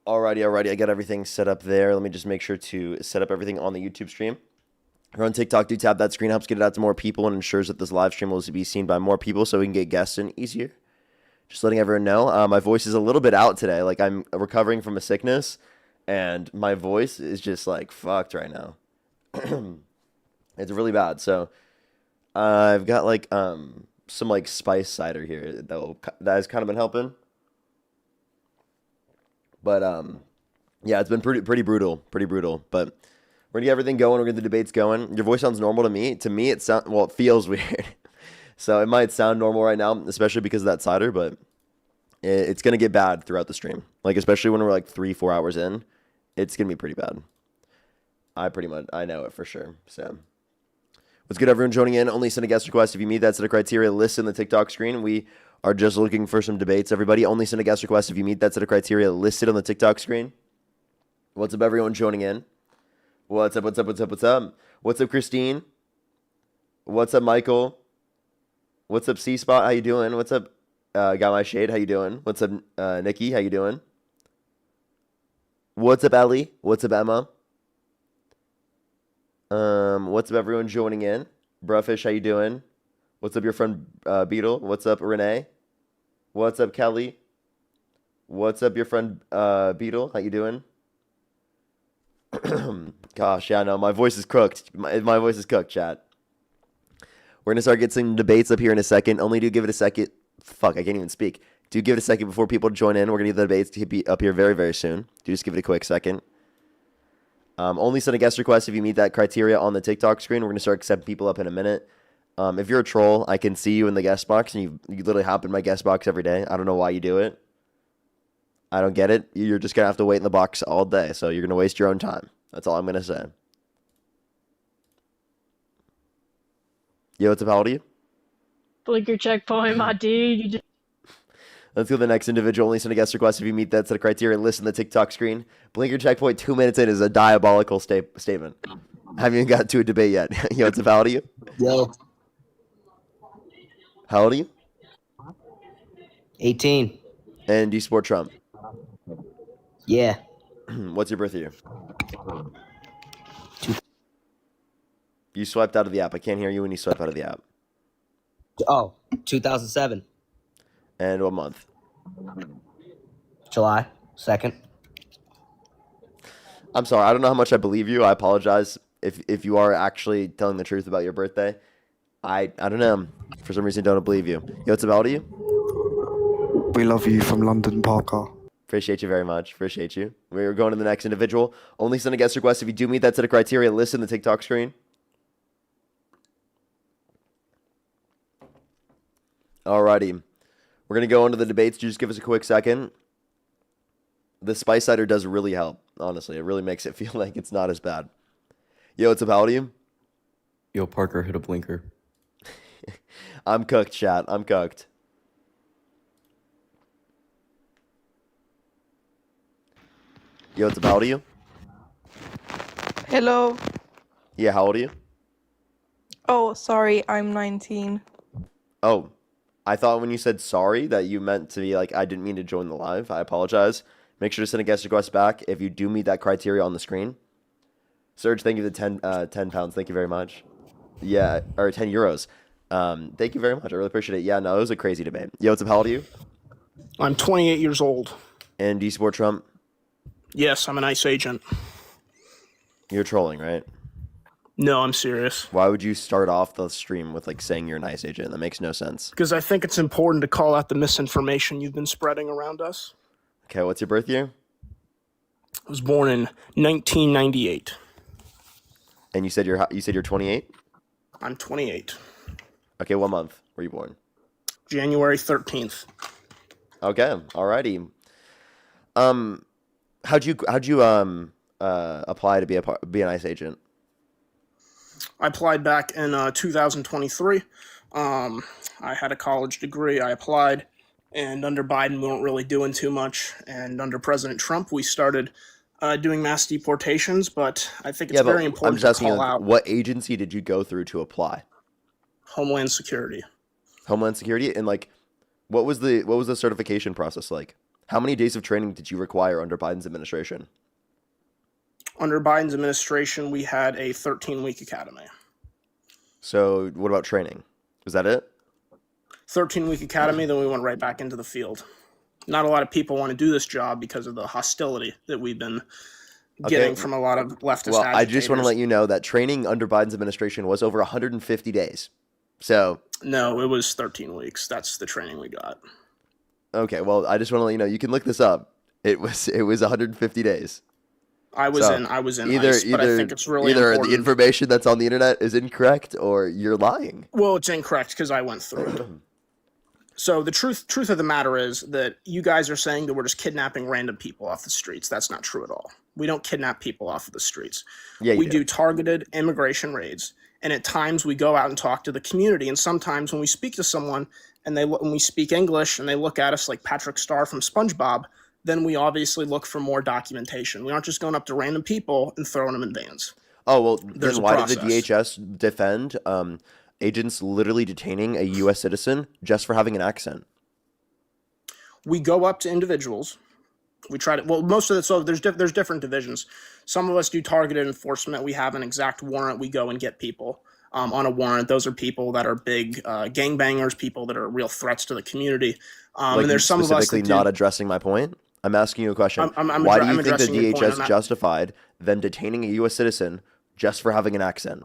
Alrighty. I got everything set up there. Let me just make sure to set up everything on the YouTube stream. If you're on TikTok, do tap that screen. Helps get it out to more people and ensures that this live stream will be seen by more people so we can get guests in easier. Just letting everyone know. My voice is a little bit out today. Like, I'm recovering from a sickness, and my voice is just, like, fucked right now. It's really bad. So, I've got, like, some, like, spice cider here that has kind of been helping. But, yeah, it's been pretty brutal. But we're gonna get everything going. We're gonna get the debates going. Your voice sounds normal to me. To me, it feels weird. So it might sound normal right now, especially because of that cider, but it's gonna get bad throughout the stream. Like, especially when we're like 3-4 hours in, it's gonna be pretty bad. I know it for sure. So what's good, everyone joining in? Only send a guest request if you meet that set of criteria listed in the TikTok screen. We are just looking for some debates, everybody. Only send a guest request if you meet that set of criteria listed on the TikTok screen. What's up, everyone joining in? What's up? What's up, Christine? What's up, Michael? What's up, C-Spot? How you doing? What's up, Got My Shade? How you doing? What's up, Nikki? How you doing? What's up, Ellie? What's up, Emma? What's up, everyone joining in? Bruhfish, how you doing? What's up, your friend Beetle? What's up, Renee? What's up, Kelly? What's up, your friend Beetle? How you doing? Gosh, yeah, no, my voice is cooked. My voice is cooked, chat. We're going to start getting some debates up here in a second. Only do give it a second. Fuck, I can't even speak. Do give it a second before people join in. We're going to get the debates to be up here very, very soon. Do just give it a quick second. Only send a guest request if you meet that criteria on the TikTok screen. We're going to start accepting people up in a minute. If you're a troll, I can see you in the guest box, and you literally hop in my guest box every day. I don't know why you do it. I don't get it. You're just going to have to wait in the box all day, so you're going to waste your own time. That's all I'm going to say. Yo, what's up? How old are you? Blinker checkpoint, my dude. Let's go to the next individual. Only send a guest request if you meet that set of criteria listed in the TikTok screen. Blinker checkpoint 2 minutes in is a diabolical statement. Haven't even got to a debate yet. Yo, what's up? How old are you? Yo. How old are you? 18. And do you support Trump? Yeah. What's your birth year? You swiped out of the app. I can't hear you when you swipe out of the app. 2007. And what month? July 2nd. I'm sorry. I don't know how much I believe you. I apologize if you are actually telling the truth about your birthday. I don't know. For some reason, don't believe you. Yo, what's up? How old are you? We love you from London, Parker. Appreciate you very much. Appreciate you. We're going to the next individual. Only send a guest request if you do meet that set of criteria listed in the TikTok screen. Alrighty. We're going to go into the debates. Just give us a quick second. The spice cider does really help, honestly. It really makes it feel like it's not as bad. Yo, what's up? How old are you? Yo, Parker, hit a blinker. I'm cooked, chat. I'm cooked. Yo, what's up? How old are you? Hello. Yeah, how old are you? Oh, sorry, I'm 19. Oh, I thought when you said sorry that you meant to be like, I didn't mean to join the live. I apologize. Make sure to send a guest request back if you do meet that criteria on the screen. Serge, thank you for the 10 pounds. Thank you very much. Yeah, or 10 euros. Thank you very much. I really appreciate it. Yeah, no, it was a crazy debate. Yo, what's up? How old are you? I'm 28 years old. And do you support Trump? Yes, I'm an ICE agent. You're trolling, right? No, I'm serious. Why would you start off the stream with like saying you're an ICE agent? That makes no sense. Because I think it's important to call out the misinformation you've been spreading around us. Okay, what's your birth year? I was born in 1998. And you said you're 28? I'm 28. Okay, what month were you born? January 13th. Okay, alrighty. How'd you apply to be an ICE agent? I applied back in 2023. I had a college degree. I applied, and under Biden, we weren't really doing too much. And under President Trump, we started doing mass deportations. But I think it's very important to call out. What agency did you go through to apply? Homeland Security. Homeland Security, and like, what was the certification process like? How many days of training did you require under Biden's administration? Under Biden's administration, we had a 13-week academy. So what about training? Was that it? 13-week academy, then we went right back into the field. Not a lot of people want to do this job because of the hostility that we've been getting from a lot of leftist Well, agitators. I just want to let you know that training under Biden's administration was over 150 days. So No, it was 13 weeks. That's the training we got. okay, well, I just want to let you know, you can look this up. It was 150 days. I was in ICE, but I think it's really either important. the information that's on the internet is incorrect or you're lying. Well, it's incorrect because I went through it. So the truth of the matter is that you guys are saying that we're just kidnapping random people off the streets. That's not true at all. We don't kidnap people off of the streets. Yeah, We do targeted immigration raids, and at times we go out and talk to the community. And sometimes when we speak to someone and when we speak English and they look at us like Patrick Star from SpongeBob, then we obviously look for more documentation. We aren't just going up to random people and throwing them in vans. Oh, well, There's then a why did the process. DHS defend agents literally detaining a U.S. citizen just for having an accent? We go up to individuals. We try to, well, most of the, so there's different divisions. Some of us do targeted enforcement. We have an exact warrant. We go and get people on a warrant. Those are people that are big gangbangers, people that are real threats to the community. Like, And there's some of us specifically that not addressing my point? I'm asking you a question. I'm Why do I'm you think the addressing your point. I'm DHS not- justified them detaining a U.S. citizen just for having an accent?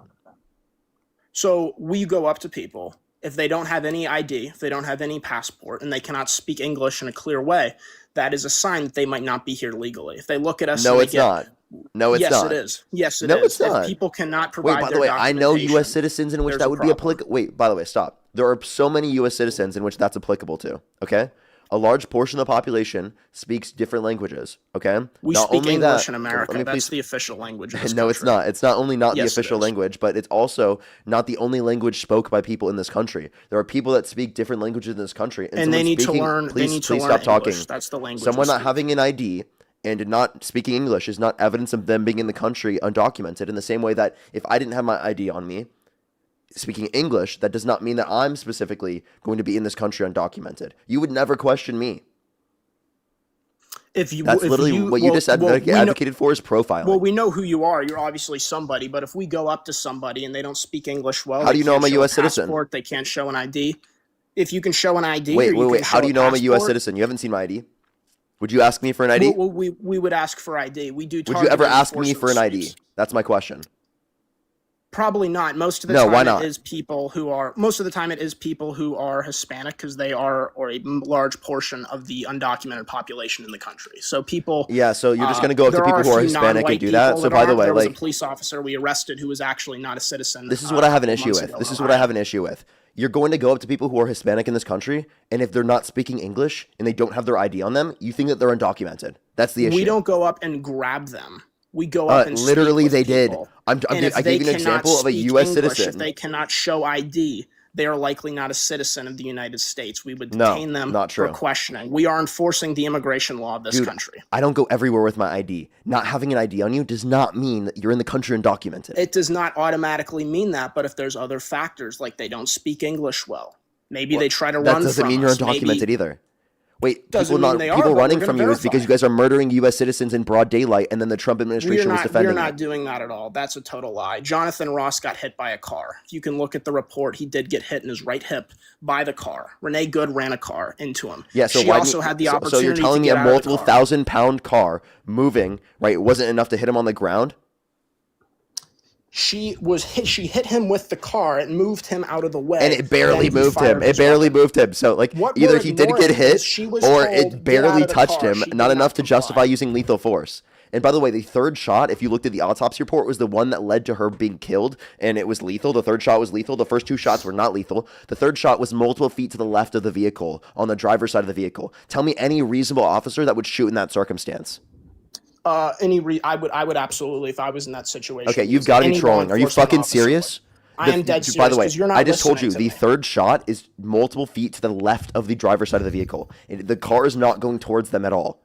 So we go up to people. If they don't have any ID, if they don't have any passport, and they cannot speak English in a clear way, that is a sign that they might not be here legally. If they look at us, No, and they it's get, not. No, it's yes, not. it is. Yes, it No, is. it's not. If people cannot provide Wait, by the their way, I know U.S. documentation, citizens in which there's that a would be problem. applicable. Wait, by the way, stop. There are so many U.S. citizens in which that's applicable to, okay? A large portion of the population speaks different languages, okay? We Not speak only English that, in let America. me That's please- the official language of this No, it's country. not. It's not only not Yes, the it official is. language, but it's also not the only language spoke by people in this country. There are people that speak different languages in this country, And they someone need to speaking- learn. Please, They need to please learn stop talking. English. That's the language. Someone we not speak. having an ID and not speaking English is not evidence of them being in the country undocumented. In the same way that if I didn't have my ID on me, speaking English, that does not mean that I'm specifically going to be in this country undocumented. You would never question me. If you, That's if literally you, what you well, just well, we know- advocated for is profiling. Well, we know who you are. You're obviously somebody. But if we go up to somebody and they don't speak English well, How they do you know can't I'm a show US citizen? passport, they can't show an ID. If you can show an ID, or wait. you can How show do you a know I'm a U.S. passport, citizen? You haven't seen my ID. Would you ask me for an ID? Well, we would ask for ID. We do. Would you targeted ever ask me enforcement for an ID? sweeps. That's my question. Probably not. Most of the No, time why not? it is people who are Hispanic because they are or a large portion of the undocumented population in the country. So people Yeah, so you're just gonna go up to there people are who are a few Hispanic and non-white do that. people So by the aren't. way, there was like a police officer we arrested who was actually not a citizen. this is what I have an a issue couple months with. ago This in is what I Ohio. have an issue with. You're going to go up to people who are Hispanic in this country, and if they're not speaking English and they don't have their ID on them, you think that they're undocumented. That's the issue. We don't go up and grab them. We go up and literally speak with they did. people. I'm And if I they gave you an cannot example of a speak U.S. English, citizen. If they cannot show ID, they are likely not a citizen of the United States. We would No, detain them not for true. questioning. We are enforcing the immigration law of this Dude, country. I don't go everywhere with my ID. Not having an ID on you does not mean that you're in the country undocumented. It does not automatically mean that, but if there's other factors, like they don't speak English well, maybe they try to That run doesn't from mean you're us. undocumented Maybe, either. Wait, Doesn't people mean they are, people but running we're from gonna you is because verify. you guys are murdering U.S. citizens in broad daylight, and then the Trump administration was defending we're it. not doing that at all. That's a total lie. Jonathan Ross got hit by a car. If you can look at the report, he did get hit in his right hip by the car. Renee Good ran a car into him. Yeah, so she why also didn't- had the so opportunity you're telling to me get a out of the multiple car. 1,000-pound car moving, right, wasn't enough to hit him on the ground? She hit him with the car. It moved him out of the way, And it barely then he moved fired him. his It barely weapon. moved him. So, like, What either we're he did get ignoring hit, is she was or told, it "Get barely out of the touched car." him, She did not enough to comply. justify using lethal force. And by the way, the third shot, if you looked at the autopsy report, was the one that led to her being killed, and it was lethal. The third shot was lethal. The first two shots were not lethal. The third shot was multiple feet to the left of the vehicle, on the driver's side of the vehicle. Tell me any reasonable officer that would shoot in that circumstance. I would absolutely, if I was in that situation. Okay, you've use got to be any law trolling. Are you enforcement fucking officer serious? would. I am dead serious. By the way, 'Cause you're not I just told you listening the to me. third shot is multiple feet to the left of the driver's side of the vehicle. The car is not going towards them at all.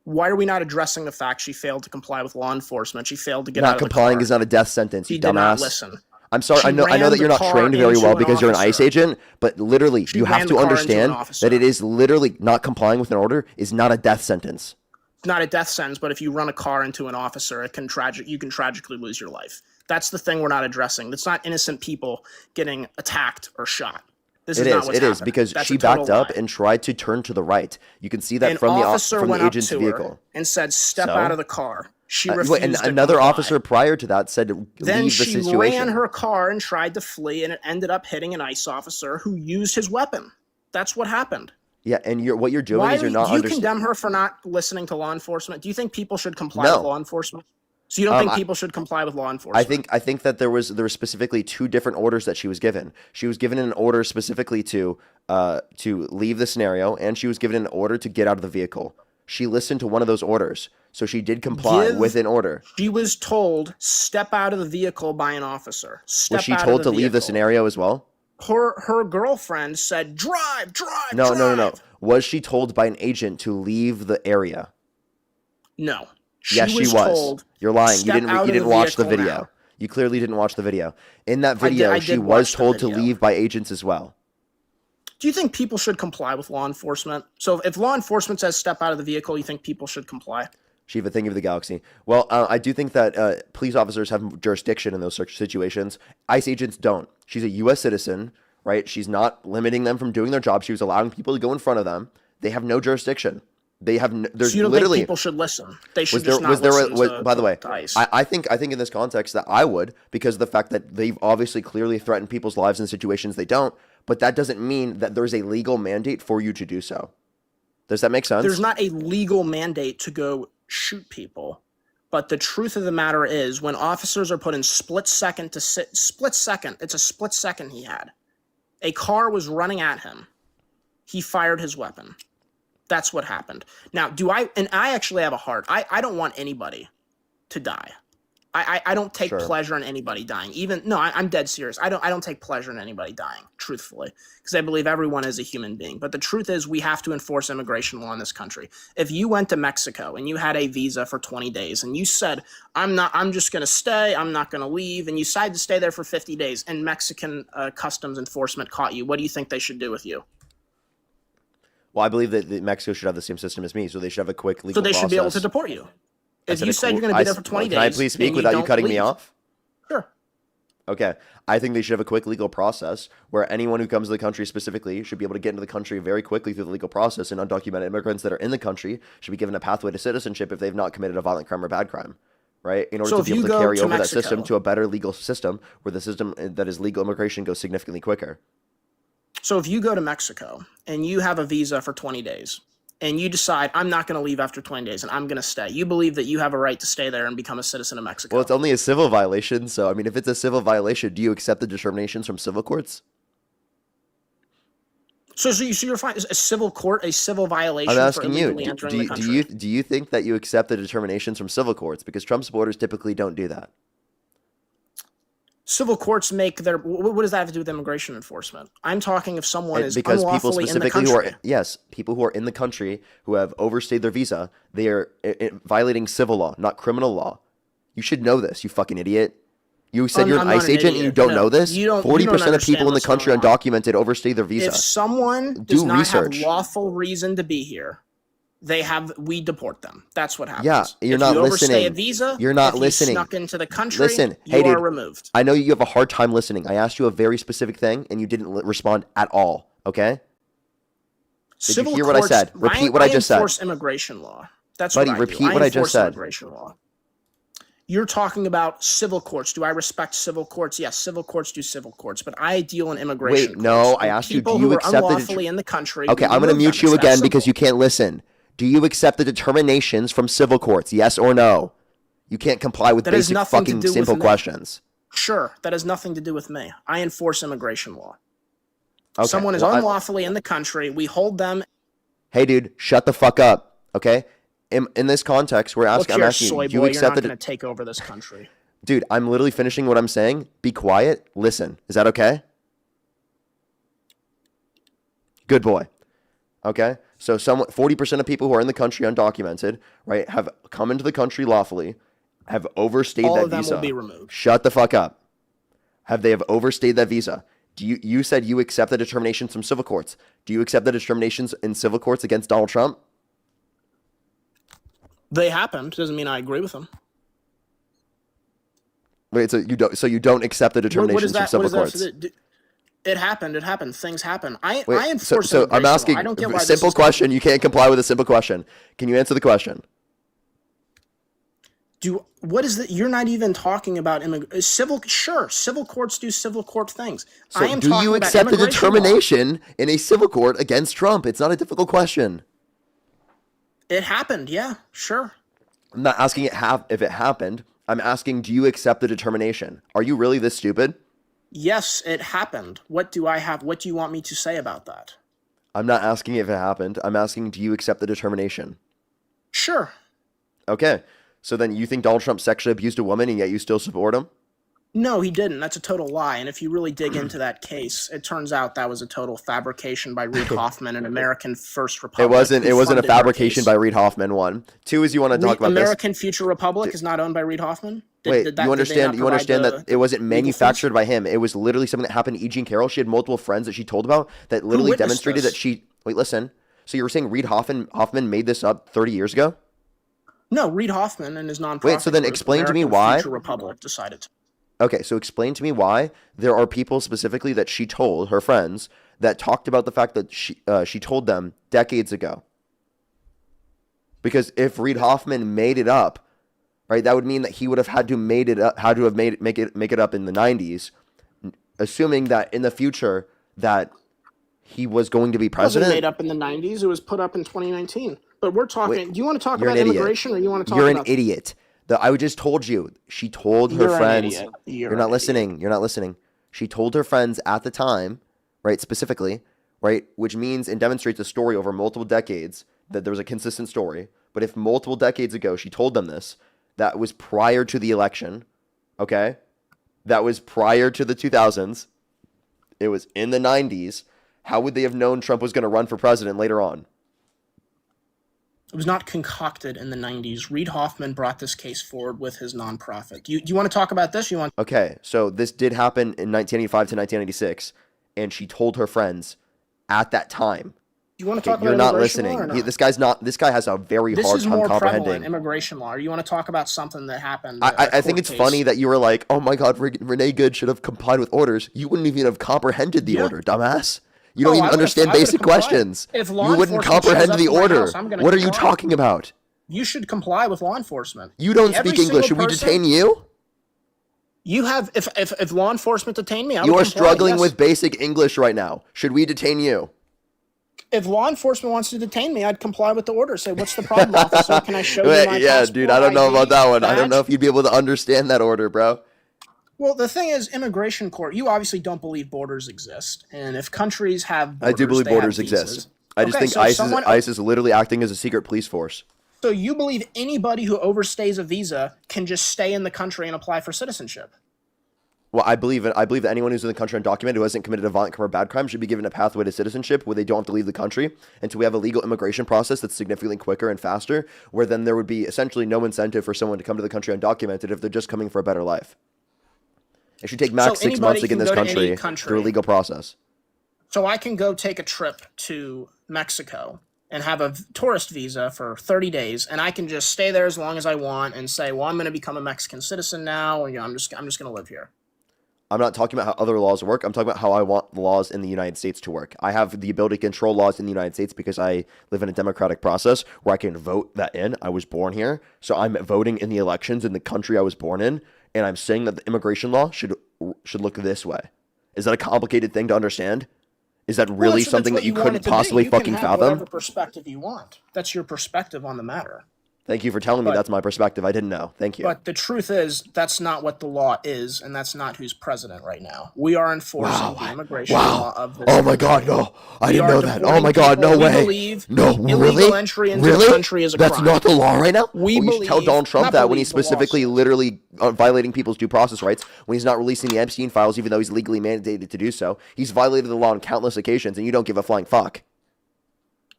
Why are we not addressing the fact she failed to comply with law enforcement? She failed to get out Not of the complying car. is not a death sentence, He you did not dumbass. listen. I'm sorry. She I know ran that the you're not car trained very into well an because you're an ICE officer. agent, but literally, She you ran have the to car into an understand officer. that it is literally not complying with an order is not a death sentence. Not a death sentence, but if you run a car into an officer, you can tragically lose your life. That's the thing we're not addressing. It's not innocent people getting attacked or shot. This is not what's happening. Because That's she a total backed up lie. and tried to turn to the right. You can see that An from officer the went up agent's to vehicle. her and said, "Step So? out of the car." She Wait, refused and to another comply. officer prior to that said to Then leave the she situation. ran her car and tried to flee, and it ended up hitting an ICE officer who used his weapon. That's what happened. Yeah, and what you're doing Why is do you're not you understanding. condemn her for not listening to law enforcement? Do you think people should comply No. with law enforcement? So you don't think people should comply with law enforcement? I think that there was specifically two different orders that she was given. She was given an order specifically to leave the scenario, and she was given an order to get out of the vehicle. She listened to one of those orders, so she did comply with an order. She was told, "Step out of the vehicle" by an officer. Was she told to leave the scenario as well? Her girlfriend said, "Drive, drive, No, drive." no. Was she told by an agent to leave the area? No. Yes, she was. Told, You're lying. You "Step out didn't of watch the vehicle video. now." You clearly didn't watch the video. In that video, I she did was watch the told to video. leave by agents as well. Do you think people should comply with law enforcement? So if law enforcement says step out of the vehicle, you think people should comply? Shiva, thank you for the galaxy. Well, I do think that police officers have jurisdiction in those such situations. ICE agents don't. She's a U.S. citizen, right? She's not limiting them from doing their job. She was allowing people to go in front of them. They have no jurisdiction. They have there's So you don't literally think people should listen? They should was there just not was there listen was, to, by the way to ICE. I think in this context that I would, because of the fact that they've obviously clearly threatened people's lives in situations they don't, but that doesn't mean that there's a legal mandate for you to do so. Does that make sense? There's not a legal mandate to go shoot people, but the truth of the matter is when officers are put in split second, it's a split second he had. A car was running at him. He fired his weapon. That's what happened. Now, I actually have a heart. I don't want anybody to die. I don't take pleasure in anybody dying. I'm dead serious. I don't take pleasure in anybody dying, truthfully, because I believe everyone is a human being. But the truth is we have to enforce immigration law in this country. If you went to Mexico and you had a visa for 20 days and you said, I'm just going to stay, I'm not going to leave, and you decided to stay there for 50 days and Mexican customs enforcement caught you, what do you think they should do with you? Well, I believe that Mexico should have the same system as me, so they should have a quick legal process. So they should be able to deport you. If you said you're going to be there for 20 days, can I please speak without you cutting me off? Sure. Okay. I think they should have a quick legal process where anyone who comes to the country specifically should be able to get into the country very quickly through the legal process, and undocumented immigrants that are in the country should be given a pathway to citizenship if they've not committed a violent crime or bad crime, right? In order to be able to carry over that system to a better legal system where the system that is legal immigration goes significantly quicker. So if you go to Mexico and you have a visa for 20 days and you decide, I'm not going to leave after 20 days and I'm going to stay, you believe that you have a right to stay there and become a citizen of Mexico. Well, it's only a civil violation. So, I mean, if it's a civil violation, do you accept the determinations from civil courts? So you're fine. Is a civil court a civil violation? I'm asking for you, illegally entering the country? do you think that you accept the determinations from civil courts? Because Trump supporters typically don't do that. Civil courts make their. What does that have to do with immigration enforcement? I'm talking if someone is because people unlawfully specifically in the country. people who are in the country who have overstayed their visa, they are violating civil law, not criminal law. You should know this, you fucking idiot. You said you're an ICE agent and you don't know this? 40% of people in the country undocumented overstay their visa. If someone does not have lawful reason to be here, we deport them. That's what happens. Yeah, you're not listening. If you overstay a visa, you're not listening. Snuck into the country, listen, you are removed. I know you have a hard time listening. I asked you a very specific thing and you didn't respond at all, okay? Did you hear what I said? Repeat what I just said. I enforce immigration law. That's Buddy, what I do. repeat what I just said. Immigration law. You're talking about civil courts. Do I respect civil courts? Yes, civil courts do civil courts, but I deal in immigration. Wait, no, I asked you, do you accept unlawfully in the country? Okay, I'm going to mute you again because you can't listen. Do you accept the determinations from civil courts? Yes or no? You can't comply with basic fucking simple questions. Sure, that has nothing to do with me. I enforce immigration law. Okay, someone is unlawfully in the country. We hold them. Hey, dude, shut the fuck up, okay? In this context, I'm asking you, do you accept you're not going to take over this country. Dude, I'm literally finishing what I'm saying. Be quiet. Listen. Is that okay? Good boy. Okay? So 40% of people who are in the country undocumented, right, have come into the country lawfully, have overstayed that visa. All of them will be removed. Shut the fuck up. Have they have overstayed that visa? You said you accept the determinations from civil courts. Do you accept the determinations in civil courts against Donald Trump? They happened. Doesn't mean I agree with them. Wait, so you don't accept the determinations from civil courts? It happened. It happened. Things happen. I Wait, enforce so I'm asking I don't get why a simple question. You can't comply with a simple question. Can you answer the question? What is that? You're not even talking about civil. Sure, civil courts do civil court things. So do you accept the determination in a civil court against Trump? It's not a difficult question. It happened. Yeah, sure. I'm not asking if it happened. I'm asking, do you accept the determination? Are you really this stupid? Yes, it happened. What do I have? What do you want me to say about that? I'm not asking if it happened. I'm asking, do you accept the determination? Sure. Okay. So then you think Donald Trump sexually abused a woman and yet you still support him? No, he didn't. That's a total lie. And if you really dig into that case, it turns out that was a total fabrication by Reid Hoffman, an American First Republic. It wasn't a fabrication by Reid Hoffman, one. Two is you want to talk about American Future Republic is not owned by Reid Hoffman? You understand that it wasn't manufactured by him. It was literally something that happened to E. Jean Carroll. She had multiple friends that she told about that literally demonstrated that she... Wait, listen. So you were saying Reid Hoffman made this up 30 years ago? No, Reid Hoffman and his nonprofit. Wait, so then explain to me why... Future Republic decided to. Okay, so explain to me why there are people specifically that she told, her friends, that talked about the fact that she told them decades ago. Because if Reid Hoffman made it up, right, that would mean that he would have had to make it up in the 90s, assuming that in the future that he was going to be president. It wasn't made up in the 90s. It was put up in 2019. But we're talking. Wait, do you want to talk about immigration, or you want to talk You're about? An idiot. I just told you. She told her friends. You're not listening. You're not listening. She told her friends at the time, right, specifically, right, which means and demonstrates a story over multiple decades that there was a consistent story. But if multiple decades ago she told them this, that was prior to the election, okay? That was prior to the 2000s. It was in the 90s. How would they have known Trump was going to run for president later on? It was not concocted in the 90s. Reid Hoffman brought this case forward with his nonprofit. Do you want to talk about this? Okay, so this did happen in 1985 to 1996, and she told her friends at that time. You want to talk about You're not immigration listening. law or not? This guy has a very hard time comprehending. This is more prevalent immigration law. Or you want to talk about something that happened? I think it's funny that you were like, oh my God, Renee Good should have complied with orders. You wouldn't even have comprehended the order, dumbass. You don't even understand basic questions. You wouldn't comprehend the order. What are you talking about? You should comply with law enforcement. You don't speak English. Should we detain you? You have, if law enforcement detain me, you are struggling with basic English right now. Should we detain you? If law enforcement wants to detain me, I'd comply with the order. Say, what's the problem, officer? Can I show you my passport? Dude, I don't know about that one. Badge? I don't know if you'd be able to understand that order, bro. Well, the thing is, immigration court, you obviously don't believe borders exist. And if countries have borders, I do believe borders exist. I just think ICE is literally acting as a secret police force. So you believe anybody who overstays a visa can just stay in the country and apply for citizenship? Well, I believe that anyone who's in the country undocumented who hasn't committed a violent crime or bad crime should be given a pathway to citizenship where they don't have to leave the country until we have a legal immigration process that's significantly quicker and faster, where then there would be essentially no incentive for someone to come to the country undocumented if they're just coming for a better life. It should take max 6 months to get in this country through a legal process. So I can go take a trip to Mexico and have a tourist visa for 30 days, and I can just stay there as long as I want and say, well, I'm going to become a Mexican citizen now, and I'm just going to live here. I'm not talking about how other laws work. I'm talking about how I want the laws in the United States to work. I have the ability to control laws in the United States because I live in a democratic process where I can vote that in. I was born here, so I'm voting in the elections in the country I was born in, and I'm saying that the immigration law should look this way. Is that a complicated thing to understand? Is that really something that you couldn't possibly fucking fathom? You can have whatever perspective you want. That's your perspective on the matter. Thank you for telling me that's my perspective. I didn't know. Thank you. But the truth is, that's not what the law is, and that's not who's president right now. We are enforcing the immigration law of this. Oh my God, no. I didn't know that. Oh my God, no way. No, illegal entry into the country is a crime. That's not the law right now? You should tell Donald Trump that when he's specifically literally violating people's due process rights, when he's not releasing the Epstein files, even though he's legally mandated to do so. He's violated the law on countless occasions, and you don't give a flying fuck.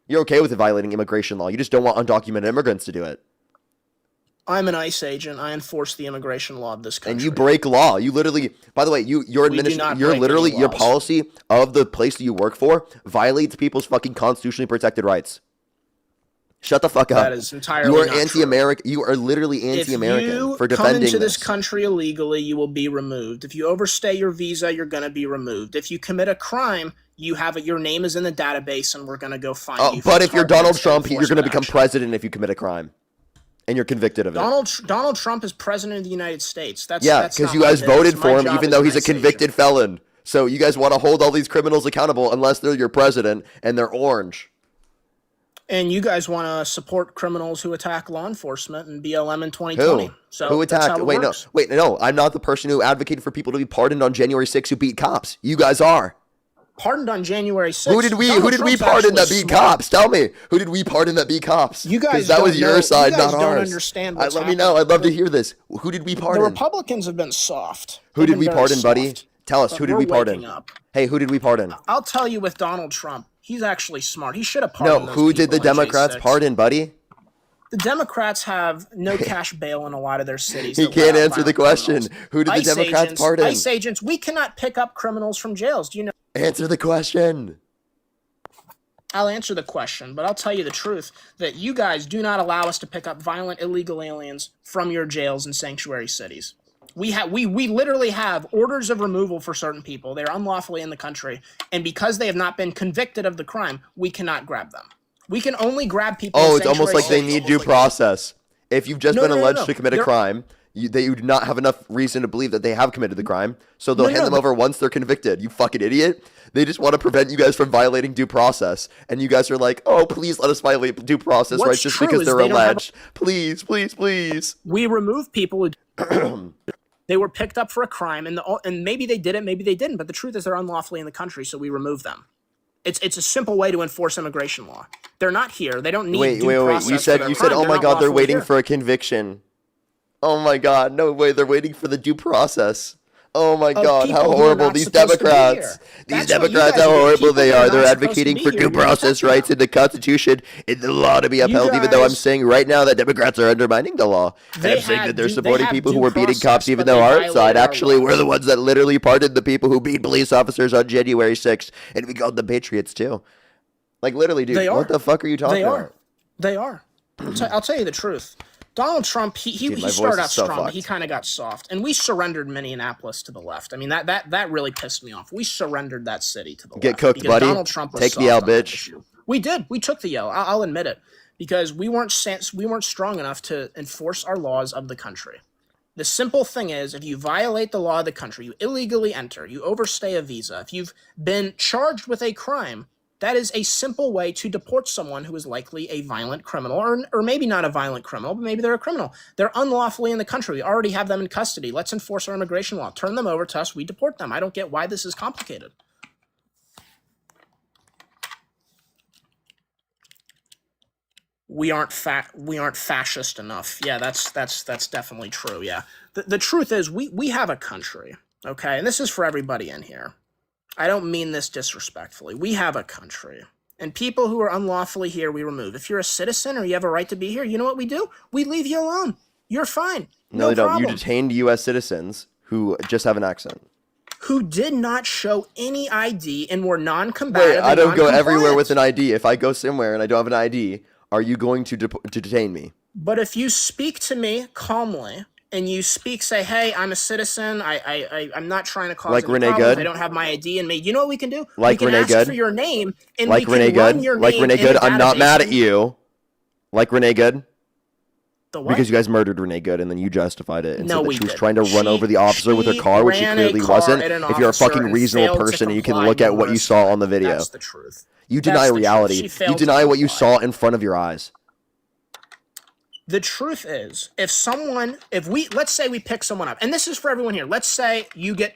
You're okay with violating immigration law. You just don't want undocumented immigrants to do it. I'm an ICE agent. I enforce the immigration law of this country. And you break law. You literally, by the way, your policy of the place that you work for violates people's fucking constitutionally protected rights. Shut the fuck up. That is entirely You are not anti-American. You are literally anti-American for defending this. If you come into this country illegally, you will be removed. If you overstay your visa, you're going to be removed. If you commit a crime, your name is in the database, and we're going to go find you. But if you're Donald Trump, you're going to become president if you commit a crime, and you're convicted of it. Donald Trump is president of the United States. That's because you guys voted for him, even though he's a convicted felon. So you guys want to hold all these criminals accountable unless they're your president and they're orange. And you guys want to support criminals who attack law enforcement and BLM in 2020. Who? So who attacked? No. I'm not the person who advocated for people to be pardoned on January 6th who beat cops. You guys are. Pardoned on January 6th? Who did we pardon that beat cops? Tell me. Who did we pardon that beat cops? You guys that was your side, not ours. Don't understand what's Let me know. I'd love to hear this. Who did we pardon? The Republicans have been soft. Who did we pardon, buddy? Tell us. Who did we pardon? Hey, who did we pardon? I'll tell you with Donald Trump. He's actually smart. He should have pardoned those who did the Democrats pardon, buddy? The Democrats have no cash bail in a lot of their cities. He can't answer the question. Who did the Democrats pardon? ICE agents. We cannot pick up criminals from jails. Do you know? Answer the question. I'll answer the question, but I'll tell you the truth, that you guys do not allow us to pick up violent illegal aliens from your jails and sanctuary cities. We literally have orders of removal for certain people. They're unlawfully in the country, and because they have not been convicted of the crime, we cannot grab them. We can only grab people. Oh, it's almost like they need due process. If you've just been alleged to commit a crime, they do not have enough reason to believe that they have committed the crime, so they'll hand them over once they're convicted. You fucking idiot. They just want to prevent you guys from violating due process, and you guys are like, oh, please let us violate due process, right, just because they're alleged. Please, please, please. We remove people who they were picked up for a crime, and maybe they did it, maybe they didn't, but the truth is they're unlawfully in the country, so we remove them. It's a simple way to enforce immigration law. They're not here. They don't need due process. You said, oh my God, they're waiting for a conviction. Oh my God, no way, they're waiting for the due process. Oh my God, how horrible these Democrats. These Democrats, how horrible they are. They're advocating for due process rights in the Constitution, in the law to be upheld, even though I'm saying right now that Democrats are undermining the law. And I'm saying that they're supporting people who were beating cops, even though our side actually were the ones that literally pardoned the people who beat police officers on January 6th, and we called them patriots too. Like literally, dude, what the fuck are you talking about? They are. I'll tell you the truth. Donald Trump, he started out strong, but he kind of got soft. And we surrendered Minneapolis to the left. I mean, that really pissed me off. We surrendered that city to the left. Get cooked, buddy. Donald Trump was Take the L, bitch. We did. We took the L. I'll admit it. Because we weren't strong enough to enforce our laws of the country. The simple thing is, if you violate the law of the country, you illegally enter, you overstay a visa, if you've been charged with a crime, that is a simple way to deport someone who is likely a violent criminal, or maybe not a violent criminal, but maybe they're a criminal. They're unlawfully in the country. We already have them in custody. Let's enforce our immigration law. Turn them over to us. We deport them. I don't get why this is complicated. We aren't fascist enough. Yeah, that's definitely true. Yeah, the truth is we have a country. Okay, and this is for everybody in here. I don't mean this disrespectfully. We have a country. And people who are unlawfully here, we remove. If you're a citizen or you have a right to be here, you know what we do? We leave you alone. You're fine. No, they don't. You detained U.S. citizens who just have an accent. Who did not show any ID and were non-combative. Wait, I don't go everywhere with an ID. If I go somewhere and I don't have an ID, are you going to detain me? But if you speak to me calmly, and you say, hey, I'm a citizen, I'm not trying to cause any Renee problems, Good? I don't have my ID, and you know what we can do? Like we can Renee ask Good? for your name, and like we can Renee run Good? your like name Renee Good, I'm not mad at database. you. Like Renee Good? The what? Because you guys murdered Renee Good, and then you justified it, and No, said that we she was didn't. trying to run over the officer with her car, which she ran a clearly car wasn't. at an If you're a officer fucking and reasonable failed to person, and you can comply look at what you numerous saw on the video. That's the truth. You That's deny the truth. reality. She You failed to deny what you comply. saw in front of your eyes. The truth is, let's say we pick someone up, and this is for everyone here. Let's say you get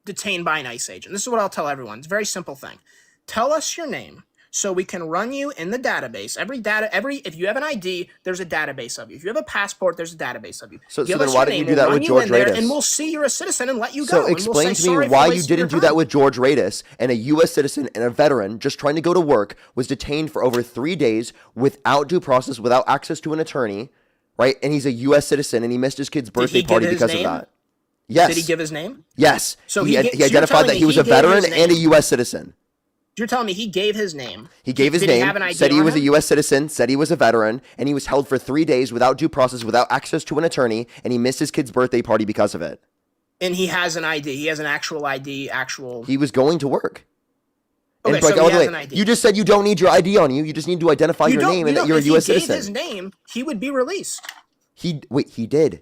detained by an ICE agent. This is what I'll tell everyone. It's a very simple thing. Tell us your name so we can run you in the database. If you have an ID, there's a database of you. If you have a passport, there's a database of you. So then why didn't you do that with George Radis? And we'll see you're a citizen and let you So go. explain to me why you didn't do that with George Radis, and a U.S. citizen and a veteran just trying to go to work was detained for over 3 days without due process, without access to an attorney, right? And he's a U.S. citizen, and he missed his kid's birthday he give party his because name? of that. Yes. Did he give his name? Yes. So he you're identified telling that me he was he a gave veteran his and a name? U.S. citizen. You're telling me he gave his name. He gave his Did he name, have an ID said he on was a him? U.S. citizen, said he was a veteran, and he was held for 3 days without due process, without access to an attorney, and he missed his kid's birthday party because of it. And he has an ID. He has an actual ID, He was going to work. Okay, And so like, he oh, has wait, an ID. you just said you don't need your ID on you. You just need to identify your name and that you're a U.S. citizen. If he gave his name, he would be released. He did.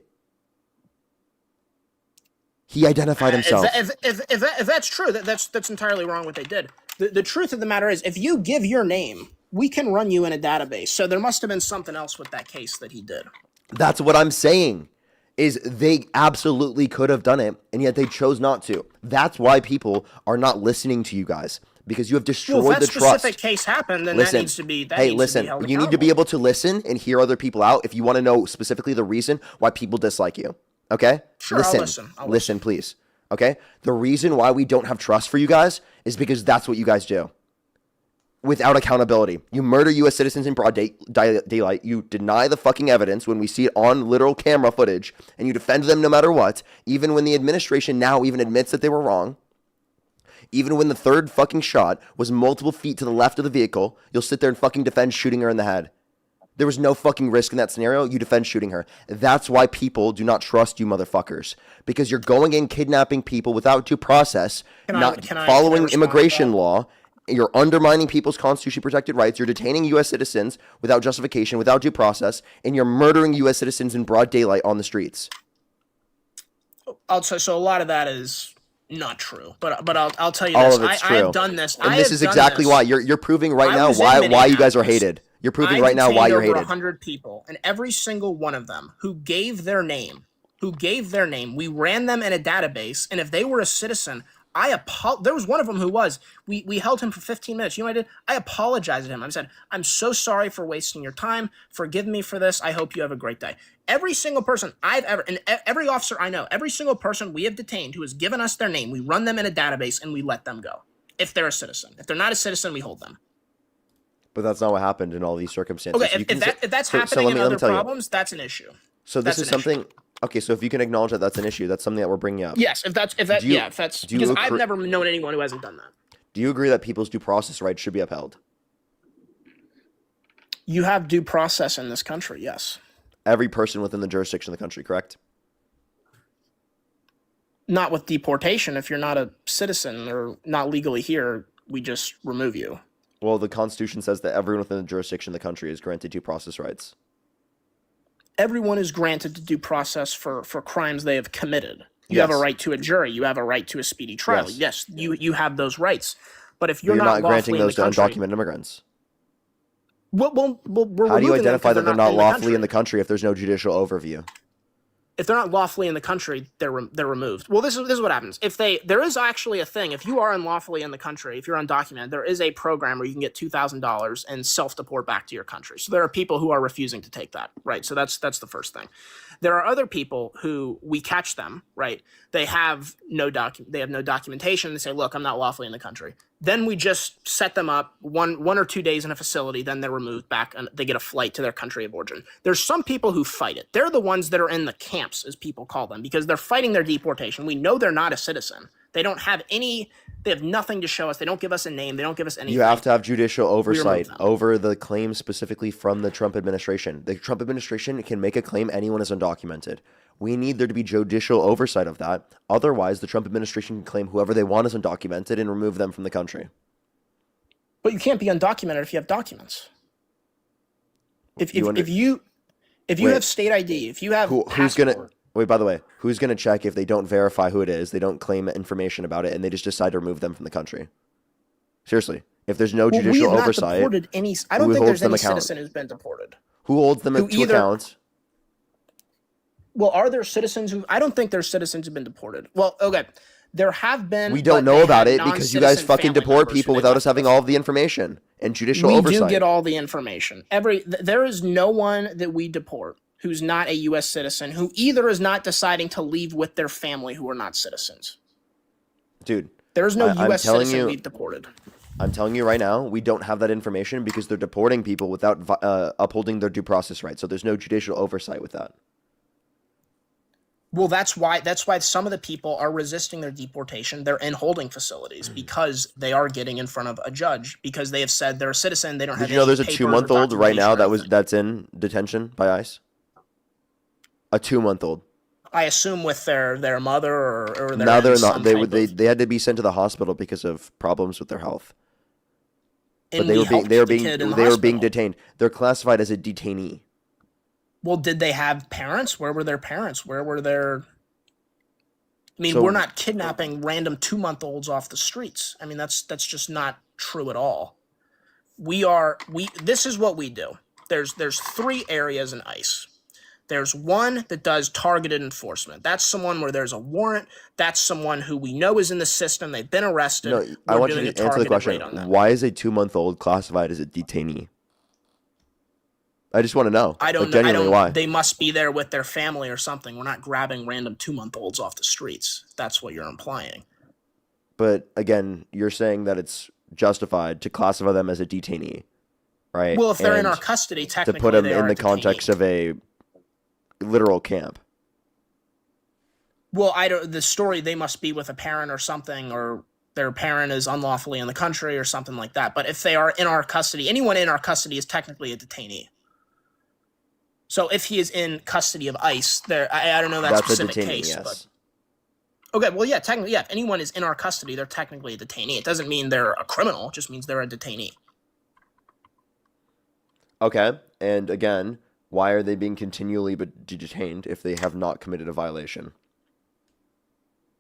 He identified himself. If that's true, that's entirely wrong what they did. The truth of the matter is, if you give your name, we can run you in a database. So there must have been something else with that case that he did. That's what I'm saying, is they absolutely could have done it, and yet they chose not to. That's why people are not listening to you guys, because you have destroyed Well, if that the trust. specific case happened, then Listen, that needs to be held you need to be accountable. able to listen and hear other people out if you want to know specifically the reason why people dislike you. Okay? Sure, I'll listen. Listen, please. Okay? The reason why we don't have trust for you guys is because that's what you guys do. Without accountability. You murder U.S. citizens in broad daylight. You deny the fucking evidence when we see it on literal camera footage, and you defend them no matter what, even when the administration now even admits that they were wrong. Even when the third fucking shot was multiple feet to the left of the vehicle, you'll sit there and fucking defend shooting her in the head. There was no fucking risk in that scenario. You defend shooting her. That's why people do not trust you motherfuckers. Because you're going in kidnapping people without due process, not following immigration law. You're undermining people's constitutionally protected rights. You're detaining U.S. citizens without justification, without due process, and you're murdering U.S. citizens in broad daylight on the streets. So a lot of that is not true, but I'll tell you All this. of it's I've true. done this, and this is exactly why you're proving right now why you guys are hated. You're proving right now why you're hated. Over 100 people, and every single one of them who gave their name, we ran them in a database, and if they were a citizen, there was one of them who was. We held him for 15 minutes. You know what I did? I apologized to him. I said, "I'm so sorry for wasting your time. Forgive me for this. I hope you have a great day." Every single person I've ever, and every officer I know, every single person we have detained who has given us their name, we run them in a database and we let them go. If they're a citizen. If they're not a citizen, we hold them. But that's not what happened in all these circumstances. Okay, if that's happening in other problems, that's an issue. So this is something. Okay, so if you can acknowledge that that's an issue, that's something that we're bringing up. Yes, because I've never known anyone who hasn't done that. Do you agree that people's due process rights should be upheld? You have due process in this country, yes. Every person within the jurisdiction of the country, correct? Not with deportation. If you're not a citizen or not legally here, we just remove you. Well, the Constitution says that everyone within the jurisdiction of the country is granted due process rights. Everyone is granted due process for crimes they have committed. You have a right to a jury. You have a right to a speedy trial. Yes, you have those rights. But if you're not lawfully granting those to in the country, undocumented immigrants. we're How do you identify that they're not lawfully in the the country if there's no judicial overview? If they're not lawfully in the country, they're removed. Well, this is what happens. There is actually a thing. If you are unlawfully in the country, if you're undocumented, there is a program where you can get $2,000 and self-deport back to your country. So there are people who are refusing to take that, right? So that's the first thing. There are other people who we catch them, right? They have no documentation. They say, "Look, I'm not lawfully in the country." Then we just set them up one or 2 days in a facility. Then they're removed back and they get a flight to their country of origin. There's some people who fight it. They're the ones that are in the camps, as people call them, because they're fighting their deportation. We know they're not a citizen. They have nothing to show us. They don't give us a name. They don't give us anything. You have to have judicial oversight over the claims specifically from the Trump administration. The Trump administration can make a claim anyone is undocumented. We need there to be judicial oversight of that. Otherwise, the Trump administration can claim whoever they want is undocumented and remove them from the country. But you can't be undocumented if you have documents. If you have state ID, if you have passport. Wait, by the way, who's going to check if they don't verify who it is, they don't claim information about it, and they just decide to remove them from the country? Seriously. If there's no judicial oversight, I don't think there's any citizen who's been deported. Who holds them to account? Well, are there citizens who... I don't think there's citizens who've been deported. Well, okay. There have been... We don't know about it because you guys fucking deport people without us having all of the information and judicial oversight. We do get all the information. There is no one that we deport who's not a U.S. citizen who either is not deciding to leave with their family who are not citizens. Dude. There's no U.S. citizen we've deported. I'm telling you right now, we don't have that information because they're deporting people without upholding their due process rights. So there's no judicial oversight with that. Well, that's why some of the people are resisting their deportation. They're in holding facilities because they are getting in front of a judge because they have said they're a citizen. They don't have. Did you know there's a papers or 2-month-old right now documentation that's in detention by ICE? A 2-month-old. I assume with their mother or their Now they're some not. type of- They had to be sent to the hospital because of problems with their health. and But they we were helped being the kid in the they were being hospital. detained. They're classified as a detainee. Well, did they have parents? Where were their parents? Where were their? I mean, So- we're not kidnapping random 2-month-olds off the streets. I mean, that's just not true at all. This is what we do. There's 3 areas in ICE. There's one that does targeted enforcement. That's someone where there's a warrant. That's someone who we know is in the system. They've been arrested. No, I We're want you doing to a answer the targeted question. raid on them. Why is a 2-month-old classified as a detainee? I just want to know. I don't like, know. genuinely, why? They must be there with their family or something. We're not grabbing random 2-month-olds off the streets. That's what you're implying. But again, you're saying that it's justified to classify them as a detainee, right? Well, if they're in And our custody, to technically put them they in are the a context detainee. of a literal camp. Well, the story, they must be with a parent or something, or their parent is unlawfully in the country or something like that. But if they are in our custody, anyone in our custody is technically a detainee. So if he is in custody of ICE, I don't know that That's a specific detainee, case. yes. But okay, well, yeah, technically, yeah. If anyone is in our custody, they're technically a detainee. It doesn't mean they're a criminal; it just means they're a detainee. Okay, and again, why are they being continually detained if they have not committed a violation?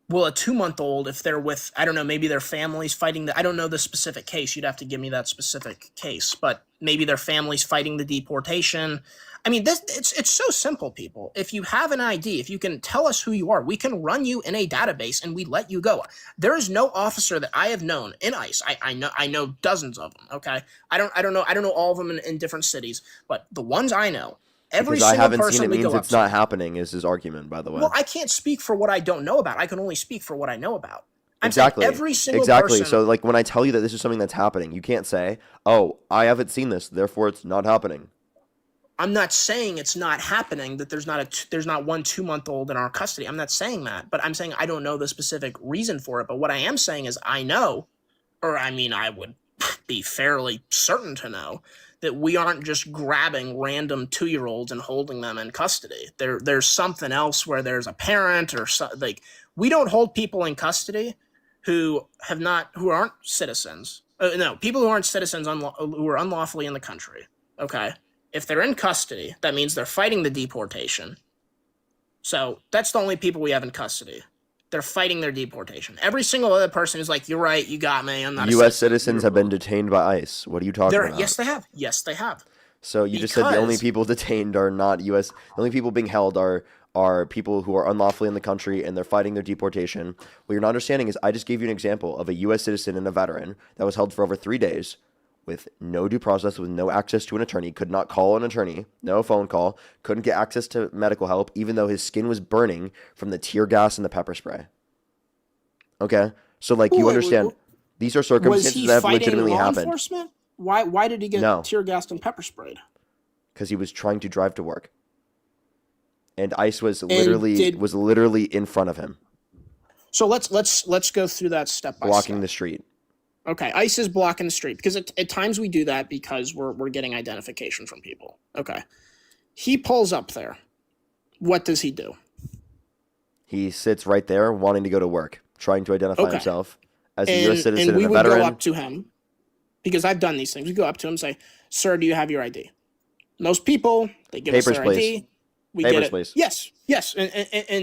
Well, a 2-month-old, if they're with, I don't know, maybe their family's fighting I don't know the specific case. You'd have to give me that specific case, but maybe their family's fighting the deportation. I mean, it's so simple, people. If you have an ID, if you can tell us who you are, we can run you in a database and we let you go. There is no officer that I have known in ICE. I know dozens of them. Okay, I don't know all of them in different cities, but the ones I know. Every Because I single haven't person seen it we means go it's up not to. happening is his argument, by the way. Well, I can't speak for what I don't know about. I can only speak for what I know about. I'm Exactly. saying every single Exactly. person. So, like, when I tell you that this is something that's happening, you can't say, "Oh, I haven't seen this, therefore it's not happening." I'm not saying it's not happening. That there's not one 2-month-old in our custody. I'm not saying that, but I'm saying I don't know the specific reason for it. But what I am saying is I know, or I mean, I would be fairly certain to know that we aren't just grabbing random 2-year-olds and holding them in custody. There's something else where there's a parent or like we don't hold people in custody who aren't citizens. No, people who aren't citizens who are unlawfully in the country. Okay, if they're in custody, that means they're fighting the deportation. So that's the only people we have in custody. They're fighting their deportation. Every single other person is like, "You're right, you got me. I'm not." U.S. citizens have been detained by ICE. What are you talking about? Yes, they have. Yes, they have. So you just said the only Because- people detained are not U.S. The only people being held are people who are unlawfully in the country and they're fighting their deportation. What you're not understanding is I just gave you an example of a U.S. citizen and a veteran that was held for over 3 days with no due process, with no access to an attorney, could not call an attorney, no phone call, couldn't get access to medical help, even though his skin was burning from the tear gas and the pepper spray. Okay? So, like, you Wait, understand, these are Was circumstances he that have fighting legitimately law happened enforcement? Why did he get No. tear gassed and pepper sprayed? because he was trying to drive to work. And ICE was literally in front of him, So let's go through that step by blocking step. the street. Okay, ICE is blocking the street because at times we do that because we're getting identification from people. Okay, he pulls up there. What does he do? He sits right there wanting to go to work, trying to identify Okay. himself as a U.S. citizen and we and a would veteran. go up to him because I've done these things. We go up to him and say, "Sir, do you have your ID?" Most people, they give Papers, us their please. ID. We Papers, get it. please. Yes, and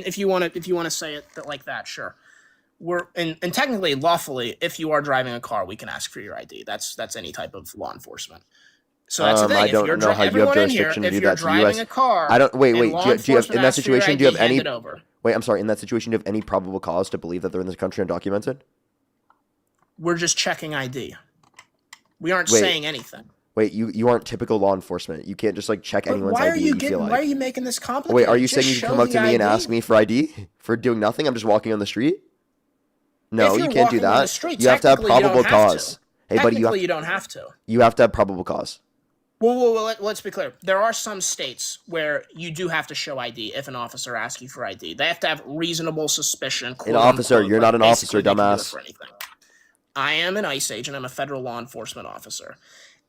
if you want to say it like that, sure. And technically, lawfully, if you are driving a car, we can ask for your ID. That's any type of law enforcement. So that's the thing. I If don't you're know how you have everyone in here, justiction to if do you're that to driving US. a car, I don't. Wait. and law Do you have enforcement in that asks for your situation? Do you have ID, any? hand it over. Wait. I'm sorry. In that situation, do you have any probable cause to believe that they're in this country undocumented? We're just checking ID. We aren't Wait. saying anything. Wait. You aren't typical law enforcement. You can't just like check But anyone's why are ID. you feel like. Why are you making this complicated? Wait. Are you Just saying you can show come up the to me and ID. ask me for ID for doing nothing? I'm just walking on the street. No, If you you're can't do walking on the that. street, You have to have technically you don't probable have cause. to. Hey, buddy, Technically, you don't have to. you have to have probable cause. Well, let's be clear. There are some states where you do have to show ID if an officer asks you for ID. They have to have reasonable suspicion. An officer, unquote, you're not an officer, basically they can do it dumbass. for anything. I am an ICE agent. I'm a federal law enforcement officer.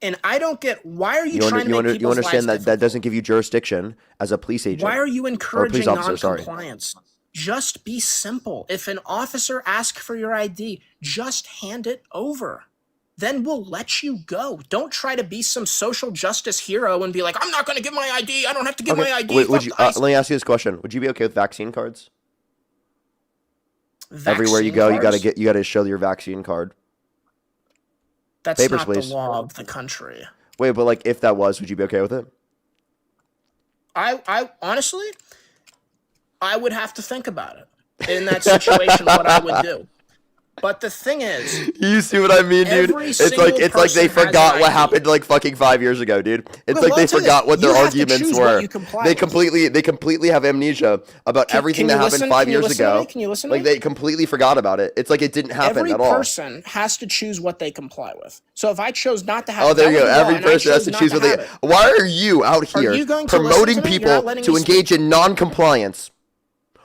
And I don't get, why are you trying to make people's You understand lives that doesn't give you jurisdiction as a police agent. Why are you encouraging officer, sorry. non-compliance? Just be simple. If an officer asks for your ID, just hand it over. Then we'll let you go. Don't try to be some social justice hero and be like, I'm not going to give my ID. I don't have to give my ID. Wait, let me ask you this question. Would you be okay with vaccine cards? Everywhere you go, cards? you gotta show your vaccine card. That's Papers, not please. the law of the country. Wait, but like if that was, would you be okay with it? I honestly, I would have to think about it. In that situation, what I would do. But the thing is, you see what I mean, dude? It's like they forgot what happened like fucking 5 years ago, dude. It's like they forgot what their arguments were. They completely have amnesia about everything that happened 5 years ago. Can you listen? Like they completely forgot about it. It's like it didn't happen at all. Every person has to choose what they comply with. So if I chose not to have, oh, there you go. Every person has to choose what they. Why are you out here promoting people to engage in non-compliance?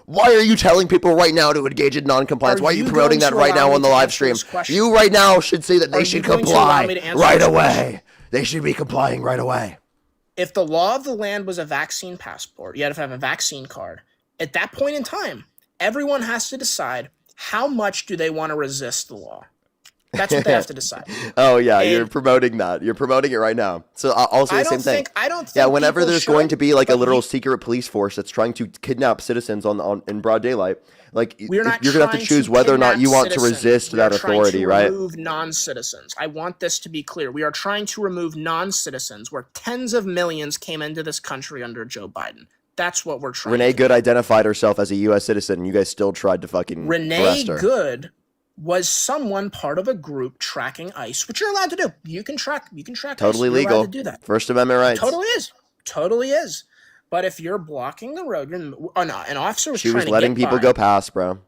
Why are you telling people right now to engage in non-compliance? Why are you promoting that right now on the live stream? You right now should say that they should comply right away. They should be complying right away. If the law of the land was a vaccine passport, you had to have a vaccine card. At that point in time, everyone has to decide how much do they want to resist the law. That's what they have to decide. Oh, yeah, you're promoting that. You're promoting it right now. So I'll say the same thing. I don't think yeah, whenever there's going to be like a literal secret police force that's trying to kidnap citizens in broad daylight, like you're going to have to choose whether or not you want to resist that authority, right? Remove non-citizens. I want this to be clear. We are trying to remove non-citizens where tens of millions came into this country under Joe Biden. That's what we're trying Renee to Good do. Identified herself as a U.S. citizen, and you guys still tried to fucking arrest her. Renee Good was someone part of a group tracking ICE, which you're allowed to do. You can track totally ICE. legal. You're allowed to do that. First Amendment rights. Totally is. But if you're blocking the road, an officer was she trying was to letting get people by. go past, bro.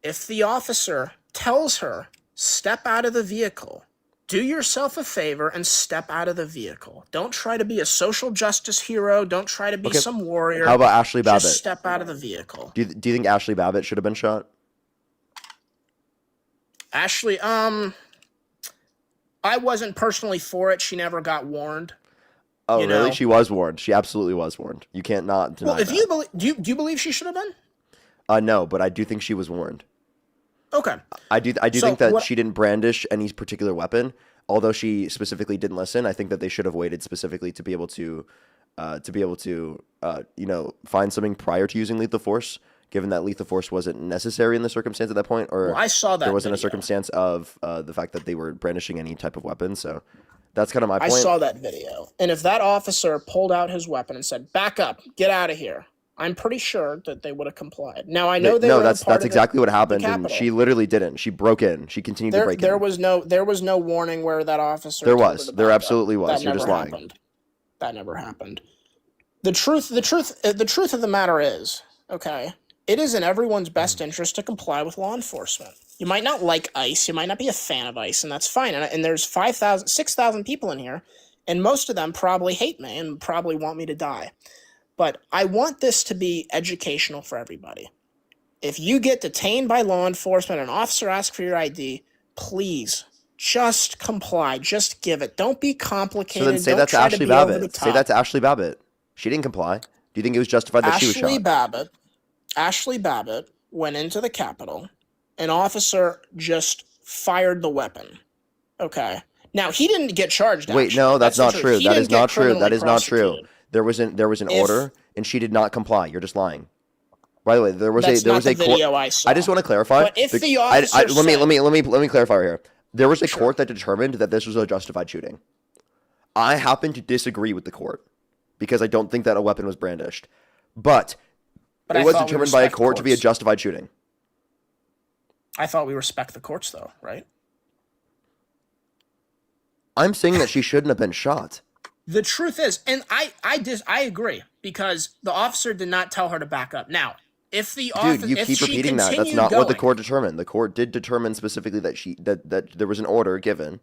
If the officer tells her, step out of the vehicle, do yourself a favor and step out of the vehicle. Don't try to be a social justice hero. Don't try to be some warrior. How about Ashley Babbitt? Just step out of the vehicle. Do you think Ashley Babbitt should have been shot? Ashley, I wasn't personally for it. She never got warned. Oh, really? She was warned. She absolutely was warned. You can't not deny that. You believe, do you believe she should have been? No, but I do think she was warned. Okay. I do think that she didn't brandish any particular weapon, although she specifically didn't listen. I think that they should have waited specifically to be able to find something prior to using lethal force. Given that lethal force wasn't necessary in the circumstance at that point, or I saw that there wasn't video. a circumstance of the fact that they were brandishing any type of weapon. So that's kind of my point. I saw that video. And if that officer pulled out his weapon and said, back up, get out of here, I'm pretty sure that they would have complied. Now, I know that's exactly what happened, and she literally didn't. She broke in. She continued to break in. There was no warning where that officer There absolutely was. You're just lying. That never happened. The truth of the matter is, okay, it is in everyone's best interest to comply with law enforcement. You might not like ICE, you might not be a fan of ICE, and that's fine. And there's 6,000 people in here, and most of them probably hate me and probably want me to die. But I want this to be educational for everybody. If you get detained by law enforcement, an officer asks for your ID, please just comply. Just give it. Don't be complicated. So then say that to Ashley Babbitt. Say that to Ashley Babbitt. She didn't comply. Do you think it was justified that she was shot? Ashley Babbitt went into the Capitol. An officer just fired the weapon. Okay. Now, he didn't get charged. Wait, no, that's not true. That is not true. That is not true. There was an order, and she did not comply. You're just lying. By the way, there was a court. I just want to clarify. But if the officer let me clarify here. There was a court that determined that this was a justified shooting. I happen to disagree with the court because I don't think that a weapon was brandished. But it was determined by a court to be a justified shooting. I thought we respect the courts, though, right? I'm saying that she shouldn't have been shot. The truth is, and I agree, because the officer did not tell her to back up. Now, If the Dude, you keep repeating that. That's not what the court determined. The court did determine specifically that there was an order given,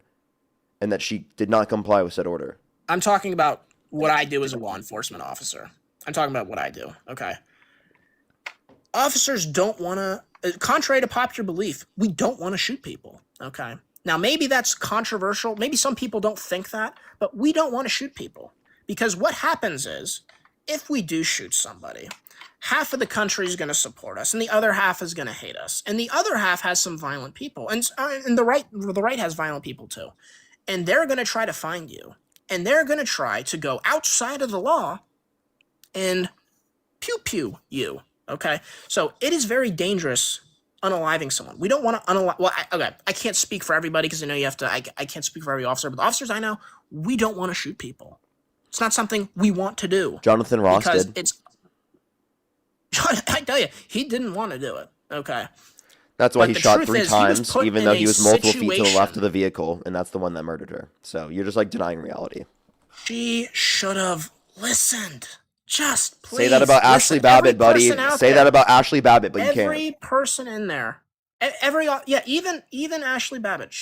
and that she did not comply with said order. I'm talking about what I do as a law enforcement officer. I'm talking about what I do. Okay. Officers don't want to, contrary to popular belief, we don't want to shoot people. Okay. Now, maybe that's controversial. Maybe some people don't think that, but we don't want to shoot people. Because what happens is, if we do shoot somebody, half of the country is going to support us, and the other half is going to hate us, and the other half has some violent people, and the right has violent people too, and they're going to try to find you, and they're going to try to go outside of the law and pew you. Okay, so it is very dangerous unaliving someone. We don't want to unalive. Well, I can't speak for everybody because I know you have to. I can't speak for every officer, but the officers I know, we don't want to shoot people. It's not something we want to do. Jonathan Ross because did. I tell you, he didn't want to do it. Okay. That's why he shot 3 times, even though he was multiple feet to the left of the vehicle, and that's the one that murdered her. So you're just like denying reality. She should have listened. Just please say that about Ashley Babbitt, buddy. Say that about Ashley Babbitt, but you can't. Every person in there, even Ashley Babbitt.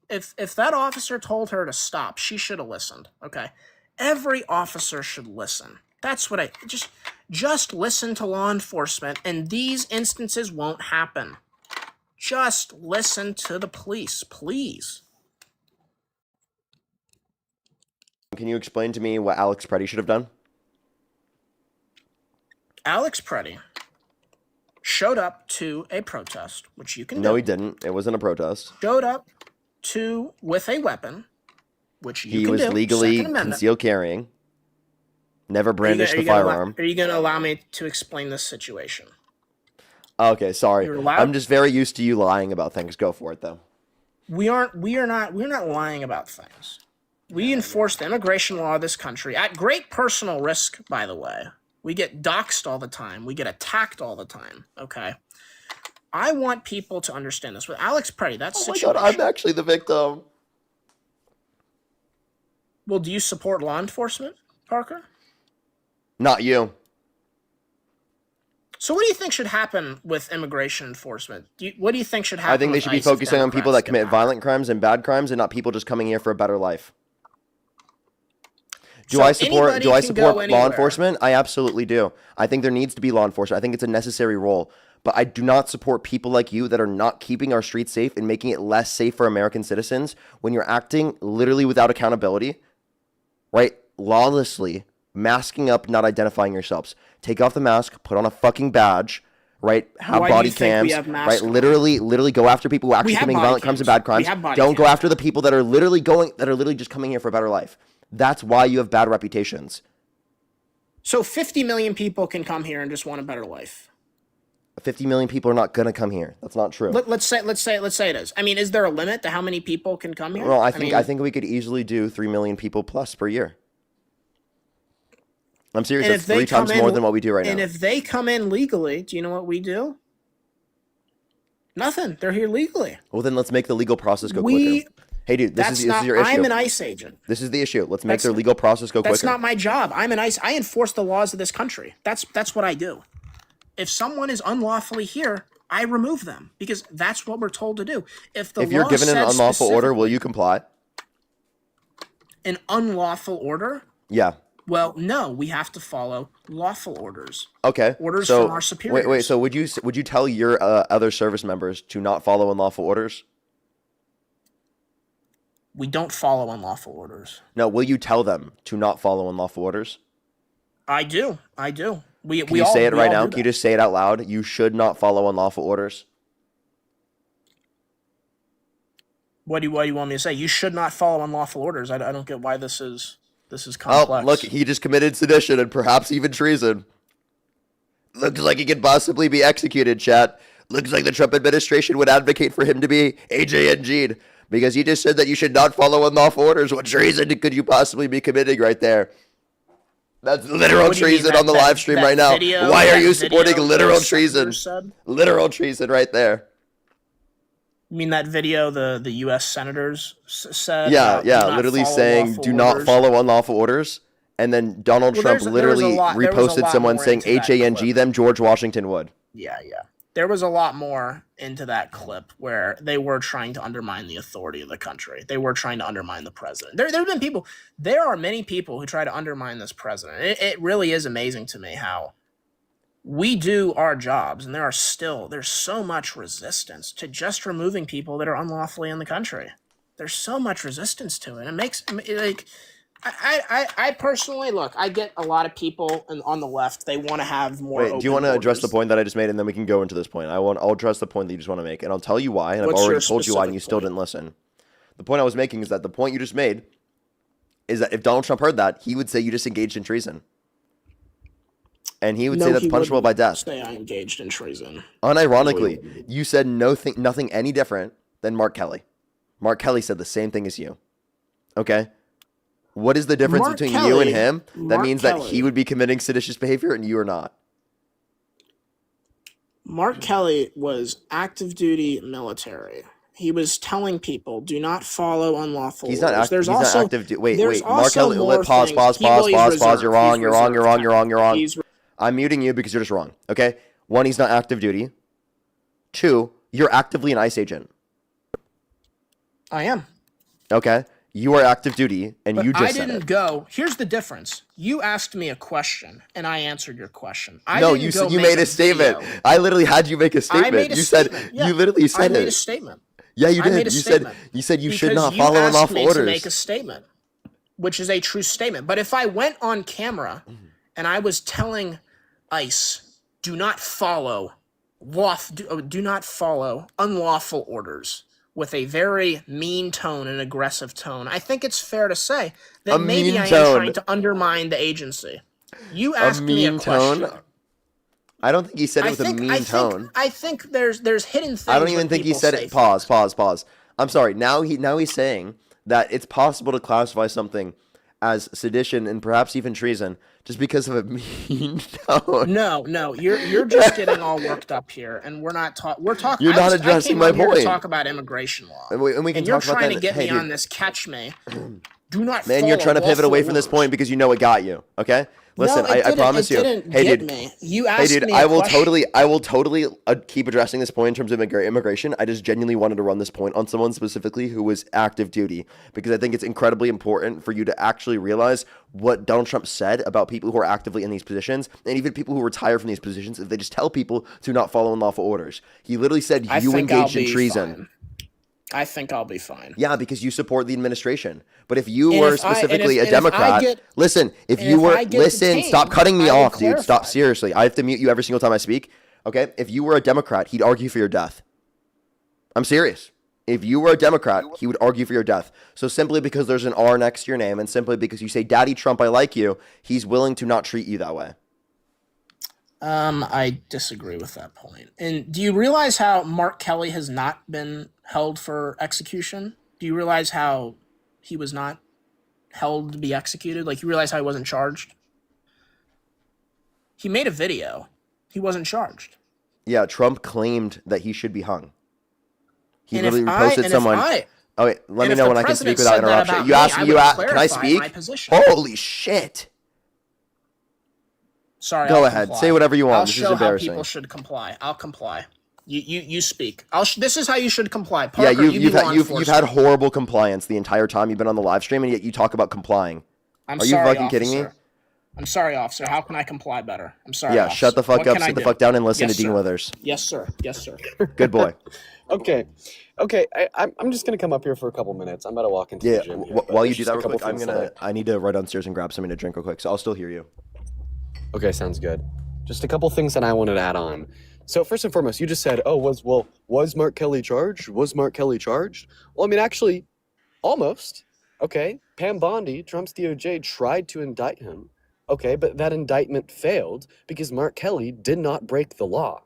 If that officer told her to stop, she should have listened. Okay. Every officer should listen. That's what just listen to law enforcement, and these instances won't happen. Just listen to the police, please. Can you explain to me what Alex Preddy should have done? Alex Preddy showed up to a protest, which you can do. No, he didn't. It wasn't a protest. Showed up with a weapon, which you can do. He was legally concealed carrying. Never brandished the firearm. Are you going to allow me to explain this situation? Okay, sorry. I'm just very used to you lying about things. Go for it, though. We're not lying about things. We enforce the immigration law of this country at great personal risk, by the way. We get doxxed all the time. We get attacked all the time. Okay. I want people to understand this. With Alex Preddy, that's situation. Oh my God, I'm actually the victim. Well, do you support law enforcement, Parker? Not you. So what do you think should happen with immigration enforcement? What do you think should happen? I think they should be focusing on people that commit violent crimes and bad crimes, and not people just coming here for a better life. Do I support law enforcement? I absolutely do. I think there needs to be law enforcement. I think it's a necessary role. But I do not support people like you that are not keeping our streets safe and making it less safe for American citizens when you're acting literally without accountability, right? Lawlessly, masking up, not identifying yourselves. Take off the mask, put on a fucking badge, right? Have body cams, right? Literally go after people who actually commit violent crimes and bad crimes. Don't go after the people that are literally just coming here for a better life. That's why you have bad reputations. So 50 million people can come here and just want a better life. 50 million people are not going to come here. That's not true. Let's say it is. I mean, is there a limit to how many people can come here? Well, I think we could easily do 3 million people plus per year. I'm serious. That's 3 times more than what we do right now. And if they come in legally, do you know what we do? Nothing. They're here legally. Well, then let's make the legal process go quicker. Hey, dude, this is your issue. I'm an ICE agent. This is the issue. Let's make their legal process go quicker. That's not my job. I'm an ICE. I enforce the laws of this country. That's what I do. If someone is unlawfully here, I remove them because that's what we're told to do. If you're given an unlawful order, will you comply? An unlawful order? Yeah. Well, no, we have to follow lawful orders. Okay. Orders from our superiors. Wait. So would you tell your other service members to not follow unlawful orders? We don't follow unlawful orders. No, will you tell them to not follow unlawful orders? I do. Can you say it right now? Can you just say it out loud? You should not follow unlawful orders. What do you want me to say? You should not follow unlawful orders. I don't get why this is complex. Oh, look, he just committed sedition and perhaps even treason. Looks like he could possibly be executed, chat. Looks like the Trump administration would advocate for him to be AJNG'd. Because you just said that you should not follow unlawful orders. What treason could you possibly be committing right there? That's literal treason on the live stream right now. Why are you supporting literal treason? Literal treason right there. You mean that video the U.S. senators said? Yeah, literally saying do not follow unlawful orders. And then Donald Trump literally reposted someone saying HANG them, George Washington would. Yeah. There was a lot more into that clip where they were trying to undermine the authority of the country. They were trying to undermine the president. There are many people who try to undermine this president. It really is amazing to me how we do our jobs, and there's so much resistance to just removing people that are unlawfully in the country. There's so much resistance to it. It makes I personally look. I get a lot of people on the left. They want to have more. Wait, do you want to address the point that I just made, and then we can go into this point? I'll address the point that you just want to make, and I'll tell you why. And I've already told you why, and you still didn't listen. The point I was making is that the point you just made is that if Donald Trump heard that, he would say you just engaged in treason, and he would say that's punishable by death. Say I engaged in treason. Unironically, you said nothing any different than Mark Kelly. Mark Kelly said the same thing as you. Okay. What is the difference between you and him that means that he would be committing seditious behavior and you are not? Mark Kelly was active duty military. He was telling people, do not follow unlawful orders. Not active duty. Wait. Mark Kelly, pause. You're wrong. I'm muting you because you're just wrong. Okay? 1, he's not active duty. 2, you're actively an ICE agent. I am. Okay? You are active duty, and but you just said it. I didn't go. Here's the difference. You asked me a question, and I answered your question. You made a statement. I literally had you make a statement. You literally said it. I made a statement. Yeah, you did. You said you should not follow unlawful orders. To make a statement, which is a true statement. But if I went on camera and I was telling ICE, do not follow unlawful orders, with a very mean tone and aggressive tone, I think it's fair to say that maybe I am trying to undermine the agency. You asked me a question. I don't think he said it with a mean tone. I think there's hidden things. I don't even think he said it. Pause. I'm sorry. Now he's saying that it's possible to classify something as sedition and perhaps even treason just because of a mean tone. No, you're just getting all worked up here, and we're not talking. We're talking. You're not addressing my point. To talk about immigration law, and we can you're talk about trying to get me on this catch me. Do not. Man, you're trying to pivot away from this point because you know it got you. Okay. Listen, I promise you. Hey, dude. You asked me. I will totally keep addressing this point in terms of immigration. I just genuinely wanted to run this point on someone specifically who was active duty because I think it's incredibly important for you to actually realize what Donald Trump said about people who are actively in these positions and even people who retire from these positions if they just tell people to not follow unlawful orders. He literally said you engaged in treason. Fine. I think I'll be fine. Yeah, because you support the administration. But if you were specifically a Democrat, stop cutting me off, dude. Stop, seriously. I have to mute you every single time I speak. Okay? If you were a Democrat, he'd argue for your death. I'm serious. If you were a Democrat, he would argue for your death. So simply because there's an R next to your name and simply because you say, Daddy Trump, I like you, he's willing to not treat you that way. I disagree with that point. And do you realize how Mark Kelly has not been held for execution? Do you realize how he was not held to be executed? Like, you realize how he wasn't charged? He made a video. He wasn't charged. Yeah, Trump claimed that he should be hung. He literally reposted someone. Oh, wait, let me know when I can speak without interruption. You asked me, can I speak? Holy shit. Sorry. Go ahead. Say whatever you want. This is embarrassing. How people should comply. I'll comply. You speak. This is how you should comply. Parker, you've had horrible compliance the entire time you've been on the live stream, and yet you talk about complying. Are you fucking kidding me? I'm sorry, officer. How can I comply better? I'm sorry. Yeah, shut the fuck up, sit the fuck down, and listen to Dean Withers. Yes, sir. Yes, sir. Good boy. Okay. I'm just gonna come up here for a couple minutes. I'm about to walk into the gym. While you do that, real quick, I need to run downstairs and grab something to drink real quick, so I'll still hear you. Okay, sounds good. Just a couple things that I wanted to add on. So first and foremost, you just said, was Mark Kelly charged? Was Mark Kelly charged? Well, I mean, actually, almost. Okay, Pam Bondi, Trump's DOJ, tried to indict him. Okay, but that indictment failed because Mark Kelly did not break the law.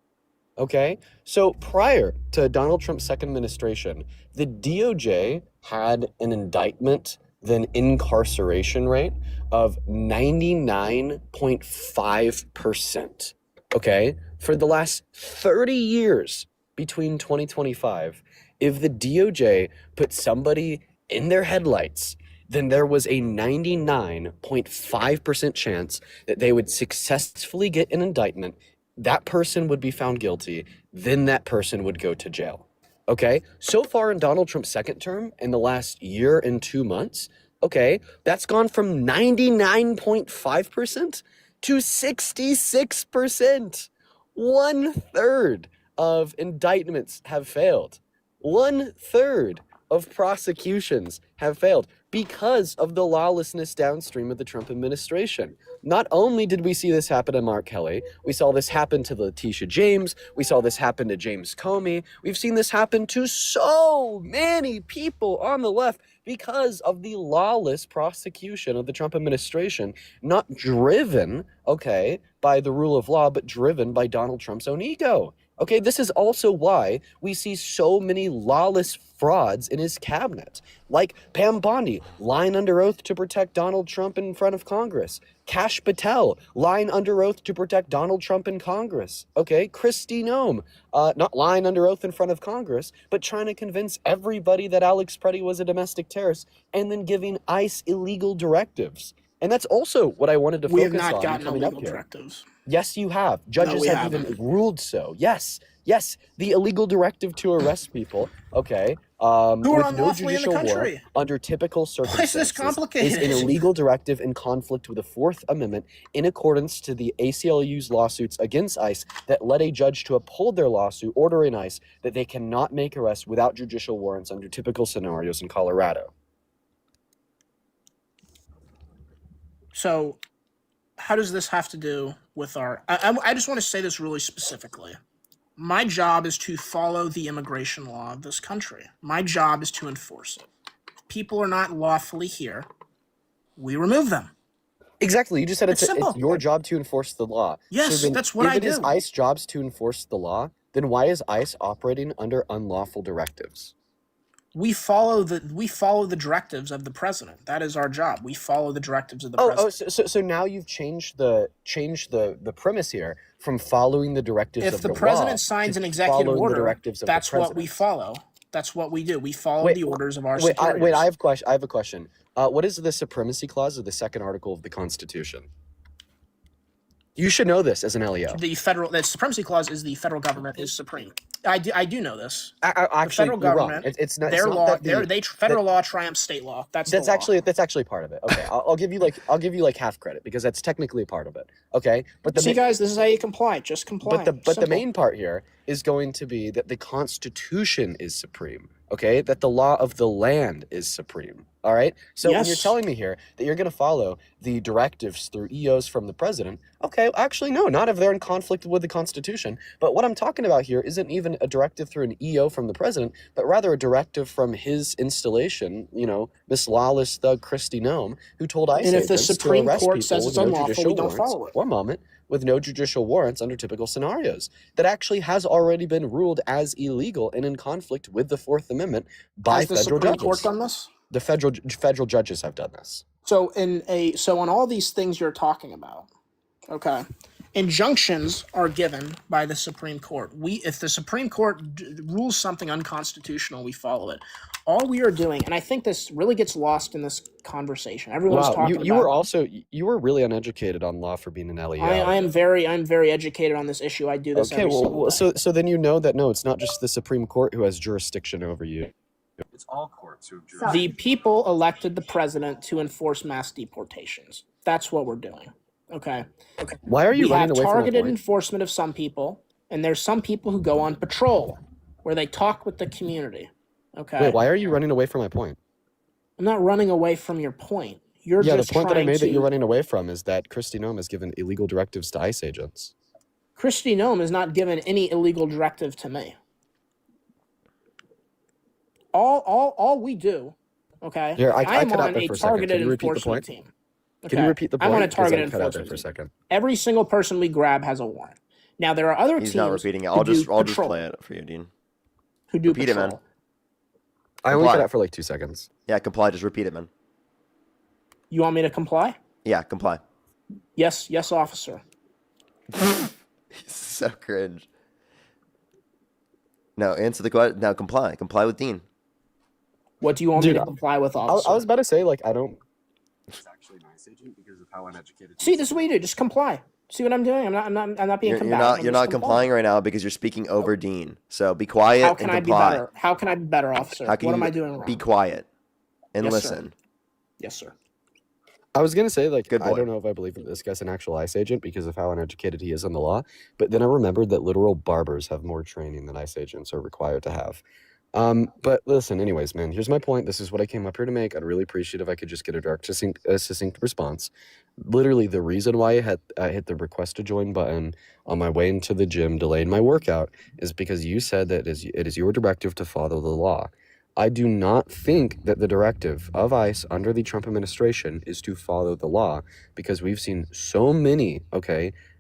Okay, so prior to Donald Trump's second administration, the DOJ had an indictment, then incarceration rate of 99.5%. Okay, for the last 30 years between 2025, if the DOJ put somebody in their headlights, then there was a 99.5% chance that they would successfully get an indictment that person would be found guilty, then that person would go to jail. Okay? So far in Donald Trump's second term, in the last year and 2 months, okay, that's gone from 99.5% to 66%. 1/3 of indictments have failed. 1/3 of prosecutions have failed because of the lawlessness downstream of the Trump administration. Not only did we see this happen to Mark Kelly, we saw this happen to Letitia James, we saw this happen to James Comey, we've seen this happen to so many people on the left because of the lawless prosecution of the Trump administration, not driven, okay, by the rule of law, but driven by Donald Trump's own ego. Okay, this is also why we see so many lawless frauds in his cabinet, like Pam Bondi lying under oath to protect Donald Trump in front of Congress, Kash Patel lying under oath to protect Donald Trump in Congress, okay, Kristi Noem not lying under oath in front of Congress, but trying to convince everybody that Alex Preddy was a domestic terrorist and then giving ICE illegal directives. And that's also what I wanted to We have focus not on gotten coming up illegal here. directives. Yes, you have. Judges we have even ruled so. Yes, the illegal directive to arrest people, okay, Who are with no unlawfully in the judicial warrant country? under typical Why is circumstances this is complicated? an illegal directive in conflict with the Fourth Amendment in accordance to the ACLU's lawsuits against ICE that led a judge to uphold their lawsuit ordering ICE that they cannot make arrests without judicial warrants under typical scenarios in Colorado. So, how does this have to do with our... I just want to say this really specifically. My job is to follow the immigration law of this country. My job is to enforce it. If people are not lawfully here, we remove them. Exactly. You just said it's simple. your job to enforce the law. Yes, then that's what I If it is do. ICE jobs to enforce the law, then why is ICE operating under unlawful directives? We follow the directives of the president. That is our job. We follow the directives of the president. So now you've changed the premise here from following the directives If of the the president law signs to an executive following the order, directives of that's the what we president. follow. That's what we do. We follow Wait, the orders of our Wait, superiors. I have a question. What is the supremacy clause of the second article of the Constitution? You should know this as an LEO. The supremacy clause is the federal government is supreme. I do know this. Actually, the federal you're wrong. government, It's not. their it's law, not that federal law triumphs state law. That's the law. actually part of it. Okay, I'll give you like half credit because that's technically a part of it. Okay, but See, guys, this is how you comply. Just comply. But the Simple. main part here is going to be that the Constitution is supreme. Okay, that the law of the land is supreme. All right. So when you're Yes. telling me here that you're going to follow the directives through EOs from the president, okay, actually no, not if they're in conflict with the Constitution. But what I'm talking about here isn't even a directive through an EO from the president, but rather a directive from his installation. You know, Miss Lawless thug Kristi Noem, who told ICE And if the agents to Supreme arrest Court people says with it's no unlawful, judicial we don't warrants. follow it. One moment. With no judicial warrants under typical scenarios. That actually has already been ruled as illegal and in conflict with the Fourth Amendment by Has the federal Supreme judges. Court done this? The federal judges have done this. So on all these things you're talking about, okay, injunctions are given by the Supreme Court. If the Supreme Court rules something unconstitutional, we follow it. All we are doing, and I think this really gets lost in this conversation. Everyone's talking about. You were really uneducated on law for being an LEO. I'm very educated on this issue. I do this. Okay, every single day. so then you know that no, it's not just the Supreme Court who has jurisdiction over you. It's all courts who have jurisdiction. The people elected the president to enforce mass deportations. That's what we're doing. Okay. Why are you We running have away from my targeted point? enforcement of some people, and there's some people who go on patrol where they talk with the community. Okay. Wait, why are you running away from my point? I'm not running away from your point. You're Yeah, the just point that I trying made that to- you're running away from is that Kristi Noem has given illegal directives to ICE agents. Kristi Noem has not given any illegal directive to me. All we do, okay? Here, I I'm cut out on there a for a second. Can targeted you repeat the enforcement point? team. Can you repeat the point? I'm on a 'Cause targeted I cut out there enforcement for a team. second. Every single person we grab has a warrant. Now there are other He's teams not repeating it. who I'll do just patrol, play it for you, Dean. who do repeat it, patrol. man. I only Comply. cut out for like 2 seconds. Yeah, comply. Just repeat it, man. You want me to comply? Yeah, comply. Yes, officer. So cringe. No, answer the question. Now comply. Comply with Dean. What do you want me Dude, to comply with, I officer? was about to say, like, I don't... It's actually an ICE agent because of how uneducated... See, this is what you do. Just comply. See what I'm doing? I'm not being You're combative. not I'm you're just not complying right now because you're speaking over Dean. So be quiet How can and I be comply. better? How can I be better, officer? How can What you am I doing wrong? be quiet and Yes, sir. listen? Yes, sir. I was gonna say, like, Good I boy. don't know if I believe that this guy's an actual ICE agent because of how uneducated he is in the law, but then I remembered that literal barbers have more training than ICE agents are required to have. But listen, anyways, man, here's my point. This is what I came up here to make. I'd really appreciate if I could just get a direct, succinct response. Literally, the reason why I hit the request to join button on my way into the gym, delayed my workout, is because you said that it is your directive to follow the law. I do not think that the directive of ICE under the Trump administration is to follow the law, because we've seen so many,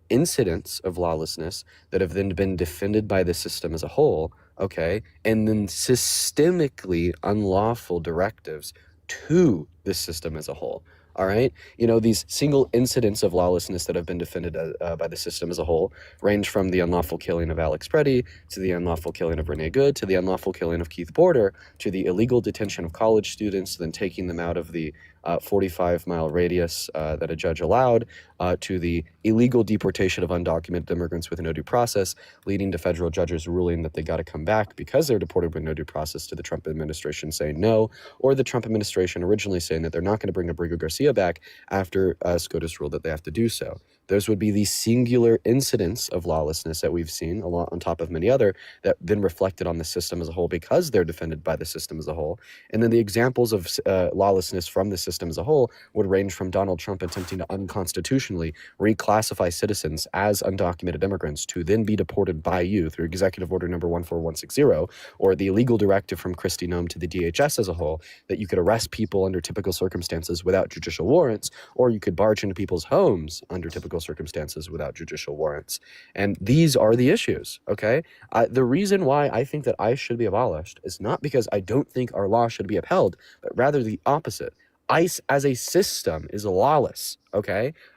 incidents of lawlessness that have then been defended by the system as a whole, and then systemically unlawful directives to the system as a whole. All right. These single incidents of lawlessness that have been defended by the system as a whole range from the unlawful killing of Alex Preddy, to the unlawful killing of Renee Good, to the unlawful killing of Keith Porter, to the illegal detention of college students, then taking them out of the 45-mile radius that a judge allowed, to the illegal deportation of undocumented immigrants with no due process, leading to federal judges ruling that they got to come back because they're deported with no due process, to the Trump administration saying no, or the Trump administration originally saying that they're not going to bring Abrigo Garcia back after SCOTUS ruled that they have to do so. Those would be the singular incidents of lawlessness that we've seen, a lot on top of many other, that then reflected on the system as a whole because they're defended by the system as a whole. And then the examples of lawlessness from the system as a whole would range from Donald Trump attempting to unconstitutionally reclassify citizens as undocumented immigrants to then be deported by you through Executive Order number 14160, or the illegal directive from Kristi Noem to the DHS as a whole that you could arrest people under typical circumstances without judicial warrants, or you could barge into people's homes under typical circumstances without judicial warrants. And these are the issues, the reason why I think that ICE should be abolished is not because I don't think our law should be upheld, but rather the opposite. ICE as a system is lawless,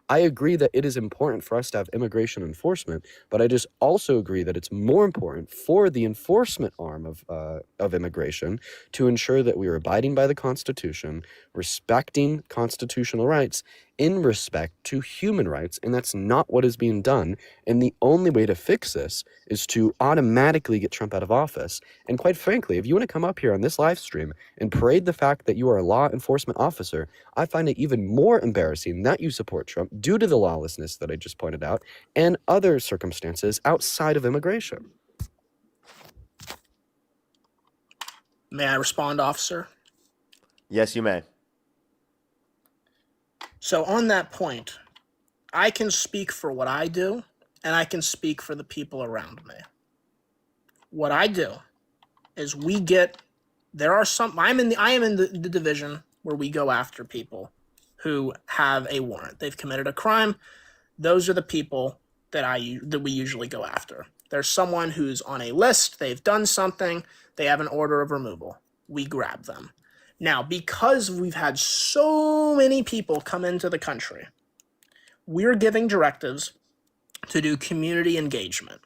I agree that it is important for us to have immigration enforcement, but I just also agree that it's more important for the enforcement arm of immigration to ensure that we are abiding by the Constitution, respecting constitutional rights in respect to human rights, and that's not what is being done. And the only way to fix this is to automatically get Trump out of office. And quite frankly, if you want to come up here on this live stream and parade the fact that you are a law enforcement officer, I find it even more embarrassing that you support Trump due to the lawlessness that I just pointed out and other circumstances outside of immigration. May I respond, officer? Yes, you may. So on that point, I can speak for what I do, and I can speak for the people around me. What I do is I am in the division where we go after people who have a warrant. They've committed a crime. Those are the people that we usually go after. There's someone who's on a list. They've done something. They have an order of removal. We grab them. Now, because we've had so many people come into the country, we're giving directives to do community engagement,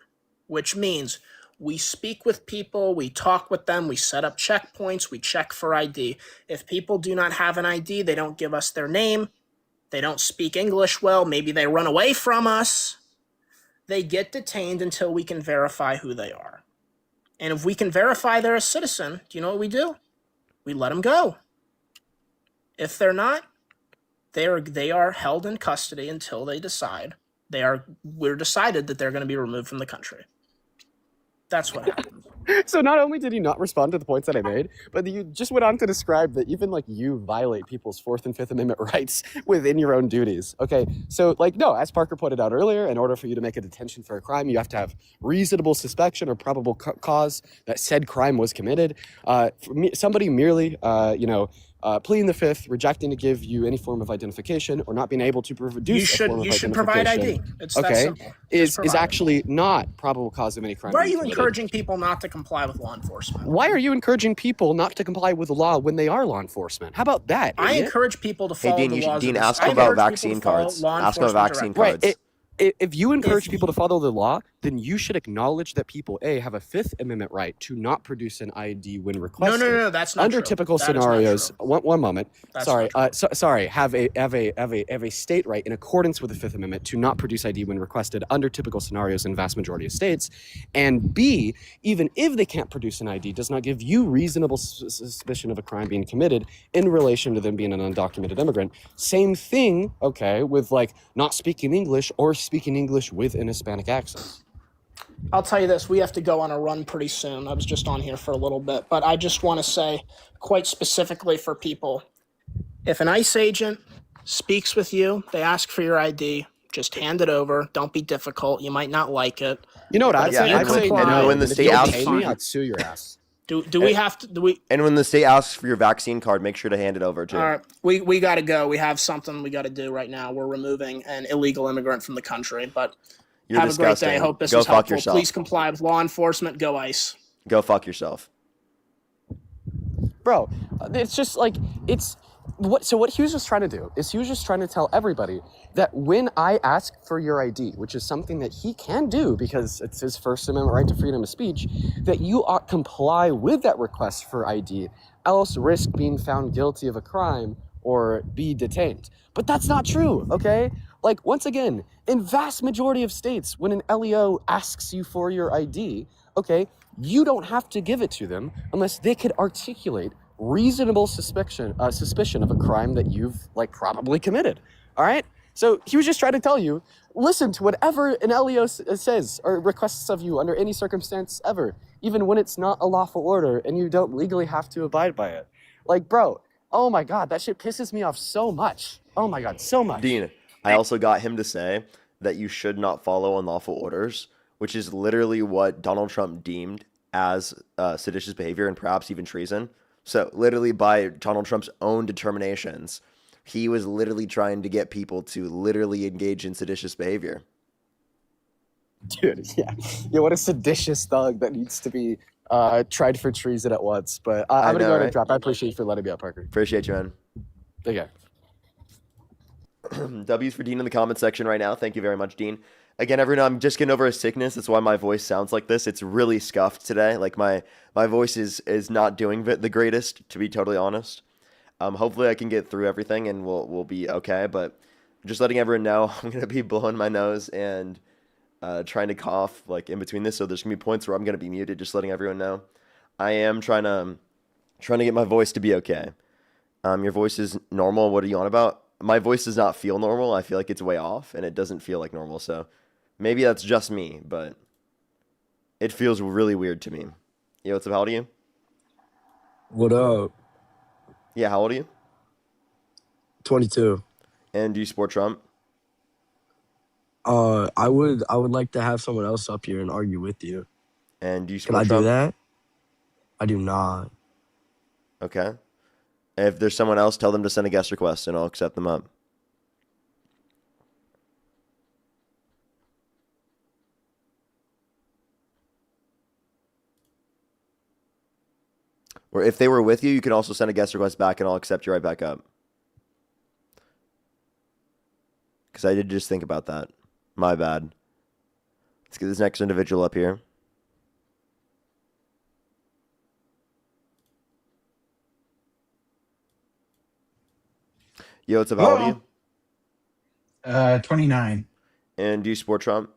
which means we speak with people, we talk with them, we set up checkpoints, we check for ID. If people do not have an ID, they don't give us their name, they don't speak English well, maybe they run away from us, they get detained until we can verify who they are. And if we can verify they're a citizen, do you know what we do? We let them go. If they're not, they are held in custody until they decide we're decided that they're going to be removed from the country. That's what happened. So not only did you not respond to the points that I made, but you just went on to describe that even you violate people's Fourth and Fifth Amendment rights within your own duties. So no, as Parker pointed out earlier, in order for you to make a detention for a crime, you have to have reasonable suspicion or probable cause that said crime was committed. Somebody merely, pleading the Fifth, rejecting to give you any form of identification, or not being able to produce a form of identification. You should provide ID. It's that simple. Is actually not probable cause of any crime. Why are you encouraging people not to comply with law enforcement? Why are you encouraging people not to comply with the law when they are law enforcement? How about that? I encourage people to follow the laws. Dean, ask about vaccine cards. Ask about vaccine cards. Right. If you encourage people to follow the law, then you should acknowledge that people, A, have a Fifth Amendment right to not produce an ID when No, requested. no, that's not Under true. typical That is not scenarios, true. one moment. That's Sorry, not true. sorry. Have a state right in accordance with the Fifth Amendment to not produce ID when requested under typical scenarios in vast majority of states. And B, even if they can't produce an ID, does not give you reasonable suspicion of a crime being committed in relation to them being an undocumented immigrant. Same thing, okay, with like not speaking English or speaking English with an Hispanic accent. I'll tell you this, we have to go on a run pretty soon. I was just on here for a little bit, but I just want to say quite specifically for people, if an ICE agent speaks with you, they ask for your ID, just hand it over. Don't be difficult. You might not like it. You know what I'd say? you I'd say comply- no. and when the And if state you don't asks pay for me, it- I'd sue your ass. Do we have to, do we, And when the state asks for your vaccine card, make sure to hand it over too. all right, we got to go. We have something we got to do right now. We're removing an illegal immigrant from the country, but You're have disgusting. a great day. Hope this Go is fuck helpful. yourself. Please comply with law enforcement. Go ICE. Go fuck yourself. Bro, it's just like, what he was just trying to do is he was just trying to tell everybody that when I ask for your ID, which is something that he can do because it's his First Amendment right to freedom of speech, that you ought comply with that request for ID, else risk being found guilty of a crime or be detained. But that's not true, okay? Like, once again, in vast majority of states, when an LEO asks you for your ID, okay, you don't have to give it to them unless they could articulate reasonable suspicion of a crime that you've like probably committed. All right. So he was just trying to tell you, listen to whatever an LEO says or requests of you under any circumstance ever, even when it's not a lawful order and you don't legally have to abide by it. Like, bro, oh my God, that shit pisses me off so much. Oh my God, so much. Dean, I also got him to say that you should not follow unlawful orders, which is literally what Donald Trump deemed as seditious behavior and perhaps even treason. So literally by Donald Trump's own determinations, he was literally trying to get people to literally engage in seditious behavior. Dude, yeah. Yeah, what a seditious thug that needs to be tried for treason at once. But I'm going to know, go ahead right? and drop. I appreciate you for letting me out, Parker. Appreciate you, man. Okay. W's for Dean in the comment section right now. Thank you very much, Dean. Again, everyone, I'm just getting over a sickness. That's why my voice sounds like this. It's really scuffed today. Like my voice is not doing the greatest, to be totally honest. Hopefully I can get through everything and we'll be okay. But just letting everyone know, I'm gonna be blowing my nose and trying to cough like in between this. So there's gonna be points where I'm gonna be muted. Just letting everyone know. I am trying to get my voice to be okay. Your voice is normal. What are you on about? My voice does not feel normal. I feel like it's way off, and it doesn't feel like normal. So maybe that's just me, but it feels really weird to me. Yo, what's up? How old are you? What up? Yeah, how old are you? 22. And do you support Trump? I would like to have someone else up here and argue with you. And do you Can I support Trump? do that? I do not. Okay. If there's someone else, tell them to send a guest request, and I'll accept them up. Or if they were with you, you can also send a guest request back, and I'll accept you right back up. Because I did just think about that. My bad. Let's get this next individual up here. Yo, what's up? How old are you? 29. And do you support Trump?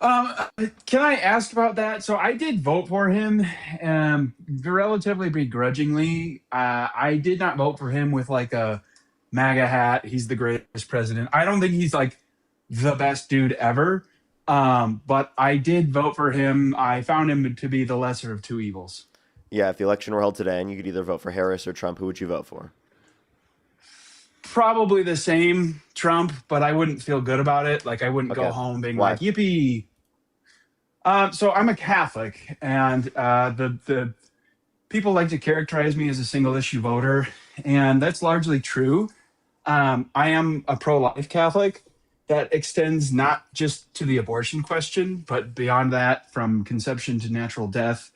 Can I ask about that? So I did vote for him, relatively begrudgingly. I did not vote for him with like a MAGA hat. He's the greatest president. I don't think he's like the best dude ever. But I did vote for him. I found him to be the lesser of two evils. Yeah, if the election were held today and you could either vote for Harris or Trump, who would you vote for? Probably the same, Trump, but I wouldn't feel good about it. Like I wouldn't Okay. go home being Why? like, yippee. So I'm a Catholic, and the people like to characterize me as a single issue voter, and that's largely true. I am a pro-life Catholic that extends not just to the abortion question, but beyond that, from conception to natural death.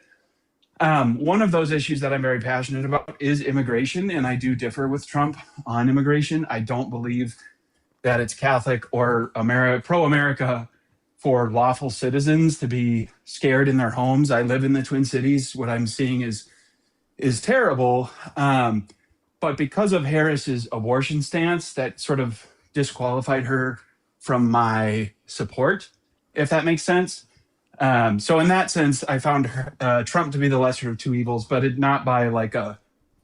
One of those issues that I'm very passionate about is immigration, and I do differ with Trump on immigration. I don't believe that it's Catholic or pro-America for lawful citizens to be scared in their homes. I live in the Twin Cities. What I'm seeing is terrible. But because of Harris's abortion stance, that sort of disqualified her from my support, if that makes sense. So in that sense, I found Trump to be the lesser of two evils, but not by like a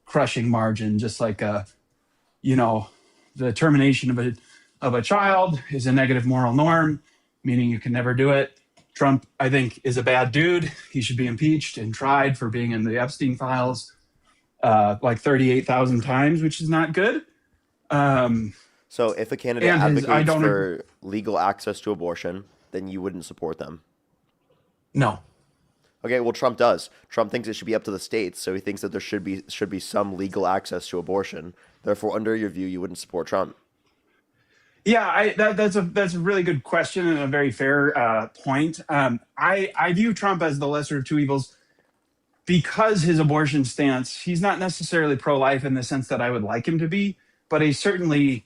crushing margin, just like the termination of a child is a negative moral norm, meaning you can never do it. Trump, I think, is a bad dude. He should be impeached and tried for being in the Epstein files like 38,000 times, which is not good. So if a candidate advocates for legal access to abortion, then you wouldn't support them? No. Okay, well, Trump does. Trump thinks it should be up to the states, so he thinks that there should be some legal access to abortion. Therefore, under your view, you wouldn't support Trump. Yeah, that's a really good question and a very fair point. I view Trump as the lesser of two evils because his abortion stance. He's not necessarily pro-life in the sense that I would like him to be, but he's certainly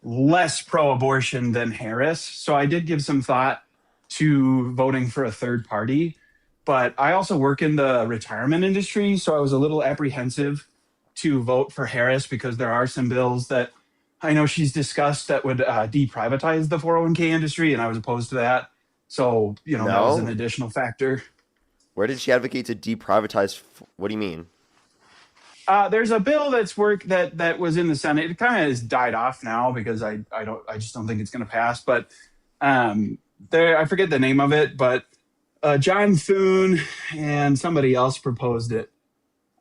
less pro-abortion than Harris. So I did give some thought to voting for a third party. But I also work in the retirement industry, so I was a little apprehensive to vote for Harris because there are some bills that I know she's discussed that would deprivatize the 401k industry, and I was opposed to that. So, that was an additional factor. Where did she advocate to deprivatize? What do you mean? There's a bill that was in the Senate. It kind of has died off now because I just don't think it's going to pass. But I forget the name of it, but John Thune and somebody else proposed it.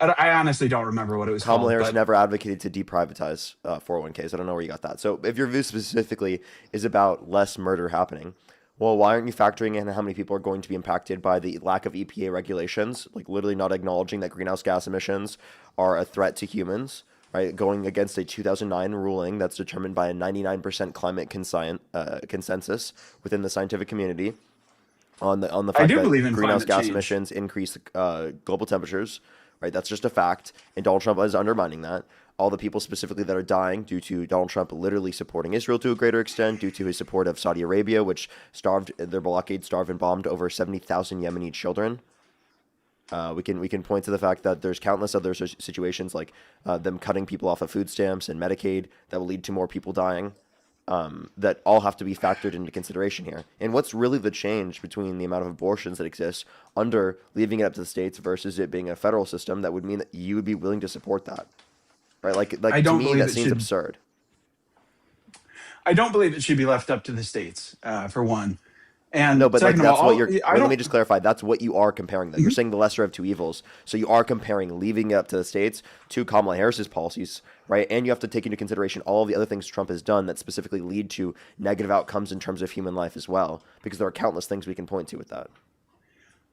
I honestly don't remember what it was called. Kamala Harris never advocated to deprivatize 401ks. I don't know where you got that. So if your view specifically is about less murder happening, well, why aren't you factoring in how many people are going to be impacted by the lack of EPA regulations, like literally not acknowledging that greenhouse gas emissions are a threat to humans, right? Going against a 2009 ruling that's determined by a 99% climate consensus within the scientific community on the fact that greenhouse gas emissions increase global temperatures. Right, that's just a fact, and Donald Trump is undermining that. All the people specifically that are dying due to Donald Trump literally supporting Israel to a greater extent, due to his support of Saudi Arabia, which their blockade starved and bombed over 70,000 Yemeni children. We can point to the fact that there's countless other situations like them cutting people off of food stamps and Medicaid that will lead to more people dying. That all have to be factored into consideration here. And what's really the change between the amount of abortions that exists under leaving it up to the states versus it being a federal system that would mean that you would be willing to support that, right? Like to me, that seems absurd. I don't believe it should be left up to the states, for one. And no, but that's what you're. Let me just clarify. That's what you are comparing. That you're saying the lesser of two evils. So you are comparing leaving it up to the states to Kamala Harris's policies, right? And you have to take into consideration all of the other things Trump has done that specifically lead to negative outcomes in terms of human life as well, because there are countless things we can point to with that.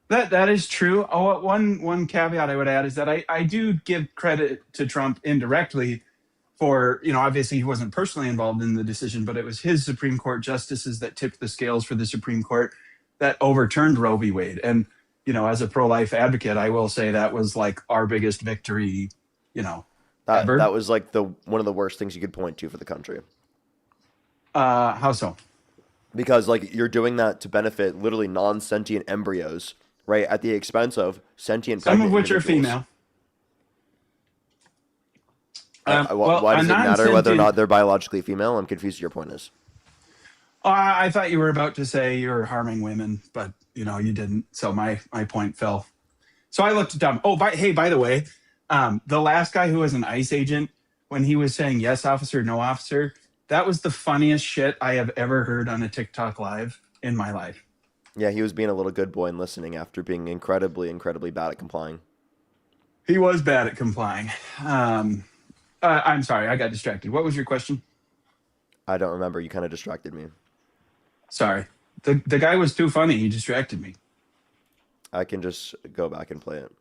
That is true. Oh, one caveat I would add is that I do give credit to Trump indirectly for, obviously he wasn't personally involved in the decision, but it was his Supreme Court justices that tipped the scales for the Supreme Court that overturned Roe v. Wade. And, as a pro-life advocate, I will say that was like our biggest victory, ever. That was like one of the worst things you could point to for the country. How so? Because you're doing that to benefit literally non-sentient embryos, right? At the expense of sentient some of which are female. Why does it matter whether or not they're biologically female? I'm confused what your point is. I thought you were about to say you were harming women, but you didn't. So my point fell. So I looked dumb. Oh, by the way, the last guy who was an ICE agent, when he was saying yes officer, no officer, that was the funniest shit I have ever heard on a TikTok live in my life. Yeah, he was being a little good boy and listening after being incredibly, incredibly bad at complying. He was bad at complying. I'm sorry, I got distracted. What was your question? I don't remember. You kind of distracted me. Sorry. The guy was too funny. He distracted me. I can just go back and play it.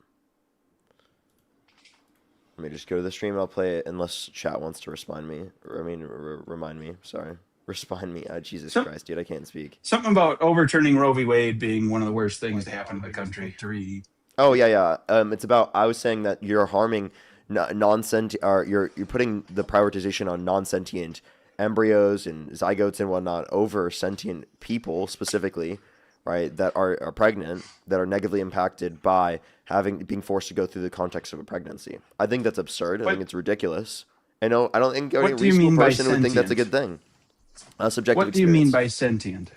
Let me just go to the stream and I'll play it unless chat wants to remind me. Sorry. Respond me. Jesus Christ, dude, I can't speak. Something about overturning Roe v. Wade being one of the worst things to happen to the country. Oh, yeah. It's about, I was saying that you're harming non-sentient, or you're putting the prioritization on non-sentient embryos and zygotes and whatnot over sentient people specifically, right, that are pregnant, that are negatively impacted by being forced to go through the context of a pregnancy. I think that's absurd. I think it's ridiculous. I don't think any What do you reasonable mean by person would think that's a sentient? good thing. Subjective What do you mean experience. by sentient?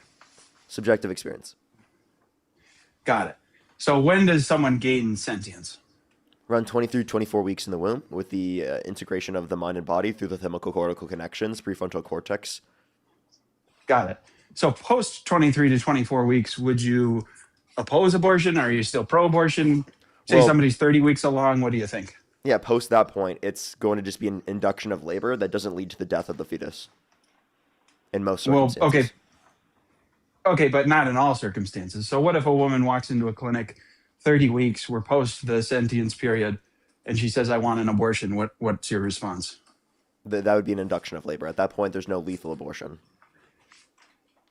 Subjective experience. Got it. So when does someone gain sentience? Around 23 to 24 weeks in the womb with the integration of the mind and body through the thymiocortical connections, prefrontal cortex. Got it. So post 23 to 24 weeks, would you oppose abortion? Are you still pro-abortion? Say somebody's 30 weeks along. What do you think? Yeah, post that point, it's going to just be an induction of labor that doesn't lead to the death of the fetus. In most circumstances. Okay, but not in all circumstances. So what if a woman walks into a clinic 30 weeks, we're post the sentience period, and she says, I want an abortion? What's your response? That would be an induction of labor. At that point, there's no lethal abortion.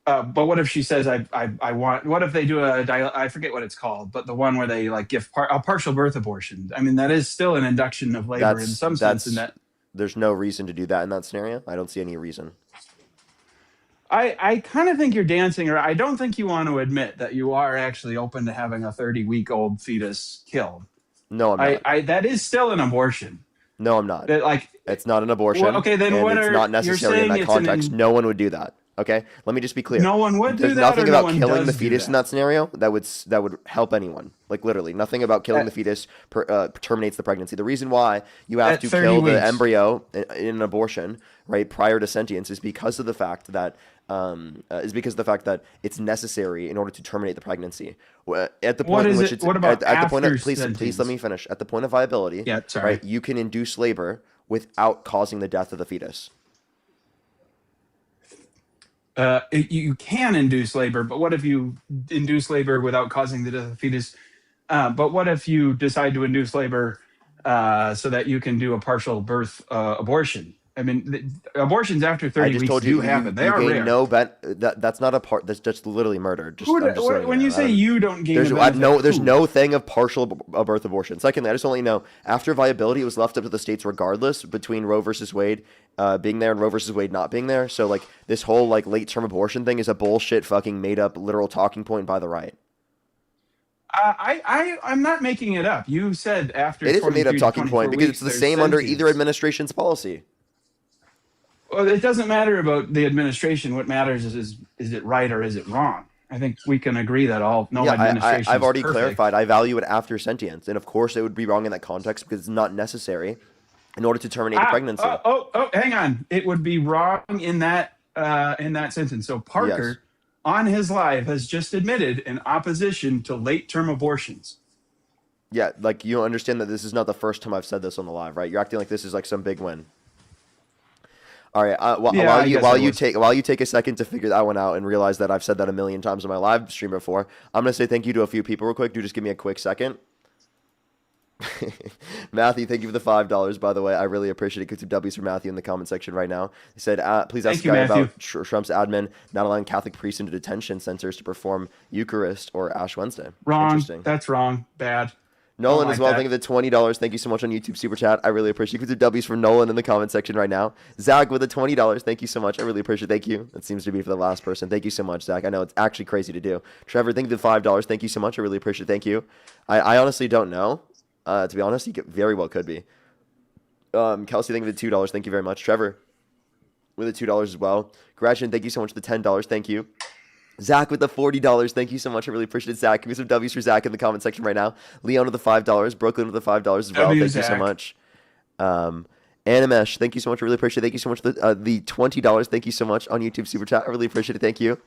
But what if she says, I want, what if they do I forget what it's called, but the one where they like give a partial birth abortion? I mean, that is still an induction of labor in some sense. In that there's no reason to do that in that scenario. I don't see any reason. I kind of think you're dancing, or I don't think you want to admit that you are actually open to having a 30-week-old fetus killed. No, I'm not. That is still an abortion. No, I'm not. It's not an abortion. Well, okay, then and it's not necessary in that context. No one would do that. Okay, let me just be clear. No one would do that. There's nothing or no about one killing the does do fetus that? in that scenario that would help anyone. Like literally, nothing about killing the fetus terminates the pregnancy. The reason why you have At to 30 kill the weeks. embryo in an abortion, right, prior to sentience, is because of the fact that it's necessary in order to terminate the pregnancy. At the point in which it's what about at the point of, after please sentience? let me finish. At the point of viability, Yeah, sorry. right, you can induce labor without causing the death of the fetus. You can induce labor, but what if you induce labor without causing the death of the fetus? But what if you decide to induce labor so that you can do a partial birth abortion? I mean, abortions after 30 I just weeks told you do happen. They are gain rare. that's not a part. That's just literally murder. When you say you don't gain there's a benefit, there's no thing of partial birth abortion. Secondly, I just want to let you know, after viability, it was left up to the states regardless between Roe versus Wade being there and Roe versus Wade not being there. So like this whole like late term abortion thing is a bullshit fucking made up literal talking point by the right. I'm not making it up. You said after It is a made up 23 to talking 24 point because weeks, it's the there's same under sentience. either administration's policy. Well, it doesn't matter about the administration. What matters is it right or is it wrong? I think we can agree that administration. I've already is perfect. clarified. I value it after sentience, and of course, it would be wrong in that context because it's not necessary in order to terminate a pregnancy. Hang on. It would be wrong in that sentence. So Parker, Yes. on his live, has just admitted in opposition to late-term abortions. Yeah, like you understand that this is not the first time I've said this on the live, right? You're acting like this is like some big win. All right. While you take a second to figure that one out and realize that I've said that a million times on my live stream before, I'm gonna say thank you to a few people real quick. Do just give me a quick second. Matthew, thank you for the $5. By the way, I really appreciate it. Get some W's for Matthew in the comment section right now. He said, "Please ask the guy about Trump's admin not allowing Catholic priests into detention centers to perform Eucharist or Ash Wednesday." Wrong. Interesting. That's wrong. Bad. Nolan Don't as like well. that. Thank you for the $20. Thank you so much on YouTube Super Chat. I really appreciate it. Get some W's from Nolan in the comment section right now. Zach with the $20. Thank you so much. I really appreciate it. Thank you. That seems to be for the last person. Thank you so much, Zach. I know it's actually crazy to do. Trevor, thank you for the $5. Thank you so much. I really appreciate it. Thank you. I honestly don't know. To be honest, he very well could be. Kelsey, thank you for the $2. Thank you very much. Trevor with the $2 as well. Gretchen, thank you so much for the $10. Thank you. Zach with the $40. Thank you so much. I really appreciate it, Zach. Give me some W's for Zach in the comment section right now. Leon with the $5. Brooklyn with the $5 as well. Thank you so much. Animesh, thank you so much. I really appreciate it. Thank you so much for the $20. Thank you so much on YouTube Super Chat. I really appreciate it. Thank you.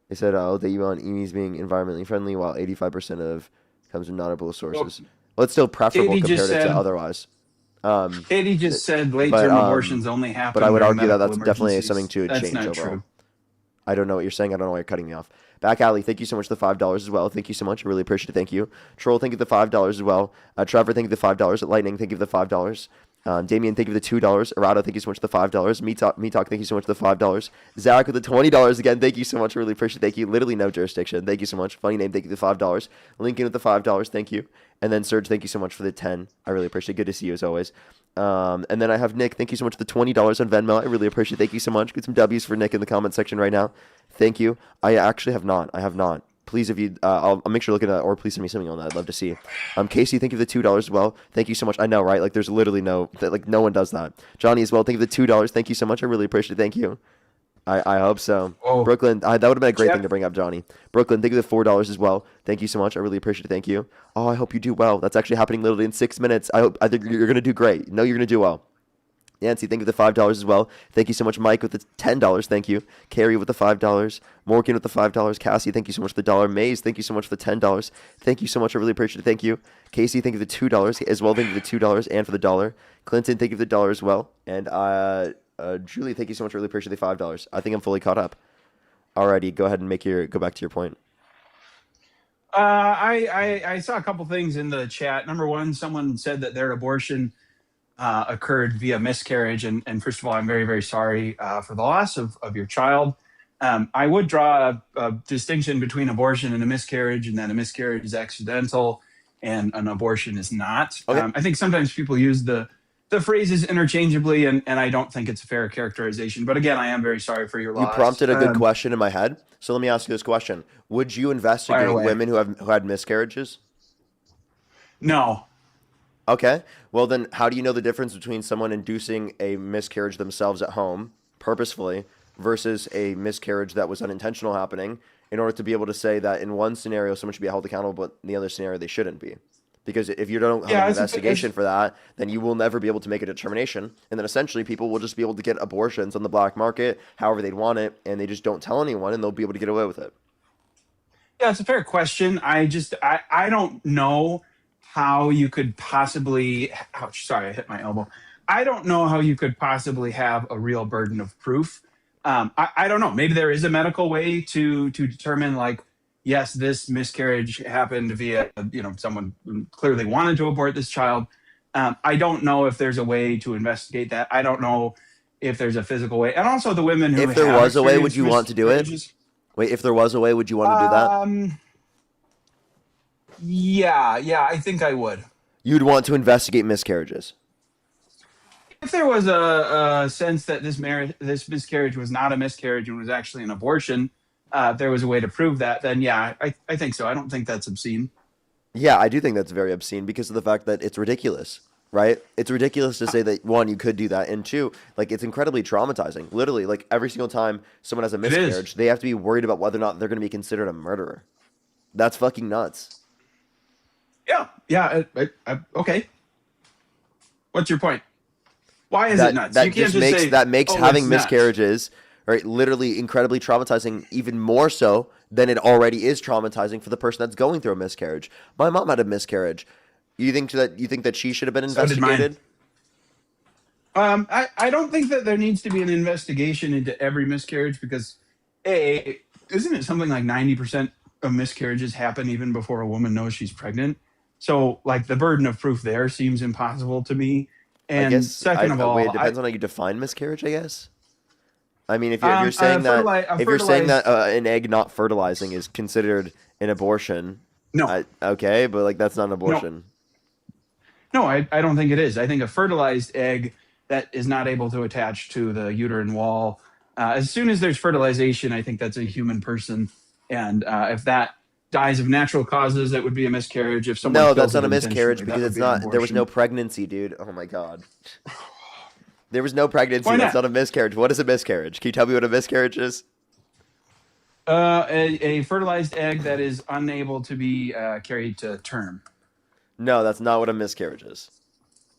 They said, "I'll update you on EMEs being environmentally friendly, while 85% of comes from non-renewable sources." Well, it's still preferable compared to otherwise. Katie just said late-term abortions only happen. But I would during argue that medical that's definitely emergencies. something to That's change not overall. true. I don't know what you're saying. I don't know why you're cutting me off. Back Alley, thank you so much for the $5 as well. Thank you so much. I really appreciate it. Thank you. Troll, thank you for the $5 as well. Trevor, thank you for the $5. Lightning, thank you for the $5. Damien, thank you for the $2. Arado, thank you so much for the $5. Me talk, thank you so much for the $5. Zach with the $20 again. Thank you so much. Really appreciate it. Thank you. Literally no jurisdiction. Thank you so much. Funny name. Thank you for the $5. Lincoln with the $5. Thank you. And then Serge, thank you so much for the 10. I really appreciate it. Good to see you as always. And then I have Nick. Thank you so much for the $20 on Venmo. I really appreciate it. Thank you so much. Get some W's for Nick in the comment section right now. Thank you. I actually have not. I have not. Please, if you, I'll make sure to look at that, or please send me something on that. I'd love to see. Casey, thank you for the $2 as well. Thank you so much. I know, right? Like, there's literally no one does that. Johnny as well. Thank you for the $2. Thank you so much. I really appreciate it. Thank you. I hope so. Oh. Brooklyn, that would have been a great thing to bring up, Johnny. Brooklyn, thank you for the $4 as well. Thank you so much. I really appreciate it. Thank you. Oh, I hope you do well. That's actually happening literally in 6 minutes. I think you're gonna do great. No, you're gonna do well. Nancy, thank you for the $5 as well. Thank you so much, Mike, with the $10. Thank you. Carrie with the $5. Morgan with the $5. Cassie, thank you so much for the $1. Maze, thank you so much for the $10. Thank you so much. I really appreciate it. Thank you. Casey, thank you for the $2 as well. Thank you for the $2 and for the $1. Clinton, thank you for the $1 as well. And Julie, thank you so much. I really appreciate the $5. I think I'm fully caught up. Alrighty, go ahead and go back to your point. I saw a couple things in the chat. Number one, someone said that their abortion occurred via miscarriage. And first of all, I'm very, very sorry for the loss of your child. I would draw a distinction between abortion and a miscarriage, and that a miscarriage is accidental and an abortion is not. Okay. I think sometimes people use the phrases interchangeably, and I don't think it's a fair characterization. But again, I am very sorry for your loss. You prompted a good question in my head. So let me ask you this question. Would you investigate women who had miscarriages? No. Okay. Well, then how do you know the difference between someone inducing a miscarriage themselves at home purposefully versus a miscarriage that was unintentional happening, in order to be able to say that in one scenario someone should be held accountable, but in the other scenario they shouldn't be? Because if you don't have an investigation for that, then you will never be able to make a determination. And then essentially people will just be able to get abortions on the black market however they'd want it, and they just don't tell anyone, and they'll be able to get away with it. Yeah, it's a fair question. I don't know how you could possibly, ouch, sorry, I hit my elbow. I don't know how you could possibly have a real burden of proof. I don't know. Maybe there is a medical way to determine, like, yes, this miscarriage happened via, someone clearly wanted to abort this child. I don't know if there's a way to investigate that. I don't know if there's a physical way. And also the women who If there was a way, would you want to do it? Wait, if there was a way, would you want to do that? Yeah, I think I would. You'd want to investigate miscarriages? If there was a sense that this miscarriage was not a miscarriage and was actually an abortion, if there was a way to prove that, then yeah, I think so. I don't think that's obscene. Yeah, I do think that's very obscene because of the fact that it's ridiculous, right? It's ridiculous to say that, one, you could do that, and two, like, it's incredibly traumatizing. Literally, like, every single time someone has a miscarriage, they have to be worried about whether or not they're going to be considered a murderer. That's fucking nuts. Yeah. Okay. What's your point? Why is it nuts? You can't just say, that makes "Oh, having it's nuts." miscarriages, right, literally incredibly traumatizing, even more so than it already is traumatizing for the person that's going through a miscarriage. My mom had a miscarriage. You think that she should have been investigated? I don't think that there needs to be an investigation into every miscarriage because, isn't it something like 90% of miscarriages happen even before a woman knows she's pregnant? So, like, the burden of proof there seems impossible to me. And I guess, second of all, it depends on how you define miscarriage, I guess. I mean, if you're saying that an egg not fertilizing is considered an abortion, no, okay, but like that's not an abortion. No, I don't think it is. I think a fertilized egg that is not able to attach to the uterine wall, as soon as there's fertilization, I think that's a human person, and if that dies of natural causes, it would be a miscarriage. If someone that's not a miscarriage because it's not. There was no pregnancy, dude. Oh my god. There was no pregnancy. That's not a miscarriage. What is a miscarriage? Can you tell me what a miscarriage is? A fertilized egg that is unable to be carried to term. No, that's not what a miscarriage is.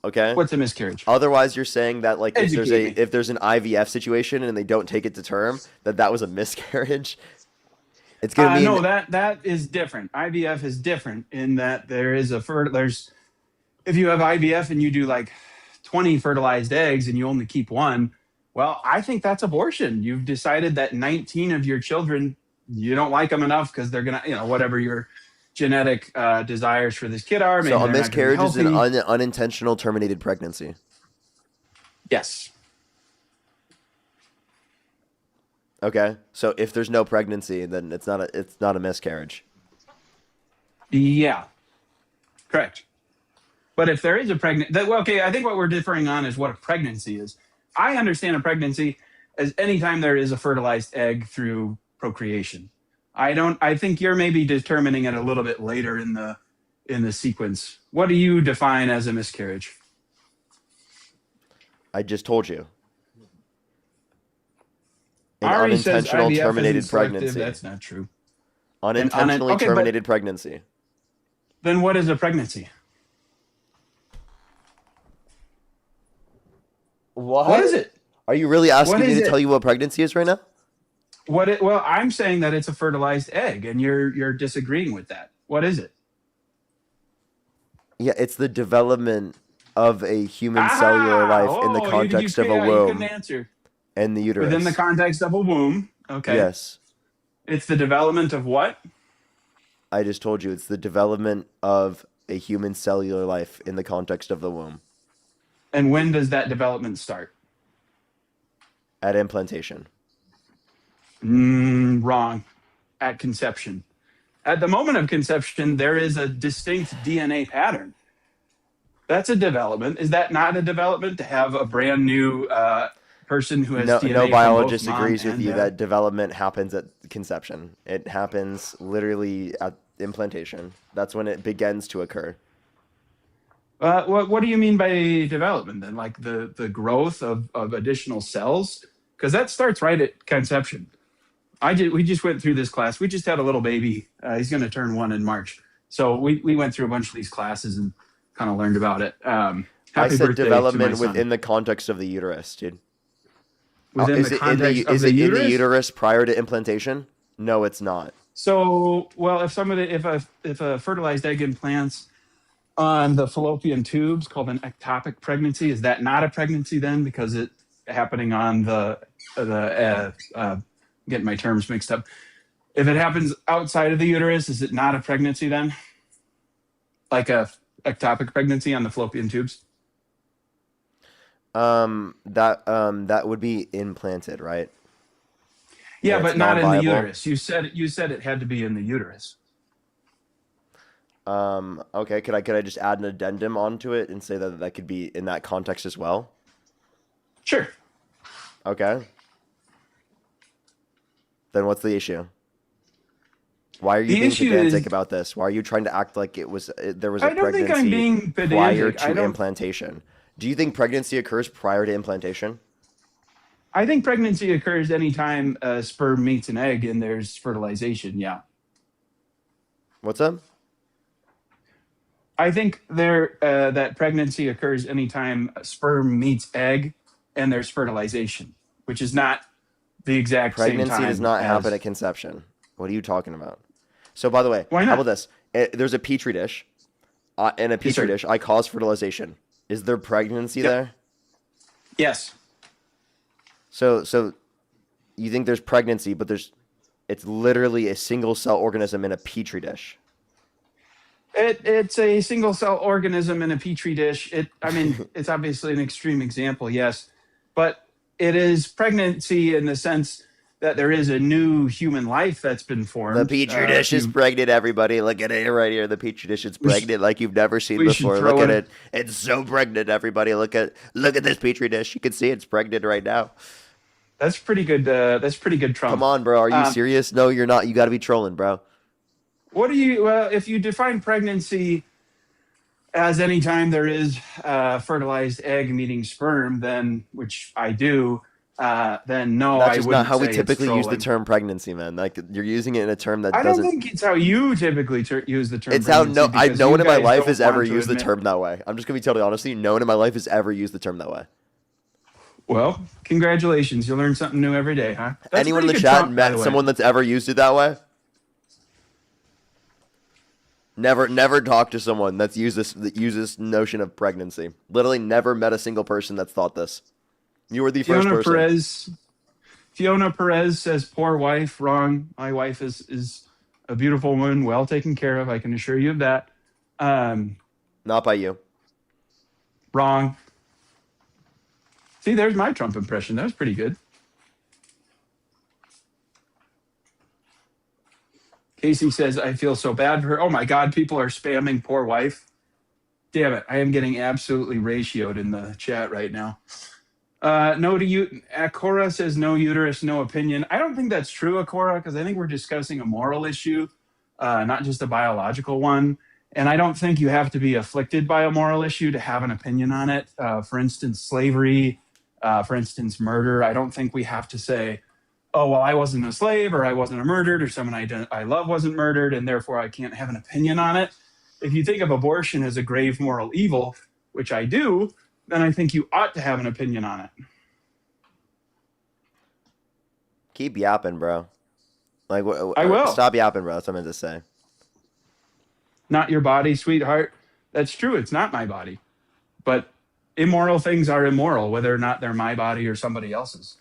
Okay. What's a miscarriage? Otherwise, you're saying that like if there's an IVF situation and they don't take it to term, that was a miscarriage. It's gonna mean no. That is different. IVF is different in that there is if you have IVF and you do like 20 fertilized eggs and you only keep one, well, I think that's abortion. You've decided that 19 of your children, you don't like them enough because they're going to, whatever your genetic desires for this kid are. So a miscarriage is an unintentional terminated pregnancy. Yes. Okay, so if there's no pregnancy, then it's not a miscarriage. Yeah. Correct. But if there is a well, okay, I think what we're differing on is what a pregnancy is. I understand a pregnancy as any time there is a fertilized egg through procreation. I think you're maybe determining it a little bit later in the sequence. What do you define as a miscarriage? I just told you. An Ari says unintentional IVF terminated isn't selective. pregnancy. That's not true. Unintentionally okay, but- terminated pregnancy. Then what is a pregnancy? What is it? Are you really asking What me is to it? tell you what pregnancy is right now? Well, I'm saying that it's a fertilized egg, and you're disagreeing with that. What is it? Yeah, it's the development of a human cellular life in the context of a You couldn't womb answer. and the uterus. Within the context of a womb. Okay. Yes. It's the development of what? I just told you it's the development of a human cellular life in the context of the womb. And when does that development start? At implantation. Wrong. At conception. At the moment of conception, there is a distinct DNA pattern. That's a development. Is that not a development to have a brand new person who has DNA? No biologist from both mom agrees with and you dad? that development happens at conception. It happens literally at implantation. That's when it begins to occur. What do you mean by development then? Like the growth of additional cells? Because that starts right at conception. We just went through this class. We just had a little baby. He's going to turn 1 in March. So we went through a bunch of these classes and kind of learned about it. I Happy said birthday development to my son. within the context of the uterus, dude. Within Is the it context of is the it uterus? in the uterus prior to implantation? No, it's not. So, well, if a fertilized egg implants on the fallopian tubes, called an ectopic pregnancy, is that not a pregnancy then? Because it happening on the getting my terms mixed up. If it happens outside of the uterus, is it not a pregnancy then? Like a ectopic pregnancy on the fallopian tubes? That would be implanted, right? Yeah, And but it's not in the non-viable? uterus. You said it had to be in the uterus. Okay, could I just add an addendum onto it and say that could be in that context as well? Sure. Okay. Then what's the issue? Why are you The being issue pedantic is- about this? Why are you trying to act like there was a I don't think I'm pregnancy being prior pedantic. I to don't- implantation? Do you think pregnancy occurs prior to implantation? I think pregnancy occurs anytime a sperm meets an egg and there's fertilization. Yeah. What's up? I think that pregnancy occurs anytime a sperm meets egg and there's fertilization, which is not the exact same Pregnancy time does not as- happen at conception. What are you talking about? So, by the way, Why how not? about this? There's a petri dish. In a petri sir. dish, I cause fertilization. Is there pregnancy Yep. there? Yes. So you think there's pregnancy, but it's literally a single cell organism in a petri dish. It's a single cell organism in a petri dish. It's obviously an extreme example, yes, but it is pregnancy in the sense that there is a new human life that's been formed. The petri dish is pregnant, everybody. Look at it right here. The petri dish is pregnant like you've never seen we should before. throw Look at it- it. It's so pregnant, everybody. Look at this petri dish. You can see it's pregnant right now. That's pretty good. That's pretty good Trump. Come on, bro. Are you serious? No, you're not. You got to be trolling, bro. What do you? If you define pregnancy as any time there is fertilized egg meeting sperm, then which I do, then no, That's I just wouldn't not how we say it's typically use the trolling. term pregnancy, man. Like you're using it in a term that I don't doesn't. think it's how you typically use the term. It's how pregnancy, no because no you one in my guys life don't has ever want to used the admit- term that way. I'm just gonna be totally honest with you. No one in my life has ever used the term that way. Well, congratulations! You learn something new every day, huh? That's Anyone in the pretty good chat Trump, by the met way. someone that's ever used it that way? Never talked to someone that uses this notion of pregnancy. Literally never met a single person that's thought this. You were the first person. Fiona Perez says, "Poor wife." Wrong. My wife is a beautiful woman, well taken care of. I can assure you of that. Not by you. Wrong. See, there's my Trump impression. That was pretty good. Casey says, I feel so bad for her. Oh my God, people are spamming poor wife. Damn it. I am getting absolutely ratioed in the chat right now. No to you. Akora says no uterus, no opinion. I don't think that's true, Akora, because I think we're discussing a moral issue, not just a biological one. And I don't think you have to be afflicted by a moral issue to have an opinion on it. For instance, slavery, for instance, murder. I don't think we have to say, oh, well, I wasn't a slave or I wasn't murdered or someone I love wasn't murdered and therefore I can't have an opinion on it. If you think of abortion as a grave moral evil, which I do, then I think you ought to have an opinion on it. Keep yapping, bro. Like, I will. Stop yapping, bro. That's what I meant to say. Not your body, sweetheart. That's true. It's not my body. But immoral things are immoral, whether or not they're my body or somebody else's.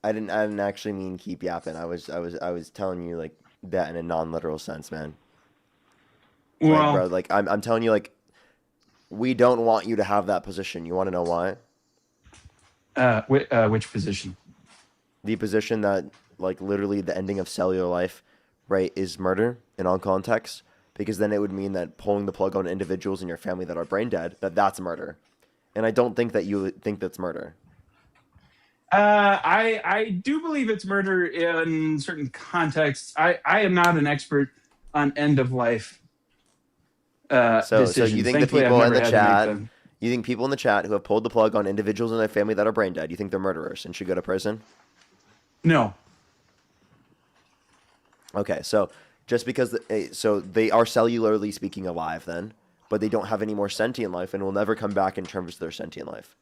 I didn't actually mean keep yapping. I was telling you like that in a non-literal sense, man. Well, like, bro, like I'm telling you, like, we don't want you to have that position. You want to know why? Which position? The position that, like, literally the ending of cellular life, right, is murder in all contexts, because then it would mean that pulling the plug on individuals in your family that are brain dead, that's murder. And I don't think that you think that's murder. I do believe it's murder in certain contexts. I am not an expert on end of life. So you think Thankfully, the people in I've never the had to make chat, them. you think people in the chat who have pulled the plug on individuals in their family that are brain dead, you think they're murderers and should go to prison? No. Okay, so just because so they are cellularly speaking alive then, but they don't have any more sentient life and will never come back in terms of their sentient life.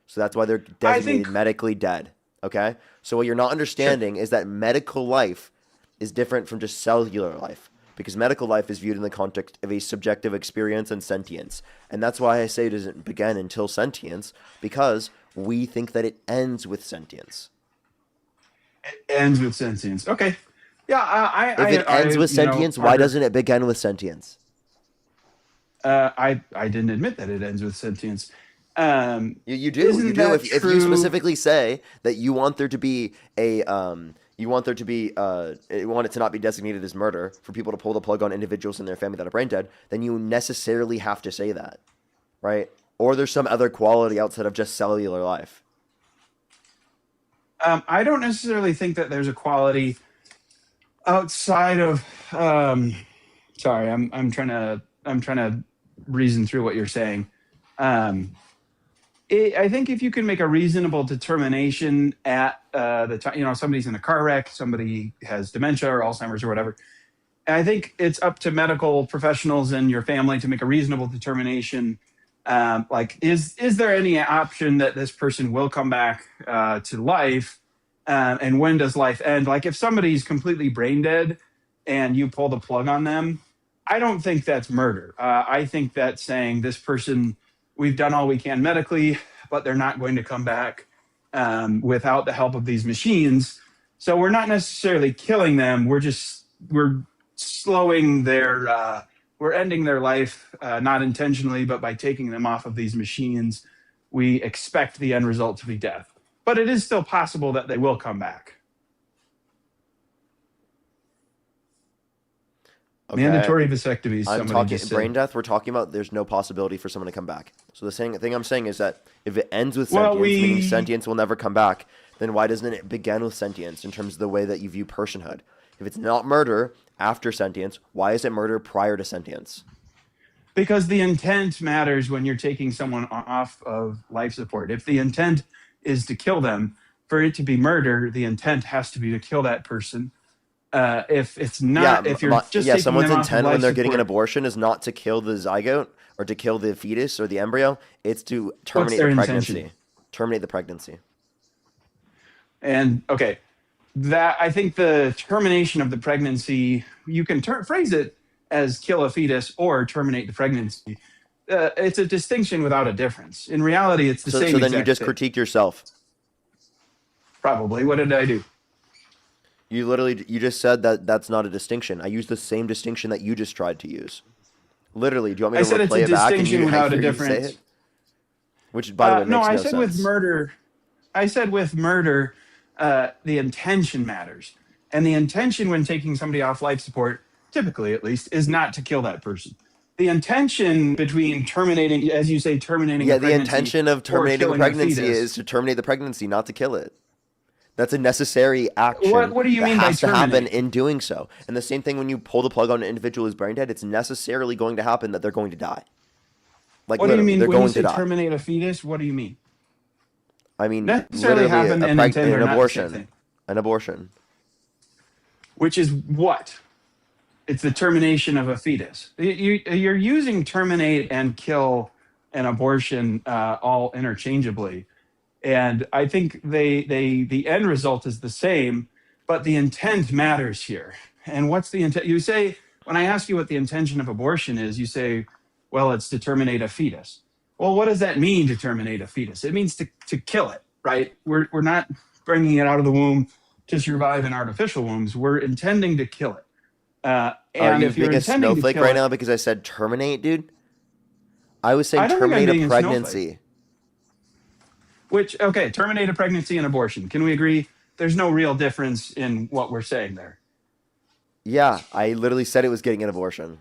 So that's why they're designated medically dead. Okay? So what you're not understanding is that medical life is different from just cellular life, because medical life is viewed in the context of a subjective experience and sentience. And that's why I say it doesn't begin until sentience, because we think that it ends with sentience. It ends with sentience. Okay. Yeah, if it ends with sentience, why doesn't it begin with sentience? I didn't admit that it ends with sentience. You do. You do. If you specifically say that you want there to be you want it to not be designated as murder for people to pull the plug on individuals in their family that are brain dead, then you necessarily have to say that, right? Or there's some other quality outside of just cellular life. I don't necessarily think that there's a quality outside of. Sorry, I'm trying to reason through what you're saying. I think if you can make a reasonable determination at the time, somebody's in a car wreck, somebody has dementia or Alzheimer's or whatever. I think it's up to medical professionals and your family to make a reasonable determination. Like, is there any option that this person will come back to life? And when does life end? Like, if somebody's completely brain dead and you pull the plug on them, I don't think that's murder. I think that's saying this person, we've done all we can medically, but they're not going to come back without the help of these machines. So we're not necessarily killing them. We're slowing we're ending their life, not intentionally, but by taking them off of these machines, we expect the end result to be death. But it is still possible that they will come back. Okay. Mandatory vasectomies. I'm talking brain death. We're talking about there's no possibility for someone to come back. So the thing I'm saying is that if it ends with sentience, meaning sentience will never come back, then why doesn't it begin with sentience in terms of the way that you view personhood? If it's not murder after sentience, why is it murder prior to sentience? Because the intent matters when you're taking someone off of life support. If the intent is to kill them, for it to be murder, the intent has to be to kill that person. If it's not, if you're just taking someone's them intent off of when they're life getting an support, abortion is not to kill the zygote or to kill the fetus or the embryo. It's to terminate their the pregnancy. intention? Terminate the pregnancy. And okay, that I think the termination of the pregnancy, you can phrase it as kill a fetus or terminate the pregnancy. It's a distinction without a difference. In reality, it's the same. So then you just thing. critiqued yourself. Probably. What did I do? You just said that that's not a distinction. I used the same distinction that you just tried to use. Literally, do you want me to replay it back and you without a hear you say difference. it? Which, by the way, makes no no sense. sense. With murder, with murder, the intention matters. And the intention when taking somebody off life support, typically at least, is not to kill that person. The intention between terminating, as you say, terminating a the pregnancy intention of or terminating a killing pregnancy fetus. is to terminate the pregnancy, not to kill it. That's a necessary action. What do you mean by has to happen terminate? in doing so. And the same thing when you pull the plug on an individual who's brain dead, it's necessarily going to happen that they're going to die. Like, What do you literally, mean they're when you going say to die. terminate a fetus? What do you mean? I mean, Necessarily literally happen and intend are an not the same abortion. thing. An abortion. Which is what? It's the termination of a fetus. You're using terminate and kill and abortion all interchangeably. And I think the end result is the same, but the intent matters here. And what's the intent? You say, when I ask you what the intention of abortion is, you say, well, it's to terminate a fetus. Well, what does that mean to terminate a fetus? It means to kill it, right? We're not bringing it out of the womb to survive in artificial wombs. We're intending to kill it. Are And you if you're being a intending to snowflake kill right it, now because I said terminate, dude? I was saying I don't think I'm terminate being a a pregnancy. okay, terminate a pregnancy and abortion. Can we agree there's no real difference in what we're saying there? Yeah, I literally said it was getting an abortion.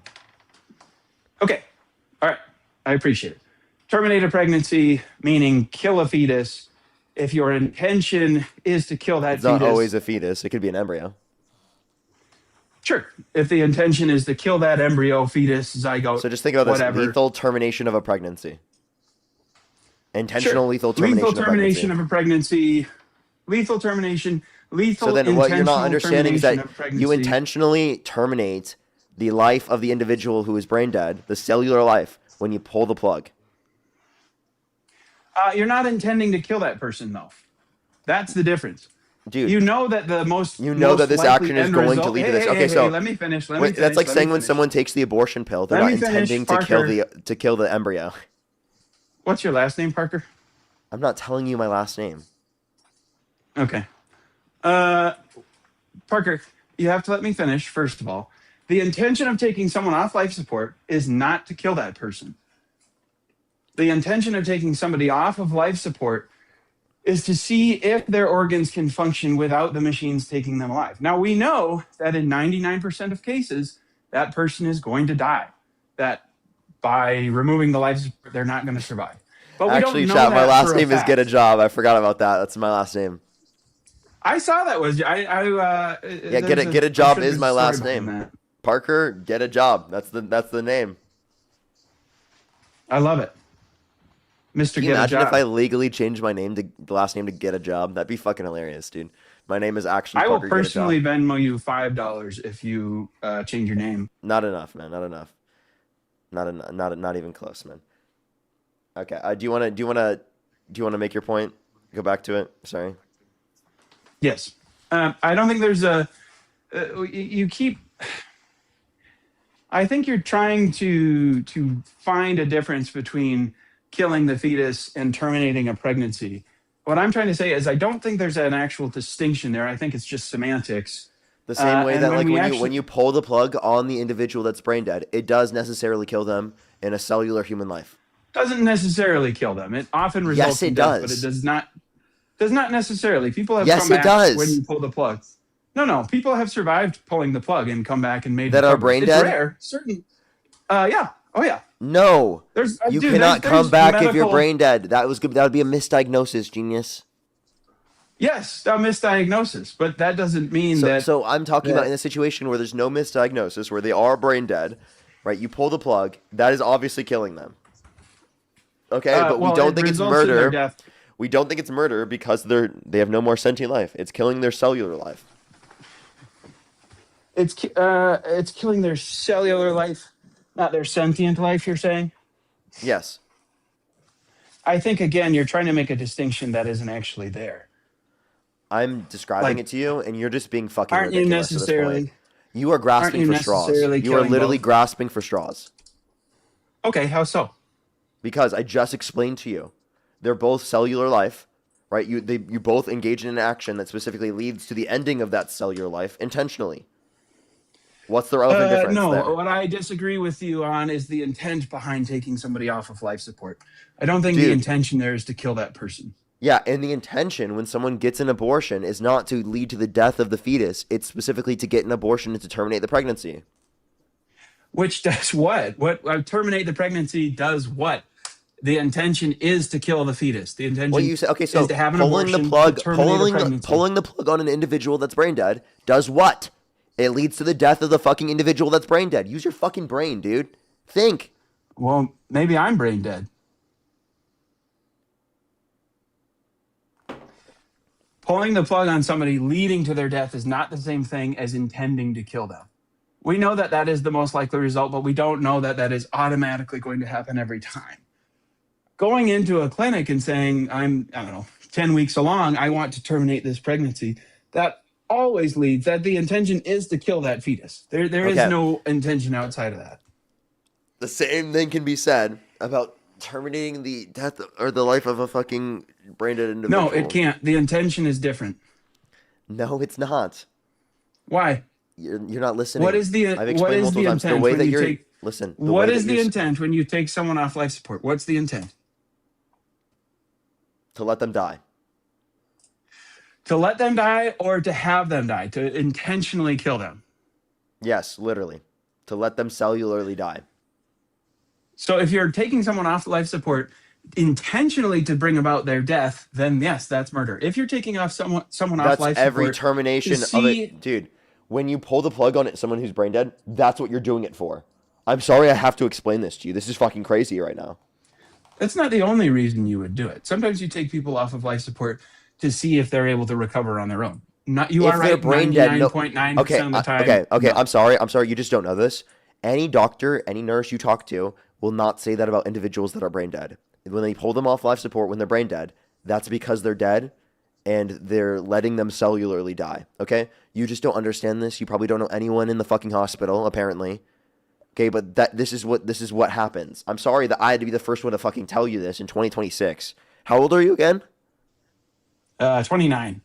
Okay, all right, I appreciate it. Terminate a pregnancy, meaning kill a fetus. If your intention is to kill that It's fetus. not always a fetus. It could be an embryo. Sure. If the intention is to kill that embryo, fetus, zygote, So just think about whatever. this. Lethal termination of a pregnancy. Intentional Sure. lethal termination Lethal termination of of a pregnancy. Lethal termination. Lethal So then what you're not intentional understanding is that termination of pregnancy. you intentionally terminate the life of the individual who is brain dead, the cellular life, when you pull the plug. You're not intending to kill that person, though. That's the difference. Dude, You know that the most you know most that this likely action is end going to result- lead to Hey, this. hey, Okay, hey, so hey, let me finish. Let me wait, finish. that's like let me saying when finish. someone takes the abortion pill, they're Let not me finish, intending to kill the embryo. What's your last name, Parker? I'm not telling you my last name. Okay. Parker, you have to let me finish, first of all. The intention of taking someone off life support is not to kill that person. The intention of taking somebody off of life support is to see if their organs can function without the machines taking them alive. Now, we know that in 99% of cases, that person is going to die. That by removing the life support, they're not going to survive. But we Actually, don't know chat, my that last for a name is Get a fact. Job. I forgot about that. That's my last name. I saw that was Yeah, there's Get a I'm Job sure is there's my a story last behind name. that. Parker, Get a Job. That's the name. I love it. Mr. Can you Get a imagine Job. if I legally changed my name to the last name to Get a Job? That'd be fucking hilarious, dude. My name is actually I will Parker Get a Job. personally Venmo you $5 if you change your name. Not enough, man. Not enough. Not even close, man. Okay. Do you want to make your point? Go back to it. Sorry. Yes. I don't think there's a. You keep. I think you're trying to find a difference between killing the fetus and terminating a pregnancy. What I'm trying to say is I don't think there's an actual distinction there. I think it's just semantics. The same way and that when like we when actually- you pull the plug on the individual that's brain dead, it does necessarily kill them in a cellular human life. Doesn't necessarily kill them. It often results it in death, but does. it does not. Does not necessarily. People have Yes, come it back does. when you pull the plug. No. People have survived pulling the plug and come back and made That are recoveries. brain It's dead? rare. Certain. Yeah. Oh yeah. No. There's You dude, cannot there's come back if you're medical- brain dead. That would be a misdiagnosis, genius. Yes, a misdiagnosis, but that doesn't mean So, that. so I'm talking that- about in a situation where there's no misdiagnosis, where they are brain dead, right? You pull the plug, that is obviously killing them. Okay, but we well, don't it think it's results in their murder. death. We don't think it's murder because they have no more sentient life. It's killing their cellular life. It's killing their cellular life, not their sentient life. You're saying? Yes. I think again, you're trying to make a distinction that isn't actually there. I'm describing Like, it to you, and you're just being fucking aren't you ridiculous at this necessarily? point. You are grasping aren't you for straws. necessarily You are killing literally both? grasping for straws. Okay, how so? Because I just explained to you, they're both cellular life, right? You both engage in an action that specifically leads to the ending of that cellular life intentionally. What's the relevant difference No, there? what I disagree with you on is the intent behind taking somebody off of life support. I don't think Dude. the intention there is to kill that person. Yeah, and the intention when someone gets an abortion is not to lead to the death of the fetus. It's specifically to get an abortion and to terminate the pregnancy. Which does what? Terminate the pregnancy does what? The intention is to kill the fetus. The intention Well, you said okay. So is to have an pulling the abortion plug, to terminate a pregnancy. pulling the plug on an individual that's brain dead does what? It leads to the death of the fucking individual that's brain dead. Use your fucking brain, dude. Think. Well, maybe I'm brain dead. Pulling the plug on somebody leading to their death is not the same thing as intending to kill them. We know that that is the most likely result, but we don't know that that is automatically going to happen every time. Going into a clinic and saying, I don't know, 10 weeks along, I want to terminate this pregnancy, that always leads that the intention is to kill that fetus. There is Okay. no intention outside of that. The same thing can be said about terminating the death or the life of a fucking brain dead individual. No, it can't. The intention is different. No, it's not. Why? You're not listening. What is the I've explained multiple times. The intent way when that you you're take listen. what is the intent when you take someone off life support? What's the intent? To let them die. To let them die or to have them die, to intentionally kill them. Yes, literally. To let them cellularly die. So if you're taking someone off life support intentionally to bring about their death, then yes, that's murder. If you're taking off someone off That's life every support, termination of it. Dude, when you pull the plug on someone who's brain dead, that's what you're doing it for. I'm sorry I have to explain this to you. This is fucking crazy right now. that's not the only reason you would do it. Sometimes you take people off of life support to see if they're able to recover on their own. Not you If are they're right. brain dead, no- 99.9% Okay, of the time. okay. no. I'm sorry. You just don't know this. Any doctor, any nurse you talk to will not say that about individuals that are brain dead. When they pull them off life support when they're brain dead, that's because they're dead and they're letting them cellularly die. Okay? You just don't understand this. You probably don't know anyone in the fucking hospital, apparently. Okay, but this is what happens. I'm sorry that I had to be the first one to fucking tell you this in 2026. How old are you again? 29.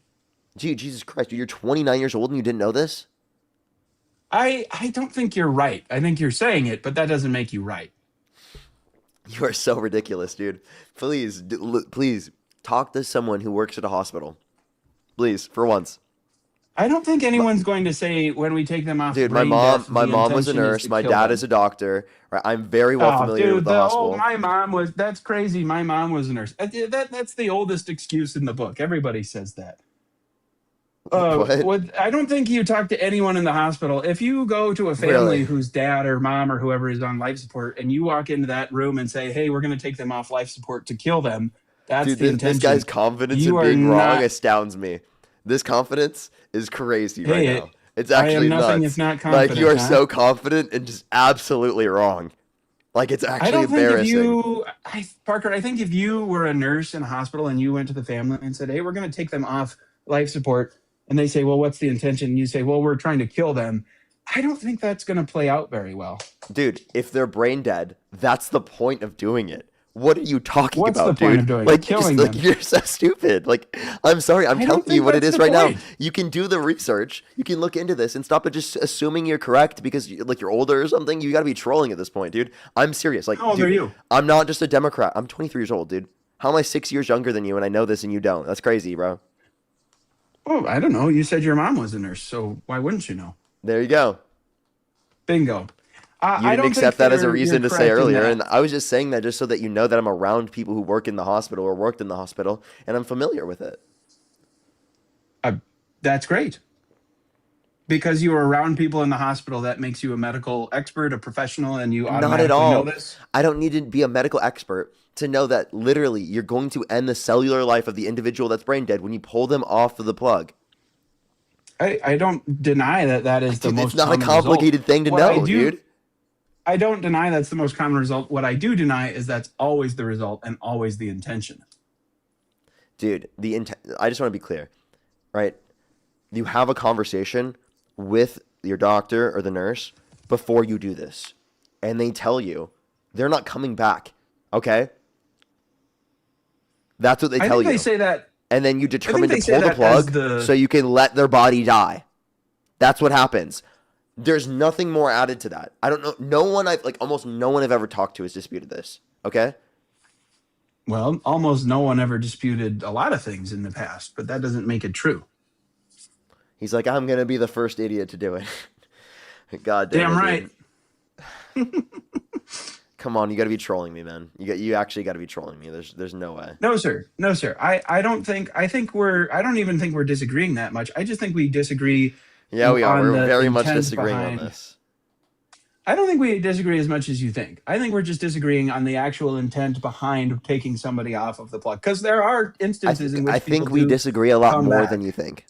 Gee, Jesus Christ, dude, you're 29 years old and you didn't know this? I don't think you're right. I think you're saying it, but that doesn't make you right. You are so ridiculous, dude. Please, please talk to someone who works at a hospital. Please, for once. I don't think anyone's going to say when we take them off. Dude, my brain mom death, my the mom was a intention is nurse. to My kill dad them. is a doctor. Right? I'm very well familiar dude, with the hospital. my mom was. That's crazy. My mom was a nurse. That's the oldest excuse in the book. Everybody says that. What? I don't think you talk to anyone in the hospital. If you go to a family Really? whose dad or mom or whoever is on life support, and you walk into that room and say, "Hey, we're going to take them off life support to kill them," that's Dude, the this intention. guy's confidence You in are being wrong not- astounds me. This confidence is crazy right Hey, now. It's I am actually nothing nuts. if not Like you are confident, huh? so confident and just absolutely wrong. Like it's I actually don't think if embarrassing. Parker, I think if you were a nurse in a hospital and you went to the family and said, "Hey, we're going to take them off life support," and they say, "Well, what's the intention?" And you say, "Well, we're trying to kill them." I don't think that's going to play out very well. Dude, if they're brain dead, that's the point of doing it. What are you talking What's about, the point dude? of doing it? Like, Killing like them. you're so stupid. Like, I'm sorry, I'm I don't telling you think what it that's is the right now. point. You can do the research. You can look into this and stop it just assuming you're correct because like you're older or something. You got to be trolling at this point, dude. I'm serious. Like, How old dude, are you? I'm not just a Democrat. I'm 23 years old, dude. How am I 6 years younger than you and I know this and you don't? That's crazy, bro. Oh, I don't know. You said your mom was a nurse, so why wouldn't you know? There you go. Bingo. You I didn't don't accept think that as a you're reason to say correct in earlier, that. and I was just saying that just so that you know that I'm around people who work in the hospital or worked in the hospital, and I'm familiar with it. That's great. Because you are around people in the hospital, that makes you a medical expert, a professional, and you Not automatically at all. know this. I don't need to be a medical expert to know that literally you're going to end the cellular life of the individual that's brain dead when you pull them off of the plug. I don't deny that is the Dude, most it's not a common complicated result. thing to What I know, do- dude. I don't deny that's the most common result. What I do deny is that's always the result and always the intention. Dude, I just want to be clear, right? You have a conversation with your doctor or the nurse before you do this, and they tell you they're not coming back. Okay, that's what they I tell think you. they say that. And then you determine they to say pull the that as plug the- so you can let their body die. That's what happens. There's nothing more added to that. I don't know. Almost no one I've ever talked to has disputed this. Okay. Well, almost no one ever disputed a lot of things in the past, but that doesn't make it true. He's like, I'm gonna be the first idiot to do it. God damn Damn it, right. dude. Come on, you got to be trolling me, man. You actually got to be trolling me. There's no way. No, sir. No, sir. I don't even think we're disagreeing that much. I just think we disagree. Yeah, we are. on We're the very much intent disagreeing behind- on this. I don't think we disagree as much as you think. I think we're just disagreeing on the actual intent behind taking somebody off of the plug. Because there are instances in which I think people we do disagree a lot come more back. than you think.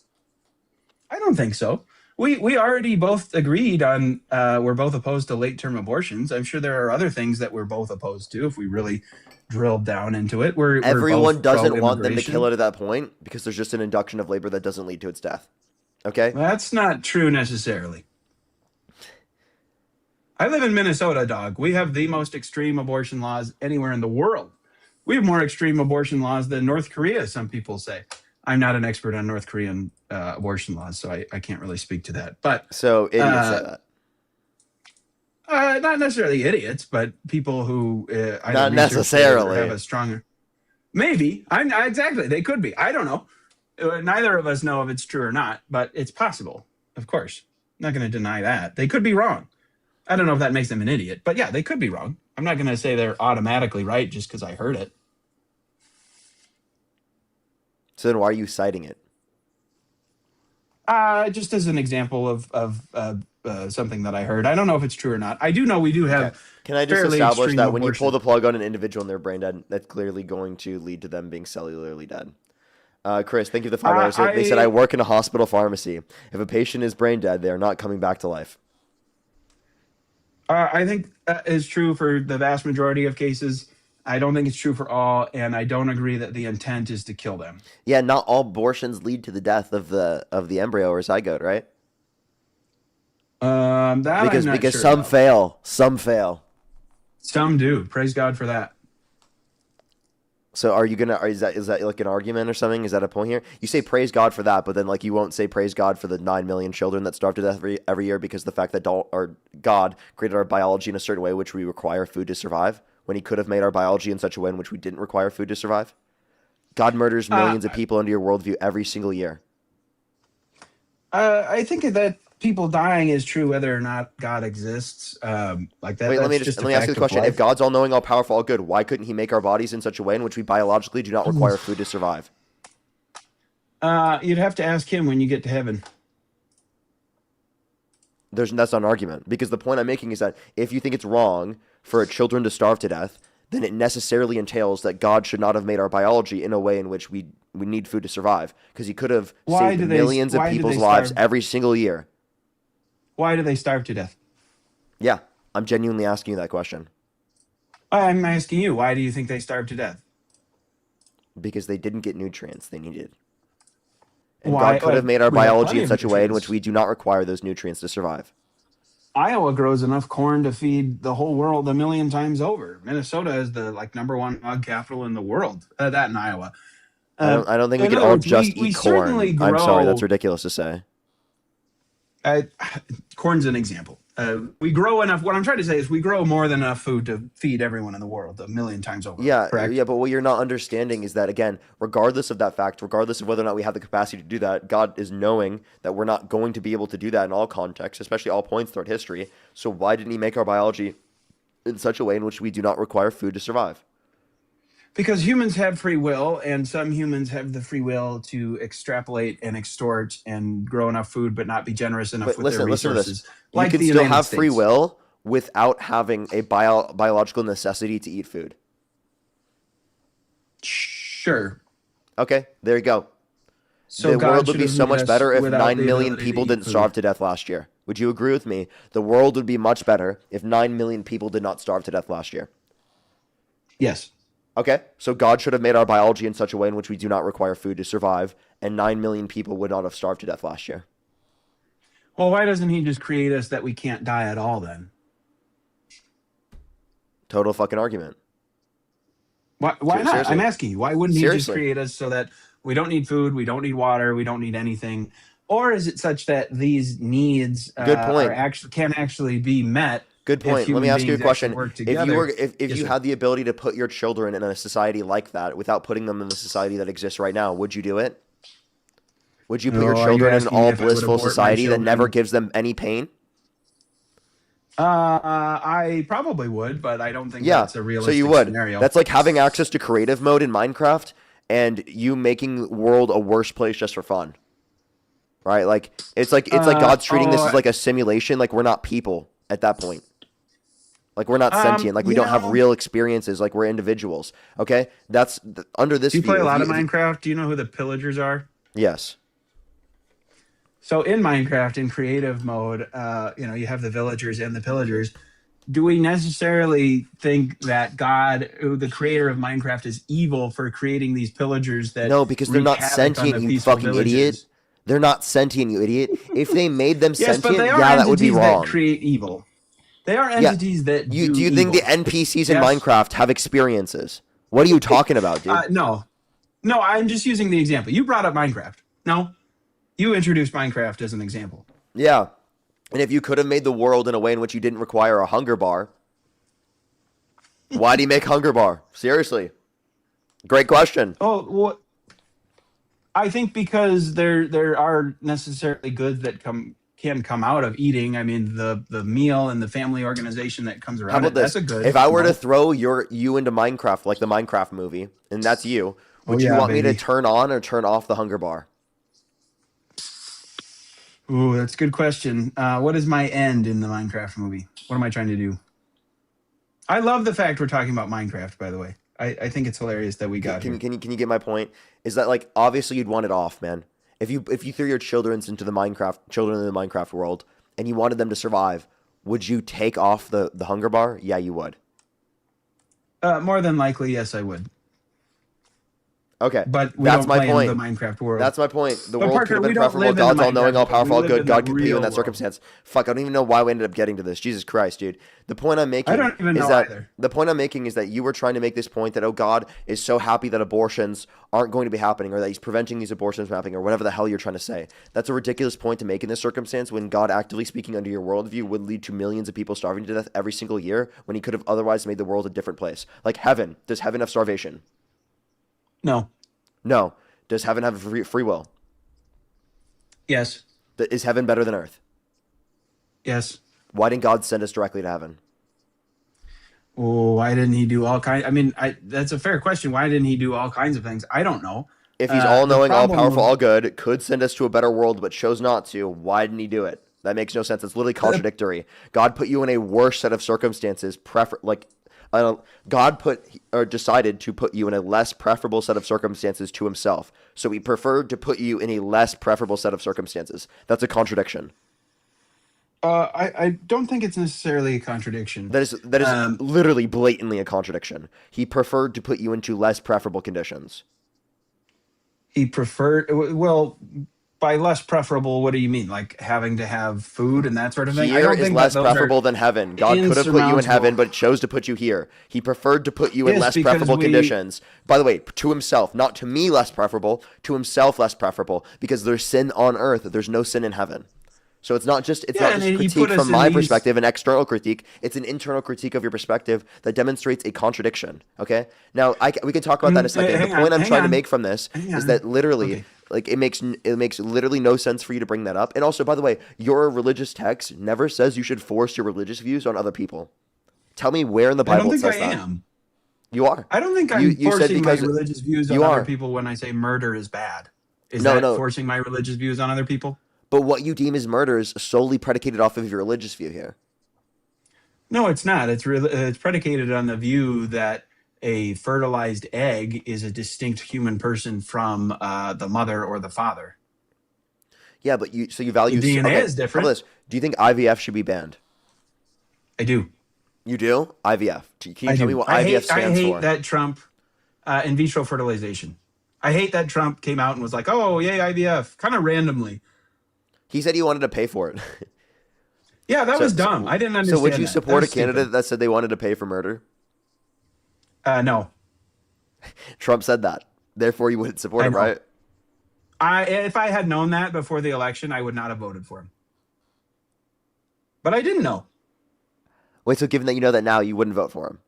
I don't think so. We already both agreed on we're both opposed to late term abortions. I'm sure there are other things that we're both opposed to if we really drilled down into it. We're Everyone both doesn't want them to pro-immigration. kill it at that point because there's just an induction of labor that doesn't lead to its death. Okay? That's not true necessarily. I live in Minnesota, dog. We have the most extreme abortion laws anywhere in the world. We have more extreme abortion laws than North Korea, some people say. I'm not an expert on North Korean abortion laws, so I can't really speak to that. But So idiots say that. not necessarily idiots, but people who either Not research necessarily. or have a stronger. Maybe exactly. They could be. I don't know. Neither of us know if it's true or not, but it's possible. Of course, I'm not going to deny that they could be wrong. I don't know if that makes them an idiot, but yeah, they could be wrong. I'm not going to say they're automatically right just because I heard it. So then why are you citing it? Just as an example of something that I heard. I don't know if it's true or not. I do know we do have. Okay. Can I just fairly establish extreme that when you abortion. pull the plug on an individual and they're brain dead, that's clearly going to lead to them being cellularly dead? Chris, thank you for the $5. They said, I work in a hospital pharmacy. If a patient is brain dead, they are not coming back to life. I think that is true for the vast majority of cases. I don't think it's true for all, and I don't agree that the intent is to kill them. Yeah, not all abortions lead to the death of the embryo or zygote, right? That Because I'm not sure some about. fail. Some fail. Some do. Praise God for that. So are you gonna? Is that like an argument or something? Is that a point here? You say praise God for that, but then like you won't say praise God for the 9 million children that starve to death every year because the fact that God created our biology in a certain way which we require food to survive, when He could have made our biology in such a way in which we didn't require food to survive. God murders millions of people under your worldview every single year. I think that people dying is true whether or not God exists. Like that. Wait, let me that's ask you fact the of question. life. If God's all knowing, all powerful, all good, why couldn't He make our bodies in such a way in which we biologically do not require food to survive? You'd have to ask Him when you get to heaven. That's not an argument, because the point I'm making is that if you think it's wrong for children to starve to death, then it necessarily entails that God should not have made our biology in a way in which we need food to survive, because He could have saved millions of people's lives every single year. Why do they starve to death? Yeah, I'm genuinely asking you that question. I'm asking you, why do you think they starve to death? Because they didn't get nutrients they needed. And Why- God could have made our we have biology plenty in of such a way in nutrients. which we do not require those nutrients to survive. Iowa grows enough corn to feed the whole world 1 million times over. Minnesota is the number one hog capital in the world. That in Iowa. I don't think we in can other all words, just we eat corn. certainly I'm sorry, grow- that's ridiculous to say. Corn's an example. We grow enough. What I'm trying to say is we grow more than enough food to feed everyone in the world 1 million times over. Yeah, correct? yeah, but what you're not understanding is that, again, regardless of that fact, regardless of whether or not we have the capacity to do that, God is knowing that we're not going to be able to do that in all contexts, especially all points throughout history. So why didn't He make our biology in such a way in which we do not require food to survive? Because humans have free will, and some humans have the free will to extrapolate and extort and grow enough food, but not be generous enough But with their listen to resources. this. Like You can the still United have free States. will without having a biological necessity to eat food. Sure. Okay, there you go. So The God world would should be have so made much us better if without 9 the million ability to people eat didn't food. starve to death last year. Would you agree with me? The world would be much better if 9 million people did not starve to death last year. Yes. Okay, so God should have made our biology in such a way in which we do not require food to survive, and 9 million people would not have starved to death last year. Well, why doesn't He just create us that we can't die at all then? Total fucking argument. Why not? Seriously. I'm asking you. Why wouldn't He just Seriously. create us so that we don't need food, we don't need water, we don't need anything? Or is it such that these needs Good point. can actually be met Good if point. Let human me ask you a beings actually question. work If together. you were, if Yes, you sir. had the ability to put your children in a society like that without putting them in the society that exists right now, would you do it? Would you put your Oh, are you children in an asking me all if I would blissful abort my society that never children? gives them any pain? I probably would, but I don't think Yeah, that's a so you realistic would. scenario. That's like having access to creative mode in Minecraft and you making the world a worse place just for fun. Right? Like it's like God's treating this as like a simulation, like we're not people at that point. Like we're not sentient, like we You don't have know, real experiences, like we're individuals. Okay? That's under this do you play view. a lot of if you- Minecraft? Do you know who the pillagers are? yes. So in Minecraft, in creative mode, you have the villagers and the pillagers. Do we necessarily think that God, the creator of Minecraft, is evil for creating these pillagers that No, because they're wreak not havoc on sentient, the you peaceful fucking idiot. villages? They're not sentient, you idiot. If they made them Yes, but sentient, they are yeah, that would be entities wrong. that create evil. They are Yeah. entities that Do you evil. think the NPCs in Yes. Minecraft have experiences? What are you talking about, dude? No, I'm just using the example. You brought up Minecraft. No, you introduced Minecraft as an example. Yeah. And if you could have made the world in a way in which you didn't require a hunger bar, why do you make hunger bar? Seriously. Great question. Oh, well, I think because there are necessarily goods that can come out of eating. I mean, the meal and the family organization that comes How around about it, this? that's a good. If I were you know? to throw you into Minecraft, like the Minecraft movie, and that's you, would Oh, you yeah, want me to baby. turn on or turn off the hunger bar? Ooh, that's a good question. What is my end in the Minecraft movie? What am I trying to do? I love the fact we're talking about Minecraft, by the way. I think it's hilarious that we got here. Can you get my point? Is that like obviously you'd want it off, man. If you threw your children into the Minecraft world and you wanted them to survive, would you take off the hunger bar? Yeah, you would. More than likely, yes, I would. Okay, But we that's don't my play point. in the Minecraft world. That's my point. The But world Parker, could have we been don't preferable. live in the God's all knowing, Minecraft all world. powerful, We all live good. in God the could put you in real that world. circumstance. Fuck, I don't even know why we ended up getting to this. Jesus Christ, dude. The point I'm making I don't even is know that either. the point I'm making is that you were trying to make this point that, oh, God is so happy that abortions aren't going to be happening, or that he's preventing these abortions from happening, or whatever the hell you're trying to say. That's a ridiculous point to make in this circumstance when God, actively speaking under your worldview, would lead to millions of people starving to death every single year when he could have otherwise made the world a different place. Like heaven. Does heaven have starvation? No. No. Does heaven have free will? Yes. Is heaven better than earth? Yes. Why didn't God send us directly to heaven? Oh, why didn't he do all kinds? I mean, that's a fair question. Why didn't he do all kinds of things? I don't know. If he's all knowing, all problem powerful, with- all good, could send us to a better world, but chose not to, why didn't he do it? That makes no sense. It's literally contradictory. God put you in a worse set of circumstances, God decided to put you in a less preferable set of circumstances to himself. So he preferred to put you in a less preferable set of circumstances. That's a contradiction. I don't think it's necessarily a contradiction. That is literally blatantly a contradiction. He preferred to put you into less preferable conditions. He preferred, well, by less preferable, what do you mean? Like having to have food and that sort of thing? I Here don't is think less that those are preferable than heaven. God could have put you in heaven, but chose to put you here. He preferred to put you in Yes, less because preferable we- conditions. By the way, to himself, not to me less preferable, to himself less preferable, because there's sin on earth. There's no sin in heaven. So it's not just and he critique put us from in my these- perspective, an external critique. It's an internal critique of your perspective that demonstrates a contradiction. Okay. Now we can talk about that in a second. hang The point on, I'm trying to hang make from this Hang is on. that literally, Okay. like it makes literally no sense for you to bring that up. And also, by the way, your religious text never says you should force your religious views on other people. Tell me where in the I Bible don't it think says I that. am. You are. I don't think I'm You said forcing my because religious views on you other are. people when I say murder is bad. Is No, that no. forcing my religious views on other people? But what you deem as murder is solely predicated off of your religious view here. No, it's not. It's predicated on the view that a fertilized egg is a distinct human person from the mother or the father. Yeah, but you value The DNA okay, is different. How about this? Do you think IVF should be banned? I do. You do? IVF. Can you I tell do. me what I IVF stands hate for? that Trump in vitro fertilization. I hate that Trump came out and was like, "Oh, yay, IVF," kind of randomly. He said he wanted to pay for it. Yeah, that was dumb. I didn't understand. So would you that. support a That was candidate stupid. that said they wanted to pay for murder? No. Trump said that. Therefore, you wouldn't support I him, know. right? If I had known that before the election, I would not have voted for him. But I didn't know. Wait, so given that you know that now, you wouldn't vote for him?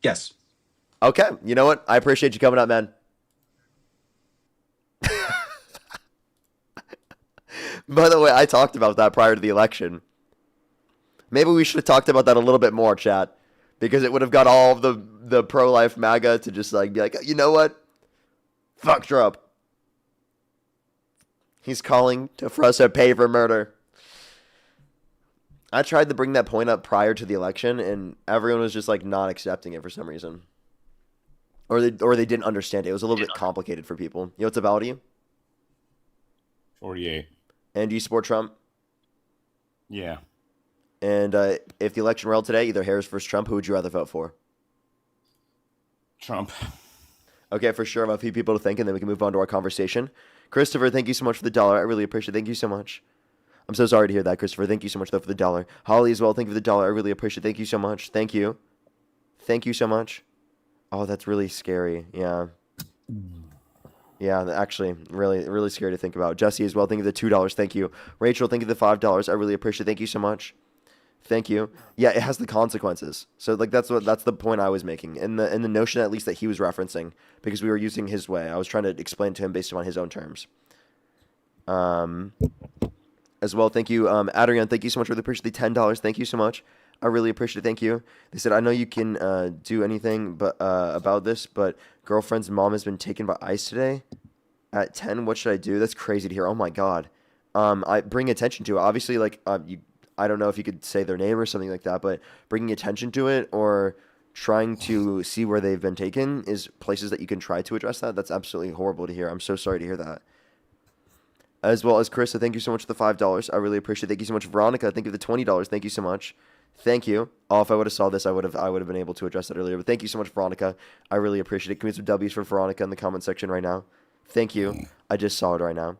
Yes. Okay, you know what? I appreciate you coming up, man. By the way, I talked about that prior to the election. Maybe we should have talked about that a little bit more, chat, because it would have got all of the pro-life MAGA to just like be like, you know what? Fuck Trump. He's calling for us to pay for murder. I tried to bring that point up prior to the election, and everyone was just like not accepting it for some reason, or they didn't understand it. It was a little bit complicated for people. You know what's about you? 48. And do you support Trump? Yeah. And if the election were held today, either Harris versus Trump, who would you rather vote for? Trump. Okay, for sure. I have a few people to thank, and then we can move on to our conversation. Christopher, thank you so much for the $1. I really appreciate it. Thank you so much. I'm so sorry to hear that, Christopher. Thank you so much, though, for the $1. Holly as well, thank you for the $1. I really appreciate it. Thank you so much. Thank you. Thank you so much. Oh, that's really scary. Yeah. Yeah, actually, really, really scary to think about. Jesse as well, thank you for the $2. Thank you. Rachel, thank you for the $5. I really appreciate it. Thank you so much. Thank you. Yeah, it has the consequences. So like that's the point I was making. In the notion at least that he was referencing, because we were using his way. I was trying to explain to him based on his own terms. As well, thank you. Adrian, thank you so much. Really appreciate the $10. Thank you so much. I really appreciate it. Thank you. They said, I know you can do anything but about this, but girlfriend's mom has been taken by ICE today at 10. What should I do? That's crazy to hear. Oh my God. I bring attention to it. Obviously, like I don't know if you could say their name or something like that, but bringing attention to it or trying to see where they've been taken is places that you can try to address that. That's absolutely horrible to hear. I'm so sorry to hear that. As well as Carissa, thank you so much for the $5. I really appreciate it. Thank you so much, Veronica. Thank you for the $20. Thank you so much. Thank you. Oh, if I would have saw this, I would have been able to address that earlier. But thank you so much, Veronica. I really appreciate it. Give me some W's for Veronica in the comment section right now. Thank you. I just saw it right now.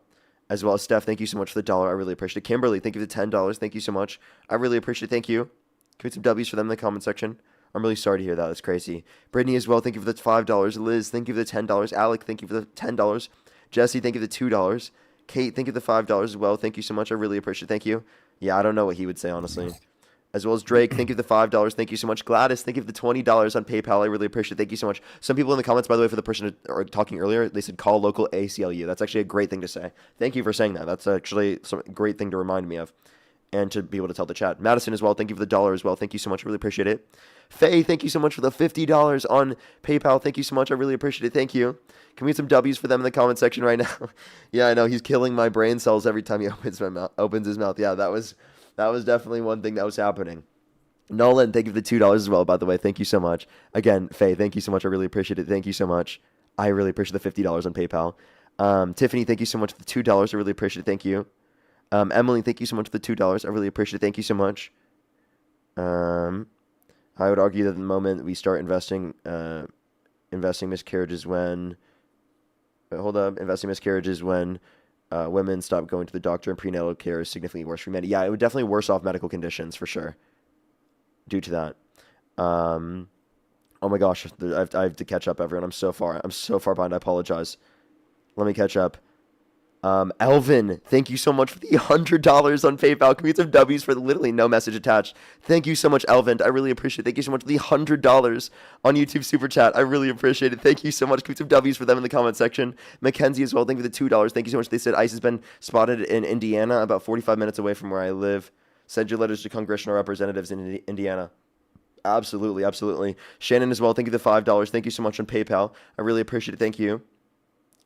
As well as Steph, thank you so much for the $1. I really appreciate it. Kimberly, thank you for the $10. Thank you so much. I really appreciate it. Thank you. Give me some W's for them in the comment section. I'm really sorry to hear that. That's crazy. Brittany as well, thank you for the $5. Liz, thank you for the $10. Alec, thank you for the $10. Jesse, thank you for the $2. Kate, thank you for the $5 as well. Thank you so much. I really appreciate it. Thank you. Yeah, I don't know what he would say, honestly. As well as Drake, thank you for the $5. Thank you so much. Gladys, thank you for the $20 on PayPal. I really appreciate it. Thank you so much. Some people in the comments, by the way, for the person talking earlier, they said call local ACLU. That's actually a great thing to say. Thank you for saying that. That's actually some great thing to remind me of and to be able to tell the chat. Madison as well, thank you for the $1 as well. Thank you so much. I really appreciate it. Faye, thank you so much for the $50 on PayPal. Thank you so much. I really appreciate it. Thank you. Can we get some W's for them in the comment section right now? Yeah, I know. He's killing my brain cells every time he opens his mouth. Yeah, that was definitely one thing that was happening. Nolan, thank you for the $2 as well, by the way. Thank you so much. Again, Faye, thank you so much. I really appreciate it. Thank you so much. I really appreciate the $50 on PayPal. Tiffany, thank you so much for the $2. I really appreciate it. Thank you. Emily, thank you so much for the $2. I really appreciate it. Thank you so much. I would argue that the moment we start investing miscarriages when... hold up. Investing miscarriages when women stop going to the doctor and prenatal care is significantly worse for men. Yeah, it would definitely worse off medical conditions for sure. Due to that. Oh my gosh, I have to catch up, everyone. I'm so far behind. I apologize. Let me catch up. Elvin, thank you so much for the $100 on PayPal. Can we get some W's for literally no message attached? Thank you so much, Elvin. I really appreciate it. Thank you so much for the $100 on YouTube Super Chat. I really appreciate it. Thank you so much. Can we get some W's for them in the comment section? Mackenzie as well. Thank you for the $2. Thank you so much. They said ICE has been spotted in Indiana, about 45 minutes away from where I live. Send your letters to congressional representatives in Indiana. Absolutely, absolutely. Shannon as well, thank you for the $5. Thank you so much on PayPal. I really appreciate it. Thank you.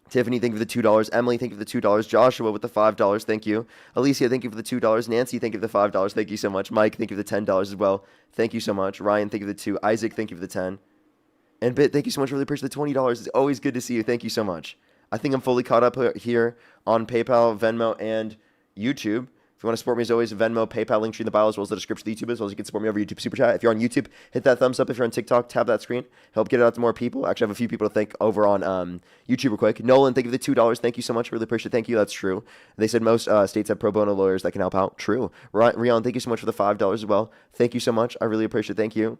Tiffany, thank you for the $2. Emily, thank you for the $2. Joshua with the $5. Thank you. Alicia, thank you for the $2. Nancy, thank you for the $5. Thank you so much. Mike, thank you for the $10 as well. Thank you so much. Ryan, thank you for the 2. Isaac, thank you for the 10. And Bit, thank you so much. Really appreciate the $20. It's always good to see you. Thank you so much. I think I'm fully caught up here on PayPal, Venmo, and YouTube. If you want to support me, as always, Venmo, PayPal, link tree in the bio, as well as the description of the YouTube, as well as you can support me over YouTube Super Chat. If you're on YouTube, hit that thumbs up. If you're on TikTok, tap that screen. Help get it out to more people. Actually, I have a few people to thank over on YouTube real quick. Nolan, thank you for the $2. Thank you so much. Really appreciate it. Thank you. That's true. They said most states have pro bono lawyers that can help out. True. Rion, thank you so much for the $5 as well. Thank you so much. I really appreciate it. Thank you.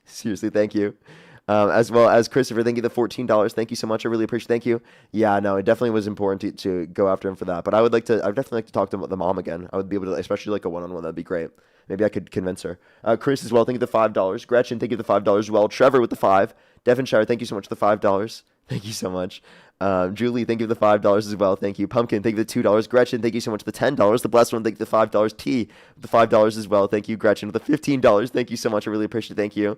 Seriously, thank you. As well as Christopher, thank you the $14. Thank you so much. I really appreciate. Thank you. Yeah, no, it definitely was important to go after him for that. But I would definitely like to talk to the mom again. I would be able to, especially like a one-on-one. That'd be great. Maybe I could convince her. Chris as well, thank you the $5. Gretchen, thank you the $5 as well. Trevor with the 5. Devonshire, thank you so much for the $5. Thank you so much. Julie, thank you for the $5 as well. Thank you. Pumpkin, thank you for the $2. Gretchen, thank you so much for the $10. The blessed one, thank you for the $5. T, with the $5 as well. Thank you. Gretchen with the $15. Thank you so much. I really appreciate it. Thank you.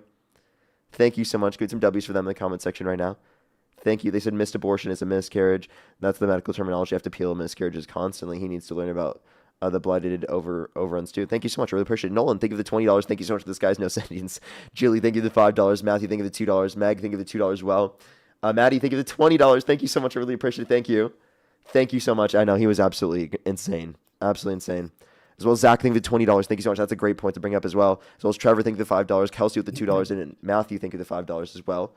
Thank you so much. Get some W's for them in the comment section right now. Thank you. They said missed abortion is a miscarriage. That's the medical terminology. I have to peel miscarriages constantly. He needs to learn about the blighted overruns too. Thank you so much. I really appreciate it. Nolan, thank you for the $20. Thank you so much for this guy's no sentience. Julie, thank you for the $5. Matthew, thank you for the $2. Meg, thank you for the $2 as well. Maddie, thank you for the $20. Thank you so much. I really appreciate it. Thank you. Thank you so much. I know he was absolutely insane. Absolutely insane. As well as Zach, thank you for the $20. Thank you so much. That's a great point to bring up as well. As well as Trevor, thank you for the $5. Kelsey with the $2. And Matthew, thank you for the $5 as well.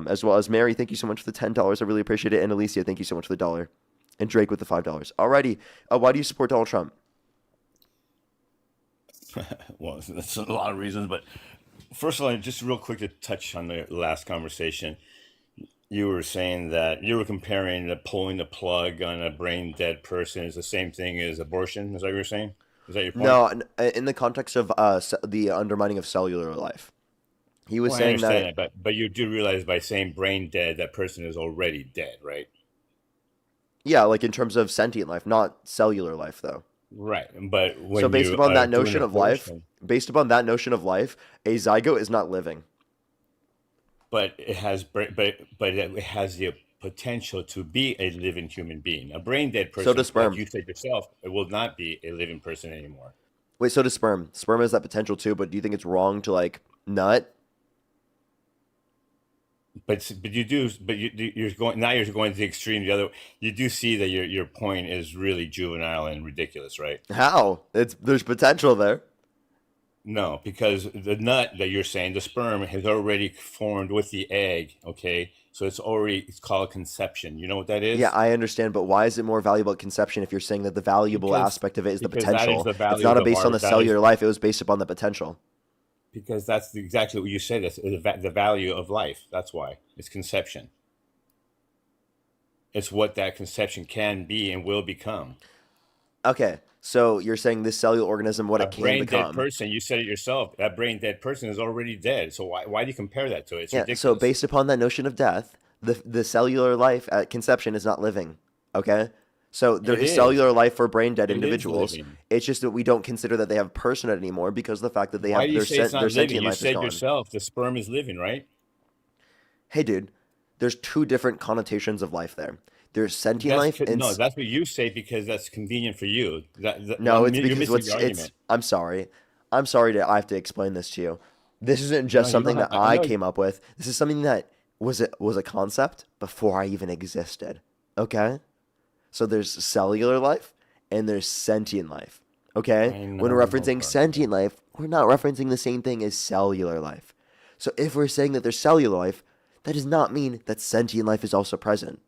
As well as Mary, thank you so much for the $10. I really appreciate it. And Alicia, thank you so much for the $1. And Drake with the $5. Alrighty. Why do you support Donald Trump? Well, that's a lot of reasons, but first of all, just real quick to touch on the last conversation. You were saying that you were comparing the pulling the plug on a brain dead person is the same thing as abortion. Is that what you were saying? Is that your point? No, in the context of the undermining of cellular life. He was saying I understand that, but you do realize by saying brain dead, that person is already dead, right? Yeah, like in terms of sentient life, not cellular life, though. Right, but when so based you upon that doing notion of abortion, life, a zygote is not living. but it has the potential to be a living human being. A brain dead person, So does sperm. like you said yourself, it will not be a living person anymore. Wait, so does sperm. Sperm has that potential too, but do you think it's wrong to like nut? But you're going to the extreme. The other, you do see that your point is really juvenile and ridiculous, right? How? There's potential there. No, because the nut that you're saying, the sperm has already formed with the egg. Okay, so it's called conception. You know what that is? Yeah, I understand, but why is it more valuable at conception if you're saying that the valuable aspect of it is the because that is potential? the value It's not of based on our- the that cellular is- life. It was based upon the potential. Because that's exactly what you said. It's the value of life. That's why it's conception. It's what that conception can be and will become. Okay, so you're saying this cellular organism, what A it can brain dead become. person, you said it yourself. That brain dead person is already dead. So why do you compare that to it? It's Yeah, ridiculous. so based upon that notion of death, the cellular life at conception is not living. Okay? So there It is is. cellular life for brain dead It is individuals. living. It's just that we don't consider that they have personhood anymore because of the fact that they Why have do you say it's not their living? sentient You life is said gone. yourself the sperm is living, right? Hey, dude, there's two different connotations of life there. There's sentient life and No, that's what you say because that's convenient for you. no, it's you're because missing what's the argument. I'm sorry. I'm sorry to I have to explain this to you. This isn't just No, you something don't that have- I I know- came up with. This is something that was a concept before I even existed. Okay? So there's cellular life and there's sentient life. Okay? I know, When we're referencing Parker. sentient life, we're not referencing the same thing as cellular life. So if we're saying that there's cellular life, that does not mean that sentient life is also present.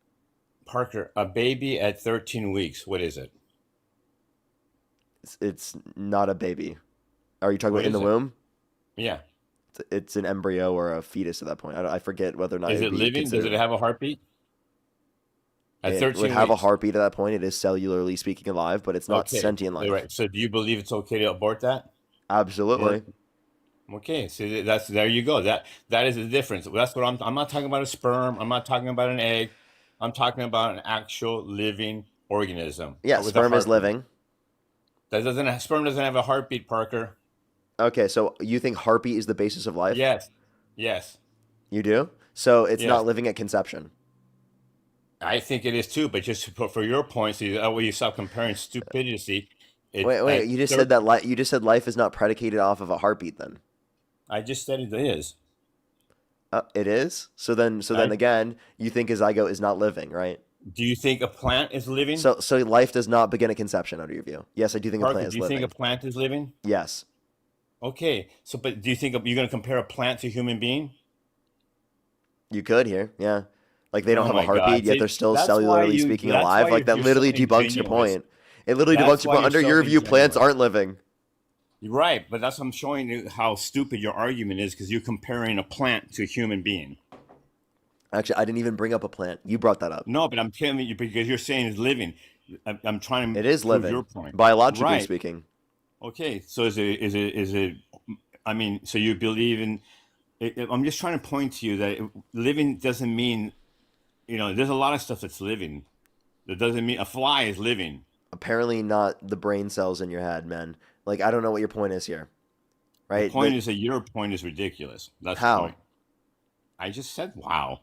Parker, a baby at 13 weeks, what is it? It's not a baby. Are you talking What about in the is it? womb? Yeah. It's an embryo or a fetus at that point. I forget whether or not Is it'd it be living? Does considered- it have a heartbeat? At It 13 would have a weeks. heartbeat at that point. It is cellularly speaking alive, but it's not Okay, sentient life. Right. So do you believe it's okay to abort that? Absolutely. Okay, so there you go. That is the difference. That's what I'm not talking about a sperm. I'm not talking about an egg. I'm talking about an actual living organism. Yeah, with a sperm is heartbeat. living. Sperm doesn't have a heartbeat, Parker. Okay, so you think heartbeat is the basis of life? Yes. Yes. You do? So it's Yes. not living at conception. I think it is too, but just for your point, so that way you stop comparing stupidity. Wait, you just said that you just said life is not predicated off of a heartbeat then. I just said it is. It is? So then again, you think a zygote is not living, right? Do you think a plant is living? So life does not begin at conception under your view. Yes, I do think a Parker, plant is do you living. think a plant is living? Yes. Okay, so but do you think you're going to compare a plant to a human being? You could here, yeah. Like they don't Oh have my a heartbeat, God. yet See, they're still that's why cellularly you- speaking that's alive. why Like that you're literally so debunks your ingenuous. point. It literally That's debunks your why point. Under you're your so view, plants ingenuous. aren't living. You're right, but that's I'm showing you how stupid your argument is because you're comparing a plant to a human being. Actually, I didn't even bring up a plant. You brought that up. No, but I'm telling you because you're saying it's living. I'm trying to It is prove your living, point. biologically Right. speaking. Okay. So is it? I mean, so you believe in? I'm just trying to point to you that living doesn't mean, there's a lot of stuff that's living. That doesn't mean a fly is living. Apparently not the brain cells in your head, man. Like, I don't know what your point is here, The right? point is that your point is ridiculous. That's the How? point. I just said, wow.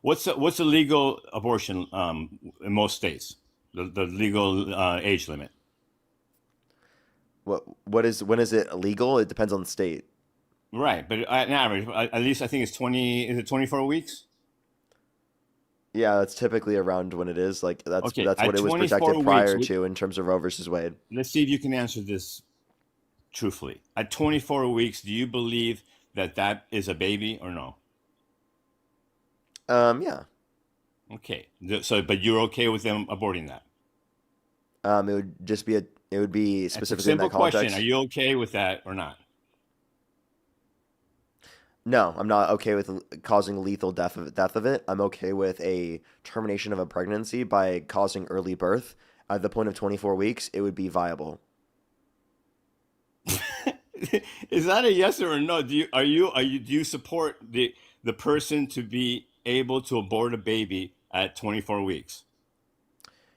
What's the legal abortion in most states? The legal age limit. When is it illegal? It depends on the state. Right, but at an average, at least I think it's 20. Is it 24 weeks? Yeah, that's typically around when it is. Like that's Okay, what at it was 24 protected weeks, prior to in terms of Roe versus Wade. let's see if you can answer this truthfully. At 24 weeks, do you believe that is a baby or no? Yeah. Okay, so but you're okay with them aborting that? It would be That's a specifically in simple that context. question. Are you okay with that or not? No, I'm not okay with causing lethal death of it. I'm okay with a termination of a pregnancy by causing early birth. At the point of 24 weeks, it would be viable. Is that a yes or a no? Do you support the person to be able to abort a baby at 24 weeks?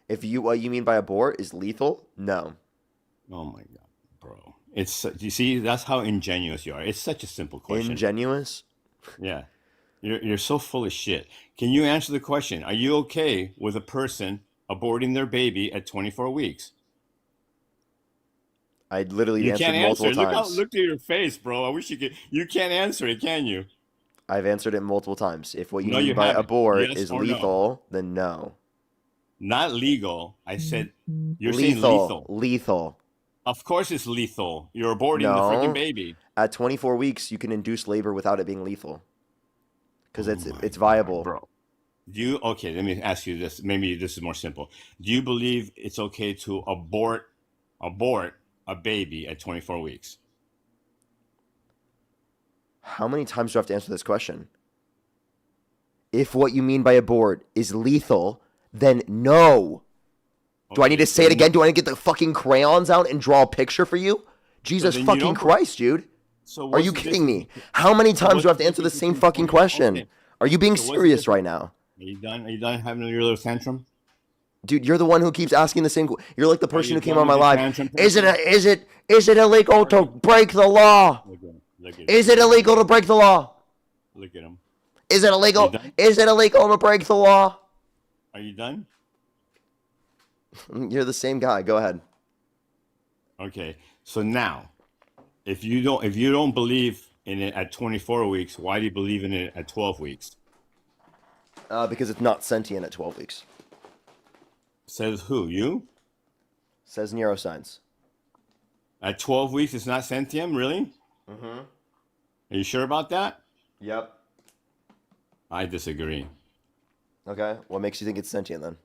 If what you mean by abort is lethal, no. Oh my God, bro. You see, that's how ingenuous you are. It's such a simple question. Ingenuous? Yeah. You're so full of shit. Can you answer the question? Are you okay with a person aborting their baby at 24 weeks? I literally You answered can't answer multiple it. times. Look at your face, bro. I wish you could. You can't answer it, can you? I've answered it multiple times. If what you No, mean you by haven't. abort Yes is or no? lethal, then no. Not legal. I said you're saying lethal. Lethal. Of course it's lethal. You're aborting the freaking No. baby. At 24 weeks, you can induce labor without it being lethal. Because Oh it's my viable. God, bro. Okay, let me ask you this. Maybe this is more simple. Do you believe it's okay to abort a baby at 24 weeks? How many times do I have to answer this question? If what you mean by abort is lethal, then no. Do I need Okay, to say it again? Do I need to get the fucking crayons out and draw a picture for you? Jesus then you fucking don't- Christ, dude. So Are what's you the kidding me? difference- How many times what's do I have to the answer the difference same between fucking 20 question? Okay. Are you being So what's the serious right difference? now? Are you done? Are you done having your little tantrum? Dude, you're the one who keeps asking the same. You're like the person you who came done on my with your live. tantrum, Is person? it illegal to break the law? Look at him. Is it illegal to break the law? Look at him. Is it illegal? done? Is it illegal to break the law? Are you done? You're the same guy. Go ahead. Okay. So now, if you don't believe in it at 24 weeks, why do you believe in it at 12 weeks? Because it's not sentient at 12 weeks. Says who? You? Says neuroscience. At 12 weeks, it's not sentient, really? Mm-hmm. Are you sure about that? Yep. I disagree. Okay. What makes you think it's sentient then?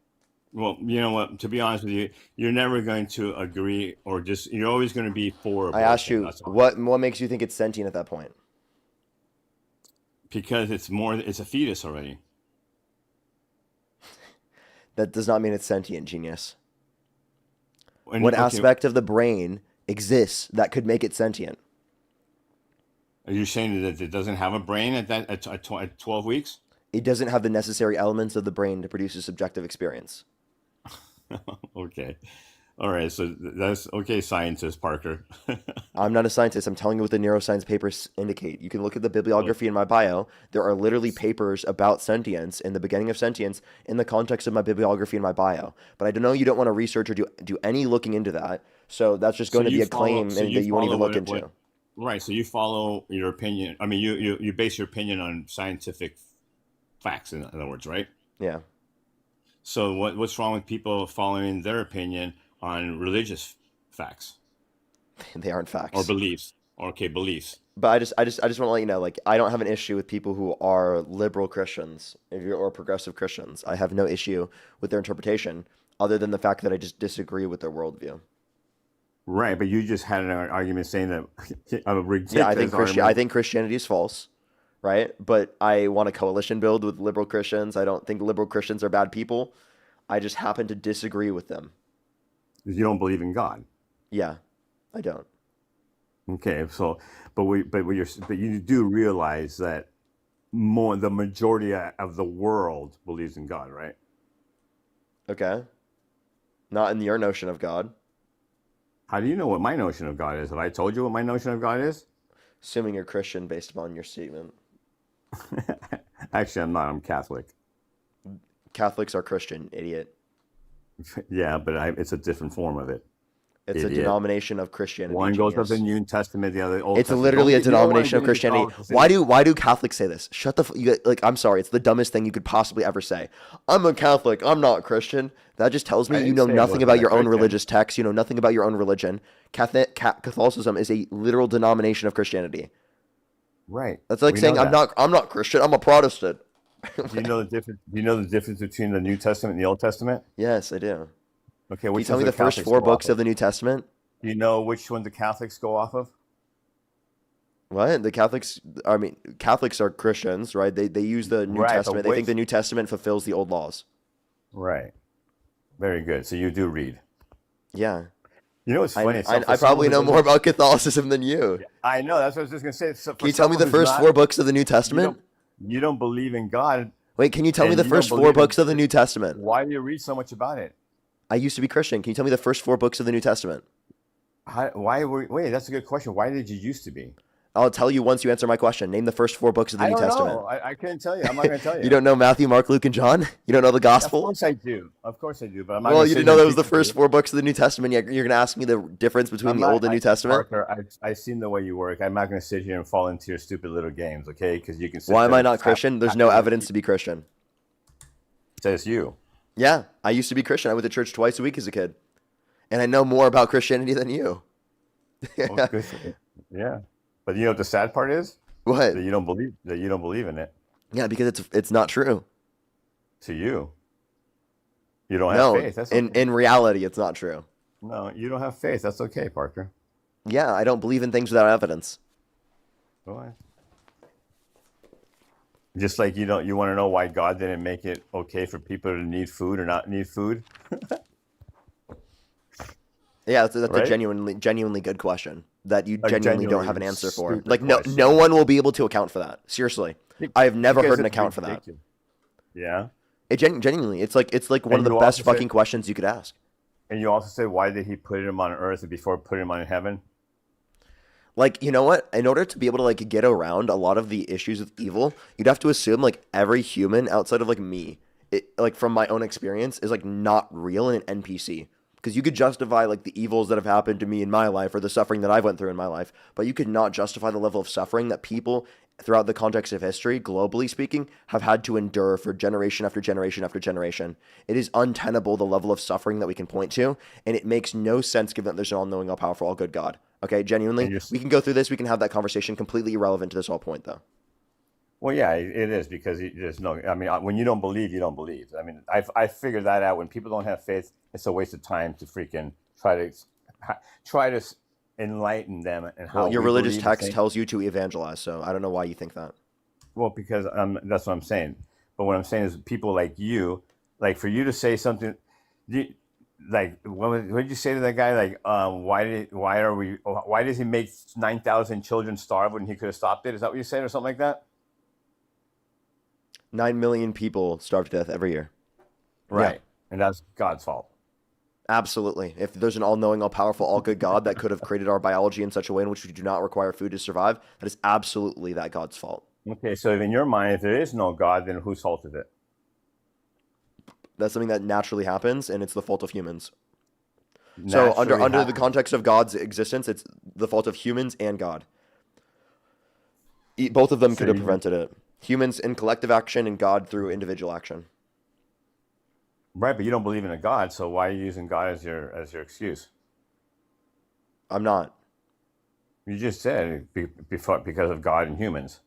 Well, you know what? To be honest with you, you're never going to agree, or you're always going to be for abortion. I asked you, That's all. what makes you think it's sentient at that point? Because it's a fetus already. That does not mean it's sentient, genius. And, What okay, aspect of the brain exists that could make it sentient? Are you saying that it doesn't have a brain at 12 weeks? It doesn't have the necessary elements of the brain to produce a subjective experience. Okay. All right. So that's okay, scientist Parker. I'm not a scientist. I'm telling you what the neuroscience papers indicate. You can look at the bibliography in my bio. There are literally papers about sentience in the beginning of sentience in the context of my bibliography in my bio. But I don't know you don't want to research or do any looking into that. So that's just going to be a claim that you won't even look into. Right. So you follow your opinion. I mean, you base your opinion on scientific facts, in other words, right? Yeah. So what's wrong with people following their opinion on religious facts They aren't facts. or beliefs? Okay, beliefs. But I just want to let you know, like, I don't have an issue with people who are liberal Christians or progressive Christians. I have no issue with their interpretation other than the fact that I just disagree with their worldview. Right, but you just had an argument saying that a ridiculous Yeah, I argument. think Christianity is false, right? But I want a coalition build with liberal Christians. I don't think liberal Christians are bad people. I just happen to disagree with them. You don't believe in God. Yeah, I don't. Okay, so but you do realize that the majority of the world believes in God, right? Okay. Not in your notion of God. How do you know what my notion of God is? Have I told you what my notion of God is? Assuming you're Christian based upon your statement. Actually, I'm not. I'm Catholic. Catholics are Christian, idiot. Yeah, but it's a different form of it. It's Idiot. a denomination of Christianity. One goes up genius. in the New Testament, the other Old It's Testament. literally a You don't wanna denomination of get into Christianity. politics. Why do Catholics say this? Shut the I'm sorry, it's the dumbest thing you could possibly ever say. I'm a Catholic, I'm not Christian. That just tells I me you didn't know say I nothing wasn't about a your own Christian. religious text, you know nothing about your own religion. Catholicism is a literal denomination of Christianity. Right. That's like We saying know that. I'm not Christian, I'm a Protestant. Do you know the difference? Do you know the difference between the New Testament and the Old Testament? Yes, I do. Okay, Can you which tell ones me do the first Catholics 4 go books off of the New Testament? Do you know which one the Catholics go off of? What? Catholics are Christians, right? They use the New Right, but Testament. They think which- the New Testament fulfills the old laws. Right. Very good. So you do read. Yeah. You know what's funny? I probably know more about Catholicism than you. I know. That's what I was just gonna say. So Can you tell me the first 4 books of the New Testament? You don't believe in God. Wait, can you tell me and the you don't first 4 believe in- books of the New Testament? Why do you read so much about it? I used to be Christian. Can you tell me the first 4 books of the New Testament? Wait, that's a good question. Why did you used to be? I'll tell you once you answer my question. Name the first 4 books of the I New don't Testament. know. I couldn't tell you. I'm not going to tell you. You don't know Matthew, Mark, Luke, and John? You don't know the Of Gospel? course I do. Of course I do. But I'm not Well, gonna you sit didn't know here that and was the teach you. first 4 books of the New Testament. Yet you're going to ask me the difference between the Old and New Testament? Parker, I've seen the way you work. I'm not going to sit here and fall into your stupid little games, okay? Because you can. Sit Why am there I and not tap- Christian? There's tap no your- evidence to be Christian. Says you. Yeah, I used to be Christian. I went to church twice a week as a kid. And I know more about Christianity than you. Well, good for you. Yeah, but you know what the sad part is? What? That you don't believe in it. Yeah, because it's not true. To you, you don't No, have faith. That's okay. in reality, it's not true. No, you don't have faith. That's okay, Parker. Yeah, I don't believe in things without evidence. Go ahead. Just like you want to know why God didn't make it okay for people to need food or not need food. Yeah, that's a Right? genuinely good question that you Like, genuinely don't genuinely have an answer for. stupid Like no question. one will be able to account for that. Seriously, I have never Because heard an it's account for that. ridiculous. Yeah, It genuinely, it's like one And of the you best also said- fucking questions you could ask. and you also said, why did He put him on earth before putting him on heaven? Like, you know what? In order to be able to like get around a lot of the issues with evil, you'd have to assume like every human outside of like me, like from my own experience, is like not real and an NPC. Because you could justify like the evils that have happened to me in my life or the suffering that I've went through in my life, but you could not justify the level of suffering that people throughout the context of history, globally speaking, have had to endure for generation after generation after generation. It is untenable the level of suffering that we can point to, and it makes no sense given that there's an all-knowing, all-powerful, all-good God. Okay, genuinely, we can go through this, we can have that conversation, completely irrelevant to this whole point, though. Well, yeah, it is because there's no. I mean, when you don't believe, you don't believe. I mean, I figured that out. When people don't have faith, it's a waste of time to freaking try to enlighten them and how. Well, your we religious believe text things. tells you to evangelize, so I don't know why you think that. Well, because that's what I'm saying. But what I'm saying is, people like you, like for you to say something, like what did you say to that guy? Like, why does he make 9,000 children starve when he could have stopped it? Is that what you said, or something like that? 9 million people starve to death every year. Right. Yeah. And that's God's fault. Absolutely. If there's an all-knowing, all-powerful, all-good God that could have created our biology in such a way in which we do not require food to survive, that is absolutely that God's fault. Okay, so in your mind, if there is no God, then whose fault is it? That's something that naturally happens, and it's the fault of humans. So under the context of God's existence, it's the fault of humans and God. Both of them could have prevented it. Humans in collective action and God through individual action. Right, but you don't believe in a God, so why are you using God as your excuse? I'm not. You just said because of God and humans.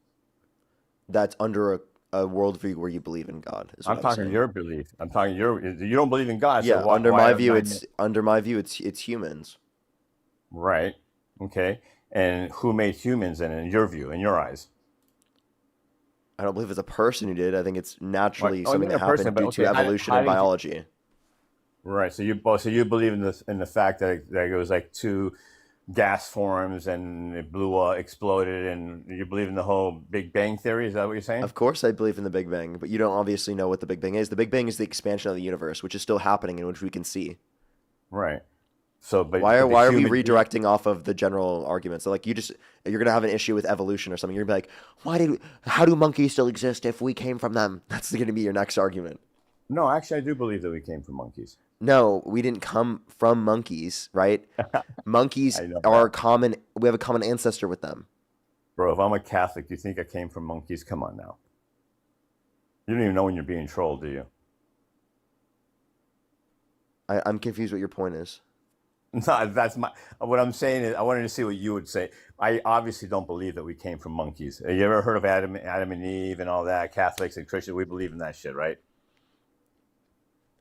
That's under a worldview where you believe in God. I'm talking your belief. I'm talking you don't believe in God. Yeah, so why, under why my are view, nine- it's humans. Right. Okay. And who made humans in your view, in your eyes? I don't believe it's a person who did. I think it's Right. naturally Oh, something not a that happened person, but due to okay. evolution How and did you? biology. Right. So you believe in this in the fact that it was like two gas forms and it blew up, exploded, and you believe in the whole Big Bang theory? Is that what you're saying? Of course, I believe in the Big Bang, but you don't obviously know what the Big Bang is. The Big Bang is the expansion of the universe, which is still happening and which we can see. Right. So, Why are but the why are we human being. redirecting off of the general argument? So like you're gonna have an issue with evolution or something. You're gonna be like, how do monkeys still exist if we came from them? That's gonna be your next argument. No, actually, I do believe that we came from monkeys. No, we didn't come from monkeys, right? Monkeys I know are that. common. We have a common ancestor with them. Bro, if I'm a Catholic, do you think I came from monkeys? Come on now. You don't even know when you're being trolled, do you? I'm confused what your point is. No, that's my. What I'm saying is, I wanted to see what you would say. I obviously don't believe that we came from monkeys. Have you ever heard of Adam and Eve and all that? Catholics and Christians, we believe in that shit, right?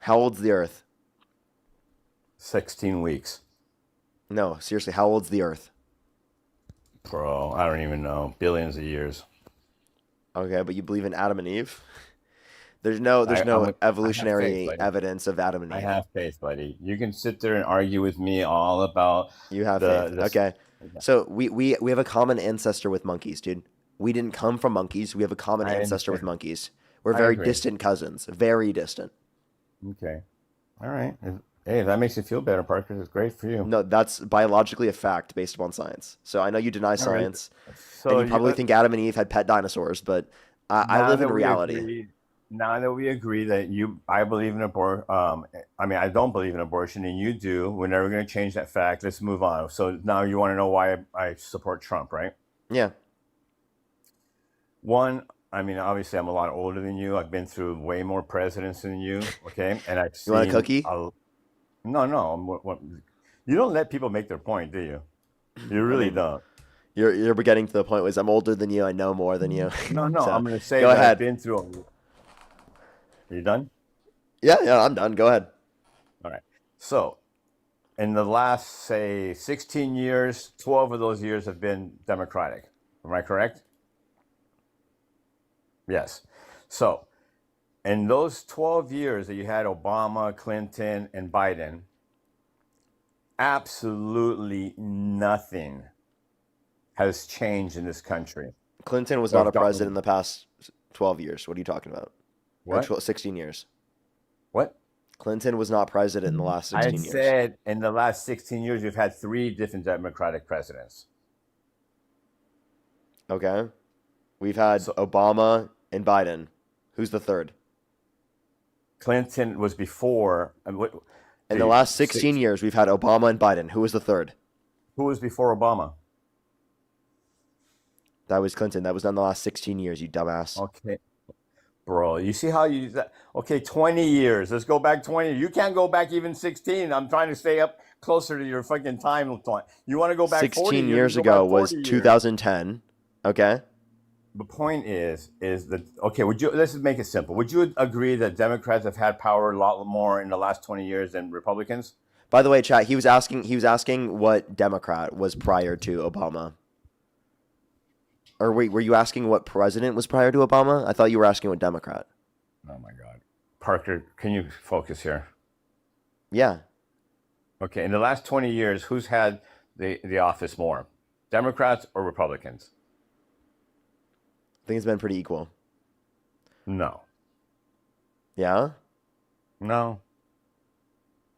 How old's the Earth? 16 weeks. No, seriously, how old's the Earth? Bro, I don't even know. Billions of years. Okay, but you believe in Adam and Eve? There's I no have faith, evolutionary buddy. evidence of Adam and I Eve. have faith, buddy. You can sit there and argue with me all about You have faith. the. Okay. So we have a common ancestor with monkeys, dude. We didn't come from monkeys. We have a common I ancestor with understand. monkeys. We're I very agree. distant cousins. Very distant. Okay. All right. Hey, if that makes you feel better, Parker. It's great for you. No, that's biologically a fact based upon science. So I know you deny All right. science, So and you probably think Adam and Eve had pet dinosaurs, but I now live that in we reality. agree, now that we agree that I believe in I mean, I don't believe in abortion, and you do. We're never going to change that fact. Let's move on. So now you want to know why I support Trump, right? Yeah. One, I mean, obviously, I'm a lot older than you. I've been through way more presidents than you. Okay, and I've You want a seen cookie? No. You don't let people make their point, do you? You really mean, don't. You're getting to the point where I'm older than you. I know more than you. No, So I'm going to say go that I've ahead. been through. Are you done? Yeah, I'm done. Go ahead. All right. So, in the last, say, 16 years, 12 of those years have been Democratic. Am I correct? Yes. So, in those 12 years that you had Obama, Clinton, and Biden, absolutely nothing has changed in this country. Clinton was Or not a president in the past 12 years. What are you talking about? Or What? 16 years. What? Clinton was not president in the last I 16 years. said in the last 16 years, we've had 3 different Democratic presidents. Okay. We've had Obama and Biden. Who's the third? Clinton was before. In the last 16 years, we've had Obama and Biden. Who was the third? Who was before Obama? That was Clinton. That was done in the last 16 years, you dumbass. Okay. Bro, you see how you that? Okay, 20 years. Let's go back 20. You can't go back even 16. I'm trying to stay up closer to your fucking time. You want to go back 40 16 years? years You go back ago was 40 years. 2010. Okay. The point is that okay? Let's just make it simple. Would you agree that Democrats have had power a lot more in the last 20 years than Republicans? By the way, chat, he was asking what Democrat was prior to Obama. Or wait, were you asking what president was prior to Obama? I thought you were asking what Democrat. Oh my God, Parker, can you focus here? Yeah. Okay, in the last 20 years, who's had the office more, Democrats or Republicans? I think it's been pretty equal. No. Yeah? No.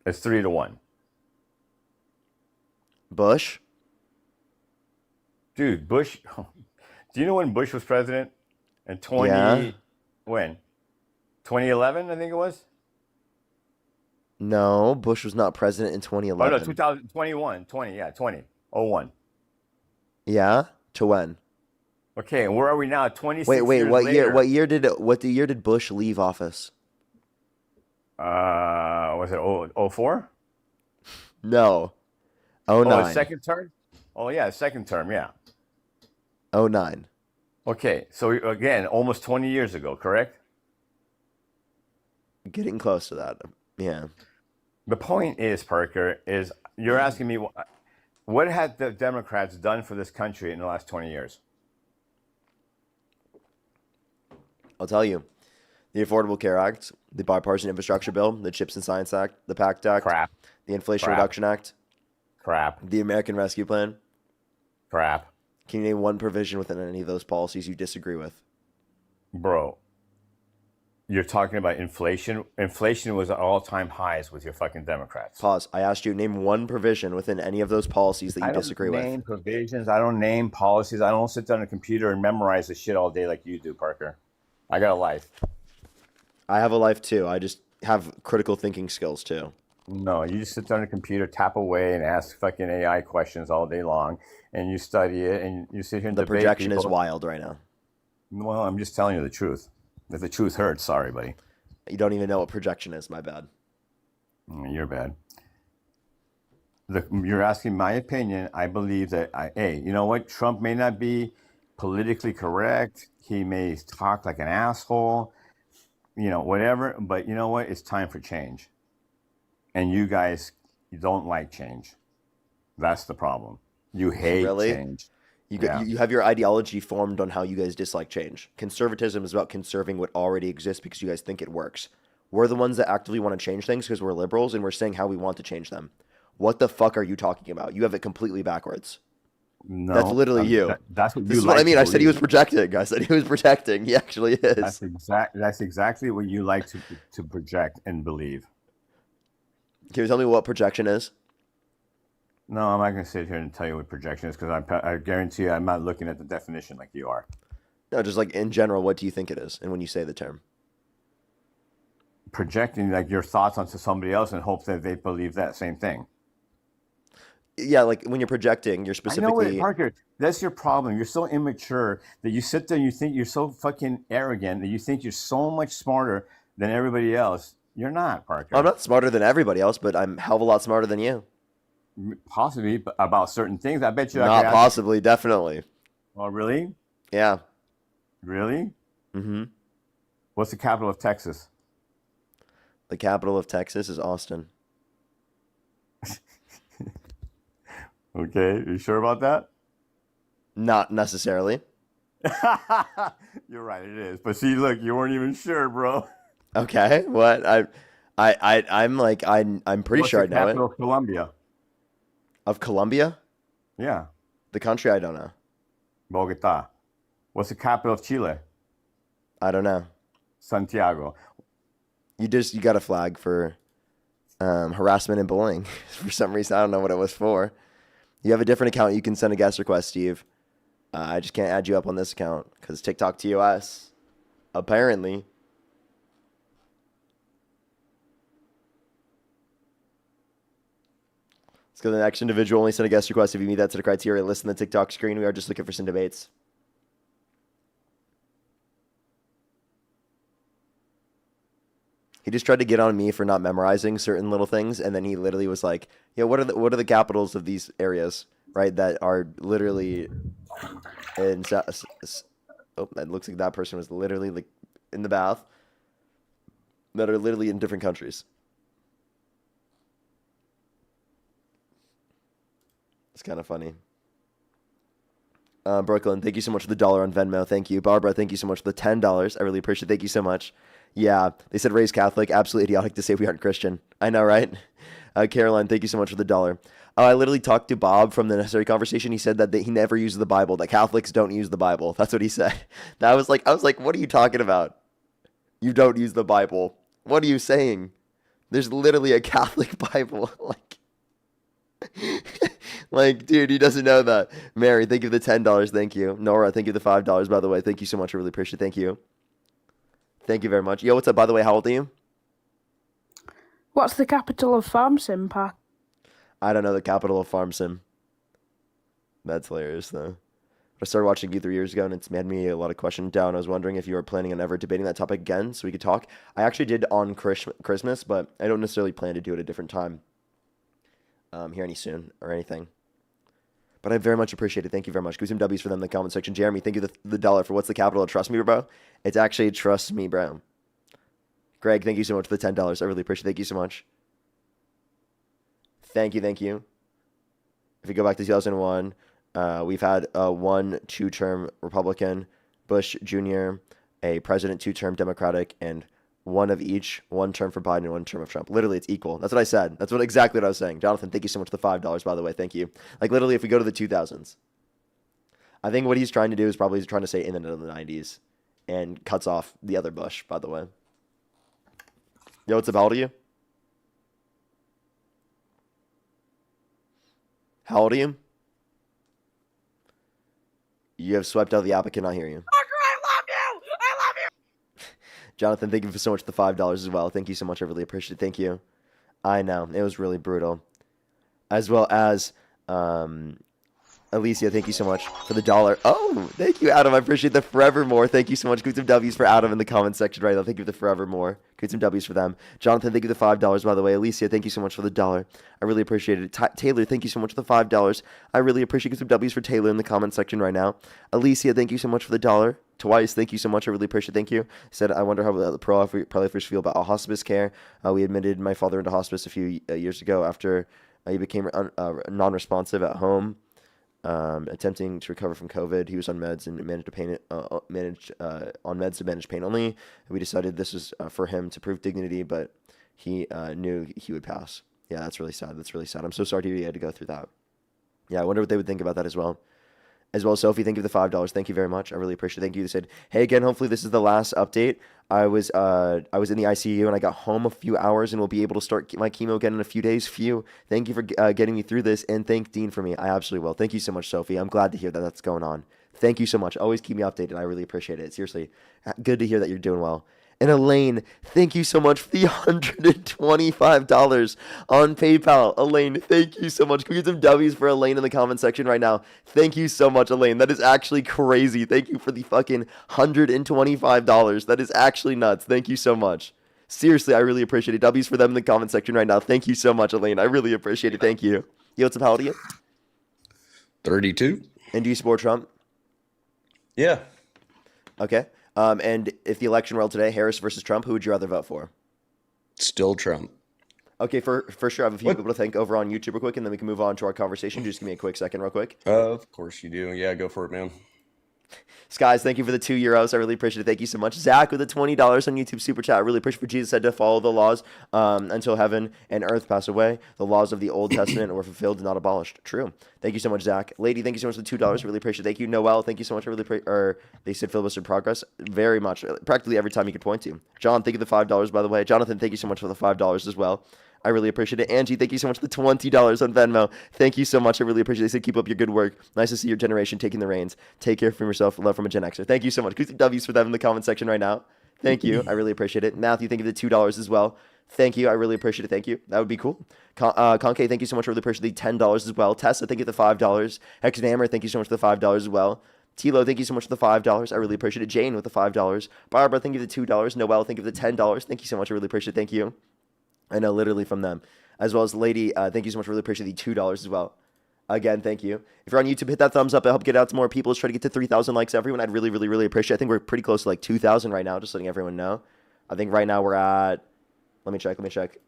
It's 3-1. Bush? Dude, Bush. Do you know when Bush was president? In Yeah. When? 2011, I think it was. No, Bush was not president in Oh no, 2011. 2021, 2001. Yeah? To when? Okay, and where are we now? 26 Wait, years what later. year did Bush leave office? Was it 04? No. Oh, 09. his second term? Oh yeah, second term, yeah. 09. Okay, so again, almost 20 years ago, correct? Getting close to that. Yeah. The point is, Parker, is you're asking me, What had the Democrats done for this country in the last 20 years? I'll tell you. The Affordable Care Act, the Bipartisan Infrastructure Bill, the CHIPS and Science Act, the PACT Act, Crap. the Inflation Crap. Reduction Act, Crap. the American Rescue Plan. Crap. Can you name one provision within any of those policies you disagree with? Bro, you're talking about inflation. Inflation was at all-time highs with your fucking Democrats. Pause. I asked you, name one provision within any of those policies that you disagree with. I don't name provisions. I don't name policies. I don't sit down on a computer and memorize the shit all day like you do, Parker. I got a life. I have a life too. I just have critical thinking skills too. No, you just sit down on a computer, tap away, and ask fucking AI questions all day long, and you study it, and you sit here and The debate projection people. is wild right now. Well, I'm just telling you the truth. If the truth hurts, sorry, buddy. You don't even know what projection is. My bad. You're bad. You're asking my opinion. I believe that, hey, you know what? Trump may not be politically correct. He may talk like an asshole, you know, whatever. But you know what? It's time for change. And you guys, you don't like change. That's the problem. You hate change. You have your ideology formed on how you guys dislike change. Conservatism is about conserving what already exists because you guys think it works. We're the ones that actively want to change things because we're liberals and we're saying how we want to change them. What the fuck are you talking about? You have it completely backwards. No, that's literally you. That's what you This is like what I mean. to I said he was believe. projecting. I said he was projecting. He actually is. That's exactly what you like to project and believe. Can you tell me what projection is? No, I'm not going to sit here and tell you what projection is because I guarantee you I'm not looking at the definition like you are. No, just like in general, what do you think it is? And when you say the term, projecting like your thoughts onto somebody else and hope that they believe that same thing. Yeah, like when you're projecting, you're specifically. I know what, Parker, that's your problem. You're so immature that you sit there and you think you're so fucking arrogant that you think you're so much smarter than everybody else. You're not, Parker. I'm not smarter than everybody else, but I'm a hell of a lot smarter than you. Possibly about certain things. I bet you. Not possibly, definitely. Oh, really? Yeah. Really? Mm-hmm. What's the capital of Texas? The capital of Texas is Austin. Okay, you sure about that? Not necessarily. You're right, it is. But see, look, you weren't even sure, bro. Okay, what? I'm pretty What's sure I the know it. capital of Colombia? Of Colombia? Yeah. The country, I don't know. Bogota. What's the capital of Chile? I don't know. Santiago. You got a flag for harassment and bullying for some reason. I don't know what it was for. You have a different account. You can send a guest request, Steve. I just can't add you up on this account because TikTok TOS. Apparently. Let's go to the next individual. Only send a guest request if you meet that to the criteria. Listen to the TikTok screen. We are just looking for some debates. He just tried to get on me for not memorizing certain little things, and then he literally was like, "Yeah, what are the capitals of these areas, right? That are literally in." Oh, that looks like that person was literally like in the bath. That are literally in different countries. It's kind of funny. Brooklyn, thank you so much for the $1 on Venmo. Thank you. Barbara, thank you so much for the $10. I really appreciate it. Thank you so much. Yeah, they said raised Catholic. Absolutely idiotic to say we aren't Christian. I know, right? Caroline, thank you so much for the $1. I literally talked to Bob from the Necessary Conversation. He said that he never uses the Bible, that Catholics don't use the Bible. That's what he said. I was like, what are you talking about? You don't use the Bible. What are you saying? There's literally a Catholic Bible. Like, dude, he doesn't know that. Mary, thank you for the $10. Thank you. Nora, thank you for the $5, by the way. Thank you so much. I really appreciate it. Thank you. Thank you very much. Yo, what's up, by the way? How old are you? What's the capital of Farm Sim, Pat? I don't know the capital of Farm Sim. That's hilarious, though. I started watching you 3 years ago, and it's made me a lot of questions down. I was wondering if you were planning on ever debating that topic again so we could talk. I actually did on Christmas, but I don't necessarily plan to do it a different time here any soon or anything. But I very much appreciate it. Thank you very much. Give me some W's for them in the comment section. Jeremy, thank you for the $1 for what's the capital of Trust Me, bro? It's actually Trust Me, bro. Greg, thank you so much for the $10. I really appreciate it. Thank you so much. Thank you. If you go back to 2001, we've had a 2-term Republican, Bush Jr., a president, 2-term Democratic, and one of each, 1 term for Biden and 1 term of Trump. Literally, it's equal. That's what I said. That's exactly what I was saying. Jonathan, thank you so much for the $5, by the way. Thank you. Like, literally, if we go to the 2000s, I think what he's trying to do is probably trying to say in the 90s and cuts off the other Bush, by the way. Yo, what's up? How old are you? How old are you? You have swept out the app. I cannot hear you. Jonathan, thank you so much for the $5 as well. Thank you so much. I really appreciate it. Thank you. I know. It was really brutal. As well as Alicia, thank you so much for the $1. Oh, thank you, Adam. I appreciate the forevermore. Thank you so much. Give some W's for Adam in the comment section right now. Thank you for the forevermore. Give some W's for them. Jonathan, thank you for the $5, by the way. Alicia, thank you so much for the $1. I really appreciate it. Taylor, thank you so much for the $5. I really appreciate it. Give some W's for Taylor in the comment section right now. Alicia, thank you so much for the $1. Twice, thank you so much. I really appreciate it. Thank you. Said, I wonder how the pro-lifers feel about hospice care. We admitted my father into hospice a few years ago after he became non-responsive at home. Attempting to recover from COVID. He was on meds and managed on meds to manage pain only. We decided this was for him to prove dignity, but he knew he would pass. Yeah, that's really sad. That's really sad. I'm so sorry he had to go through that. Yeah, I wonder what they would think about that as well. As well, Sophie, thank you for the $5. Thank you very much. I really appreciate it. Thank you. They said, hey, again, hopefully this is the last update. I was in the ICU and I got home a few hours and will be able to start my chemo again in a few days. Thank you for getting me through this, and thank Dean for me. I absolutely will. Thank you so much, Sophie. I'm glad to hear that that's going on. Thank you so much. Always keep me updated. I really appreciate it. Seriously, good to hear that you're doing well. And Elaine, thank you so much for the $125 on PayPal. Elaine, thank you so much. Can we get some W's for Elaine in the comment section right now? Thank you so much, Elaine. That is actually crazy. Thank you for the fucking $125. That is actually nuts. Thank you so much. Seriously, I really appreciate it. W's for them in the comment section right now. Thank you so much, Elaine. I really appreciate it. Thank you. Yo, what's up? How old are you? 32. And do you support Trump? Yeah. Okay. And if the election were held today, Harris versus Trump, who would you rather vote for? Still Trump. Okay, for sure. I have a few people to thank over on YouTube real quick, and then we can move on to our conversation. Just give me a quick second real quick. Of course you do. Yeah, go for it, man. Skies, thank you for the €2. I really appreciate it. Thank you so much. Zach with the $20 on YouTube Super Chat. I really appreciate it. For Jesus said to follow the laws until heaven and earth pass away. The laws of the Old Testament were fulfilled and not abolished. True. Thank you so much, Zach. Lady, thank you so much for the $2. Really appreciate it. Thank you. Noel, thank you so much. I really they said filibuster progress. Very much. Practically every time you could point to. John, thank you for the $5, by the way. Jonathan, thank you so much for the $5 as well. I really appreciate it. Angie, thank you so much for the $20 on Venmo. Thank you so much. I really appreciate it. They said keep up your good work. Nice to see your generation taking the reins. Take care from yourself. Love from a Gen Xer. Thank you so much. Good W's for them in the comment section right now. Thank you. I really appreciate it. Matthew, thank you for the $2 as well. Thank you. I really appreciate it. Thank you. That would be cool. Conke, thank you so much. I really appreciate the $10 as well. Tessa, thank you for the $5. Hexhammer, thank you so much for the $5 as well. Tilo, thank you so much for the $5. I really appreciate it. Jane with the $5. Barbara, thank you for the $2. Noel, thank you for the $10. Thank you so much. I really appreciate it. Thank you. I know, literally from them. As well as Lady, thank you so much. Really appreciate the $2 as well. Again, thank you. If you're on YouTube, hit that thumbs up. It help get out to more people. Let's try to get to 3,000 likes, everyone. I'd really, really, really appreciate it. I think we're pretty close to like 2,000 right now, just letting everyone know. I think right now we're at, let me check.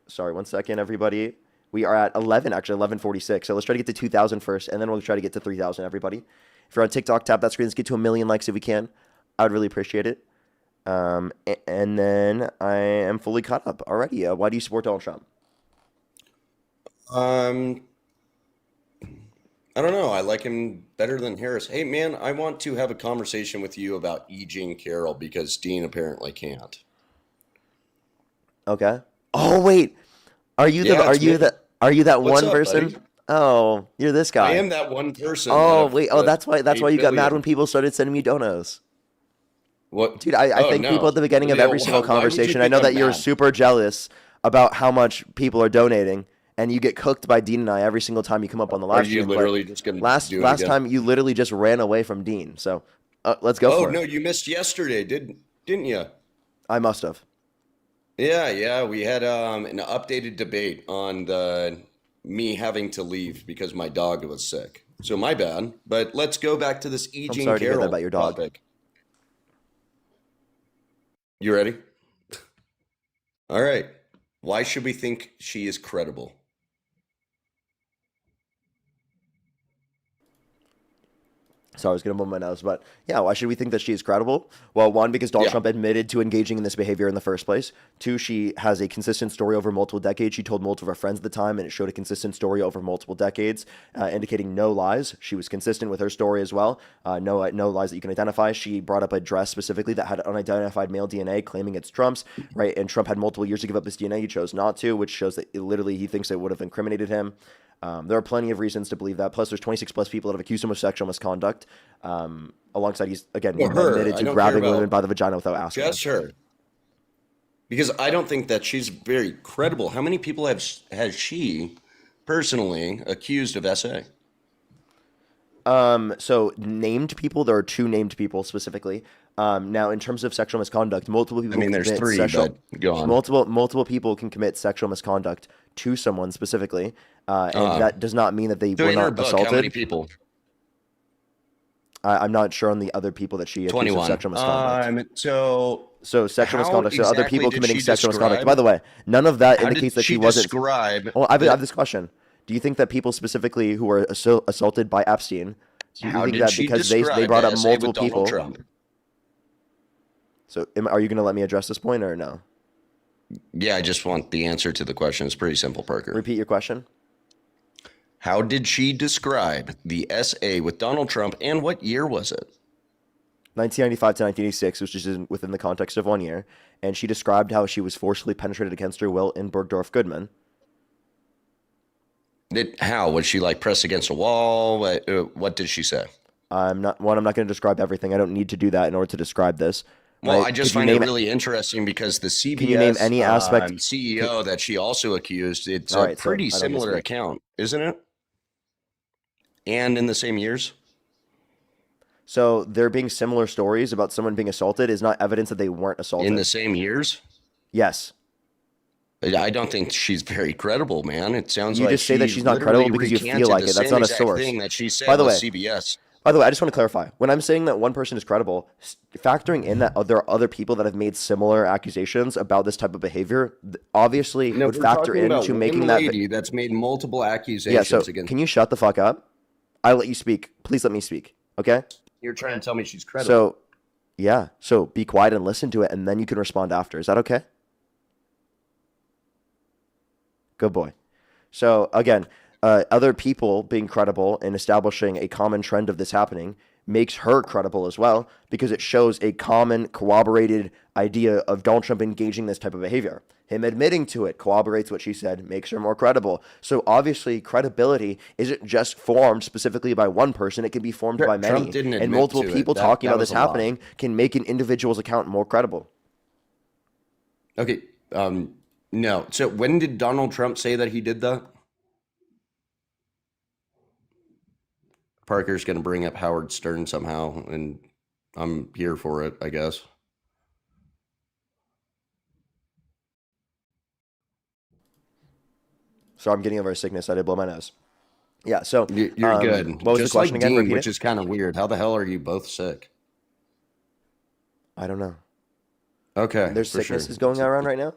Sorry, 1 second, everybody. We are at 11:46. So let's try to get to 2,000 first, and then we'll try to get to 3,000, everybody. If you're on TikTok, tap that screen. Let's get to 1 million likes if we can. I would really appreciate it. And then I am fully caught up already. Why do you support Donald Trump? I don't know. I like him better than Harris. Hey, man, I want to have a conversation with you about E. Jean Carroll because Dean apparently can't. Okay. Oh wait, are you that What's one up, person? buddy? Oh, you're this guy. I am that one person. Oh wait. Oh, that's why you got mad billion. when people started sending me donos. What, dude? I thank people at the beginning of every single conversation. I know that you're super jealous about how much people are donating. And you get cooked by Dean and I every single time you come up on the live stream. Are you literally just going to last time you literally just ran away from Dean. So let's go for it. Oh, no, you missed yesterday, didn't you? I must have. Yeah. We had an updated debate on me having to leave because my dog was sick. So my bad. But let's go back to this E. Jean sorry to hear Carroll that about your dog. topic. You ready? All right. Why should we think she is credible? So I was going to blow my nose, but yeah, why should we think that she is credible? Well, one, because Donald Trump admitted to engaging in this behavior in the first place. Two, she has a consistent story over multiple decades. She told multiple of her friends at the time, and it showed a consistent story over multiple decades, indicating no lies. She was consistent with her story as well. No lies that you can identify. She brought up a dress specifically that had unidentified male DNA, claiming it's Trump's, right? And Trump had multiple years to give up his DNA. He chose not to, which shows that literally he thinks it would have incriminated him. There are plenty of reasons to believe that. Plus, there's 26 plus people that have accused him of sexual misconduct. Alongside, he's again admitted to grabbing women by the vagina without asking. Just her, because I don't think that she's very credible. How many people has she personally accused of SA? So named people, there are 2 named people specifically. Now, in terms of sexual misconduct, multiple people. I mean, there's 3, but go on. Multiple people can commit sexual misconduct to someone specifically, and that does not mean that they were not assaulted. How many people? I'm not sure on the other people that she accused 21. of sexual misconduct. So sexual misconduct. So exactly other people did committing she sexual describe- misconduct. By the way, none of that How indicates did that she wasn't. Describe Well, I have this question. Do you think that people specifically who were assaulted by Epstein, do you How think did that she because they describe brought up SA multiple with Donald people? Trump? So are you going to let me address this point or no? Yeah, I just want the answer to the question. It's pretty simple, Parker. Repeat your question. How did she describe the SA with Donald Trump, and what year was it? 1995 to 1986, which is within the context of 1 year, and she described how she was forcibly penetrated against her will in Bergdorf Goodman. How was she like pressed against a wall? What did she say? I'm not going to describe everything. I don't need to do that in order to describe this. Well, Right? I just Could you find it name really interesting because the CBS Can you name any aspect? CEO that she also accused, it's All a right, so pretty I don't similar disagree. account, isn't it? And in the same years? So there being similar stories about someone being assaulted is not evidence that they weren't assaulted. In the same years? Yes. I don't think she's very credible, man. It sounds You like just say that she she's not literally credible because you feel recanted like the it. That's same not a exact source. thing that she said By the with way, CBS. By the way, I just want to clarify. When I'm saying that one person is credible, factoring in that there are other people that have made similar accusations about this type of behavior, obviously would we're factor talking about into one making that. lady that's made multiple accusations Yeah. So against. can you shut the fuck up? I let you speak. Please let me speak. Okay. You're trying to tell me she's credible. So, yeah. So be quiet and listen to it, and then you can respond after. Is that okay? Good boy. So again, other people being credible and establishing a common trend of this happening makes her credible as well, because it shows a common corroborated idea of Donald Trump engaging this type of behavior. Him admitting to it corroborates what she said, makes her more credible. So obviously credibility isn't just formed specifically by one person, it can be formed by many. Trump didn't And admit multiple to it. people That- talking that about was this a lie. happening can make an individual's account more credible. Okay. No. So when did Donald Trump say that he did that? Parker's going to bring up Howard Stern somehow, and I'm here for it, I guess. So I'm getting over a sickness. I did blow my nose. Yeah, so You're good. What was Just the question like again? Dean, Repeat which it. is kind of weird. How the hell are you both sick? I don't know. Okay. There's for sicknesses sure. going around right now?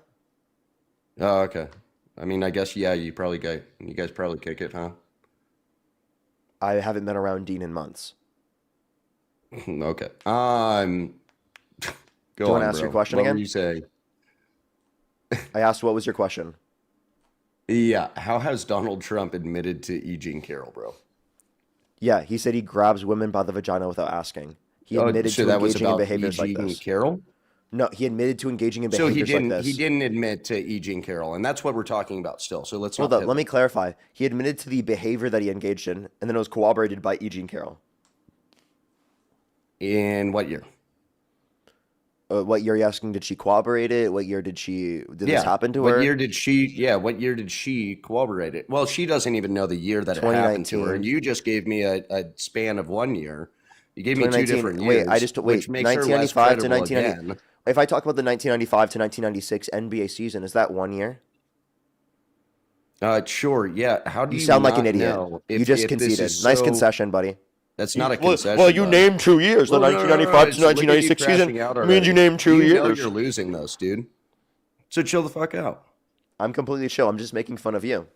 Oh, okay. I mean, I guess, yeah, you guys probably kick it, huh? I haven't been around Dean in months. Okay. Go Do you on, want to ask your bro. question What again? were you saying? I asked what was your question? Yeah. How has Donald Trump admitted to E. Jean Carroll, bro? Yeah, he said he grabs women by the vagina without asking. He admitted so to that was engaging in about behaviors E. like Jean this. Carroll? No, he admitted to engaging in So behaviors like this. he didn't admit to E. Jean Carroll, and that's what we're talking about still. So let's Hold not up, let me clarify. He admitted to the behavior that he engaged in, and then it was corroborated by E. Jean Carroll. In what year? What year are you asking? Did she corroborate it? What year did this happen to her? What year did she corroborate it? Well, she doesn't even know the year that it happened to her. 2019. You just gave me a span of 1 year. You gave me two 2019. different years. Wait, which makes her less 1995 to credible 1990. again. If I talk about the 1995 to 1996 NBA season, is that 1 year? Sure, yeah. How do You you sound like not an idiot. know You if- just if this conceded. is Nice so- concession, buddy. That's not a Well, concession. well, you bud. named 2 years. The 1995 to so look at you 1996 season crashing out means already. you named 2 You know years. you're losing this, dude. So chill the fuck out. I'm completely chill. I'm just making fun of you.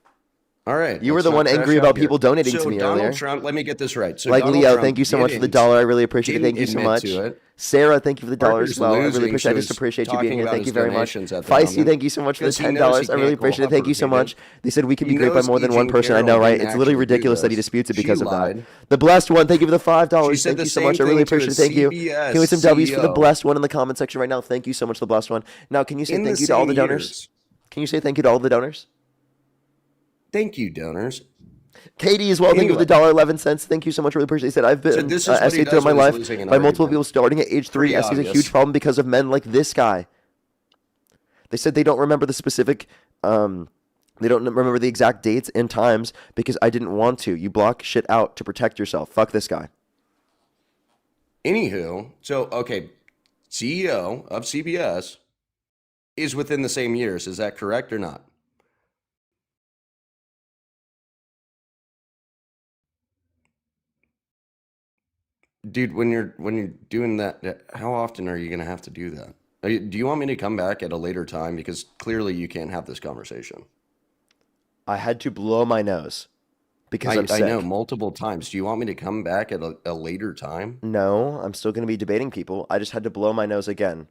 All right. You were let's the not one crash angry out about here. people donating So to me Donald earlier. Trump, let me get this right. So Like Donald Leo, Trump thank you so much for the didn't- dollar. I really appreciate it. didn't Thank you so admit much. to it. Sarah, thank you for the dollar as Parker's well. I really losing, appreciate. I so just he's appreciate you talking being here. about Thank you his very much. donations at the Feisty, moment, thank you so much for the because he knows $10. he I really can't go appreciate it. Thank you so Hubbard much. again. They said we can He be great by knows more than E. one Jean person. I Carroll know, right? didn't It's literally actually do ridiculous that he this. disputes it She because of that. lied. The blessed one, thank you for the $5. She said Thank the you so same much. I really thing to a appreciate it. Thank you. CBS Can we some W's for the CEO. blessed one in the comment section right now? Thank you so much, the blessed one. Now, can you say In the thank you to all same the donors? years. Can you say thank you to all the donors? Thank you, donors. Katie as well, thank you for the Anyway. $1.11. Thank you so much. Really appreciate it. He said, I've So been this is what he essayed does throughout my when he's life losing an by multiple argument. people starting at age 3. Pretty Essay is a obvious. huge problem because of men like this guy. They said they don't remember the specific, they don't remember the exact dates and times because I didn't want to. You block shit out to protect yourself. Fuck this guy. Anywho, so okay, CEO of CBS is within the same years. Is that correct or not? Dude, when you're doing that, how often are you gonna have to do that? Do you want me to come back at a later time? Because clearly you can't have this conversation. I had to blow my nose because I'm I sick. know multiple times. Do you want me to come back at a later time? No, I'm still going to be debating people. I just had to blow my nose again.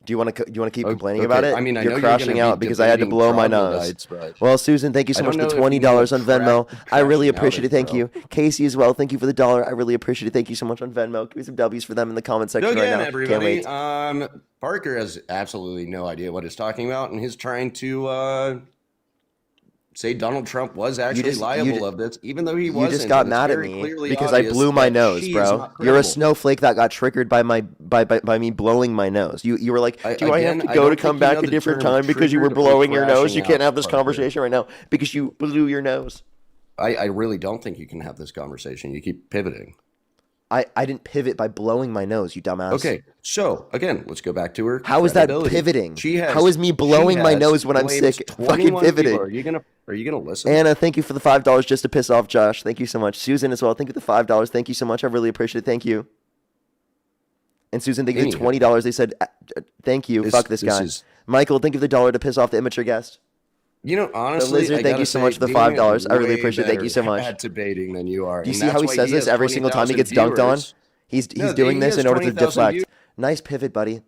Do you want to keep complaining Okay, about it? I mean, I You're know you're crashing gonna be out because I had to debating blow my nose. troglodytes, but Well, Susan, thank you so I much don't for the know if you $20 know on Venmo. I really crashing out appreciate it. is, Thank bro. you. Casey as well. Thank you for the dollar. I really appreciate it. Thank you so much on Venmo. Give me some W's for them in the comment section Go right again, now. everybody. Can't wait. Parker has absolutely no idea what he's talking about, and he's trying to say Donald Trump was actually liable of this, even though he You wasn't. just got and it's mad at very me clearly because I obvious blew my that nose, she is bro. not You're a credible. snowflake that got triggered by me blowing my nose. You were like, do I have Again, to I go don't to think come you back know a the different term time because you were triggered or blowing your nose? You crashing can't out, have this Parker. conversation right now because you blew your nose. I really don't think you can have this conversation. You keep pivoting. I didn't pivot by blowing my nose, you dumbass. Okay, so again, let's go back to her. How is that credibility. pivoting? She has. How is me blowing she my has nose when I'm blamed sick 21 fucking pivoting? people. Are you gonna listen? Anna, thank you for the $5 just to piss off Josh. Thank you so much. Susan as well. Thank you for the $5. Thank you so much. I really appreciate it. Thank you. And Susan, thank you for Anywho. $20. They said, thank you. Fuck this guy. Michael, thank you for the dollar to piss off the immature guest. You know, The honestly, Lizard, I thank gotta you so say, much for the Dean $5. is I really way appreciate it. Thank you so better much. at debating than you are. Do you and see how that's he why says this has every single time he gets dunked 20,000 on? viewers. He's No, doing he this has in order to 20,000 deflect. viewers. Nice pivot, buddy.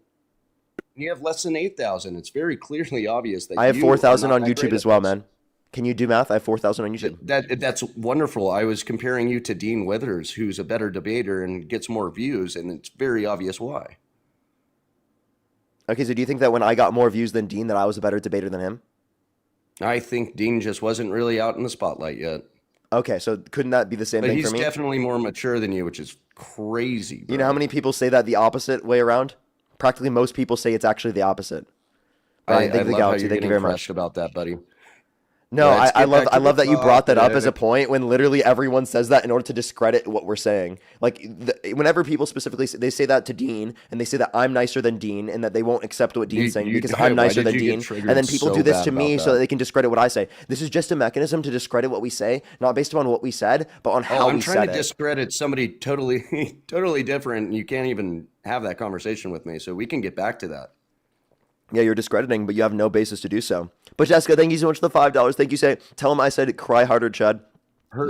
You have less than 8,000. It's very clearly obvious that I have you 4,000 are on not that YouTube great as at well, this. man. Can you do math? I have 4,000 on YouTube. That's wonderful. I was comparing you to Dean Withers, who's a better debater and gets more views, and it's very obvious why. Okay, so do you think that when I got more views than Dean that I was a better debater than him? I think Dean just wasn't really out in the spotlight yet. Okay, so couldn't that be the same But thing he's for me? definitely more mature than you, which is crazy. You know how many people say that the opposite way around? Practically most people say it's actually the opposite. Brian, I thank you for the love how galaxy. you're Thank you getting very crushed much. about that, buddy. No, Let's I get love back to I love the that you brought that up as a topic. point when literally everyone says that in order to discredit what we're saying. Like whenever people specifically they say that to Dean and they say that I'm nicer than Dean and that they won't accept what Dean's saying because I'm why nicer did than you get Dean, triggered and then people so do this bad to me about so that? that they can discredit what I say. This is just a mechanism to discredit what we say, not based on what we said, but on how I'm we trying said to it. discredit somebody totally, totally different. And you can't even have that conversation with me, so we can get back to that. Yeah, you're discrediting, but you have no basis to do so. But Jessica, thank you so much for the $5. Thank you. Tell him I said cry harder, Chud.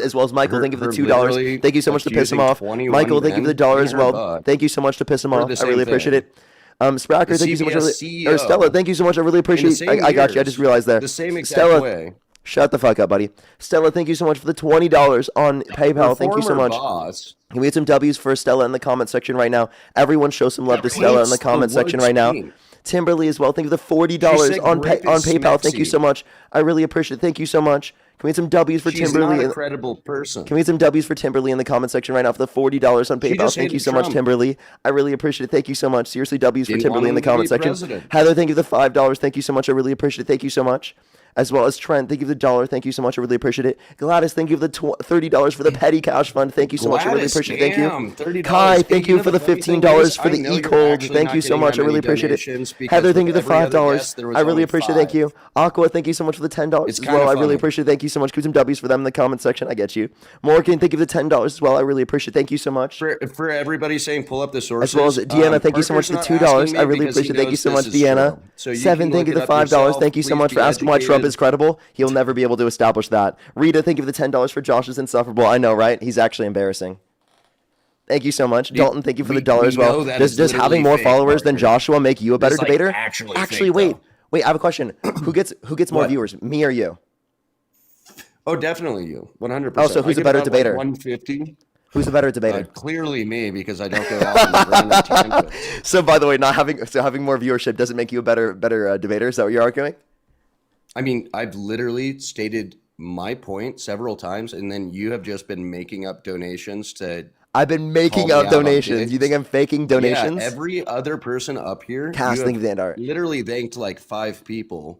As well as Michael, thank you for the $2. Thank you so much to piss him off. Michael, thank you for the dollar as well. Thank you so much to piss him off. I really appreciate it. Spracker, thank you so much. Or Stella, thank you so much. I really appreciate it. I got you. I just realized there. The same exact Stella, way. shut the fuck up, buddy. Stella, thank you so much for the $20 on PayPal. Her Thank you so former much. boss. Can we get some W's for Stella in the comment section right now? Everyone show some love to Stella in the comment section right now. Timberly as well. Thank you for the $40 on PayPal. Thank you so much. I really appreciate it. Thank you so much. Can we get some W's for She's Timberly? not a credible person. Can we get some W's for Timberly in the comment section right now for the $40 on She PayPal? just Thank you hated so much, Trump. Timberly. I really appreciate it. Thank you so much. Seriously, W's for Didn't Timberly want in the him to comment be section. president. Heather, thank you for the $5. Thank you so much. I really appreciate it. Thank you so much. As well as Trent, thank you for the $1. Thank you so much. I really appreciate it. Gladys, thank you for the $30 for the petty cash fund. Thank you so much. I really Gladys, appreciate it. Thank you. damn, $30. Kai, thank you know for the funny thing $15 is, for I the know you're e-cold. actually Thank not you so getting much. I that really many appreciate it. donations because Heather, thank you with for the every other $5. guest, there was I really only appreciate it. Thank 5. you. Aqua, thank you so much for the $10 It's as kinda well. I really funny. appreciate it. Thank you so much. Give some W's for them in the comment section. I get you. Morgan, thank you for the $10 as well. I really appreciate it. Thank you so much. For everybody saying pull up the sources. As well as Deanna, thank you so much for the Parker's not $2. asking I me really because he appreciate it. Thank you knows so much, this is Deanna. true. So you 7, can thank you look for it the up $5. yourself. Thank you so Please much be for asking why Trump Trump is credible, he'll never be able to establish that. Rita, thank you for the $10 for Josh is insufferable. I know, right? He's actually embarrassing. Thank you so much. Dalton, thank you for the dollar as well. Does having more followers than Joshua make you a better debater? Actually, wait, I have a question. Who gets more viewers, me or you? Oh, definitely you. 100%. Oh, so who's a better debater? 150. Who's a better debater? Clearly me, because I don't go out on the tangents. So, by the way, having more viewership doesn't make you a better debater. Is that what you're arguing? I mean, I've literally stated my point several times, and then you have just been making up donations to. I've been making up donations. You think I'm faking donations? Yeah, every other person up here, casting the art. Literally thanked like 5 people,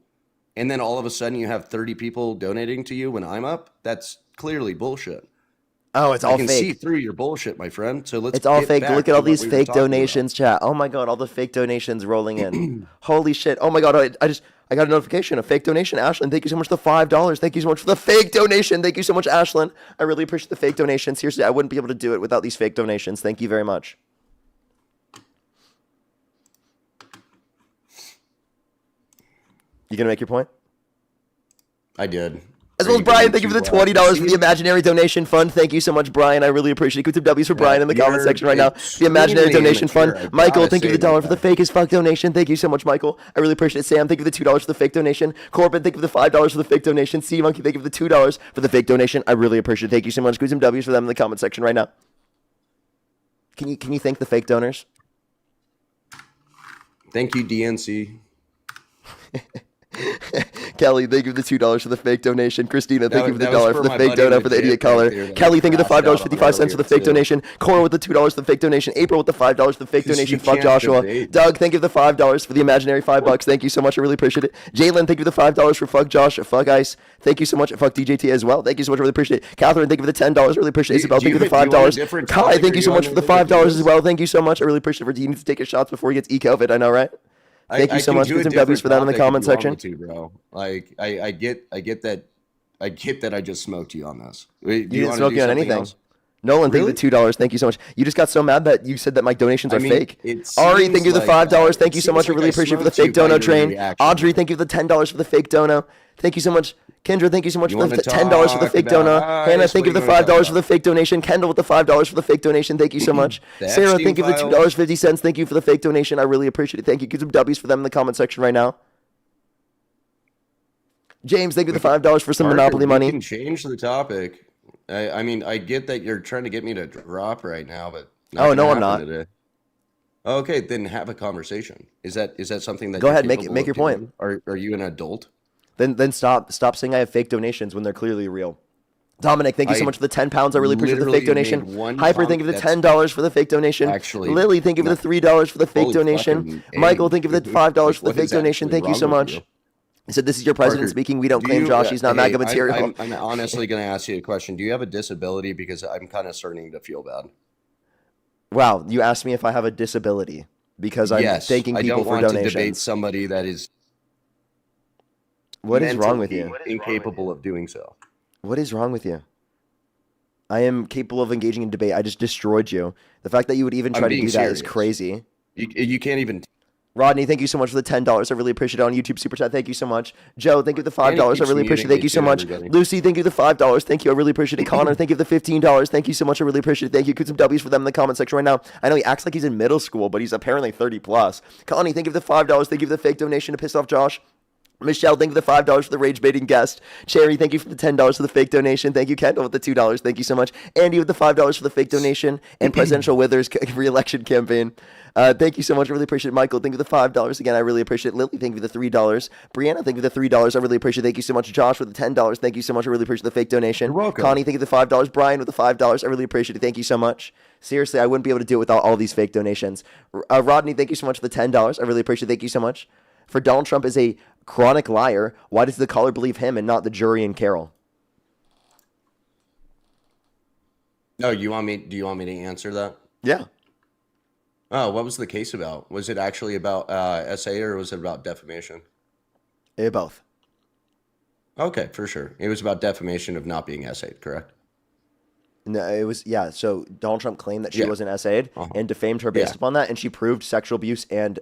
and then all of a sudden you have 30 people donating to you when I'm up. That's clearly bullshit. Oh, it's all fake. I can see through your bullshit, my friend. So let's. It's all fake. Look at all these fake donations, chat. Oh my god, all the fake donations rolling in. Holy shit! Oh my god, I got a notification, a fake donation. Ashlyn, thank you so much for the $5. Thank you so much for the fake donation. Thank you so much, Ashlyn. I really appreciate the fake donation. Seriously, I wouldn't be able to do it without these fake donations. Thank you very much. You gonna make your point? I did. As well as Brian, thank you for the $20 for the imaginary donation fund. Thank you so much, Brian. I really appreciate it. Put some W's for Brian in the comment section right now. The imaginary donation fund. Michael, thank you for the $1 for the fake as fuck donation. Thank you so much, Michael. I really appreciate it. Sam, thank you for the $2 for the fake donation. Corbin, thank you for the $5 for the fake donation. C Monkey, thank you for the $2 for the fake donation. I really appreciate it. Thank you so much. Put some W's for them in the comment section right now. Can you thank the fake donors? Thank you, DNC. Kelly, thank you for the $2 for the fake donation. Christina, thank you for the $1 for the fake donut for the idiot color. Kelly, thank you for the $5.55 for the fake donation. Cora with the $2 for the fake donation. April with the $5 for the fake donation. Fuck Joshua. Doug, thank you for the $5 for the imaginary $5. Thank you so much. I really appreciate it. Jalen, thank you for the $5 for fuck Josh. Fuck Ice. Thank you so much. Fuck DJT as well. Thank you so much. I really appreciate it. Catherine, thank you for the $10. Really appreciate it. Isabel, thank you for the $5. Kai, thank you so much for the $5 as well. Thank you so much. I really appreciate it. You need to take his shots before he gets e-COVID. I know, right? Thank you so much. Put some W's for that in the comment section. Bro. Like I get that I just smoked you on this. You didn't smoke you on anything. Else? Nolan, thank you for the $2. Thank you so much. You just got so mad that you said that my donations are fake. Ari, thank you for the $5. Thank you so much. I really appreciate it for the fake dono train. Audrey, thank you for the $10 for the fake dono. Thank you so much. Kendra, thank you so much for the $10 for the fake dono. Hannah, thank you for the $5 for the fake donation. Kendall with the $5 for the fake donation. Thank you so much. Sarah, thank you for the $2.50. Thank you for the fake donation. I really appreciate it. Thank you. Get some W's for them in the comment section right now. James, thank you for the $5 for some Monopoly money. You can change the topic. I mean, I get that you're trying to get me to drop right now, but oh no, I'm not. Today. Okay, then have a conversation. Is that something that? Go ahead, make your point. Are you an adult? Then stop saying I have fake donations when they're clearly real. Dominic, thank you so much for the £10. I really appreciate the fake donation. Hyper, thank you for the $10 for the fake donation. Actually, Lily, thank you for the $3 for the fake donation. Michael, thank you for the $5 for the fake donation. Thank you so much. I said, this is your president speaking. We don't claim Josh. He's not MAGA material. I'm honestly going to ask you a question. Do you have a disability? Because I'm kind of starting to feel bad. Wow, you asked me if I have a disability because I'm thanking people for donations. I don't want to debate somebody that is. What is wrong with you? Incapable of doing so. What is wrong with you? I am capable of engaging in debate. I just destroyed you. The fact that you would even try to do that is crazy. You can't even. Rodney, thank you so much for the $10. I really appreciate it on YouTube Super Chat. Thank you so much. Joe, thank you for the $5. I really appreciate it. Thank you so much. Lucy, thank you for the $5. Thank you. I really appreciate it. Connor, thank you for the $15. Thank you so much. I really appreciate it. Thank you. Put some W's for them in the comment section right now. I know he acts like he's in middle school, but he's apparently 30 plus. Connie, thank you for the $5. Thank you for the fake donation to piss off Josh. Michelle, thank you for the $5 for the rage baiting guest. Cherry, thank you for the $10 for the fake donation. Thank you, Kendall, with the $2. Thank you so much. Andy with the $5 for the fake donation and Presidential Withers re-election campaign. Thank you so much. I really appreciate it. Michael, thank you for the $5. Again, I really appreciate it. Lily, thank you for the $3. Brianna, thank you for the $3. I really appreciate it. Thank you so much. Josh with the $10. Thank you so much. I really appreciate the fake donation. You're welcome. Connie, thank you for the $5. Brian with the $5. I really appreciate it. Thank you so much. Seriously, I wouldn't be able to do it without all these fake donations. Rodney, thank you so much for the $10. I really appreciate it. Thank you so much. For Donald Trump is a chronic liar, why does the caller believe him and not the jury and Carol? No, do you want me to answer that? Yeah. Oh, what was the case about? Was it actually about SA or was it about defamation? Both. Okay, for sure. It was about defamation of not being SA'd, correct? No, it was, so Donald Trump claimed that she wasn't SA'd and defamed her based upon that, and she proved sexual abuse and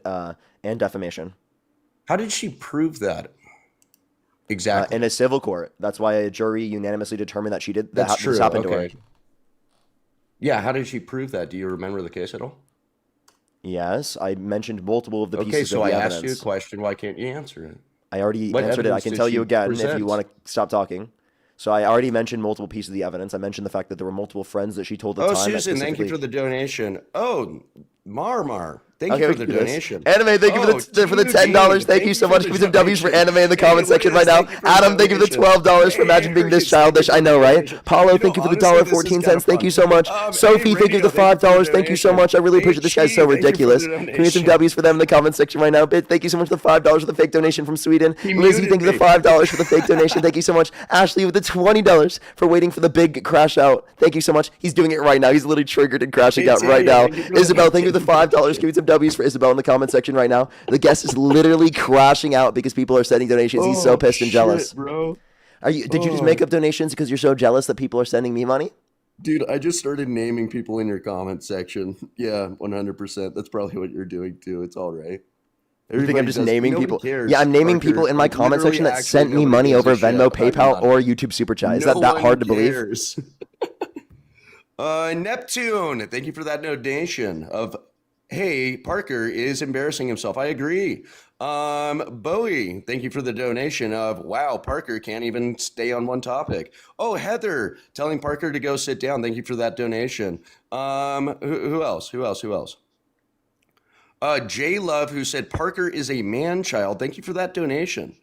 defamation. How did she prove that? Exactly. in a civil court. That's why a jury unanimously determined that she did that. That's true. This happened to her. Okay. Yeah, how did she prove that? Do you remember the case at all? Yes, I mentioned multiple of the Okay, pieces so of the I evidence. asked you a question. Why can't you answer it? I already What answered it. I evidence can did tell she you again if present? you want to stop talking. So I already mentioned multiple pieces of the evidence. I mentioned the fact that there were multiple friends that she told at the Oh, time. Susan, thank you for the donation. Oh, Marmar, thank you for the donation. Anime, thank you for the $10. Thank you so much. Give me some W's for anime in the comment section right now. Adam, thank you for the $12 for Imagine Being This Childish. I know, right? Paulo, thank you for the $1.14. Thank you so much. Sophie, thank you for the $5. Thank you so much. I really appreciate this guy's so ridiculous. Give me some W's for them in the comment section right now. Thank you so much for the $5 for the fake donation from Sweden. Lizzie, thank you for the $5 for the fake donation. Thank you so much. Ashley with the $20 for waiting for the big crash out. Thank you so much. He's doing it right now. He's literally triggered and crashing out right now. Isabel, thank you for the $5. Give me some W's for Isabel in the comment section right now. The guest is literally crashing out because people are sending donations. He's so pissed and jealous. Bro. Did you just make up donations because you're so jealous that people are sending me money? Dude, I just started naming people in your comment section. Yeah, 100%. That's probably what you're doing too. It's all right. You think I'm just naming people? Cares, Yeah, I'm naming Parker. people in my comment section that Literally, sent me nobody money gives over a shit. Venmo, I'm PayPal, not. or YouTube Super Chat. Is No that one hard to believe? cares. Neptune, thank you for that donation of, hey, Parker is embarrassing himself. I agree. Bowie, thank you for the donation of, wow, Parker can't even stay on one topic. Oh, Heather, telling Parker to go sit down. Thank you for that donation. Who else? J Love, who said Parker is a man child. Thank you for that donation.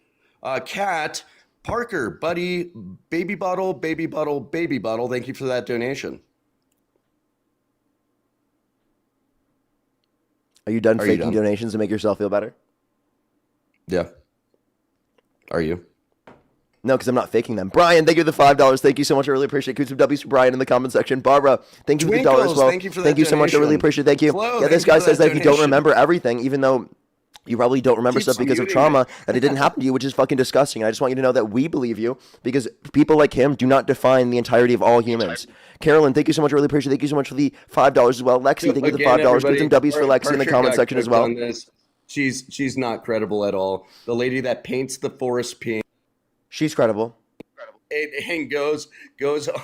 Kat, Parker, buddy, baby bottle, baby bottle, baby bottle. Thank you for that donation. Are you done Are you faking done? donations to make yourself feel better? Yeah. Are you? No, because I'm not faking them. Brian, thank you for the $5. Thank you so much. I really appreciate it. Kuts of W's for Brian in the comment section. Barbara, thank you for the $1 as Twinkles, well. thank you for that Thank you so much. I really donation. appreciate it. Thank you. Flo, Yeah, this thank you guy for says that that if you don't donation. remember everything, even though you probably don't remember Keeps stuff because of muting trauma, me. that it didn't happen to you, which is fucking disgusting. And I just want you to know that we believe you because people like him do not define the entirety of all humans. Carolyn, thank you so much. I really appreciate it. Thank you so much for the $5 as well. Lexi, thank you for the Again, $5. everybody, Kuts and W's for Lexi in the Parker comment got section as cooked well. on this. She's not credible at all. The lady that paints the forest pink She's credible. and goes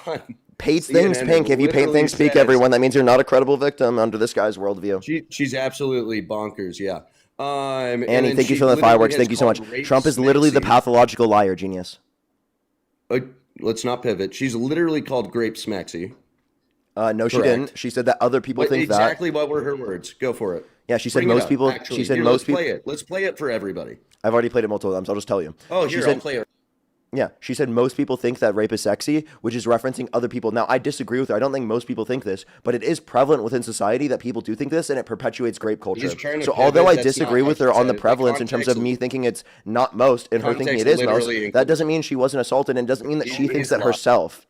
on. Paints CNN things and pink. If you paint literally things pink, says- everyone, that means you're not a credible victim under this guy's worldview. She's absolutely bonkers. Yeah. And Annie, then thank you she for the literally fireworks. has Thank you so much. called rape Trump is literally the Smexy. pathological liar genius. Let's not pivot. She's literally called Grape Smexy. No, she Correct. didn't. She said that other people What, think exactly what were her words? Go for it. Yeah, she said Bring it most up, people. actually. She said Here, most let's people. play it. Let's play it for everybody. I've already played it multiple times. I'll just tell you. Oh, She here, said, I'll play it. Yeah, she said most people think that rape is sexy, which is referencing other people. Now, I disagree with her. I don't think most people think this, but it is prevalent within society that people do think this, and it perpetuates rape culture. He's trying to So, pivot, although I that's disagree not with what her she on the said. The prevalence in terms of context- me thinking it's not most and her thinking it Context is most, literally that doesn't mean she wasn't assaulted, and doesn't mean that she thinks that herself.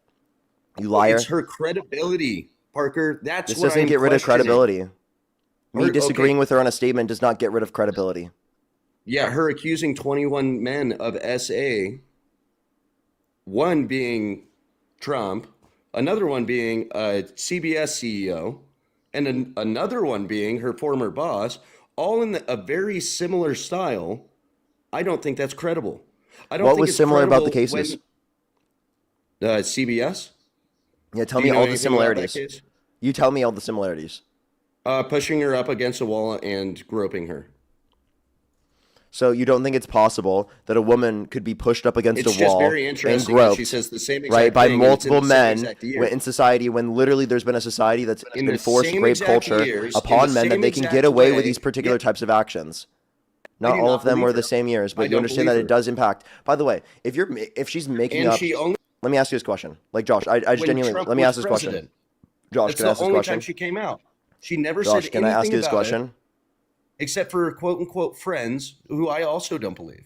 You liar. It's her credibility, Parker. That's This what doesn't I'm get rid of questioning. credibility. Me Or- disagreeing okay. with her on a statement does not get rid of credibility. Yeah, her accusing 21 men of SA, one being Trump, another one being a CBS CEO, and another one being her former boss, all in a very similar style. I don't think that's credible. I don't What think was it's similar about the credible cases? when- CBS? Yeah, tell Do me you know all the anything about that similarities. case? You tell me all the similarities. Pushing her up against a wall and groping her. So you don't think it's possible that a woman could be pushed up against It's a just wall very and interesting that groped, she says the same exact right, by thing, and it's in multiple the same men exact year. in society when literally there's been a society that's In the enforced same rape exact culture years, in upon the men that same they can exact get away way, with these particular yeah. types of actions. Not do all not of them believe were her. the same years, I but you don't understand that believe it her. does impact. By the way, if she's making And up, she only let me ask you this question. Like Josh, I just when genuinely Trump let me was ask this question. president. Josh, That's can I ask the this only question? time she came out. She never Josh, said can I anything ask you this about question? it, except for quote unquote friends who I also don't believe.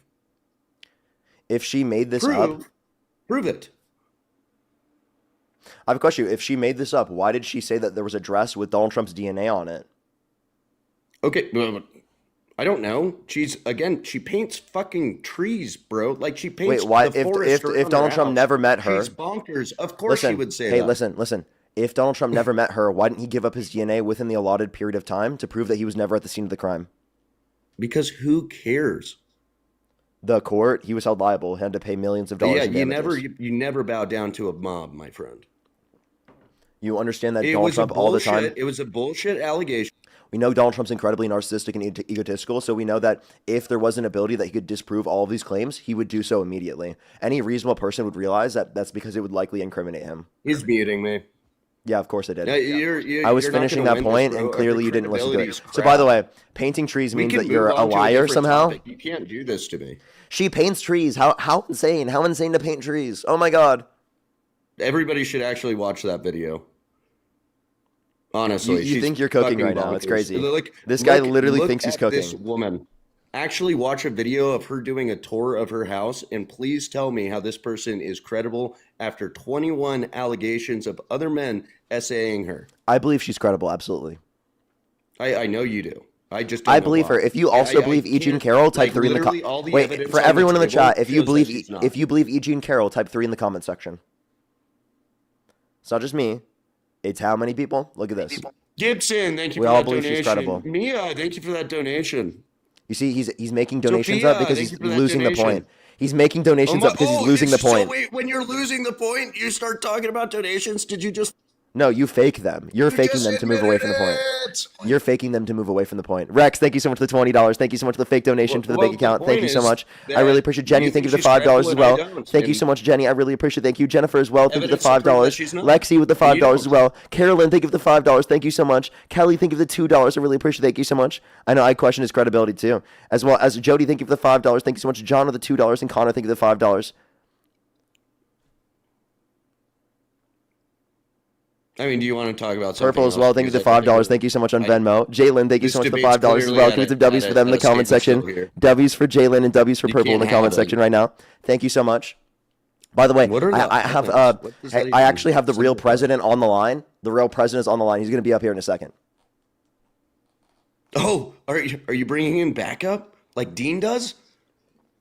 If she made this up, Prove it. I have a question. If she made this up, why did she say that there was a dress with Donald Trump's DNA on it? Okay, I don't know. She paints fucking trees, bro. Like she paints. Wait, why? The forest If around Donald her Trump house. never met her, She's bonkers. Of course she would say hey, that. listen. If Donald Trump never met her, why didn't he give up his DNA within the allotted period of time to prove that he was never at the scene of the crime? Because who cares? the court, he was held liable, had to pay millions of dollars Yeah, in damages. you never bow down to a mob, my friend. You understand that It Donald was Trump a all the bullshit. time. It was a bullshit allegation. We know Donald Trump's incredibly narcissistic and egotistical, so we know that if there was an ability that he could disprove all of these claims, he would do so immediately. Any reasonable person would realize that that's because it would likely incriminate him. He's muting me. Yeah, of course I did. Yeah, I was you're not finishing gonna that win point, this, and bro. clearly Your you didn't listen to credibility's it. So, crap. by the way, painting trees We means can that you're move a on to liar different somehow. topic. You can't do this to me. She paints trees. How insane? How insane to paint trees? Oh my god. Everybody should actually watch that video. Honestly, You she's think you're cooking fucking right now. It's bonkers. crazy. This guy literally look thinks he's at This cooking. woman. Actually watch a video of her doing a tour of her house, and please tell me how this person is credible after 21 allegations of other men essaying her. I believe she's credible, absolutely. I know you do. I just don't I know believe why. her. If you also believe E. Jean can't- Carroll, type like, 3 in the literally all the Wait, evidence for on the everyone in the table chat, if you shows that believe she's not. if you believe E. Jean Carroll, type 3 in the comment section. It's not just me. It's how many people? Look at this. Gibson, thank you We for all that believe she's donation. credible. Mia, thank you for that donation. You see, he's making donations Sophia, up because thank he's you for that losing the donation. point. He's making donations up because he's losing the point. So wait, when you're losing the point, you start talking about donations. Did you just? No, you fake them. You're faking just them to move away from the point. You're faking them to move away from the point. Rex, thank you so much for the $20. Thank you so much for the fake donation to the Well, bank the account. Thank point you so is much. I that really appreciate Jenny. you Thank you think for the she's $5 as credible well. and I don't, Thank you and- so much, Jenny. I really appreciate. Thank you, Jennifer, as well. Thank you for the Evidence to prove that $5. she's not. Lexi with the And you $5 as don't. well. Carolyn, thank you for the $5. Thank you so much. Kelly, thank you for the $2. I really appreciate. Thank you so much. I know I question his credibility too, as well as Jody. Thank you for the $5. Thank you so much, John with the $2, and Connor. Thank you for the $5. I mean, do you want to talk about something Purple as else? well. Thank you for the Because I think $5. Thank you so much on Venmo. Jalen, thank you this so much for the debate's $5 as clearly well. at Give it a- to W's at for a- them in the at a comment standstill section. here. W's for Jalen and W's for You Purple in the can't comment have it. section right now. Thank you so much. By the way, What are the I have odds? What does that I even actually have the real signify? president on the line. The real president is on the line. He's going to be up here in a second. Oh, are you bringing in backup like Dean does?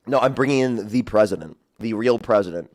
No, I'm bringing in the president, the real president.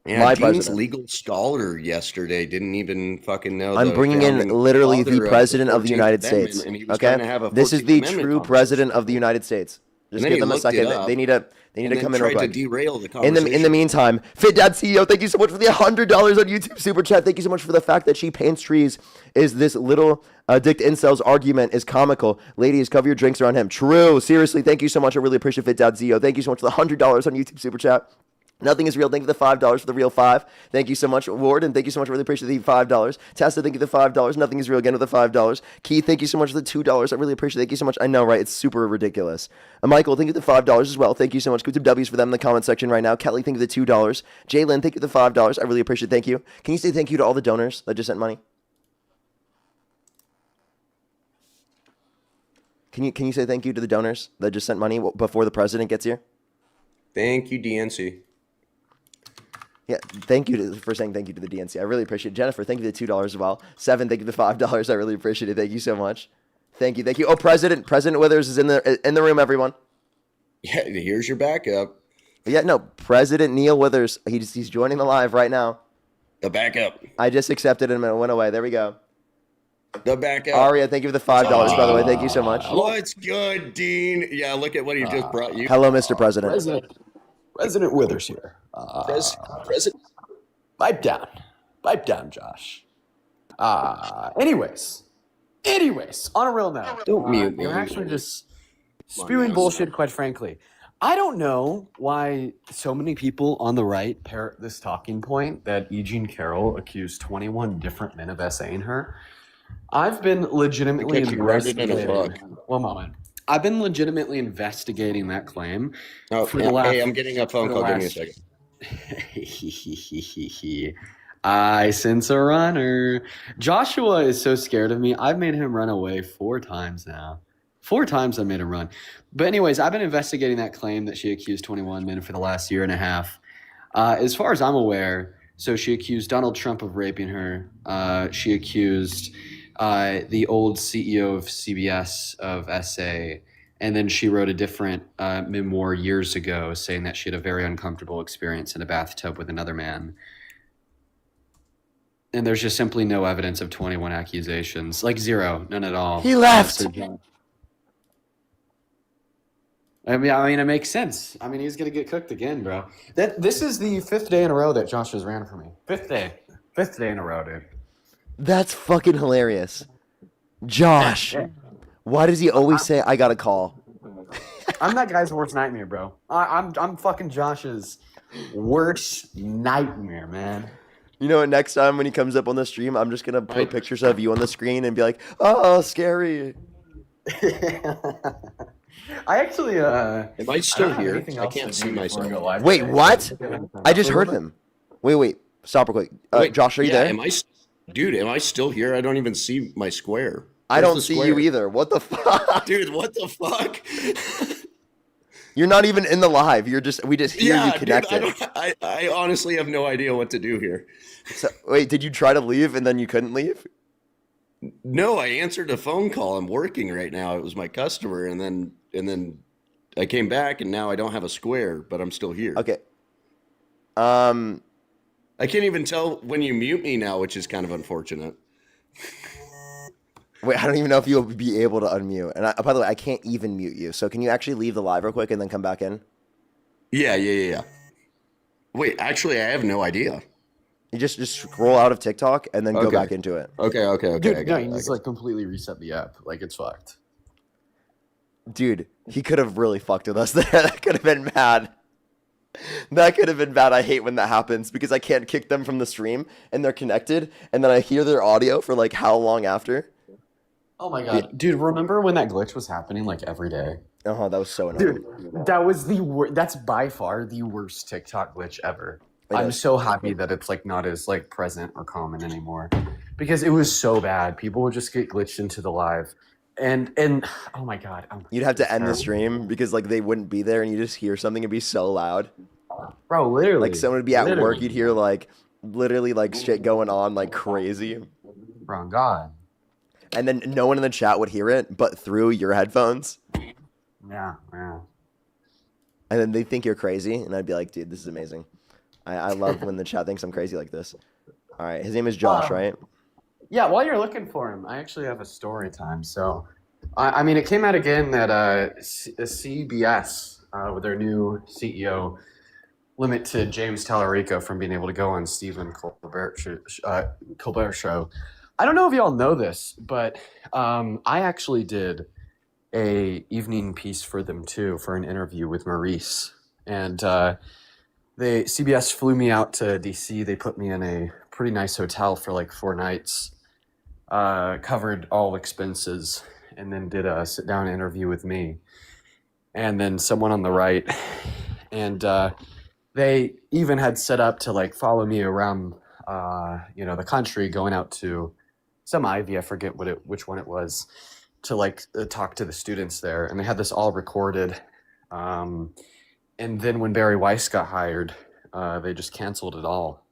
Yeah, My Dean's president. legal scholar yesterday didn't even fucking know. I'm the bringing in founding literally the father president of the 14th United Amendment, States. and he was trying to have Okay, a this is 14th the Amendment true conversation. president of the United States. And Just then give he them a looked it second. up, They need to and come then in real tried to quick. derail the In conversation. the meantime, Fit Dad CEO, thank you so much for the $100 on YouTube Super Chat. Thank you so much for the fact that she paints trees. Is this little dick incels argument is comical? Ladies, cover your drinks around him. True. Seriously, thank you so much. I really appreciate Fit Dad CEO. Thank you so much for the $100 on YouTube Super Chat. Nothing is real. Thank you for the $5 for the real 5. Thank you so much, Ward, and thank you so much. I really appreciate the $5. Tessa, thank you for the $5. Nothing is real again with the $5. Keith, thank you so much for the $2. I really appreciate it. Thank you so much. I know, right? It's super ridiculous. Michael, thank you for the $5 as well. Thank you so much. Put some W's for them in the comment section right now. Kelly, thank you for the $2. Jalen, thank you for the $5. I really appreciate it. Thank you. Can you say thank you to all the donors that just sent money? Can you say thank you to the donors that just sent money before the president gets here? Thank you, DNC. Yeah, thank you for saying thank you to the DNC. I really appreciate it. Jennifer, thank you for the $2 as well. 7, thank you for the $5. I really appreciate it. Thank you so much. Thank you. Oh, President Withers is in the room, everyone. Yeah, here's your backup. Yeah, no, President Neil Withers. He's joining the live right now. The backup. I just accepted him and it went away. There we go. The backup. Aria, thank you for the $5, by the way. Thank you so much. What's good, Dean? Yeah, look at what he just brought you. Hello, Mr. President. President Withers here. President. Pipe down, Josh. Anyways, on a real note, Don't mute me. you're actually just spewing bullshit, quite frankly. I don't know why so many people on the right parrot this talking point that E. Jean Carroll accused 21 different men of essaying her. I've been legitimately Kept you grounded in a investigating. One moment. I've been legitimately investigating that claim. Oh, for the last, hey, I'm getting a phone call. Give me a second. I sense a runner. Joshua is so scared of me. I've made him run away 4 times now. 4 times I made him run. But anyways, I've been investigating that claim that she accused 21 men for the last year and a half. As far as I'm aware, so she accused Donald Trump of raping her. She accused the old CEO of CBS of SA. And then she wrote a different memoir years ago saying that she had a very uncomfortable experience in a bathtub with another man. And there's just simply no evidence of 21 accusations. Like 0, none at all. He left. I mean, it makes sense. I mean, he's gonna get cooked again, bro. This is the 5th day in a row that Josh has ran for me. 5th day in a row, dude. That's fucking hilarious. Josh, why does he always say I got a call? I'm that guy's worst nightmare, bro. I'm fucking Josh's worst nightmare, man. You know what? Next time when he comes up on the stream, I'm just gonna put pictures of you on the screen and be like, "Oh, scary." I actually Am I still here? I can't see myself. Wait, what? I just heard him. Wait. Stop real quick. Wait, Josh, are you there? Am I still here? I don't even see my square. I don't see you either. What the fuck? Dude, what the fuck? You're not even in the live. We just hear you connected. Dude, I honestly have no idea what to do here. So, wait, did you try to leave and then you couldn't leave? No, I answered a phone call. I'm working right now. It was my customer, and then I came back, and now I don't have a square, but I'm still here. Okay. I can't even tell when you mute me now, which is kind of unfortunate. Wait, I don't even know if you'll be able to unmute. And by the way, I can't even mute you. So can you actually leave the live real quick and then come back in? Yeah. Wait, actually, I have no idea. You just scroll out of TikTok and then go back into it. Okay. Dude, no, you just like completely reset the app. Like it's fucked. Dude, he could have really fucked with us there. That could have been bad. That could have been bad. I hate when that happens because I can't kick them from the stream and they're connected and then I hear their audio for like how long after? Oh my god. Dude, remember when that glitch was happening like every day? Uh-huh, that was so annoying. Dude, that was that's by far the worst TikTok glitch ever. I'm so happy that it's like not as like present or common anymore because it was so bad. People would just get glitched into the live and oh my god. You'd have to end the stream because like they wouldn't be there and you just hear something and be so loud. Bro, literally. Like someone would be at work, you'd hear like literally like shit going on like crazy. Bro, God. And then no one in the chat would hear it but through your headphones. Yeah. And then they think you're crazy and I'd be like, dude, this is amazing. I love when the chat thinks I'm crazy like this. All right, his name is Josh, right? Yeah, while you're looking for him, I actually have a story time. So, I mean, it came out again that CBS, with their new CEO, limited James Talarico from being able to go on Stephen Colbert show. I don't know if y'all know this, but I actually did a evening piece for them too for an interview with Maurice, and CBS flew me out to DC. They put me in a pretty nice hotel for like 4 nights, covered all expenses, and then did a sit-down interview with me. And then someone on the right. And they even had set up to like follow me around, the country, going out to some Ivy, I forget which one it was, to like talk to the students there. And they had this all recorded. And then when Barry Weiss got hired, they just canceled it all.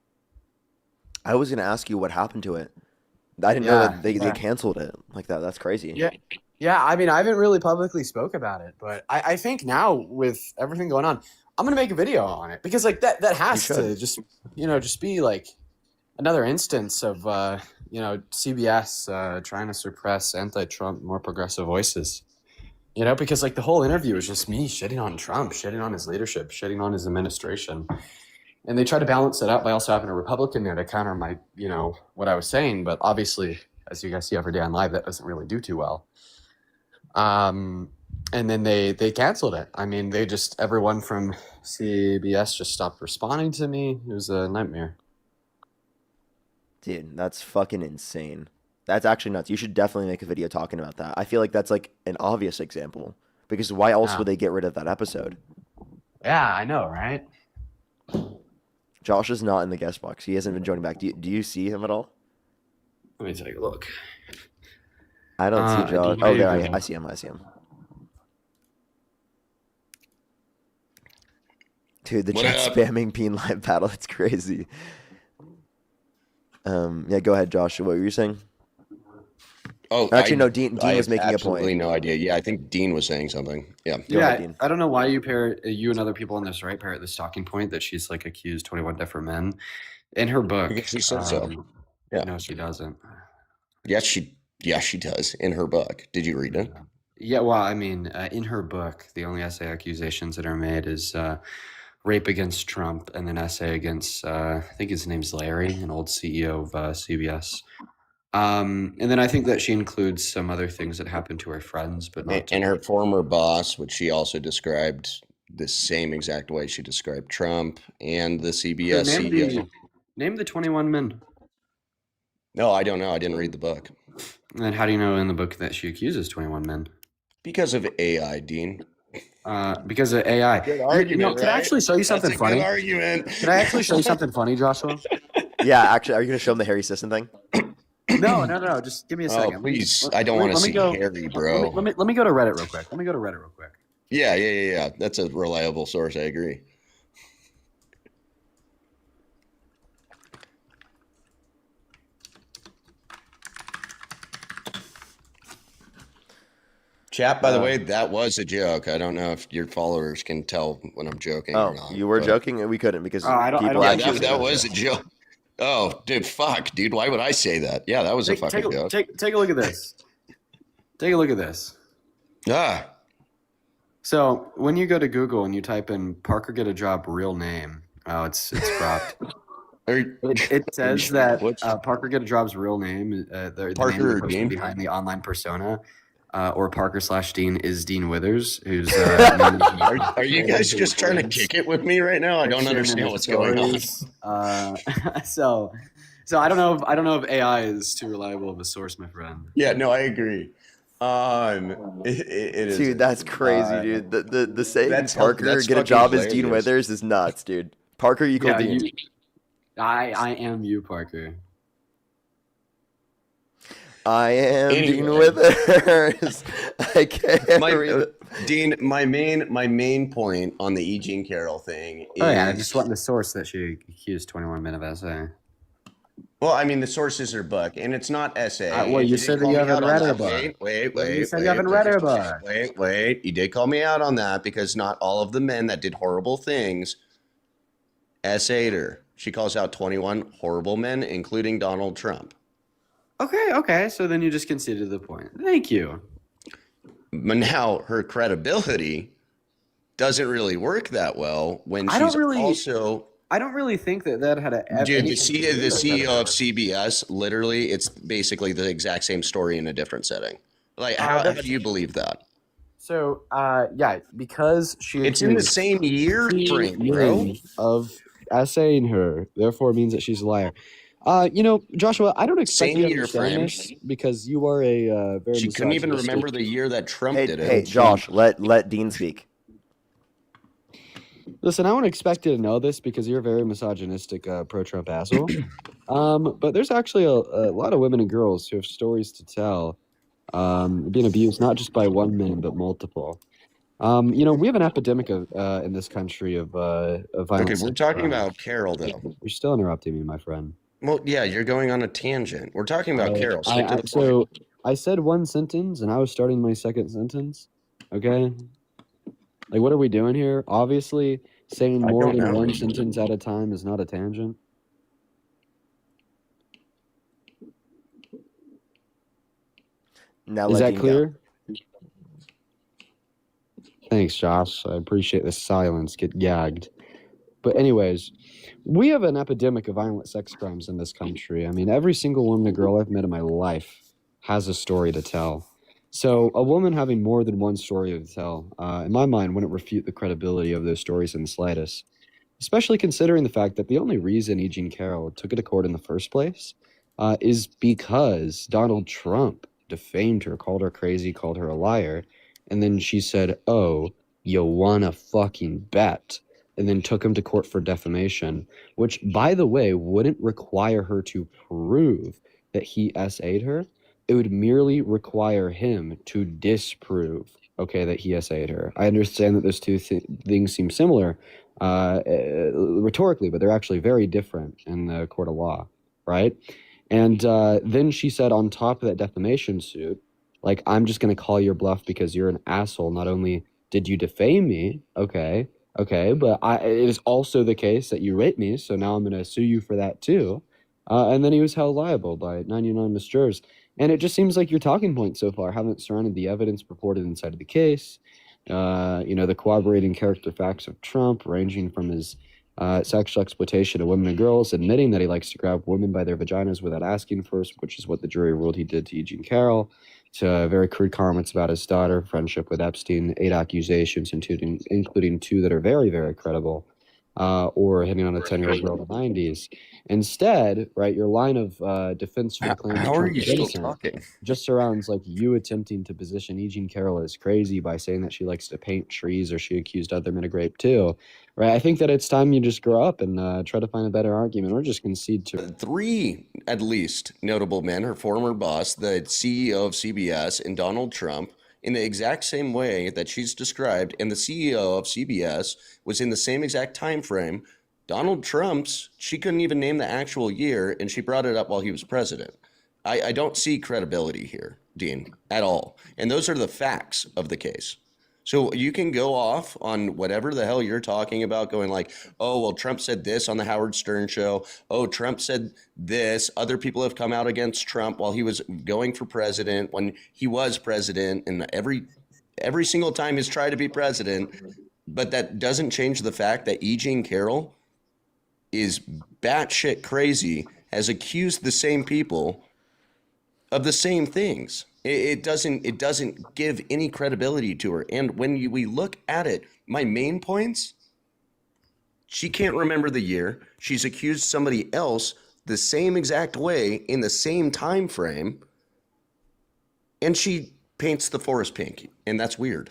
I was going to ask you what happened to it. I didn't know that they canceled it like that. That's crazy. Yeah. I mean, I haven't really publicly spoke about it, but I think now with everything going on, I'm going to make a video on it because like that has to just be like another instance of, CBS trying to suppress anti-Trump, more progressive voices. Because like the whole interview was just me shitting on Trump, shitting on his leadership, shitting on his administration. And they try to balance it out by also having a Republican there to counter my, what I was saying. But obviously, as you guys see every day on live, that doesn't really do too well. And then they canceled it. I mean, everyone from CBS just stopped responding to me. It was a nightmare. Dude, that's fucking insane. That's actually nuts. You should definitely make a video talking about that. I feel like that's like an obvious example because why else would they get rid of that episode? Yeah, I know, right? Josh is not in the guest box. He hasn't been joining back. Do you see him at all? Let me take a look. I don't see Josh. Oh, there I see him. Dude, the chat spamming Peen Live battle. It's crazy. Yeah, go ahead, Josh. What were you saying? Oh, actually, no. Dean was making a point. Absolutely no idea. Yeah, I think Dean was saying something. Yeah. Yeah, I don't know why you and other people on this parrot this talking point that she's like accused 21 different men. In her book, she said so. Yeah. No, she doesn't. Yes, she does in her book. Did you read it? Yeah, well, I mean, in her book, the only essay accusations that are made is rape against Trump, and then essay against I think his name's Larry, an old CEO of CBS. And then I think that she includes some other things that happened to her friends, but not to And her me. former boss, which she also described the same exact way she described Trump and the So CBS CEO. name the 21 men. No, I don't know. I didn't read the book. And then how do you know in the book that she accuses 21 men? Because of AI, Dean. Because of AI. Good argument, Can I right? actually show you something That's a funny? good argument. Can I actually show you something funny, Joshua? Yeah, actually, are you gonna show him the Harry Sisson thing? No. Just give me a second. Oh, please. I don't want to see Harry, bro. Let me go to Reddit real quick. Yeah. That's a reliable source. I agree. Chat, by the way, that was a joke. I don't know if your followers can tell when I'm joking or not. You were joking, and we couldn't because people actually. That was a joke. Oh, dude, fuck, dude. Why would I say that? Yeah, that was a fucking joke. Take a look at this. Take a look at this. Ah. So when you go to Google and you type in Parker get a job real name, it's cropped. It says that Parker get a job's real name, the name of the person behind the online persona, or Parker/Dean is Dean Withers, who's. Are you guys just trying to kick it with me right now? I don't understand what's going on. So I don't know if AI is too reliable of a source, my friend. Yeah, no, I agree. It is. Dude, that's crazy, dude. The saying Parker get a job as Dean Withers is nuts, dude. Parker equal Dean. I am you, Parker. I am Dean Withers. I can't Dean, my main point on the E. Jean Carroll thing is... Oh, yeah, I just want the source that she accused 21 men of essay. Well, I mean, the source is her book, and it's not essay. Well, you said that you haven't read her book. Wait. You said you haven't read her book. Wait. You did call me out on that because not all of the men that did horrible things essayed her. She calls out 21 horrible men, including Donald Trump. Okay. So then you just conceded the point. Thank you. But now her credibility doesn't really work that well when she's also... I don't really think that had a... Dude, the CEO of CBS, literally, it's basically the exact same story in a different setting. Like, how do you believe that? So, yeah, because she... It's in the same year frame, bro. Of essaying her, therefore means that she's a liar. Joshua, I don't expect you to understand this because you are a very... She couldn't even remember the year that Trump did it. Hey, Josh, let Dean speak. Listen, I don't expect you to know this because you're a very misogynistic pro-Trump asshole. But there's actually a lot of women and girls who have stories to tell, being abused not just by one man but multiple. We have an epidemic of in this country of violence. Okay, we're talking about Carol, though. You're still interrupting me, my friend. Well, yeah, you're going on a tangent. We're talking about Carol. So I said one sentence, and I was starting my second sentence. Okay. Like, what are we doing here? Obviously, saying more than one sentence at a time is not a tangent. Now is that clear? Thanks, Josh. I appreciate the silence. Get gagged. But anyways, we have an epidemic of violent sex crimes in this country. I mean, every single woman and girl I've met in my life has a story to tell. So a woman having more than one story to tell, in my mind, wouldn't refute the credibility of those stories in the slightest, especially considering the fact that the only reason E. Jean Carroll took it to court in the first place is because Donald Trump defamed her, called her crazy, called her a liar, and then she said, "Oh, you wanna fucking bet," and then took him to court for defamation, which, by the way, wouldn't require her to prove that he SA'd her. It would merely require him to disprove, that he SA'd her. I understand that those two things seem similar rhetorically, but they're actually very different in the court of law, right? And then she said on top of that defamation suit, like, I'm just going to call your bluff because you're an asshole. Not only did you defame me, okay, but it is also the case that you raped me, so now I'm going to sue you for that too. and then he was held liable by 9 unanimous jurors. And it just seems like your talking points so far haven't surrounded the evidence purported inside of the case. The corroborating character facts of Trump, ranging from his sexual exploitation of women and girls, admitting that he likes to grab women by their vaginas without asking first, which is what the jury ruled he did to Eugene Carroll, to very crude comments about his daughter, friendship with Epstein, 8 accusations, including 2 that are very, very credible, or hitting on a 10-year-old girl in the 90s. Instead, right, your line of defense for the claim How are you still talking? just surrounds like you attempting to position Eugene Carroll as crazy by saying that she likes to paint trees or she accused other men of rape too. Right. I think that it's time you just grow up and try to find a better argument or just concede to 3 at least notable men, her former boss, the CEO of CBS, and Donald Trump, in the exact same way that she's described, and the CEO of CBS was in the same exact time frame. Donald Trump's, she couldn't even name the actual year, and she brought it up while he was president. I don't see credibility here, Dean, at all. And those are the facts of the case. So you can go off on whatever the hell you're talking about, going like, oh, well, Trump said this on the Howard Stern show. Oh, Trump said this. Other people have come out against Trump while he was going for president, when he was president, and every single time he's tried to be president. But that doesn't change the fact that Eugene Carroll is batshit crazy, has accused the same people of the same things. It doesn't give any credibility to her. And when we look at it, my main points, she can't remember the year. She's accused somebody else the same exact way in the same time frame, and she paints the forest pink, and that's weird.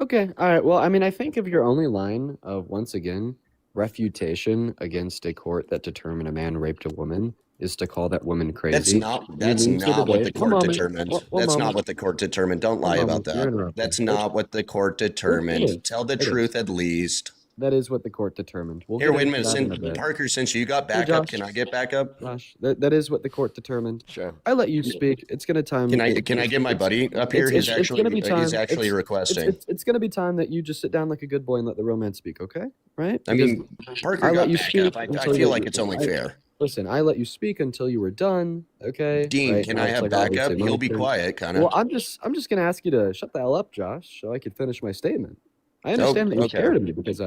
Okay. All right. Well, I mean, I think if your only line of, once again, refutation against a court that determined a man raped a woman is to call that woman crazy. That's not what the court determined. That's not what the court determined. Don't lie about that. That's not what the court determined. Tell the truth at least. That is what the court determined. Here, wait a minute. Parker, since you got backup, can I get backup? Josh, that is what the court determined. Sure. I let you speak. It's going to time. Can I get my buddy up here? He's actually requesting. It's going to be time that you just sit down like a good boy and let the romance speak, okay? Right? I mean, Parker got backup. I feel like it's only fair. Listen, I let you speak until you were done, okay? Dean, right? can I have backup? He'll be quiet, kind of. Well, I'm just going to ask you to shut the hell up, Josh, so I can finish my statement. I understand that you're scared of me because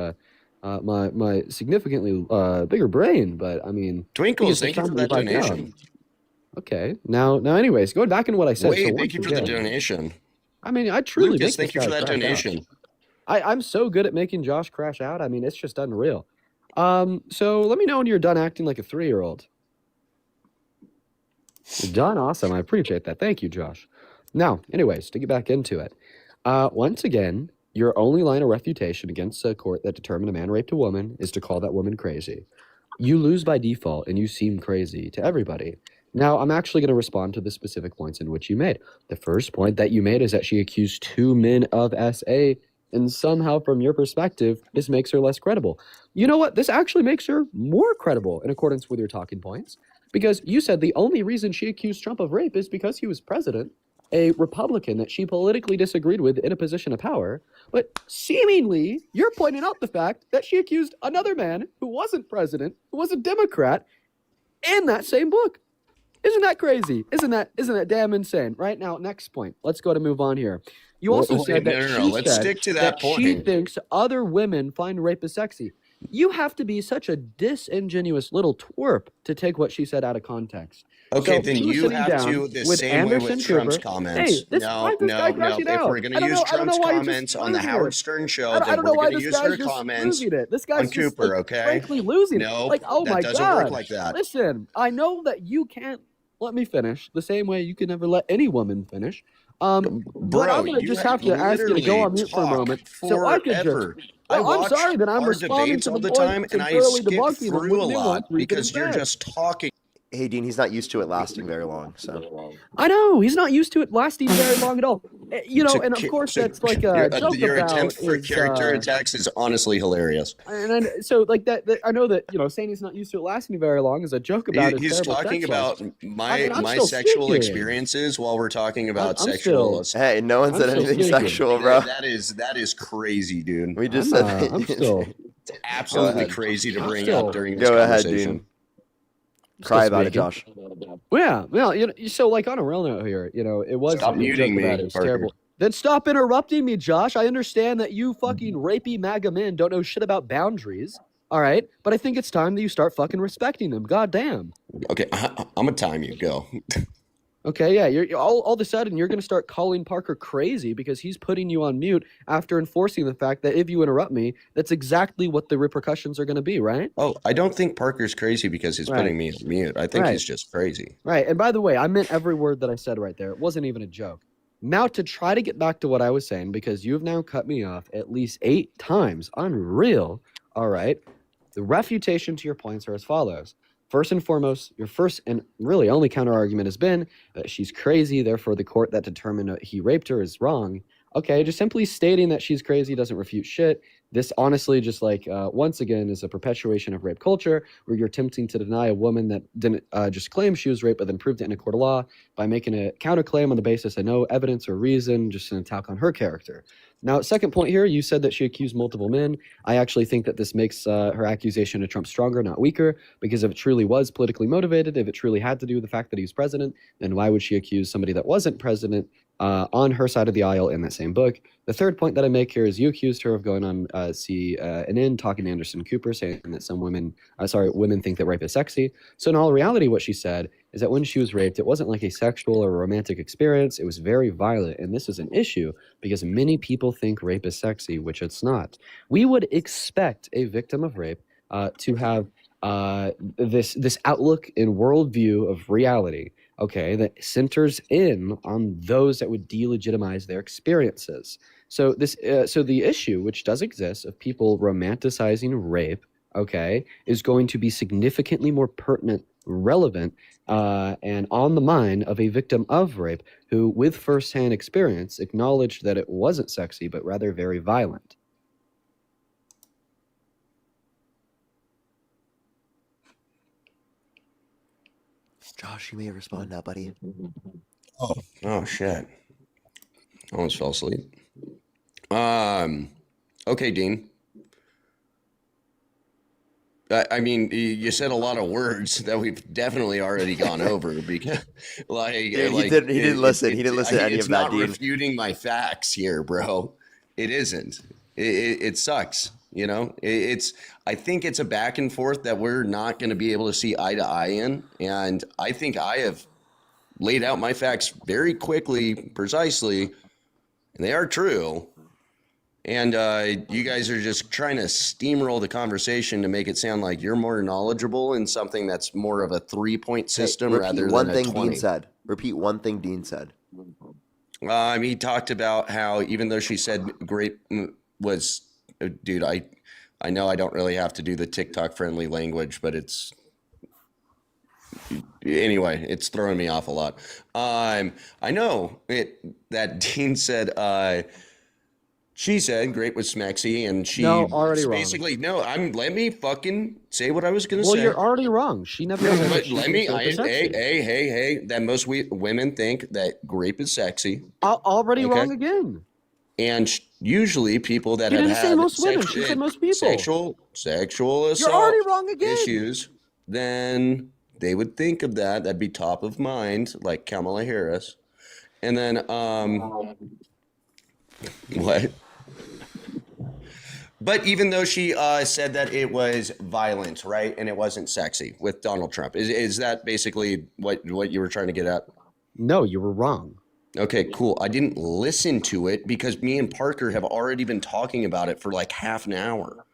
my significantly bigger brain, but I mean, Twinkles, thank you for that donation. Okay, now, anyways, going back into what I said. Wait, thank you for the donation. I mean, I truly Lucas, thank you for that donation. I'm so good at making Josh crash out. I mean, it's just unreal. So let me know when you're done acting like a 3-year-old. You're done? Awesome. I appreciate that. Thank you, Josh. Now, anyways, to get back into it. Once again, your only line of refutation against a court that determined a man raped a woman is to call that woman crazy. You lose by default, and you seem crazy to everybody. Now, I'm actually going to respond to the specific points in which you made. The first point that you made is that she accused 2 men of SA, and somehow, from your perspective, this makes her less credible. You know what? This actually makes her more credible in accordance with your talking points, because you said the only reason she accused Trump of rape is because he was president, a Republican that she politically disagreed with in a position of power. But seemingly, you're pointing out the fact that she accused another man who wasn't president, who was a Democrat, in that same book. Isn't that crazy? Isn't that damn insane? Right now, next point. Let's go to move on here. You also said that let's stick to that point. She thinks other women find rape as sexy. You have to be such a disingenuous little twerp to take what she said out of context. Okay, So then she was you sitting have down to the with same way Anderson with Trump's Cooper. comments. Hey, this No. If we're going to use Trump's comments on the Howard Stern show, then we're going to use her comments on Cooper, okay? Frankly losing it. No, Like, oh my that doesn't God. work like that. Listen, I know that you can't let me finish the same way you can never let any woman finish. But I'm going to just have to ask you to go on mute for a moment. So I can just... I'm sorry that I'm responding to the time, and I skip through a lot because because you're just talking. Hey, Dean, he's not used to it lasting very long, so. I know, he's not used to it lasting very long at all. You know, and of course that's like a joke your about attempt for is, character attacks is honestly hilarious. And so like that I know that, you know, saying he's not used to it lasting very long is a joke about He's talking about my sexual experiences while we're talking about sexual. Hey, no one said anything sexual, bro. That is crazy, dude. We just said I'm still absolutely crazy to bring up during this conversation. conversation. Go ahead, Dean. Cry Still about it, speaking. Josh. Well, yeah, so like on a real note here, it was Stop a muting joke me, about it was Parker. terrible. Then stop interrupting me, Josh. I understand that you fucking rapey MAGA men don't know shit about boundaries. All right, but I think it's time that you start fucking respecting them. God damn. Okay, I'm gonna time you. Go. Okay, yeah, you're all of a sudden you're gonna start calling Parker crazy because he's putting you on mute after enforcing the fact that if you interrupt me, that's exactly what the repercussions are gonna be, right? Oh, I don't think Parker's crazy because he's putting me on mute. I think he's just crazy. Right, and by the way, I meant every word that I said right there. It wasn't even a joke. Now to try to get back to what I was saying, because you have now cut me off at least 8 times. Unreal. All right. The refutation to your points are as follows. First and foremost, your first and really only counter argument has been that she's crazy, therefore the court that determined that he raped her is wrong. Okay, just simply stating that she's crazy doesn't refute shit. This honestly just once again is a perpetuation of rape culture where you're attempting to deny a woman that didn't just claim she was raped but then proved it in a court of law by making a counterclaim on the basis of no evidence or reason, just an attack on her character. Now, second point here, you said that she accused multiple men. I actually think that this makes her accusation of Trump stronger, not weaker, because if it truly was politically motivated, if it truly had to do with the fact that he was president, then why would she accuse somebody that wasn't president on her side of the aisle in that same book? The third point that I make here is you accused her of going on CNN, talking to Anderson Cooper, saying that women think that rape is sexy. So in all reality, what she said is that when she was raped, it wasn't like a sexual or romantic experience. It was very violent. And this is an issue because many people think rape is sexy, which it's not. We would expect a victim of rape to have this outlook and worldview of reality, okay, that centers in on those that would delegitimize their experiences. So the issue, which does exist, of people romanticizing rape, okay, is going to be significantly more pertinent, relevant, and on the mind of a victim of rape who, with firsthand experience, acknowledged that it wasn't sexy, but rather very violent. Josh, you may respond now, buddy. Oh shit. I almost fell asleep. Okay, Dean. I mean, you said a lot of words that we've definitely already gone over because, Dude, he didn't listen. He didn't listen to any of that, Dean. It's not refuting my facts here, bro. It isn't. It sucks. You know, I think it's a back and forth that we're not going to be able to see eye to eye in. And I think I have laid out my facts very quickly, precisely, and they are true. And you guys are just trying to steamroll the conversation to make it sound like you're more knowledgeable in something that's more of a 3-point system rather than a 20. Dean said. Repeat one thing Dean said. He talked about how even though she said grape was, dude, I know I don't really have to do the TikTok friendly language, but it's anyway, it's throwing me off a lot. I know that Dean said, she said grape was smexy, and she basically wrong. Let me fucking say what I was gonna say. Well, you're already wrong. She never. Hey, that most women think that grape is sexy. Already wrong again. And usually people that have had she said most people. Sexual assault issues, then they would think of that. That'd be top of mind, like Kamala Harris. And then, what? But even though she said that it was violent, right, and it wasn't sexy with Donald Trump, is that basically what you were trying to get at? No, you were wrong. Okay, cool. I didn't listen to it because me and Parker have already been talking about it for like half an hour.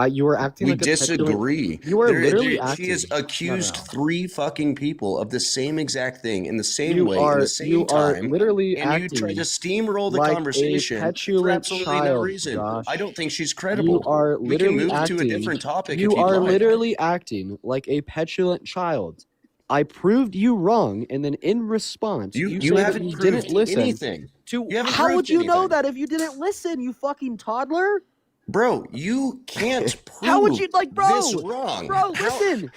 You were acting. We disagree. You were literally acting. She has accused 3 fucking people of the same exact thing in the same way, in the same time. Literally and acting. You try to steamroll the like conversation a petulant for absolutely child, no reason. Josh. I don't think she's credible. You are literally we can move acting. to a different topic. You if you'd are like. literally acting like a petulant child. I proved you wrong, and then in response, you haven't you proved didn't listen anything. How would you know that if you didn't listen, you fucking toddler? Bro, you can't prove How would you this wrong. Bro,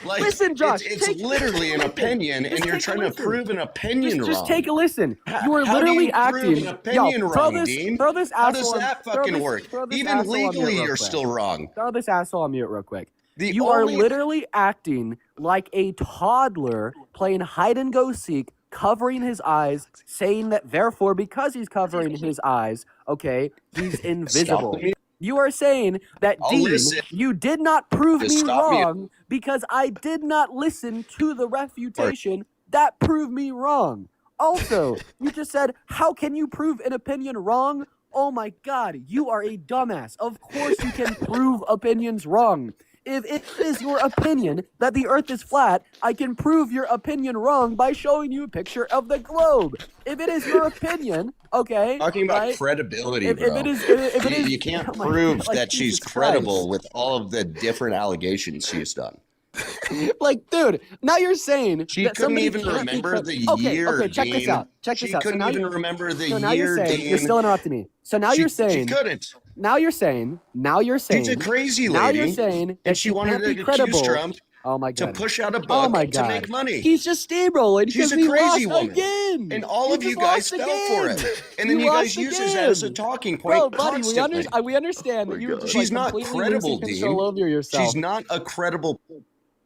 listen, Josh. It's literally an opinion, and you're trying to prove an opinion wrong. Just take a listen. You are How literally do you acting. prove an opinion wrong, Dean? Throw this How asshole does that fucking work? Even legally, you're still wrong. Throw this asshole on mute real quick. You are literally acting like a toddler playing hide and go seek, covering his eyes, saying that therefore, because he's covering his eyes, okay, he's invisible. You are saying that, Dean, you did not prove me wrong because I did not listen to the refutation that proved me wrong. Also, you just said, how can you prove an opinion wrong? Oh my God, you are a dumbass. Of course you can prove opinions wrong. If it is your opinion that the earth is flat, I can prove your opinion wrong by showing you a picture of the globe. If it is your opinion, okay. Talking about credibility, bro. You can't prove that she's credible with all of the different allegations she's done. Like, dude, now you're saying she couldn't even remember the year. Okay, check this out. She couldn't even remember the year. So now you're saying you're still interrupting me. So now you're saying she couldn't. Now you're saying she's a crazy lady. Now you're saying that she wanted to accuse Trump. Oh my God. To push out a book to make money. He's just steamrolling. She's a crazy woman. Again. And all of you guys fell for it. And then you guys use this as a talking point. Bro, buddy, we understand that you're just she's not credible, Dean. Over yourself. She's not a credible.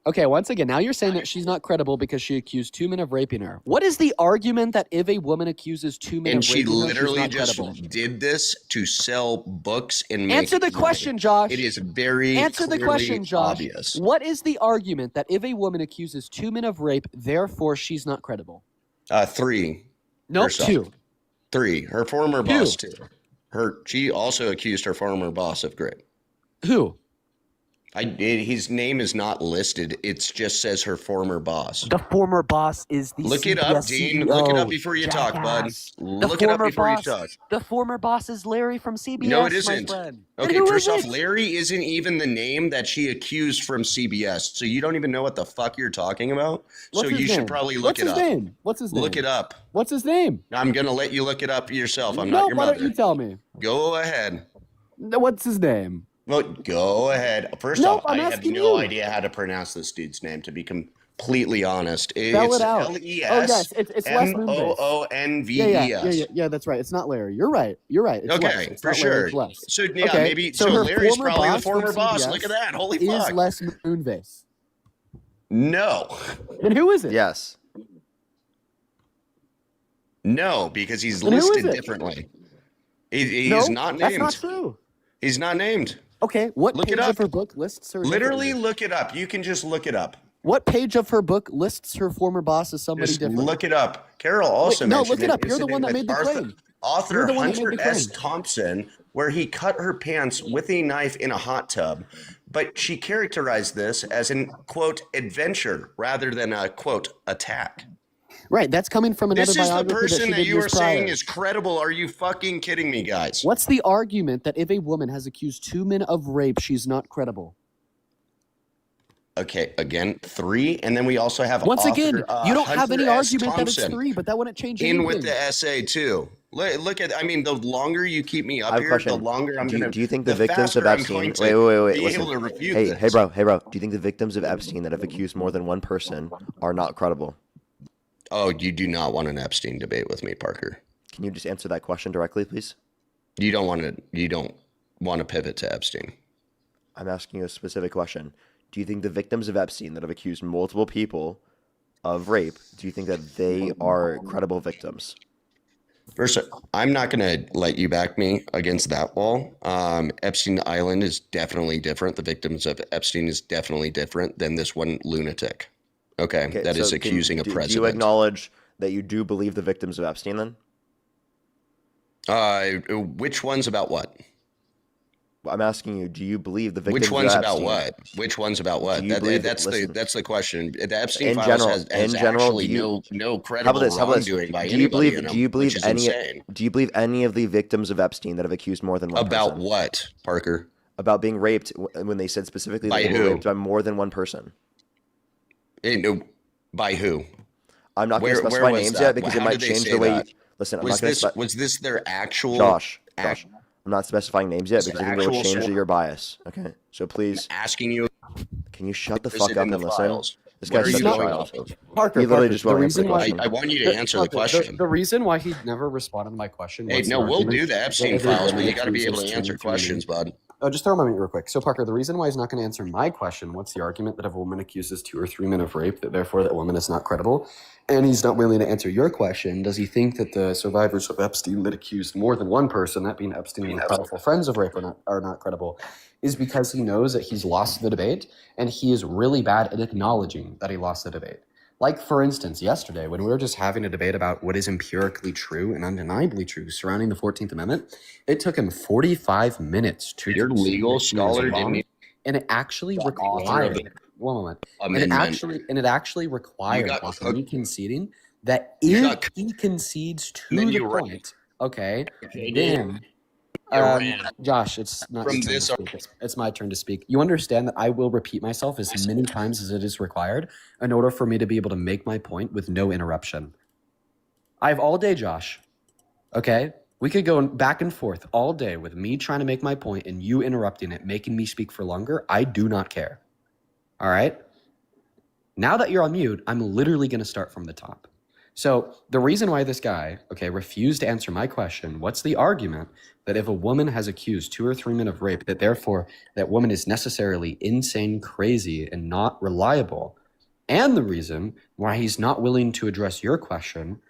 Okay, once again, now you're saying that she's not credible because she accused 2 men of raping her. What is the argument that if a woman accuses 2 men of raping her, she's not credible? And she literally just did this to sell books and make Answer the question, Josh. It is very Answer the question, Josh. Obvious. What is the argument that if a woman accuses 2 men of rape, therefore she's not credible? 3. No, herself. 2. 3. Her former boss, too. She also accused her former boss of rape. Who? His name is not listed. It just says her former boss. The former boss is the Look CBS it up, Dean. CEO. Look it up before you talk, bud. Look it up before you talk. The former boss is Larry from CBS. No, it isn't. Okay, first off, it? Larry isn't even the name that she accused from CBS. So you don't even know what the fuck you're talking about. What's so you should probably look it up. What's his name? Look it up. What's his name? I'm going to let you look it up yourself. I'm not your mother. Why don't you tell me? Go ahead. What's his name? Well, go ahead. First off, I have no idea how to pronounce this dude's name, to be completely honest. Spell it out. L-E-S it's Les M-O-O-N-V-E-S. Yeah, that's right. It's not Larry. You're right. It's okay, Les. for sure. So, yeah, maybe. So Larry's probably the former boss. Look at that. Holy fuck. Is Les Moonves? No. Then who is it? Yes. No, because he's listed differently. He's not named. That's not true. He's not named. Okay, what page of her book lists her? Literally look it up. You can just look it up. What page of her book lists her former boss as somebody different? Look it up. Carol also mentioned look it up. You're the one that made the claim. Author Hunter S. Thompson, where he cut her pants with a knife in a hot tub, but she characterized this as an, quote, adventure rather than a, quote, attack. Right, that's coming from another biography. This is the person that you are saying prior. is credible. Are you fucking kidding me, guys? What's the argument that if a woman has accused 2 men of rape, she's not credible? Okay, again, 3, and then we also have once author, again, you don't have any argument Thompson that it's 3, but that wouldn't change anything. In with the essay too. Look at, I mean, the longer you keep me up here, the longer I'm going to. Do you think the victims of Epstein? Wait. Listen. Hey, bro. Do you think the victims of Epstein that have accused more than one person are not credible? Oh, you do not want an Epstein debate with me, Parker. Can you just answer that question directly, please? You don't want to pivot to Epstein. I'm asking you a specific question. Do you think the victims of Epstein that have accused multiple people of rape, do you think that they are credible victims? First, I'm not going to let you back me against that wall. Epstein Island is definitely different. The victims of Epstein is definitely different than this one lunatic. Okay, that is accusing a president. Do you acknowledge that you do believe the victims of Epstein then? Which ones about what? I'm asking you, do you believe the victims Which ones of about Epstein? what? Which ones about what? That's the question. The Epstein in files general, has in general, actually no credible wrongdoing by do you anybody. Believe, do you believe any of the victims of Epstein that have accused more than one person? About what, Parker? About being raped when they said specifically by they who? were raped by more than one person. By who? I'm not going to specify names yet because it might change the way. Listen, I'm not going to. Was this their actual? Josh. I'm not specifying names yet because I think it will change your bias. Okay, so please. I'm asking you. Can you shut the fuck up and listen? This guy's such a child. Parker, he literally just won't answer the question. I want you to answer the question. The reason why he never responded to my question. Hey, no, we'll do the Epstein files, but you got to be able to answer questions, bud. Just throw him on mute real quick. So, Parker, the reason why he's not going to answer my question, what's the argument that if a woman accuses 2 or 3 men of rape, that therefore that woman is not credible, and he's not willing to answer your question, does he think that the survivors of Epstein that accused more than one person, that being Epstein and the powerful friends of rape, are not credible, is because he knows that he's lost the debate, and he is really bad at acknowledging that he lost the debate. Like, for instance, yesterday, when we were just having a debate about what is empirically true and undeniably true surrounding the 14th Amendment, it took him 45 minutes to... Your legal scholar didn't... And it actually required... One moment. And it actually required me conceding that if he concedes to the point, okay, then... Josh, it's not your turn to speak. It's my turn to speak. You understand that I will repeat myself as many times as it is required in order for me to be able to make my point with no interruption. I have all day, Josh. Okay? We could go back and forth all day with me trying to make my point and you interrupting it, making me speak for longer. I do not care. All right? Now that you're on mute, I'm literally going to start from the top. So the reason why this guy, refused to answer my question, what's the argument that if a woman has accused 2 or 3 men of rape, that therefore that woman is necessarily insane, crazy, and not reliable? And the reason why he's not willing to address your question,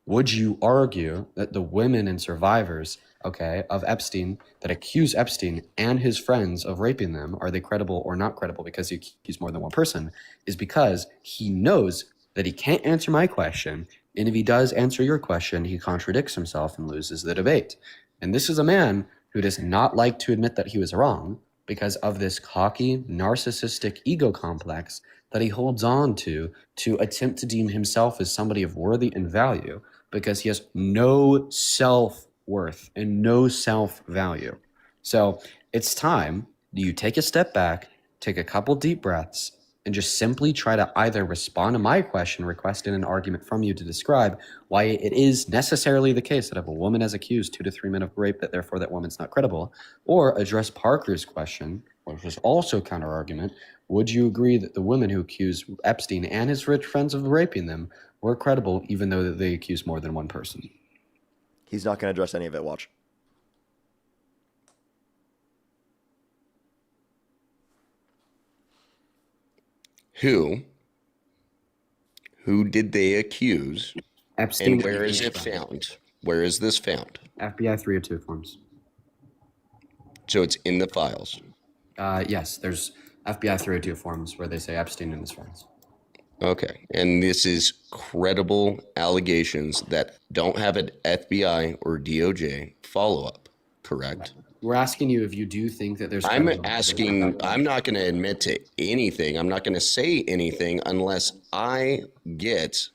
would you argue that the women and survivors, of Epstein that accuse Epstein and his friends of raping them, are they credible or not credible because he accused more than one person, is because he knows that he can't answer my question, and if he does answer your question, he contradicts himself and loses the debate. And this is a man who does not like to admit that he was wrong because of this cocky, narcissistic ego complex that he holds on to attempt to deem himself as somebody of worthy and value because he has no self-worth and no self-value. So it's time that you take a step back, take a couple deep breaths, and just simply try to either respond to my question requesting an argument from you to describe why it is necessarily the case that if a woman has accused 2 to 3 men of rape, that therefore that woman's not credible, or address Parker's question, which was also counter-argument. Would you agree that the women who accused Epstein and his rich friends of raping them were credible, even though they accused more than one person? He's not going to address any of it. Watch. Who did they accuse? Epstein. And where is it found? Where is this found? FBI 302 forms. So it's in the files? Yes, there's FBI 302 forms where they say Epstein and his friends. Okay, and this is credible allegations that don't have an FBI or DOJ follow-up, correct? We're asking you if you do think that there's... I'm not going to admit to anything. I'm not going to say anything unless I get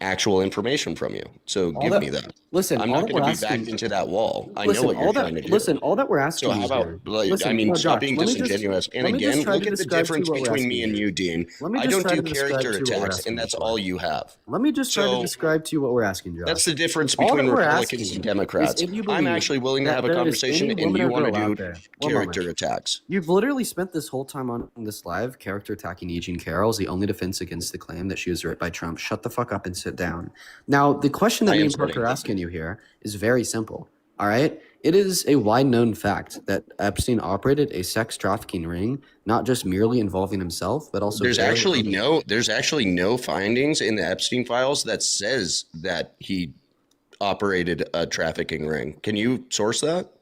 actual information from you. So give me that. Listen, I'm not going to be backed into that wall. I know what you're trying to do. Listen, all that we're asking you. So how about, stop being disingenuous. And again, look at the difference between me and you, Dean. I don't do character attacks, and that's all you have. Let me just try to describe to you what we're asking, Josh. That's the difference between Republicans and Democrats. I'm actually willing to have a conversation, and you want to do character attacks. You've literally spent this whole time on this live character attacking Eugene Carroll as the only defense against the claim that she was raped by Trump. Shut the fuck up and sit down. Now, the question that me and Parker are asking you here is very simple. All right? It is a wide known fact that Epstein operated a sex trafficking ring, not just merely involving himself, but also... There's actually no findings in the Epstein files that says that he operated a trafficking ring. Can you source that?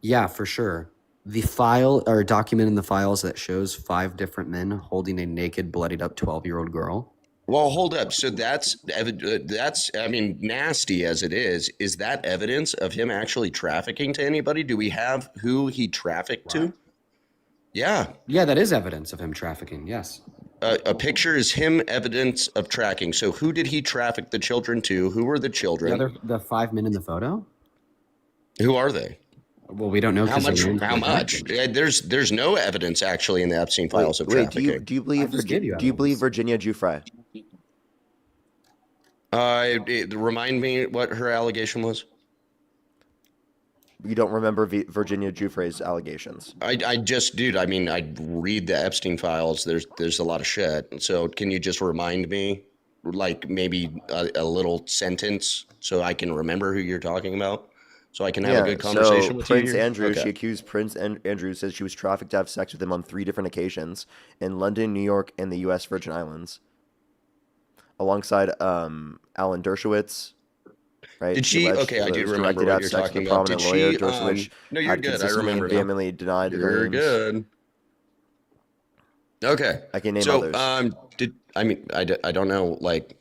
Yeah, for sure. The file or document in the files that shows 5 different men holding a naked, bloodied up 12-year-old girl. Well, hold up. So that's I mean, nasty as it is that evidence of him actually trafficking to anybody? Do we have who he trafficked to? Yeah. Yeah, that is evidence of him trafficking, yes. A picture is him evidence of tracking. So who did he traffic the children to? Who were the children? The 5 men in the photo? Who are they? Well, we don't know. How much? There's no evidence actually in the Epstein files of trafficking. Do you believe Virginia Giuffre? Remind me what her allegation was. You don't remember Virginia Giuffre's allegations? I just, dude. I mean, I read the Epstein files. There's a lot of shit. So can you just remind me, like maybe a little sentence, so I can remember who you're talking about? so I can have a good conversation with Prince you here? Andrew, Okay. she accused Prince Andrew, says she was trafficked to have sex with him on 3 different occasions in London, New York, and the U.S. Virgin Islands, alongside Alan Dershowitz. Right? Did she? Okay, I do was remember directed to what have you're sex talking with a about. prominent Did lawyer. she? Dershowitz No, you're had good. I consistently and remember now. vehemently denied her You're claims. good. Okay. I can name So, others. I don't know, like,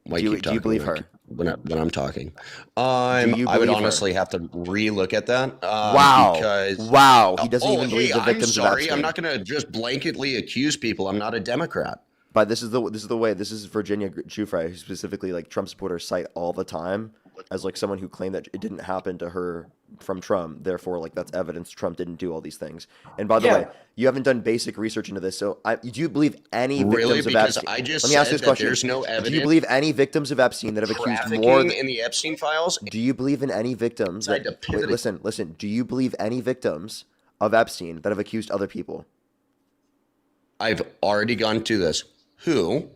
why you keep Do you talking believe her? when I'm talking? Do you I would believe her? honestly have to re-look at that. Wow. Because Wow. He doesn't even believe the I'm victims of sorry. Epstein. I'm not going to just blanketly accuse people. I'm not a Democrat. But this is the way. This is Virginia Giuffre, who specifically like Trump supporters cite all the time as like someone who claimed that it didn't happen to her from Trump. Therefore, like that's evidence Trump didn't do all these things. And by the way, you haven't done basic research into this. So do you believe any victims of Because Epstein? I just Let me ask said this that question. there's no evidence. Do you believe any victims of Epstein that have accused Trafficking more in the Epstein files? Do you believe in any victims that, wait, listen. Do you believe any victims of Epstein that have accused other people? I've already gone to this. Who?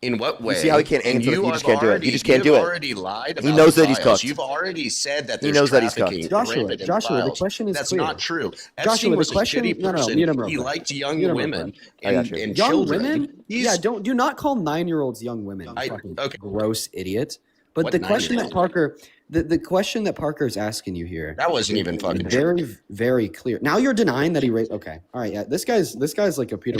In what way? You see how he can't answer it? He just can't do it. He just can't do it. You've already lied about He knows the that he's files. cooked. You've already said that He there's knows that he's trafficking cooked. rampant in Joshua, the files. question is That's clear. not true. Joshua, Epstein the was question- a shitty no, person. mute him real He quick. liked young Mute him real women quick. and Young children. women? Yeah, do not call 9-year-olds young women. You fucking gross idiot. But What the question that 9-year-old? Parker, the question that Parker is asking you here, That wasn't even fucking very, very clear. Now you're denying that he raised. Okay, all right, yeah. This guy's like a Peter.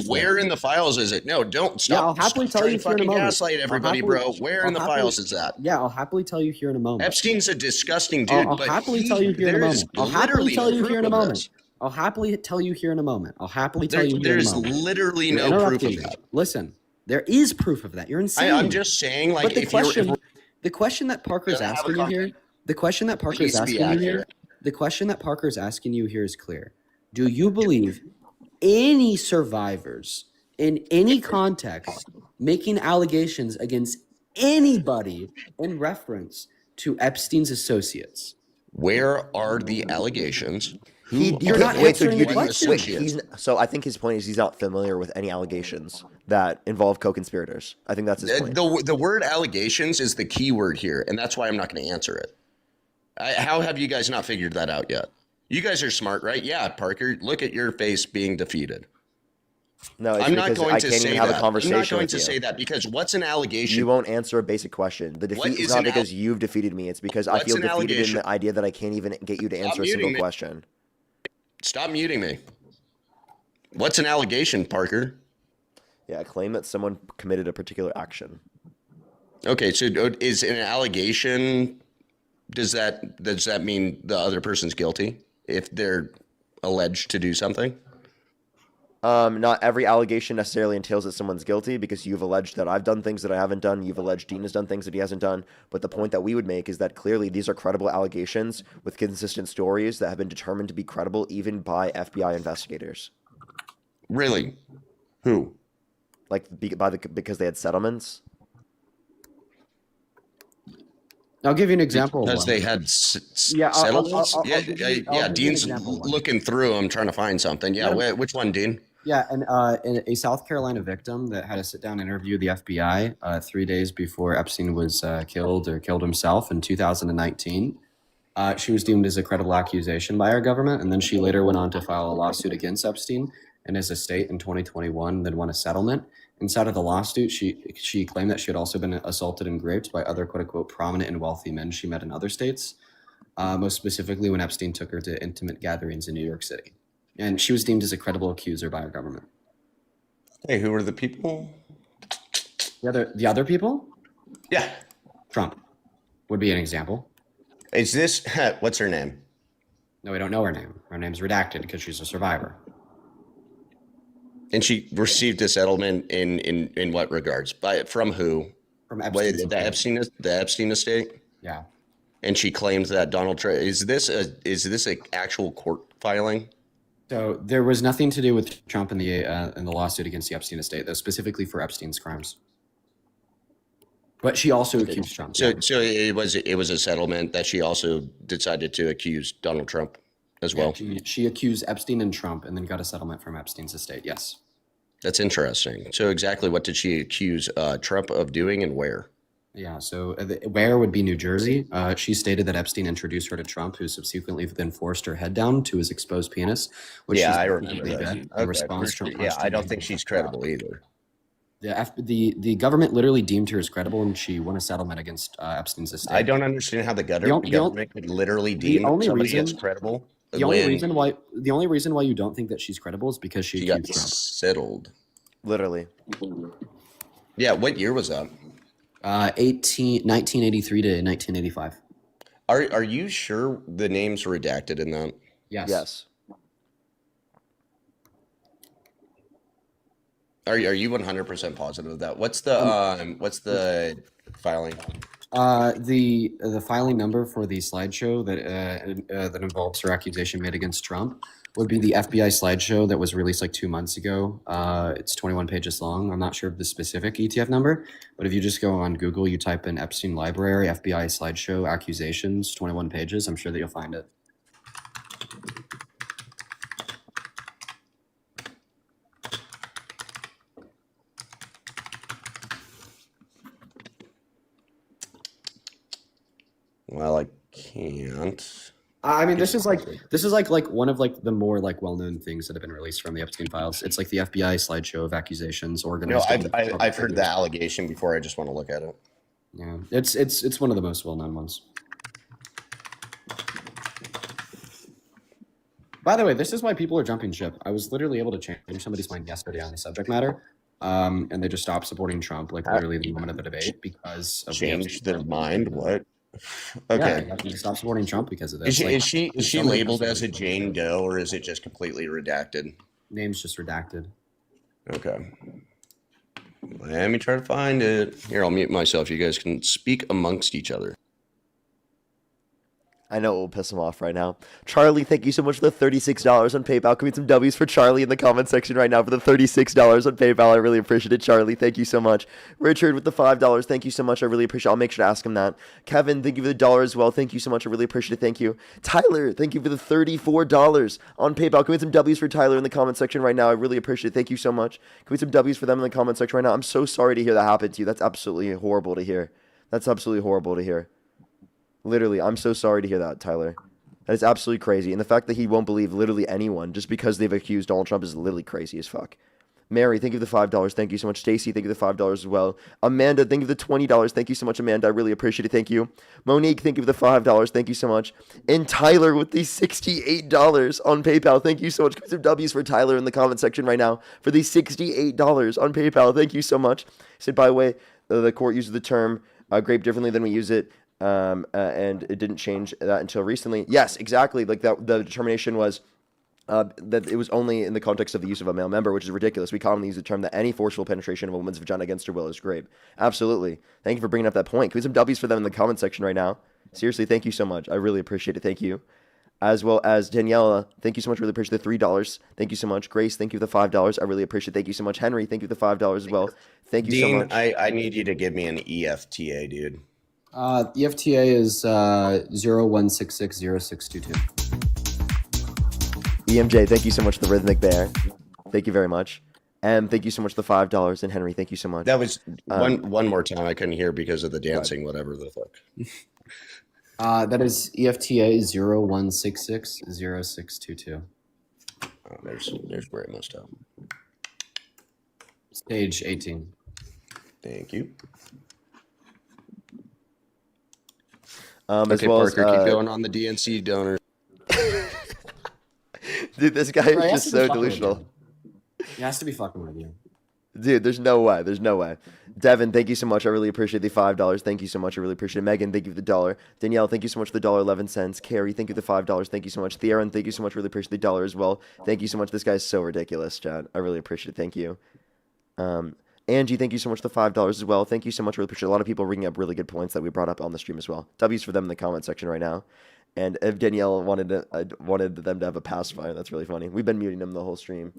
Where in the files is it? No, don't stop. Yeah, I'll happily stop tell you trying here in a to fucking moment. gaslight everybody, bro. Where in the files is that? Yeah, I'll happily tell you here in a moment. Epstein's a disgusting dude. I'll but happily tell you here in a there's moment. I'll happily literally tell no you here in a proof of moment. this. I'll happily tell you here in a moment. I'll happily tell you here in a There's moment. literally You're no proof of interrupting me. that. Listen, there is proof of that. You're insane. I'm just saying, like, But the if you're question, the question that Parker's Gonna have a asking you here, the question that Parker's Please be asking you here, accurate. the question that Parker's asking you here is clear. Do you believe any survivors in any context making allegations against anybody in reference to Epstein's associates? Where are the allegations? You're not answering the question. So I think his point is he's not familiar with any allegations that involve co-conspirators. I think that's his point. The word allegations is the key word here, and that's why I'm not going to answer it. How have you guys not figured that out yet? You guys are smart, right? Yeah, Parker, look at your face being defeated. No, it's I'm not because going I to can't say even have that. a conversation I'm not going with to you. say that because what's an allegation? You won't answer a basic question. The What defeat is is not an because you've defeated me. It's because I What's feel an defeated in allegation? the idea that I can't even get you to answer a muting single me. question. Stop muting me. What's an allegation, Parker? Yeah, claim that someone committed a particular action. Okay, so is an allegation, does that mean the other person's guilty if they're alleged to do something? Not every allegation necessarily entails that someone's guilty because you've alleged that I've done things that I haven't done. You've alleged Dean has done things that he hasn't done. But the point that we would make is that clearly these are credible allegations with consistent stories that have been determined to be credible even by FBI investigators. Really? Who? Like because they had settlements. I'll give you an example. Because they had Yeah, settlements? I'll give you an Dean's example one. looking through them, trying to find something. Yeah, which one, Dean? Yeah, and a South Carolina victim that had a sit-down interview with the FBI 3 days before Epstein was killed himself in 2019. She was deemed as a credible accusation by our government, and then she later went on to file a lawsuit against Epstein and his estate in 2021, then won a settlement. Inside of the lawsuit, she claimed that she had also been assaulted and raped by other quote-unquote prominent and wealthy men she met in other states, most specifically when Epstein took her to intimate gatherings in New York City. And she was deemed as a credible accuser by our government. Hey, who were the people? The other people? Yeah. Trump would be an example. Is this, what's her name? No, we don't know her name. Her name's redacted because she's a survivor. And she received a settlement in what regards? From who? From Epstein. The Epstein estate? Yeah. And she claims that Donald Trump, is this a actual court filing? So there was nothing to do with Trump in the lawsuit against the Epstein estate, though, specifically for Epstein's crimes. But she also accused Trump. So it was a settlement that she also decided to accuse Donald Trump as well. She accused Epstein and Trump, and then got a settlement from Epstein's estate. Yes. That's interesting. So exactly what did she accuse Trump of doing, and where? Yeah, so where would be New Jersey? She stated that Epstein introduced her to Trump, who subsequently then forced her head down to his exposed penis, which Yeah, she's I remember completely that. dead. In Okay, response, Trump yeah, punched I her don't in think the she's crotch. credible either. The government literally deemed her as credible, and she won a settlement against Epstein's estate. I don't understand how the government could literally the deem only somebody reason as credible the only when reason why you don't think that she's credible is because she got accused Trump. settled. Literally. Yeah, what year was that? 1983 to 1985. Are you sure the name's redacted in that? Yes. Yes. Are you 100% positive of that? What's the filing? The filing number for the slideshow that involves her accusation made against Trump would be the FBI slideshow that was released like 2 months ago. It's 21 pages long. I'm not sure of the specific ETF number, but if you just go on Google, you type in Epstein Library, FBI slideshow, accusations, 21 pages, I'm sure that you'll find it. Well, I can't. I mean, this is like one of like the more like well-known things that have been released from the Epstein files. It's like the FBI slideshow of accusations organized. No, I've heard the allegation before. I just want to look at it. Yeah, it's one of the most well-known ones. By the way, this is why people are jumping ship. I was literally able to change somebody's mind yesterday on the subject matter, and they just stopped supporting Trump like literally the moment of the debate because of Change their mind. What? Okay. Yeah, they stopped supporting Trump because of this. Is she labeled as a Jane Doe, or is it just completely redacted? Name's just redacted. Okay. Let me try to find it. Here, I'll mute myself. You guys can speak amongst each other. I know it will piss him off right now. Charlie, thank you so much for the $36 on PayPal. Can we get some W's for Charlie in the comment section right now for the $36 on PayPal? I really appreciate it, Charlie. Thank you so much. Richard with the $5. Thank you so much. I really appreciate it. I'll make sure to ask him that. Kevin, thank you for the $1 as well. Thank you so much. I really appreciate it. Thank you. Tyler, thank you for the $34 on PayPal. Can we get some W's for Tyler in the comment section right now? I really appreciate it. Thank you so much. Can we get some W's for them in the comment section right now? I'm so sorry to hear that happen to you. That's absolutely horrible to hear. That's absolutely horrible to hear. Literally, I'm so sorry to hear that, Tyler. That is absolutely crazy. And the fact that he won't believe literally anyone just because they've accused Donald Trump is literally crazy as fuck. Mary, thank you for the $5. Thank you so much. Stacy, thank you for the $5 as well. Amanda, thank you for the $20. Thank you so much, Amanda. I really appreciate it. Thank you. Monique, thank you for the $5. Thank you so much. And Tyler with the $68 on PayPal. Thank you so much. Give some W's for Tyler in the comment section right now for the $68 on PayPal. Thank you so much. He said, by the way, the court uses the term grape differently than we use it. And it didn't change that until recently. Yes, exactly. Like that, the determination was that it was only in the context of the use of a male member, which is ridiculous. We commonly use the term that any forceful penetration of a woman's vagina against her will is rape. Absolutely. Thank you for bringing up that point. Can we have some W's for them in the comment section right now? Seriously, thank you so much. I really appreciate it. Thank you. As well as Daniela, thank you so much. Really appreciate the $3. Thank you so much. Grace, thank you for the $5. I really appreciate it. Thank you so much. Henry, thank you for the $5 as well. Thank you Dean, so much. I need you to give me an EFTA, dude. EFTA is 01660622. EMJ, thank you so much for the Rhythmic Bear. Thank you very much. And thank you so much for the $5. And Henry, thank you so much. That was one more time. I couldn't hear because of the dancing, whatever the fuck. That is EFTA 01660622. There's where it messed up. Stage 18. Thank you. As Okay, well Parker, as, keep going on the DNC donor. Dude, this guy is just so delusional. He has to be fucking with you. Dude, there's no way. There's no way. Devin, thank you so much. I really appreciate the $5. Thank you so much. I really appreciate it. Megan, thank you for the $1. Danielle, thank you so much for the $1.11. Carrie, thank you for the $5. Thank you so much. Theron, thank you so much. Really appreciate the $1 as well. Thank you so much. This guy's so ridiculous, Chad. I really appreciate it. Thank you. Angie, thank you so much for the $5 as well. Thank you so much. Really appreciate it. A lot of people bringing up really good points that we brought up on the stream as well. W's for them in the comment section right now. And if Danielle wanted them to have a pacifier, that's really funny. We've been muting them the whole stream.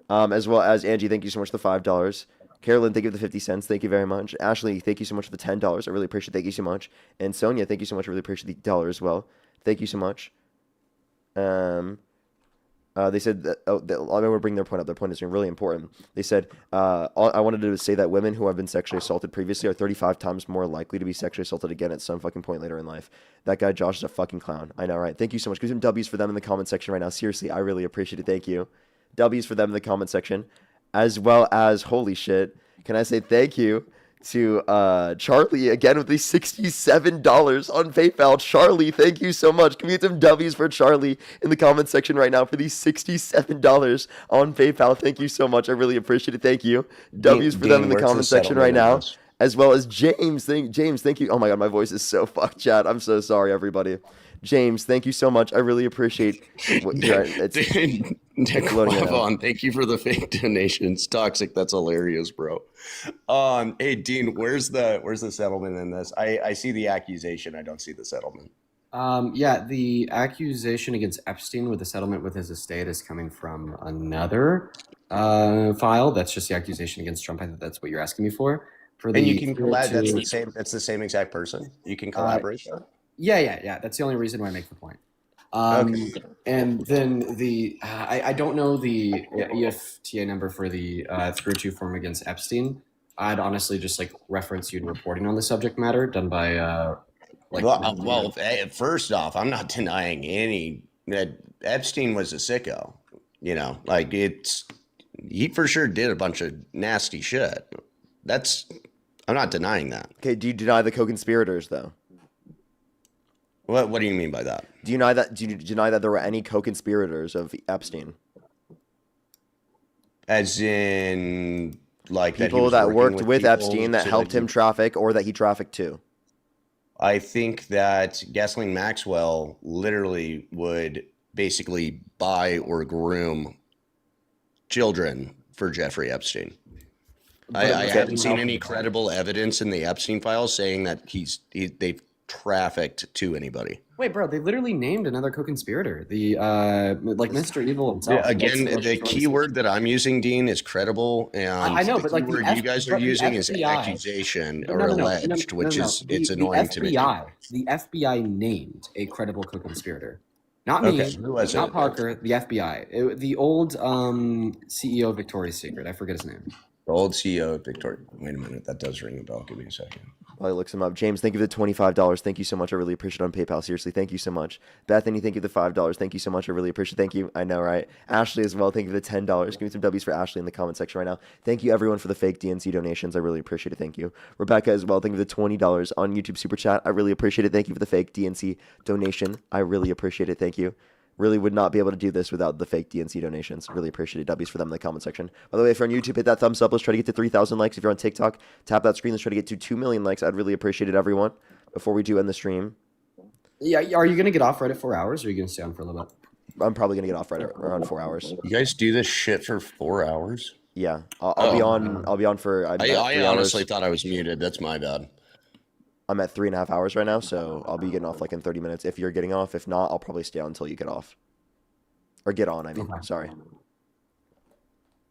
As well as Angie, thank you so much for the $5. Carolyn, thank you for the 50 cents. Thank you very much. Ashley, thank you so much for the $10. I really appreciate it. Thank you so much. And Sonia, thank you so much. I really appreciate the $1 as well. Thank you so much. They said that, I'm going to bring their point up. Their point is really important. They said, I wanted to say that women who have been sexually assaulted previously are 35 times more likely to be sexually assaulted again at some fucking point later in life. That guy, Josh, is a fucking clown. I know, right? Thank you so much. Give some W's for them in the comment section right now. Seriously, I really appreciate it. Thank you. W's for them in the comment section. As well as, holy shit, can I say thank you to Charlie again with the $67 on PayPal. Charlie, thank you so much. Can we get some W's for Charlie in the comment section right now for the $67 on PayPal? Thank you so much. I really appreciate it. Thank you. W's for them in the comment section right now. As well as James. James, thank you. Oh my god, my voice is so fucked, chat. I'm so sorry, everybody. James, thank you so much. I really appreciate what you're Nick Wavon, thank you for the fake donations. Toxic, that's hilarious, bro. Hey Dean, where's the settlement in this? I see the accusation, I don't see the settlement. Yeah, the accusation against Epstein with the settlement with his estate is coming from another file. That's just the accusation against Trump. I think that's what you're asking me for. And you can collaborate. That's the same exact person. You can collaborate. Yeah. That's the only reason why I make the point. Okay. And then I don't know the EFTA number for the 302 form against Epstein. I'd honestly just reference you to reporting on the subject matter done by first off, I'm not denying that Epstein was a sicko. He for sure did a bunch of nasty shit. I'm not denying that. Okay, do you deny the co-conspirators though? What do you mean by that? Do you deny that there were any co-conspirators of Epstein? As in, people that worked with Epstein that helped him traffic or that he trafficked to? I think that Ghislaine Maxwell literally would basically buy or groom children for Jeffrey Epstein. I haven't seen any credible evidence in the Epstein files saying that they've trafficked to anybody. Wait, bro, they literally named another co-conspirator. The Mr. Evil himself. Yeah, again, the key word that I'm using, Dean, is credible, and I know, but the word you guys are using is accusation or alleged, which is it's annoying to me. The FBI named a credible co-conspirator. Not me, not Parker, the FBI. The old CEO of Victoria's Secret. I forget his name. The old CEO of Victoria. Wait a minute, that does ring a bell. Give me a second. While he looks him up. James, thank you for the $25. Thank you so much. I really appreciate it on PayPal. Seriously, thank you so much. Bethany, thank you for the $5. Thank you so much. I really appreciate it. Thank you. I know, right? Ashley as well. Thank you for the $10. Give me some W's for Ashley in the comment section right now. Thank you, everyone, for the fake DNC donations. I really appreciate it. Thank you. Rebecca as well. Thank you for the $20 on YouTube Super Chat. I really appreciate it. Thank you for the fake DNC donation. I really appreciate it. Thank you. Really would not be able to do this without the fake DNC donations. Really appreciate it. W's for them in the comment section. By the way, if you're on YouTube, hit that thumbs up. Let's try to get to 3,000 likes. If you're on TikTok, tap that screen. Let's try to get to 2 million likes. I'd really appreciate it, everyone, before we do end the stream. Yeah, are you going to get off right at 4 hours, or are you going to stay on for a little bit? I'm probably going to get off right around 4 hours. You guys do this shit for 4 hours? Yeah. I'll be on for... I honestly thought I was muted. That's my bad. I'm at 3.5 hours right now, so I'll be getting off in 30 minutes. If you're getting off, if not, I'll probably stay on until you get off. Or get on, I mean. Okay. Sorry.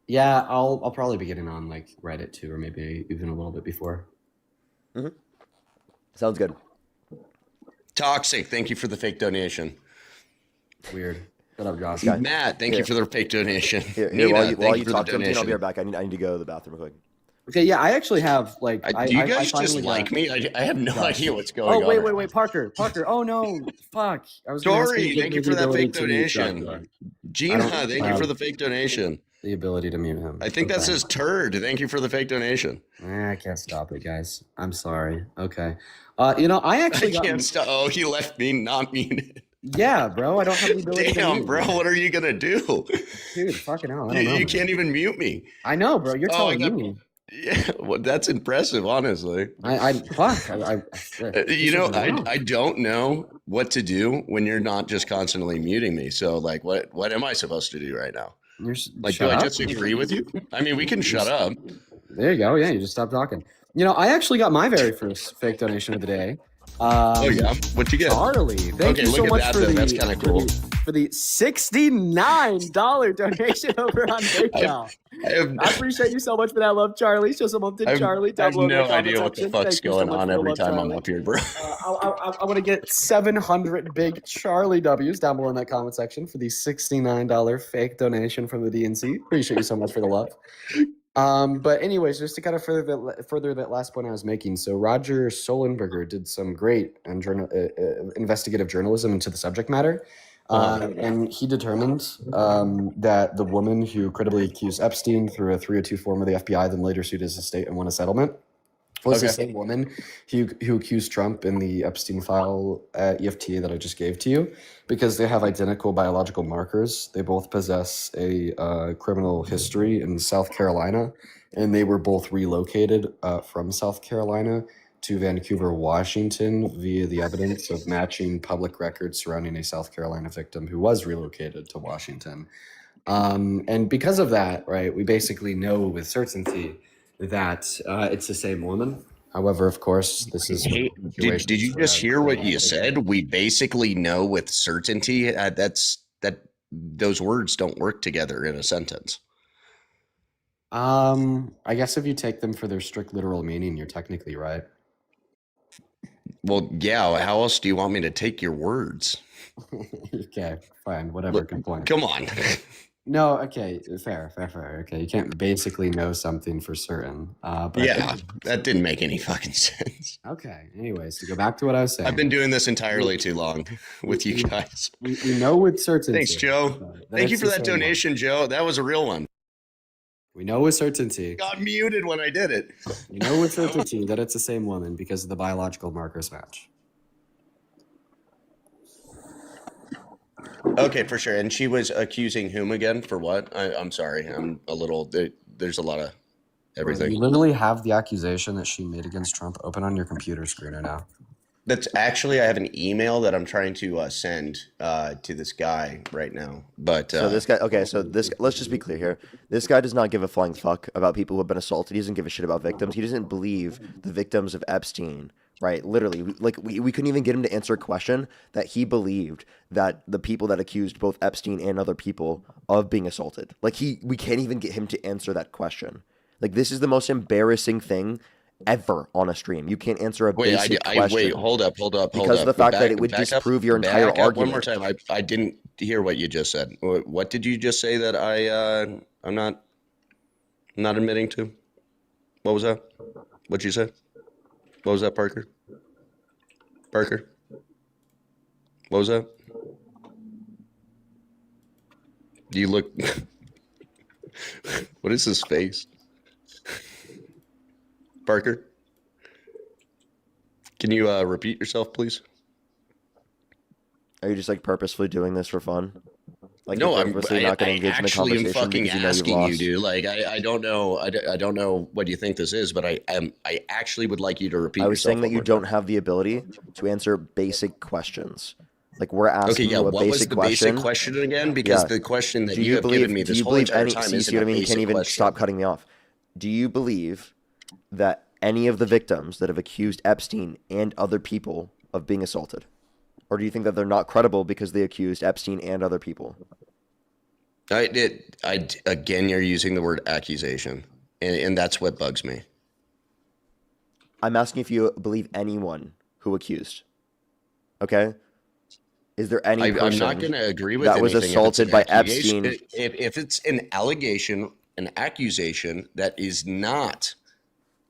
Yeah, I'll probably be getting on right at 2 or maybe even a little bit before. Mm-hmm. Sounds good. Toxic, thank you for the fake donation. Weird. Shut up, Josh. Matt, thank you for the fake donation. Here, while you talk to him, I'll be right back. I need to go to the bathroom real quick. Okay, yeah, I actually have do you guys just like me? I have no idea what's going on. Oh, wait, Parker. Oh no, fuck. Dory, thank you for that fake donation. Gina, thank you for the fake donation. The ability to mute him. I think that says turd. Thank you for the fake donation. I can't stop it, guys. I'm sorry. Okay. I can't stop. Oh, he left me not muted. Yeah, bro. I don't have the ability. Damn, bro. What are you gonna do? Dude, fucking hell. I don't know. You can't even mute me. I know, bro. You're telling me. Yeah, well, that's impressive, honestly. I don't know what to do when you're not just constantly muting me. So, what am I supposed to do right now? Do I just agree with you? I mean, we can shut up. There you go. Yeah, you just stop talking. I actually got my very first fake donation of the day. Oh yeah, what'd you get? Charlie, thank you so look much at for that, the though. That's kind of cool. for the $69 donation over on PayPal. I appreciate you so much for that love, Charlie. Show some love to Charlie I down have below in the no comment idea what the section. fuck's Thank you so going much on for the every love, time Charlie. I'm up here, bro. I want to get 700 big Charlie W's down below in that comment section for the $69 fake donation from the DNC. Appreciate you so much for the love. But anyways, just to kind of further that last point I was making. So Roger Solenberger did some great investigative journalism into the subject matter. And he determined that the woman who credibly accused Epstein through a 302 form of the FBI, then later sued his estate and won a settlement, was the same woman who accused Trump in the Epstein file at EFT that I just gave to you, because they have identical biological markers. They both possess a criminal history in South Carolina, and they were both relocated from South Carolina to Vancouver, Washington via the evidence of matching public records surrounding a South Carolina victim who was relocated to Washington. And because of that, right, we basically know with certainty that it's the same woman. However, of course, this is... Hey, did you just hear what you said? We basically know with certainty. Those words don't work together in a sentence. I guess if you take them for their strict literal meaning, you're technically right. Well, yeah. How else do you want me to take your words? Okay, fine, whatever. Good point. Come on. No, okay, fair. Okay, you can't basically know something for certain. But yeah, that didn't make any fucking sense. Okay, anyways, to go back to what I was saying. I've been doing this entirely too long with you guys. We know with certainty. Thanks, Joe. Thank you for that donation, Joe. That was a real one. We know with certainty. Got muted when I did it. We know with certainty that it's the same woman because of the biological markers match. Okay, for sure. And she was accusing whom again for what? I'm sorry. I'm a little. There's a lot of everything. You literally have the accusation that she made against Trump open on your computer screen right now. That's actually, I have an email that I'm trying to send to this guy right now. But so this guy, okay, so this, let's just be clear here. This guy does not give a flying fuck about people who have been assaulted. He doesn't give a shit about victims. He doesn't believe the victims of Epstein, right? Literally, we couldn't even get him to answer a question that he believed that the people that accused both Epstein and other people of being assaulted. We can't even get him to answer that question. This is the most embarrassing thing ever on a stream. You can't answer a basic question. Wait, hold up. Because of the fact that it would disprove your entire argument. One more time. I didn't hear what you just said. What did you just say that I'm not admitting to? What was that? What'd you say? What was that, Parker? Parker? What was that? You look... What is his face? Parker? Can you repeat yourself, please? Are you just purposefully doing this for fun? No, I'm purposely not going to engage in the conversation fucking because you know asking you've you, dude. I don't know. I don't know what you think this is, but I actually would like you to repeat. I was saying that you don't have the ability to answer basic questions. We're asking you a basic question. What was the basic question again? Because the question that you have given me this whole entire time isn't a basic question. You can't even stop cutting me off. Do you believe that any of the victims that have accused Epstein and other people of being assaulted? Or do you think that they're not credible because they accused Epstein and other people? Again, you're using the word accusation, and that's what bugs me. I'm asking if you believe anyone who accused. Okay? Is there any person I'm not going to agree with that was assaulted by Epstein? If it's an allegation, an accusation that is not...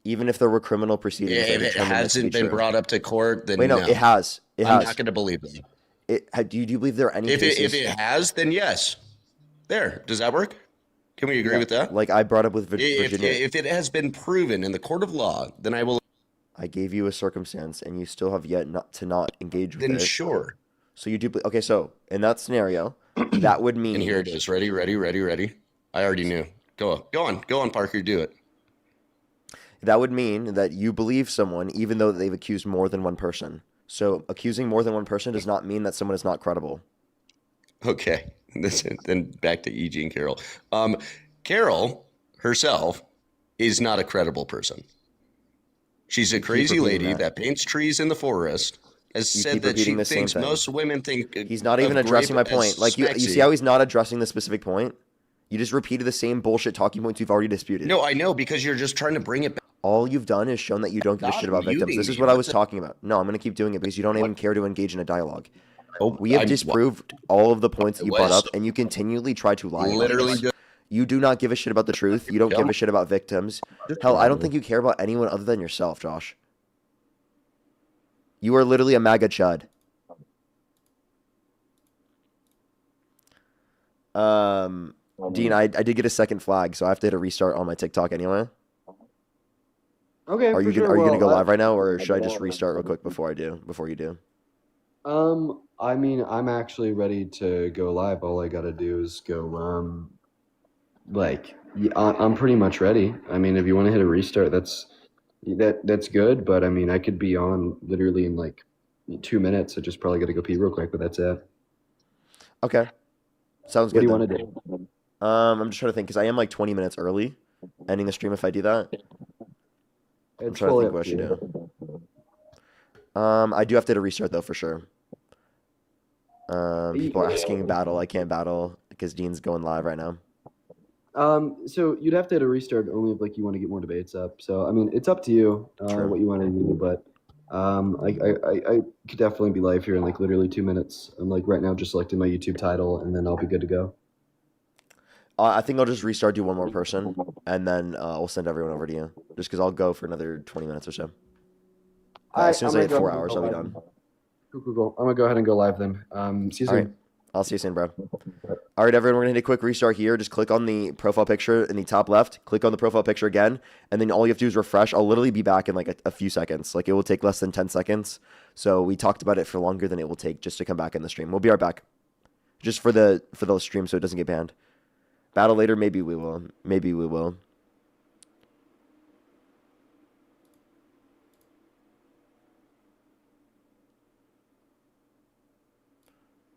Even if there were criminal proceedings, if it hasn't been brought up to court, then no, it has. I'm not going to believe it. Do you believe there are any If cases? it has, then yes. There. Does that work? Can we agree with that? I brought up with Virginia. If it has been proven in the court of law, then I will. I gave you a circumstance, and you still have yet not engage with it. Then sure. So you do. Okay, so in that scenario, that would mean. And here it is. Ready. I already knew. Go on, Parker. Do it. That would mean that you believe someone even though they've accused more than one person. So accusing more than one person does not mean that someone is not credible. Okay. Then back to E.G. and Carol. Carol herself is not a credible person. She's a You keep crazy repeating lady that. that paints trees in the forest. Has You said keep that she repeating the same thinks thing. most women think He's not even of addressing my grape as point. Like, you see smexy. how he's not addressing the specific point? You just repeated the same bullshit talking points we've already disputed. No, I know, because you're just trying to bring it back. All you've done is shown that you don't give a Stop shit about victims. muting This is me. what I What was the- talking about. No, I'm going to keep doing it because you don't even care to engage in a dialogue. Oh, We have I'm- disproved all of the points that you brought was up, and you continually try to lie about literally this. just- You do not give a shit about the truth. You don't give a shit about victims. Hell, I don't think you care about anyone other than yourself, Josh. You are literally a MAGA chud. Dean, I did get a second flag, so I have to hit a restart on my TikTok anyway. Okay. Are for you sure. are you gonna Well, go live right now, or should I just restart real quick before you do? I mean, I'm actually ready to go live. All I gotta do is go. I'm pretty much ready. I mean, if you want to hit a restart, that's good. But I mean, I could be on literally in like 2 minutes. I just probably gotta go pee real quick, but that's it. Okay, sounds What good. do you then. want to do? I'm just trying to think because I am like 20 minutes early, ending the stream if I do that. I'm It's trying to fully think what I up to should you. do. I do have to hit a restart though for sure. People are asking battle. I can't battle because Dean's going live right now. So you'd have to hit a restart only if like you want to get more debates up. So I mean, it's up to you True. what you want to do. But I could definitely be live here in like literally 2 minutes. I'm like right now just selecting my YouTube title, and then I'll be good to go. I think I'll just restart, do one more person, and then we'll send everyone over to you. Just because I'll go for another 20 minutes or so. As soon as I hit 4 hours, I'll be done. Cool. I'm gonna go ahead and go live then. See you soon. All right. I'll see you soon, bro. All right, everyone, we're going to hit a quick restart here. Just click on the profile picture in the top left. Click on the profile picture again, and then all you have to do is refresh. I'll literally be back in like a few seconds. Like, it will take less than 10 seconds. So we talked about it for longer than it will take just to come back in the stream. We'll be right back. Just for the stream so it doesn't get banned. Battle later, maybe we will. Maybe we will.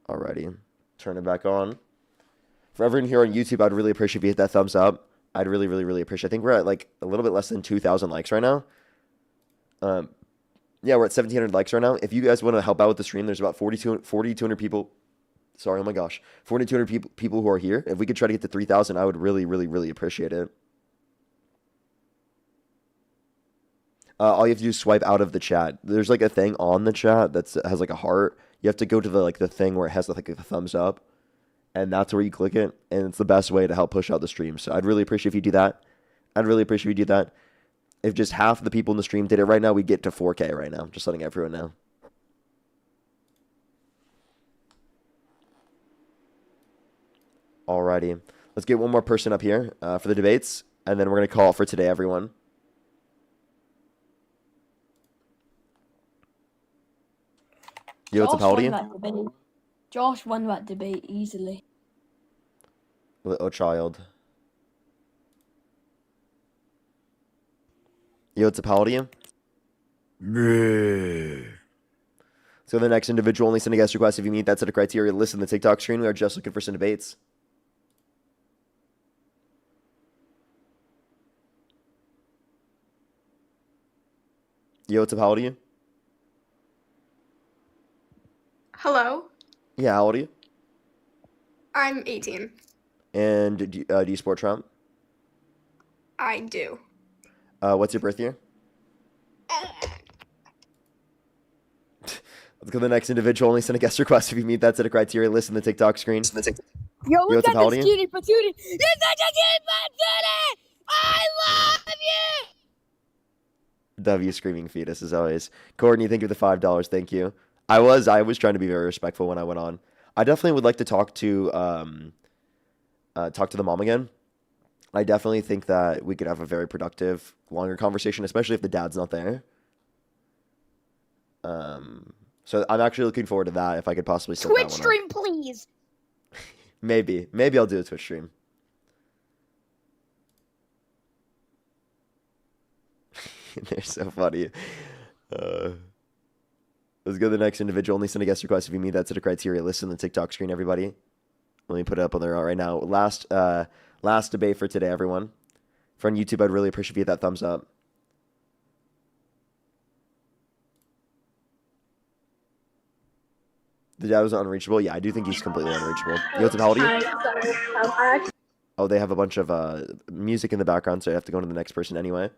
Alrighty. Turn it back on. For everyone here on YouTube, I'd really appreciate if you hit that thumbs up. I'd really, really, really appreciate it. I think we're at like a little bit less than 2,000 likes right now. Yeah, we're at 1,700 likes right now. If you guys want to help out with the stream, there's about 4,200 people. Sorry, oh my gosh. 4,200 people who are here. If we could try to get to 3,000, I would really, really, really appreciate it. All you have to do is swipe out of the chat. There's like a thing on the chat that has like a heart. You have to go to the thing where it has like the thumbs up, and that's where you click it, and it's the best way to help push out the stream. So I'd really appreciate if you do that. I'd really appreciate if you do that. If just half the people in the stream did it right now, we'd get to 4K right now. Just letting everyone know. Alrighty. Let's get one more person up here for the debates, and then we're going to call it for today, everyone. Yo, what's up, how old are you? Josh won that debate easily. Little child. Yo, what's up, how old are you? So the next individual only send a guest request if you meet that set of criteria. Listen to the TikTok screen. We are just looking for some debates. Yo, what's up, how old are you? Hello, Yeah, how old are you? I'm 18. And do you support Trump? I do. What's your birth year? Let's go to the next individual. Only send a guest request if you meet that set of criteria. Listen to the TikTok screen. Yo, what's up, how old are you? cutie patootie. You're such a cutie patootie! I love you! W screaming fetus as always. Courtney, thank you for the $5. Thank you. I was trying to be very respectful when I went on. I definitely would like to talk to the mom again. I definitely think that we could have a very productive, longer conversation, especially if the dad's not there. So I'm actually looking forward to that if I could possibly set that Twitch one up. stream, please. Maybe I'll do a Twitch stream. They're so funny. Let's go to the next individual. Only send a guest request if you meet that set of criteria. Listen to the TikTok screen, everybody. Let me put it up on there right now. Last debate for today, everyone. For on YouTube, I'd really appreciate if you hit that thumbs up. The dad was unreachable. Yeah, I do think he's completely unreachable. Yo, what's up? How old are you? Oh, they have a bunch of music in the background, so I have to go to the next person anyway.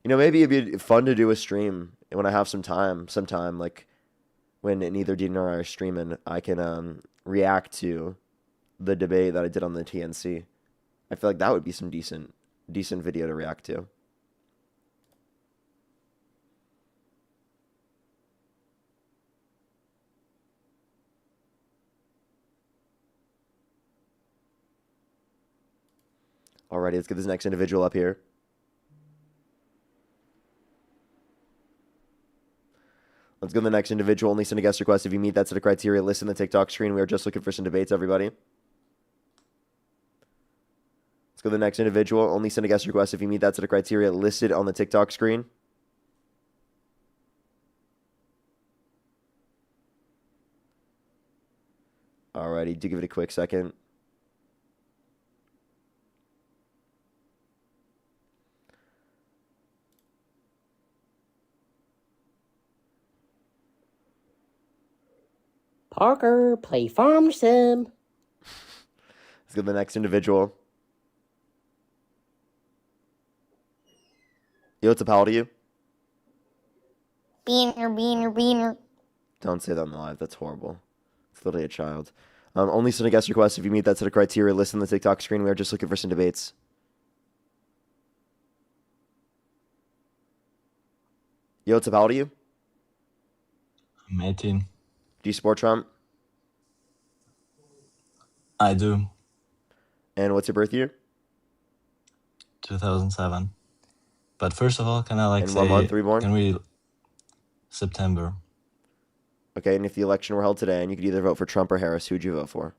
You know, maybe it'd be fun to do a stream when I have sometime, like when neither Dean nor I are streaming, I can react to the debate that I did on the TNC. I feel like that would be some decent video to react to. Alrighty, let's get this next individual up here. Let's go to the next individual. Only send a guest request if you meet that set of criteria listed in the TikTok screen. We are just looking for some debates, everybody. Let's go to the next individual. Only send a guest request if you meet that set of criteria listed on the TikTok screen. Alrighty, do give it a quick second. Parker, play Farm Sim. Let's go to the next individual. Yo, what's up? How old are you? Beaner. Don't say that on the live. That's horrible. It's literally a child. Only send a guest request if you meet that set of criteria listed on the TikTok screen. We are just looking for some debates. Yo, what's up? How old are you? I'm 18. Do you support Trump? I do. And what's your birth year? 2007. But first of all, can I And what month were you born? Can we September? Okay, and if the election were held today and you could either vote for Trump or Harris, who'd you vote for?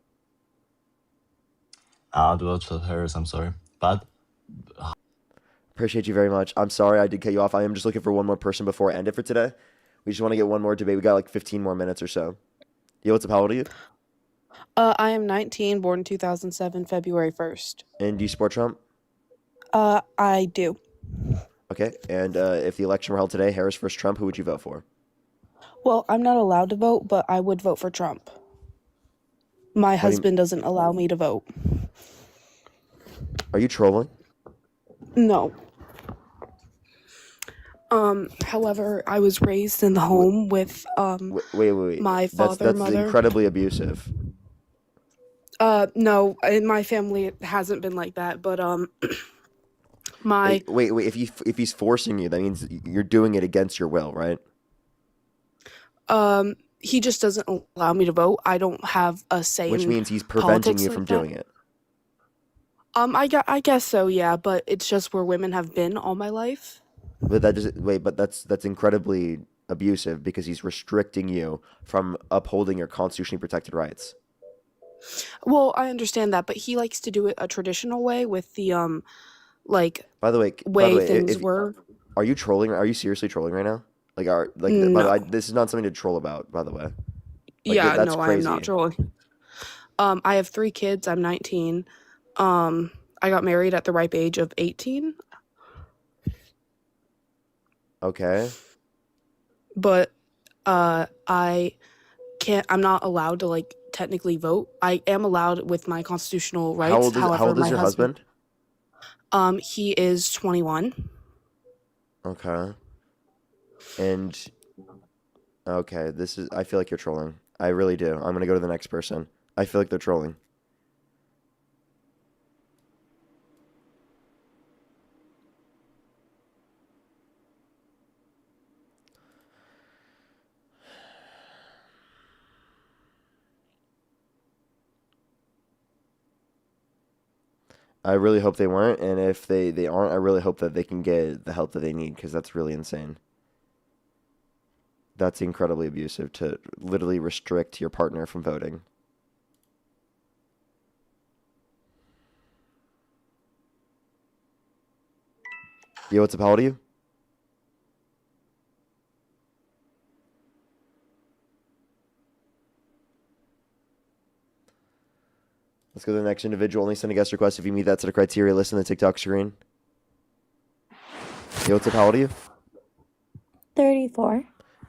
I'll vote for Harris, I'm sorry. But Appreciate you very much. I'm sorry I did cut you off. I am just looking for one more person before I end it for today. We just want to get one more debate. We got like 15 more minutes or so. Yo, what's up? How old are you? I am 19, born 2007, February 1st. And do you support Trump? I do. Okay, and if the election were held today, Harris versus Trump, who would you vote for? Well, I'm not allowed to vote, but I would vote for Trump. My husband doesn't allow me to vote. Are you trolling? No. However, I was raised in the home with Wait. my father, That's mother. incredibly abusive. No, in my family it hasn't been like that, but my Wait. If he's forcing you, that means you're doing it against your will, right? he just doesn't allow me to vote. I don't have a say Which in means he's preventing politics you like from that. doing it. I guess so, yeah, but it's just where women have been all my life. But that's incredibly abusive because he's restricting you from upholding your constitutionally protected rights. Well, I understand that, but he likes to do it a traditional way with the By the way, things were. Are you trolling? Are you seriously trolling right now? By the way, No. this is not something to troll about. By the way. Yeah, that's no, crazy. I'm not trolling. I have 3 kids. I'm 19. I got married at the ripe age of 18. Okay. But I'm not allowed to technically vote. I am allowed with my constitutional rights. How old is your husband? He is 21. Okay. And okay, I feel like you're trolling. I really do. I'm gonna go to the next person. I feel like they're trolling. I really hope they weren't, and if they aren't, I really hope that they can get the help that they need, because that's really insane. That's incredibly abusive to literally restrict your partner from voting. Yo, what's up? How old are you? Let's go to the next individual. Only send a guest request if you meet that set of criteria listed on the TikTok screen. Yo, what's up? How old are you? 34.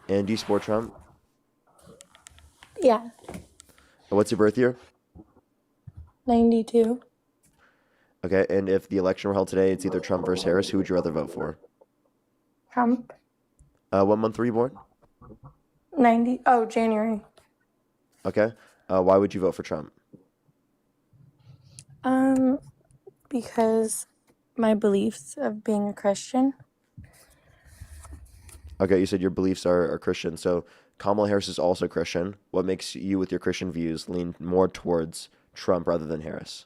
And do you support Trump? Yeah, What's your birth year? 92. Okay, and if the election were held today, it's either Trump versus Harris. Who would you rather vote for? Trump. What month were you born? 90. Oh, January. Okay. Why would you vote for Trump? Because my beliefs of being a Christian. Okay, you said your beliefs are Christian. So Kamala Harris is also Christian. What makes you, with your Christian views, lean more towards Trump rather than Harris?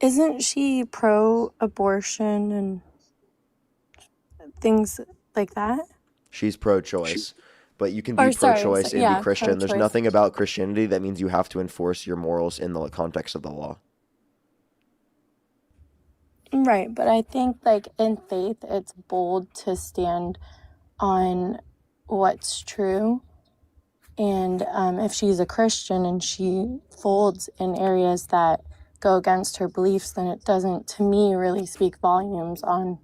Isn't she pro-abortion and things like that? She's pro-choice, but you can Or be sorry, pro-choice and be yeah, Christian. There's pro-choice. nothing about Christianity that means you have to enforce your morals in the context of the law. Right, but I think like in faith, it's bold to stand on what's true. And if she's a Christian and she folds in areas that go against her beliefs, then it doesn't, to me, really speak volumes on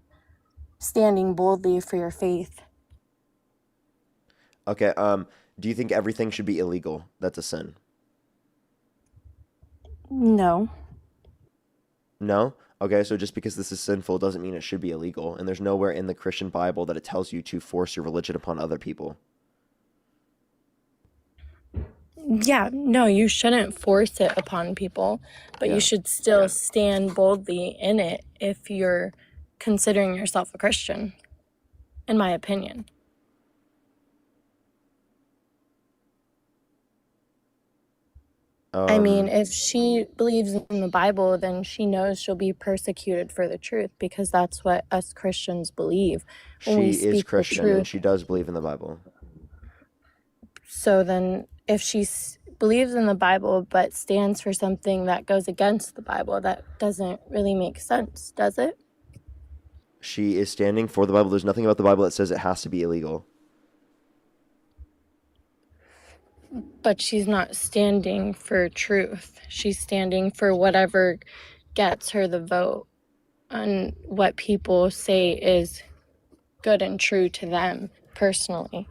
standing boldly for your faith. Okay, do you think everything should be illegal? That's a sin. No. No? Okay, so just because this is sinful doesn't mean it should be illegal. And there's nowhere in the Christian Bible that it tells you to force your religion upon other people. Yeah, no, you shouldn't force it upon people, but Yeah. you should still stand boldly in it if you're considering yourself a Christian, in my opinion. I mean, if she believes in the Bible, then she knows she'll be persecuted for the truth because that's what us Christians believe when we She is speak the Christian and truth. she does believe in the Bible. So then if she believes in the Bible but stands for something that goes against the Bible, that doesn't really make sense, does it? She is standing for the Bible. There's nothing about the Bible that says it has to be illegal. But she's not standing for truth. She's standing for whatever gets her the vote on what people say is good and true to them personally.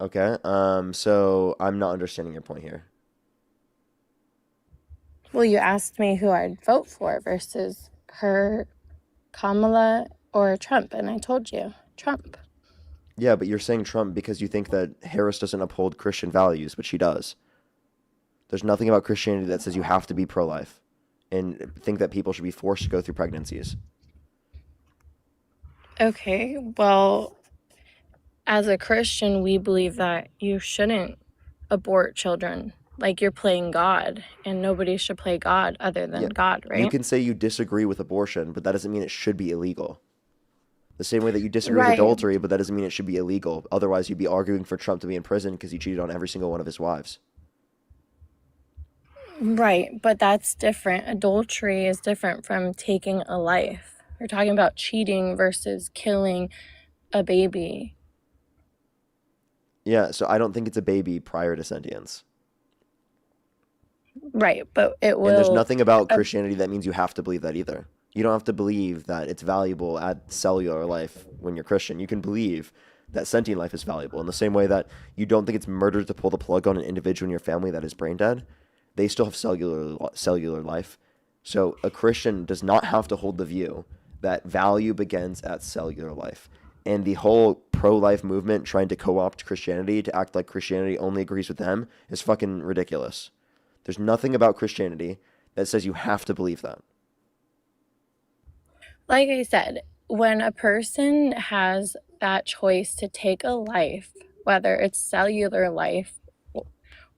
Okay, so I'm not understanding your point here. Well, you asked me who I'd vote for versus her, Kamala, or Trump, and I told you Trump. Yeah, but you're saying Trump because you think that Harris doesn't uphold Christian values, but she does. There's nothing about Christianity that says you have to be pro-life and think that people should be forced to go through pregnancies. Okay, well, as a Christian, we believe that you shouldn't abort children. Like you're playing God, and nobody should play God other than Yeah, God, right? you can say you disagree with abortion, but that doesn't mean it should be illegal. The same way that you disagree with Right. adultery, but that doesn't mean it should be illegal. Otherwise, you'd be arguing for Trump to be in prison because he cheated on every single one of his wives. Right, but that's different. Adultery is different from taking a life. We're talking about cheating versus killing a baby. Yeah, so I don't think it's a baby prior to sentience. Right, but it will. And there's nothing about Christianity that means you have to believe that either. You don't have to believe that it's valuable at cellular life when you're Christian. You can believe that sentient life is valuable in the same way that you don't think it's murder to pull the plug on an individual in your family that is brain dead. They still have cellular life. So a Christian does not have to hold the view that value begins at cellular life. And the whole pro-life movement trying to co-opt Christianity to act like Christianity only agrees with them is fucking ridiculous. There's nothing about Christianity that says you have to believe that. Like I said, when a person has that choice to take a life, whether it's cellular life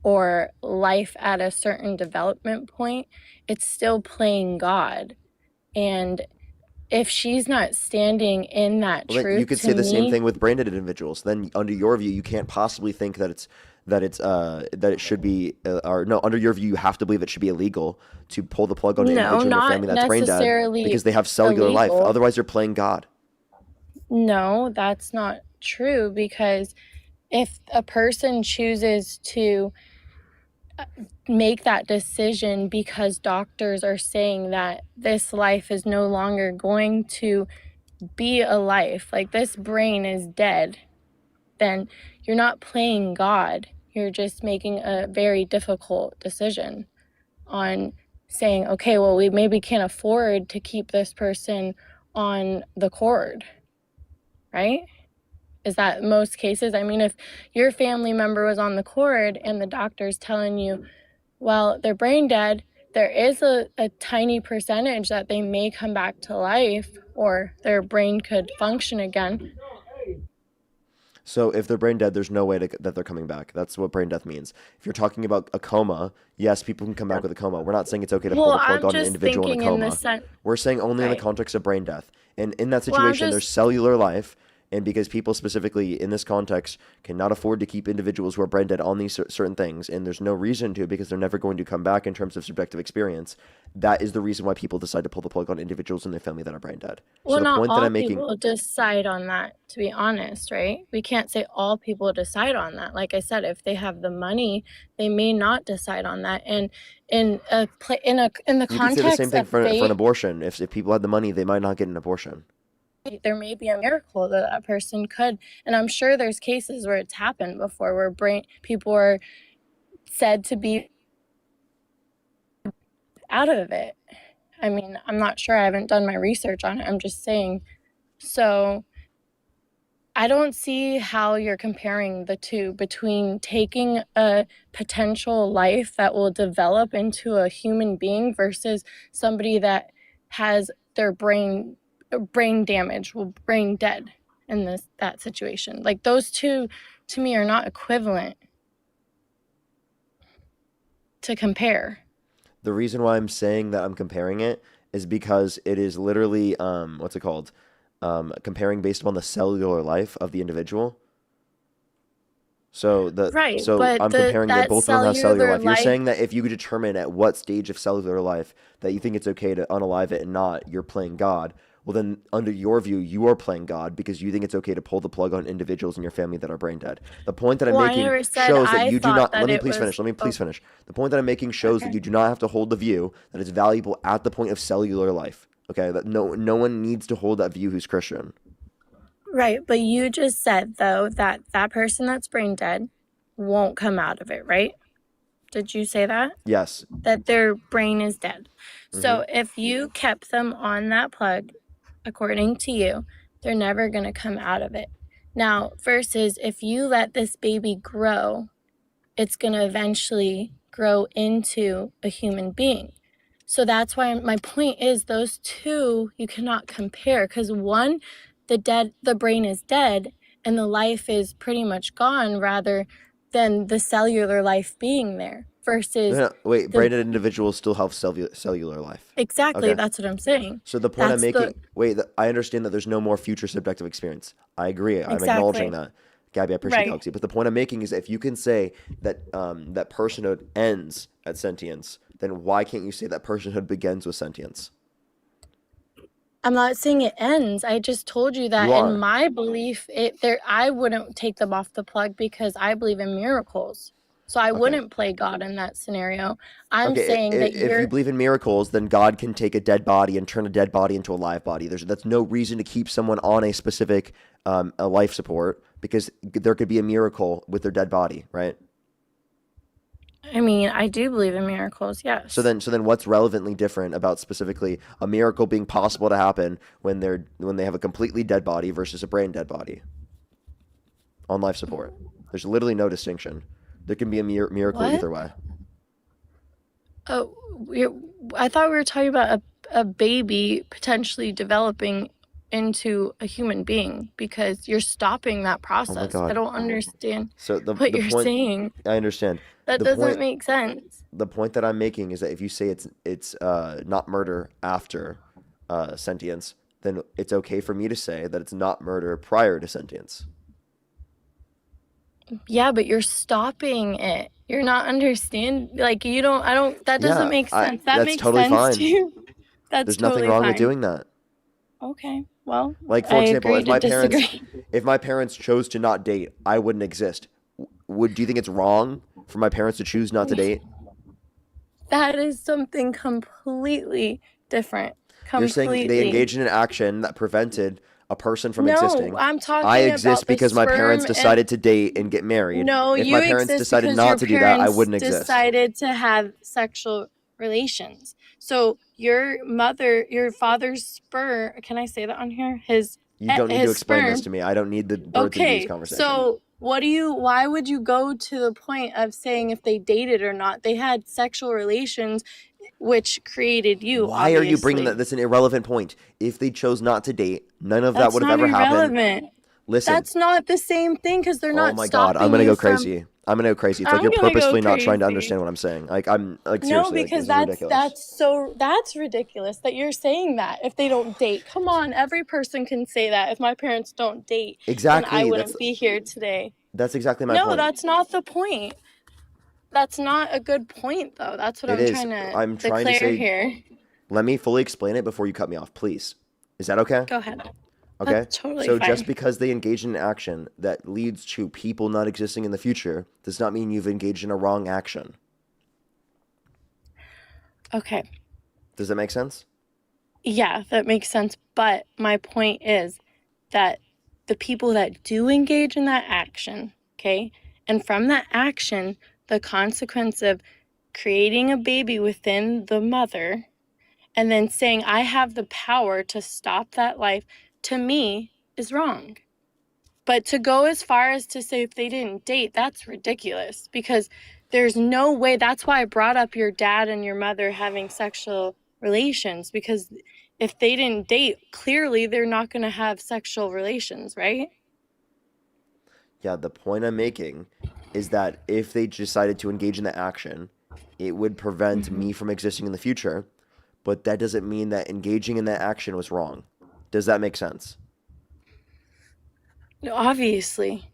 or life at a certain development point, it's still playing God. And if she's not standing in that Well, then truth, you could to say the same me, thing with brain dead individuals. Then, under your view, you can't possibly think that it should be, or no, under your view, you have to believe it should be illegal to pull the plug on an no, individual in your not family that's brain dead necessarily because they have cellular life. illegal. Otherwise, you're playing God. No, that's not true, because if a person chooses to make that decision because doctors are saying that this life is no longer going to be a life, like this brain is dead, then you're not playing God. You're just making a very difficult decision on saying, okay, well, we maybe can't afford to keep this person on the cord, right? Is that most cases? I mean, if your family member was on the cord and the doctor's telling you, well, they're brain dead, there is a tiny percentage that they may come back to life or their brain could function again. So if they're brain dead, there's no way that they're coming back. That's what brain death means. If you're talking about a coma, yes, people can come back with a coma. We're not saying it's okay to pull the plug on an individual in a coma. We're saying only in the context of brain death. And in that situation, there's cellular life. And because people specifically in this context cannot afford to keep individuals who are brain dead on these certain things, and there's no reason to because they're never going to come back in terms of subjective experience, that is the reason why people decide to pull the plug on individuals in their family that are brain dead. Well, So the not point that all I'm making, people decide on that, to be honest, right? We can't say all people decide on that. Like I said, if they have the money, they may not decide on that. And in the you could say the context same thing of for an faith, abortion. If people had the money, they might not get an abortion. there may be a miracle that that person could. And I'm sure there's cases where it's happened before where people are said to be out of it. I mean, I'm not sure. I haven't done my research on it. I'm just saying. So I don't see how you're comparing the two between taking a potential life that will develop into a human being versus somebody that has their brain damage, brain dead in that situation. Like those two to me are not equivalent to compare. The reason why I'm saying that I'm comparing it is because it is literally what's it called? Comparing based upon the cellular life of the individual. So I'm comparing that both of them have cellular life. You're saying that if you could determine at what stage of cellular life that you think it's okay to unalive it and not, you're playing God. Well, then under your view, you are playing God because you think it's okay to pull the plug on individuals in your family that are brain dead. The point that I'm making shows that you do not. Let me please finish. The point that I'm making shows that you do not have to hold the view that it's valuable at the point of cellular life. Okay, that no one needs to hold that view who's Christian. Right, but you just said though that that person that's brain dead won't come out of it, right? Did you say that? Yes. That their brain is dead. So if you kept them on that plug, according to you, they're never going to come out of it. Now, versus if you let this baby grow, it's going to eventually grow into a human being. So that's why my point is those two you cannot compare because one, the brain is dead and the life is pretty much gone rather than the cellular life being there versus brain dead individuals still have cellular life. Exactly, that's what I'm saying. So the point I'm making, I understand that there's no more future subjective experience. I agree. I'm acknowledging that. Gabby, I appreciate the galaxy. But the point I'm making is that if you can say that that personhood ends at sentience, then why can't you say that personhood begins with sentience? I'm not saying it ends. I just told you that in my belief, I wouldn't take them off the plug because I believe in miracles. So I wouldn't play God in that scenario. I'm saying that if you believe in miracles, then God can take a dead body and turn a dead body into a live body. That's no reason to keep someone on a specific a life support because there could be a miracle with their dead body, right? I mean, I do believe in miracles, yes. So then what's relevantly different about specifically a miracle being possible to happen when they have a completely dead body versus a brain dead body on life support? There's literally no distinction. There can be a miracle either way. Oh, I thought we were talking about a baby potentially developing into a human being because you're stopping that process. Oh my God. I don't understand what you're saying. I understand. That doesn't make sense. The point that I'm making is that if you say it's not murder after sentience, then it's okay for me to say that it's not murder prior to sentience. Yeah, but you're stopping it. You're not understanding. Like that doesn't make sense. That makes totally sense fine. to you. There's nothing wrong with doing that. Okay, well, like for example, disagree. if my parents chose to not date, I wouldn't exist. Do you think it's wrong for my parents to choose not to date? That is something completely different. You're saying they engaged in an action that prevented a person from No, existing. I'm talking I exist about the because my parents sperm and decided to date and get married. no, If you my parents exist decided because not your to do that, I parents wouldn't exist. decided to have sexual relations. So your father's sperm, can I say that on here? You don't need to his explain this sperm. to me. I don't need the birds and bees Okay, conversation. so why would you go to the point of saying if they dated or not? They had sexual relations, which created you, Why are you bringing obviously. that? That's an irrelevant point. If they chose not to date, none of that That's would have not ever happened. irrelevant. Listen. That's not the same thing because they're Oh not my god, I'm stopping gonna you go from. crazy. I'm gonna go crazy. It's like I'm you're gonna go purposely not trying to crazy. understand what I'm saying. Like I'm like No, seriously, like, because this is ridiculous. that's ridiculous that you're saying that if they don't date. Come on, every person can say that. If my parents don't date, then I Exactly. wouldn't be here today. That's exactly my No, point. that's not the point. That's not a good point though. That's what It I'm is. trying to I'm trying to declare say. here. Let me fully explain it before you cut me off, please. Is that okay? Go ahead. Okay. That's totally So fine. just because they engage in action that leads to people not existing in the future does not mean you've engaged in a wrong action. Okay. Does that make sense? Yeah, that makes sense. But my point is that the people that do engage in that action, okay, and from that action, the consequence of creating a baby within the mother and then saying, I have the power to stop that life, to me, is wrong. But to go as far as to say if they didn't date, that's ridiculous because there's no way. That's why I brought up your dad and your mother having sexual relations, because if they didn't date, clearly they're not going to have sexual relations, right? Yeah, the point I'm making is that if they decided to engage in the action, it would prevent me from existing in the future, but that doesn't mean that engaging in that action was wrong. Does that make sense? No, obviously.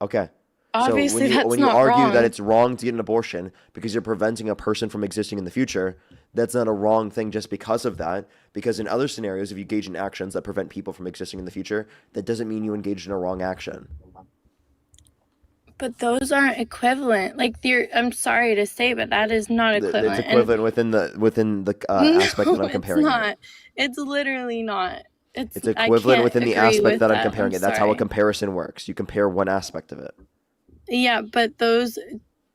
Okay. Obviously, so that's when you not argue wrong. that it's wrong to get an abortion because you're preventing a person from existing in the future, that's not a wrong thing just because of that. Because in other scenarios, if you engage in actions that prevent people from existing in the future, that doesn't mean you engaged in a wrong action. But those aren't equivalent. Like I'm sorry to say, but that is not equivalent. It's equivalent within the aspect that I'm comparing it's it. not. It's literally not. It's I equivalent can't within the agree aspect with that I'm that. comparing it. That's how a comparison works. You compare one aspect of it. Yeah, but those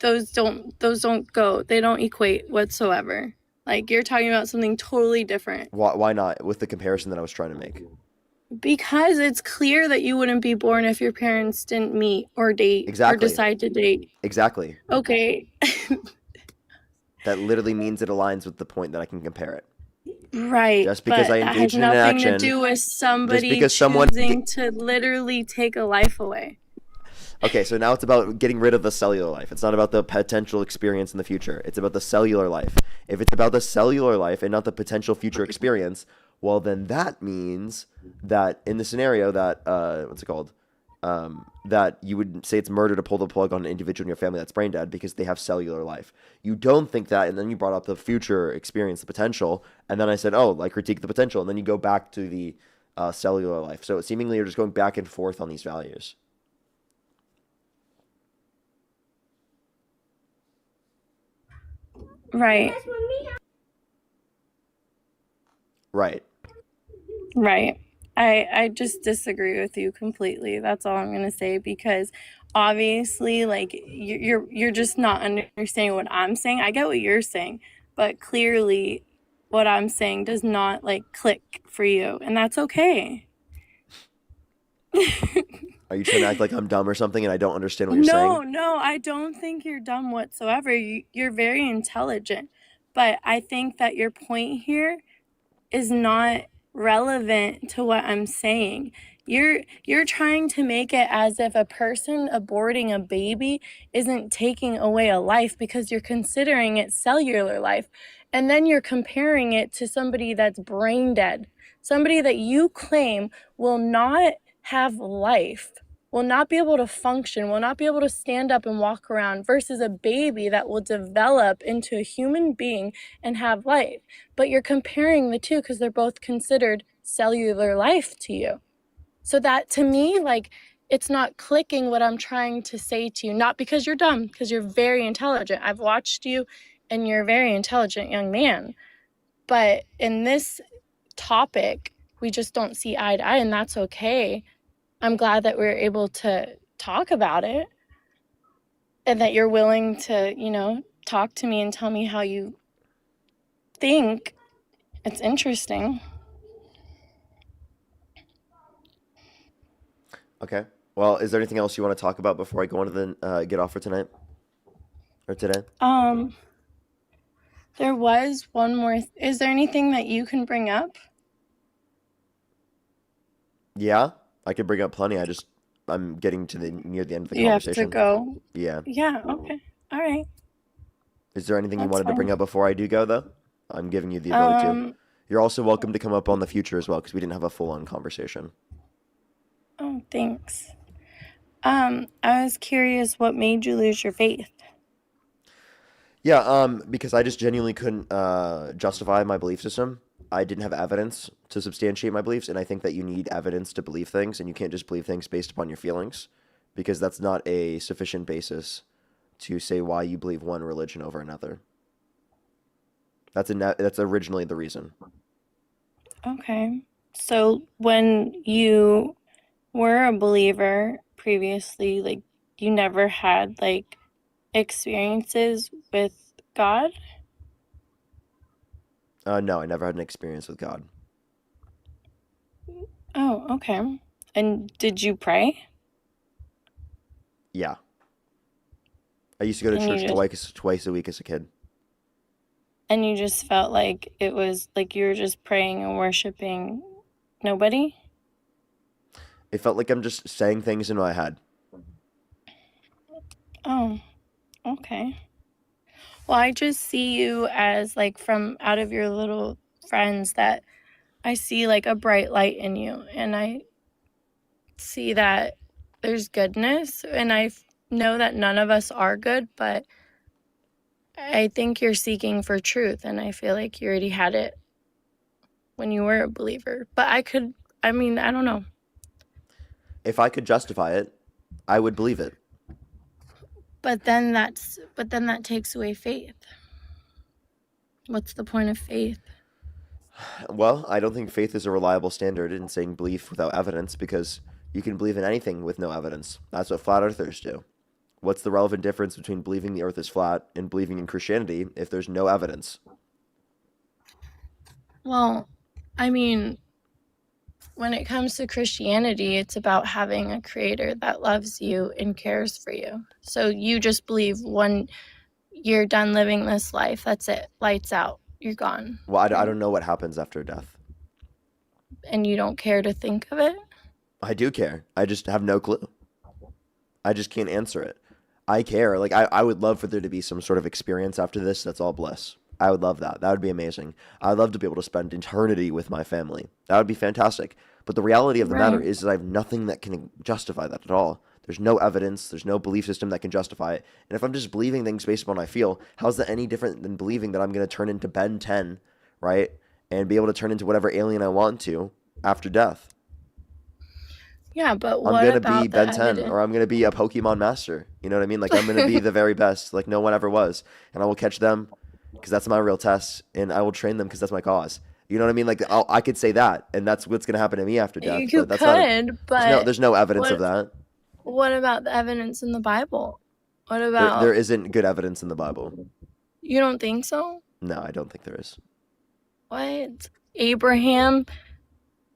don't go. They don't equate whatsoever. Like you're talking about something totally different. Why not with the comparison that I was trying to make? Because it's clear that you wouldn't be born if your parents didn't meet or date or decide to date. Exactly. Okay. That literally means it aligns with the point that I can compare it. Right. Just because but I that engaged has in an nothing action, to do with somebody because someone choosing to literally take a life away. Okay, so now it's about getting rid of the cellular life. It's not about the potential experience in the future. It's about the cellular life. If it's about the cellular life and not the potential future experience, well, then that means that in the scenario that, what's it called? That you would say it's murder to pull the plug on an individual in your family that's brain dead because they have cellular life. You don't think that, and then you brought up the future experience, the potential, and then I said, oh, like critique the potential, and then you go back to the cellular life. So seemingly you're just going back and forth on these values. Right. Right. Right. I just disagree with you completely. That's all I'm going to say because obviously like you're just not understanding what I'm saying. I get what you're saying, but clearly what I'm saying does not like click for you, and that's okay. Are you trying to act like I'm dumb or something and I don't understand what you're saying? No, I don't think you're dumb whatsoever. You're very intelligent, but I think that your point here is not relevant to what I'm saying. You're trying to make it as if a person aborting a baby isn't taking away a life because you're considering it cellular life, and then you're comparing it to somebody that's brain dead, somebody that you claim will not have life, will not be able to function, will not be able to stand up and walk around, versus a baby that will develop into a human being and have life. But you're comparing the two because they're both considered cellular life to you. So that, to me, like, it's not clicking what I'm trying to say to you. Not because you're dumb, because you're very intelligent. I've watched you, and you're a very intelligent young man. But in this topic, we just don't see eye to eye, and that's okay. I'm glad that we're able to talk about it and that you're willing to, talk to me and tell me how you think. It's interesting. Okay. Well, is there anything else you want to talk about before I go on to the get off for tonight or today? There was one more. Is there anything that you can bring up? Yeah, I could bring up plenty. I'm getting to near the end of the You have conversation. to go. Yeah. Yeah. Okay. All right. Is there anything you That's wanted to bring fine. up before I do go, though? I'm giving you the ability to. You're also welcome to come up on the future as well, because we didn't have a full-on conversation. Oh, thanks. I was curious what made you lose your faith. Yeah, because I just genuinely couldn't justify my belief system. I didn't have evidence to substantiate my beliefs, and I think that you need evidence to believe things, and you can't just believe things based upon your feelings, because that's not a sufficient basis to say why you believe one religion over another. That's originally the reason. Okay. So when you were a believer previously, like you never had like experiences with God? No, I never had an experience with God. Oh, okay. And did you pray? Yeah. I used to go to And you church just twice a week as a kid. and you just felt like it was like you were just praying and worshiping nobody? It felt like I'm just saying things in my head. Oh, okay. Well, I just see you as like from out of your little friends that I see like a bright light in you, and I see that there's goodness, and I know that none of us are good, but I think you're seeking for truth, and I feel like you already had it when you were a believer. But I don't know. If I could justify it, I would believe it. But then that takes away faith. What's the point of faith? Well, I don't think faith is a reliable standard in saying belief without evidence, because you can believe in anything with no evidence. That's what flat earthers do. What's the relevant difference between believing the earth is flat and believing in Christianity if there's no evidence? Well, I mean, when it comes to Christianity, it's about having a creator that loves you and cares for you. So you just believe when you're done living this life, that's it. Lights out. You're gone. Well, I don't know what happens after death. And you don't care to think of it? I do care. I just have no clue. I just can't answer it. I care. Like, I would love for there to be some sort of experience after this that's all bliss. I would love that. That would be amazing. I'd love to be able to spend eternity with my family. That would be fantastic. But the reality of the matter Right. is that I have nothing that can justify that at all. There's no evidence. There's no belief system that can justify it. And if I'm just believing things based on what I feel, how's that any different than believing that I'm going to turn into Ben 10, right? And be able to turn into whatever alien I want to after death? Yeah, but I'm what going to be about the Ben 10, evidence? or I'm going to be a Pokemon master. You know what I mean? Like, I'm going to be the very best, like no one ever was. And I will catch them because that's my real test. And I will train them because that's my cause. You know what I mean? Like, I could say that, and that's what's going to happen to me after death. You But that's not. could, but There's no evidence of what that. what about the evidence in the Bible? What There about isn't good evidence in the Bible. you don't think so? No, I don't think there is. What? Abraham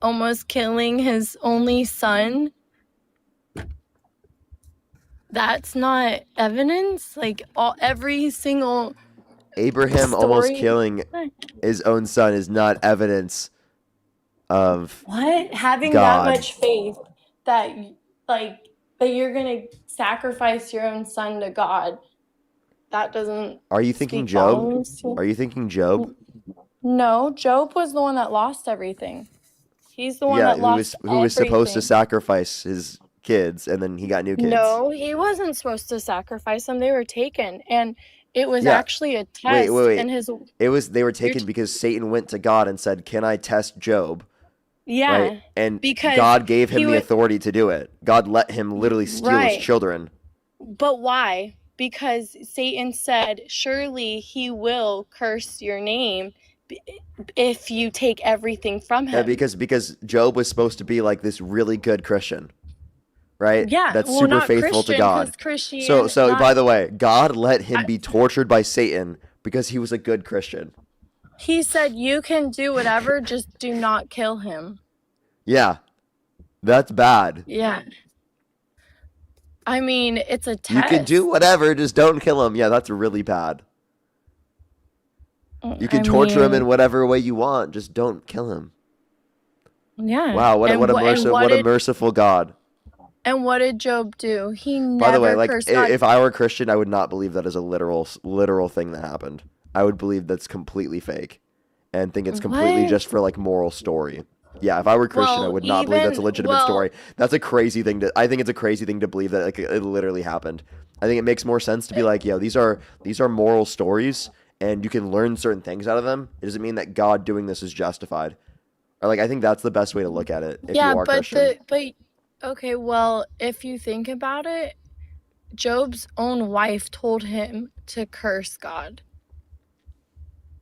almost killing his only son? That's not evidence? Like every single Abraham almost story. killing his own son is not evidence of What? Having that God. much faith that that you're gonna sacrifice your own son to God. That doesn't Are you thinking speak Job? volumes to Are you thinking Job? No, Job was the one that lost everything. He's the one Yeah, that lost who was supposed to everything. sacrifice his kids, and then he got new kids. No, he wasn't supposed to sacrifice them. They were taken, and it was Yeah. actually a Wait. test. And his They were you're taken because Satan went to God and said, "Can I test Job?" yeah, Right? And because God gave him he the was authority to do it. God let him literally steal his right. children. But why? Because Satan said, "Surely he will curse your name if you take everything from Yeah, him. because Job was supposed to be like this really good Christian, right? Yeah, That's well, super not faithful to Christian, God. because So not. by the way, God let him be tortured by Satan because he was a good Christian. He said, "You can do whatever, just do not kill him." Yeah, that's bad. Yeah. I mean, it's a test. You can do whatever, just don't kill him. Yeah, that's really bad. You can torture him in whatever way you want, just don't kill him. Yeah. Wow, what a merciful God. And what did Job do? He By the way, never like cursed God. if I were a Christian, I would not believe that is a literal thing that happened. I would believe that's completely fake and think it's completely What? just for like moral story. Yeah, if I were Christian, I would not believe that's a legitimate story. That's a crazy thing I think it's a crazy thing to believe that like it literally happened. I think it makes more sense to be like, yo, these are moral stories and you can learn certain things out of them. It doesn't mean that God doing this is justified. Or like I think that's the best way to look at it if you are Christian. Okay, well, if you think about it, Job's own wife told him to curse God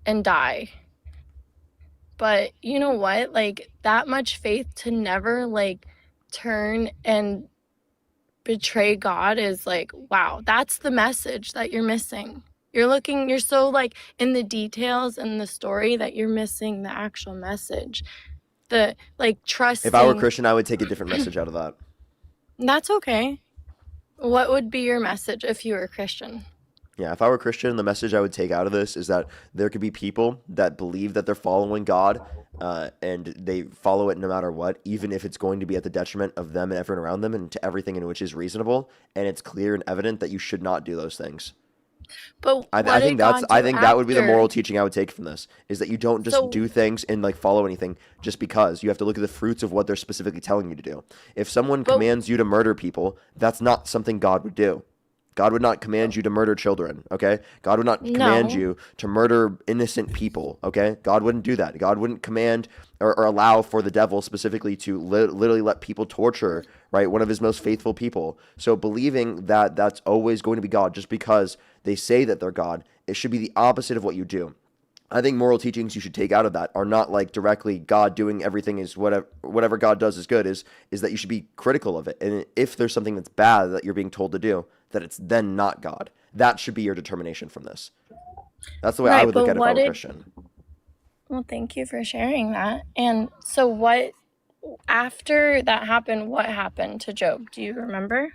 and die. But you know what? Like, that much faith to never, like, turn and betray God is like, wow, that's the message that you're missing. You're so, like, in the details and the story that you're missing the actual message. The, like, trusting. If I were Christian, I would take a different message out of that. That's okay. What would be your message if you were a Christian? Yeah, if I were Christian, the message I would take out of this is that there could be people that believe that they're following God, and they follow it no matter what, even if it's going to be at the detriment of them and everyone around them and to everything in which is reasonable, and it's clear and evident that you should not do those things. But I think that would be the moral teaching I would take from this, is that you don't just do things and like follow anything just because. You have to look at the fruits of what they're specifically telling you to do. If someone commands you to murder people, that's not something God would do. God would not command you to murder children, okay? God would not command you to murder innocent people, okay? God wouldn't do that. God wouldn't command or allow for the devil specifically to literally let people torture, right, one of his most faithful people. So believing that that's always going to be God just because they say that they're God, it should be the opposite of what you do. I think moral teachings you should take out of that are not like directly God doing everything is whatever God does is good, is that you should be critical of it. And if there's something that's bad that you're being told to do, that it's then not God. That should be your determination from this. That's the way I would look at it if I were a Christian. Well, thank you for sharing that. And so after that happened, what happened to Job? Do you remember?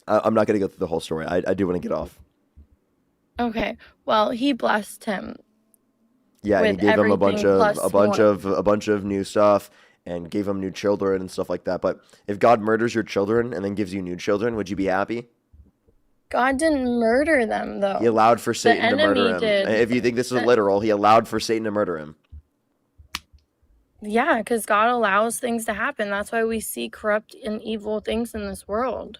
I'm not going to go through the whole story. I do want to get off. Okay. Well, he blessed him. Yeah, and he gave him a bunch of new stuff and gave him new children and stuff like that. But if God murders your children and then gives you new children, would you be happy? God didn't murder them, though. He allowed for Satan to murder him. Did. If you think this is literal, he allowed for Satan to murder him. Yeah, because God allows things to happen. That's why we see corrupt and evil things in this world.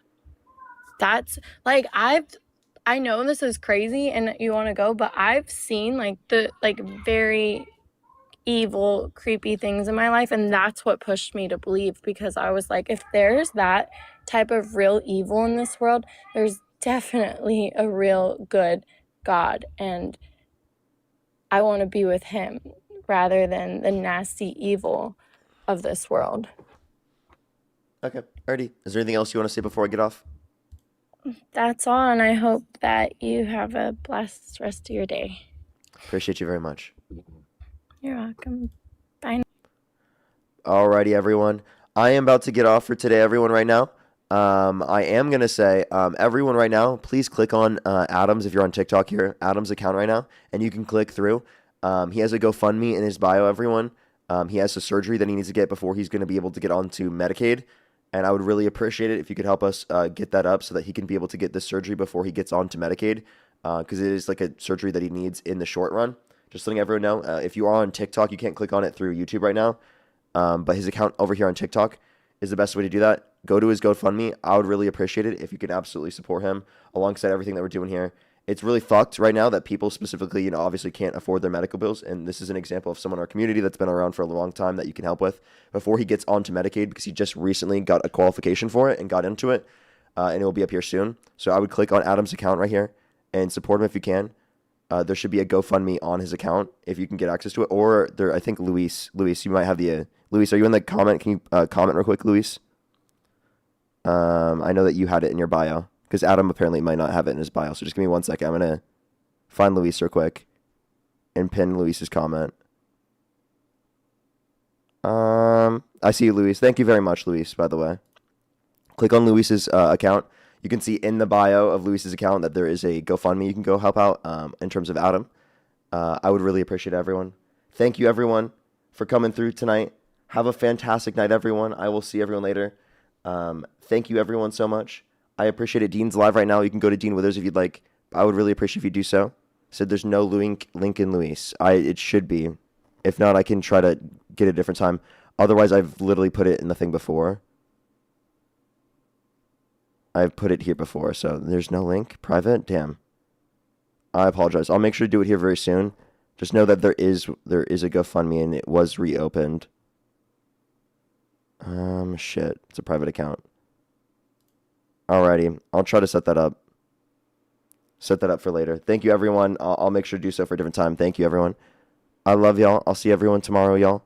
That's like I know this is crazy and you want to go, but I've seen like the very evil, creepy things in my life, and that's what pushed me to believe, because I was like, if there's that type of real evil in this world, there's definitely a real good God, and I want to be with him rather than the nasty evil of this world. Okay, alrighty. Is there anything else you want to say before I get off? That's all, and I hope that you have a blessed rest of your day. Appreciate you very much. You're welcome. Bye. Alrighty, everyone. I am about to get off for today, everyone, right now. I am going to say, everyone right now, please click on Adam's, if you're on TikTok here, Adam's account right now, and you can click through. He has a GoFundMe in his bio, everyone. He has a surgery that he needs to get before he's going to be able to get onto Medicaid, and I would really appreciate it if you could help us get that up so that he can be able to get this surgery before he gets onto Medicaid, because it is like a surgery that he needs in the short run. Just letting everyone know, if you are on TikTok, you can't click on it through YouTube right now, but his account over here on TikTok is the best way to do that. Go to his GoFundMe. I would really appreciate it if you can absolutely support him alongside everything that we're doing here. It's really fucked right now that people specifically, obviously can't afford their medical bills, and this is an example of someone in our community that's been around for a long time that you can help with before he gets onto Medicaid, because he just recently got a qualification for it and got into it, and it will be up here soon. So I would click on Adam's account right here and support him if you can. there should be a GoFundMe on his account if you can get access to it. Or there, I think Luis, you might have the Luis. Are you in the comment? Can you comment real quick, Luis? I know that you had it in your bio because Adam apparently might not have it in his bio. So just give me 1 second. I'm gonna find Luis real quick and pin Luis's comment. I see you, Luis. Thank you very much, Luis. By the way, click on Luis's account. You can see in the bio of Luis's account that there is a GoFundMe. You can go help out in terms of Adam. I would really appreciate everyone. Thank you, everyone, for coming through tonight. Have a fantastic night, everyone. I will see everyone later. Thank you, everyone, so much. I appreciate it. Dean's live right now. You can go to Dean Withers if you'd like. I would really appreciate if you do so. Said there's no link in Luis. It should be. If not, I can try to get a different time. Otherwise, I've literally put it in the thing before. I've put it here before, so there's no link. Private? Damn. I apologize. I'll make sure to do it here very soon. Just know that there is a GoFundMe and it was reopened. Shit. It's a private account. Alrighty. I'll try to set that up. Set that up for later. Thank you, everyone. I'll make sure to do so for a different time. Thank you, everyone. I love y'all. I'll see everyone tomorrow, y'all.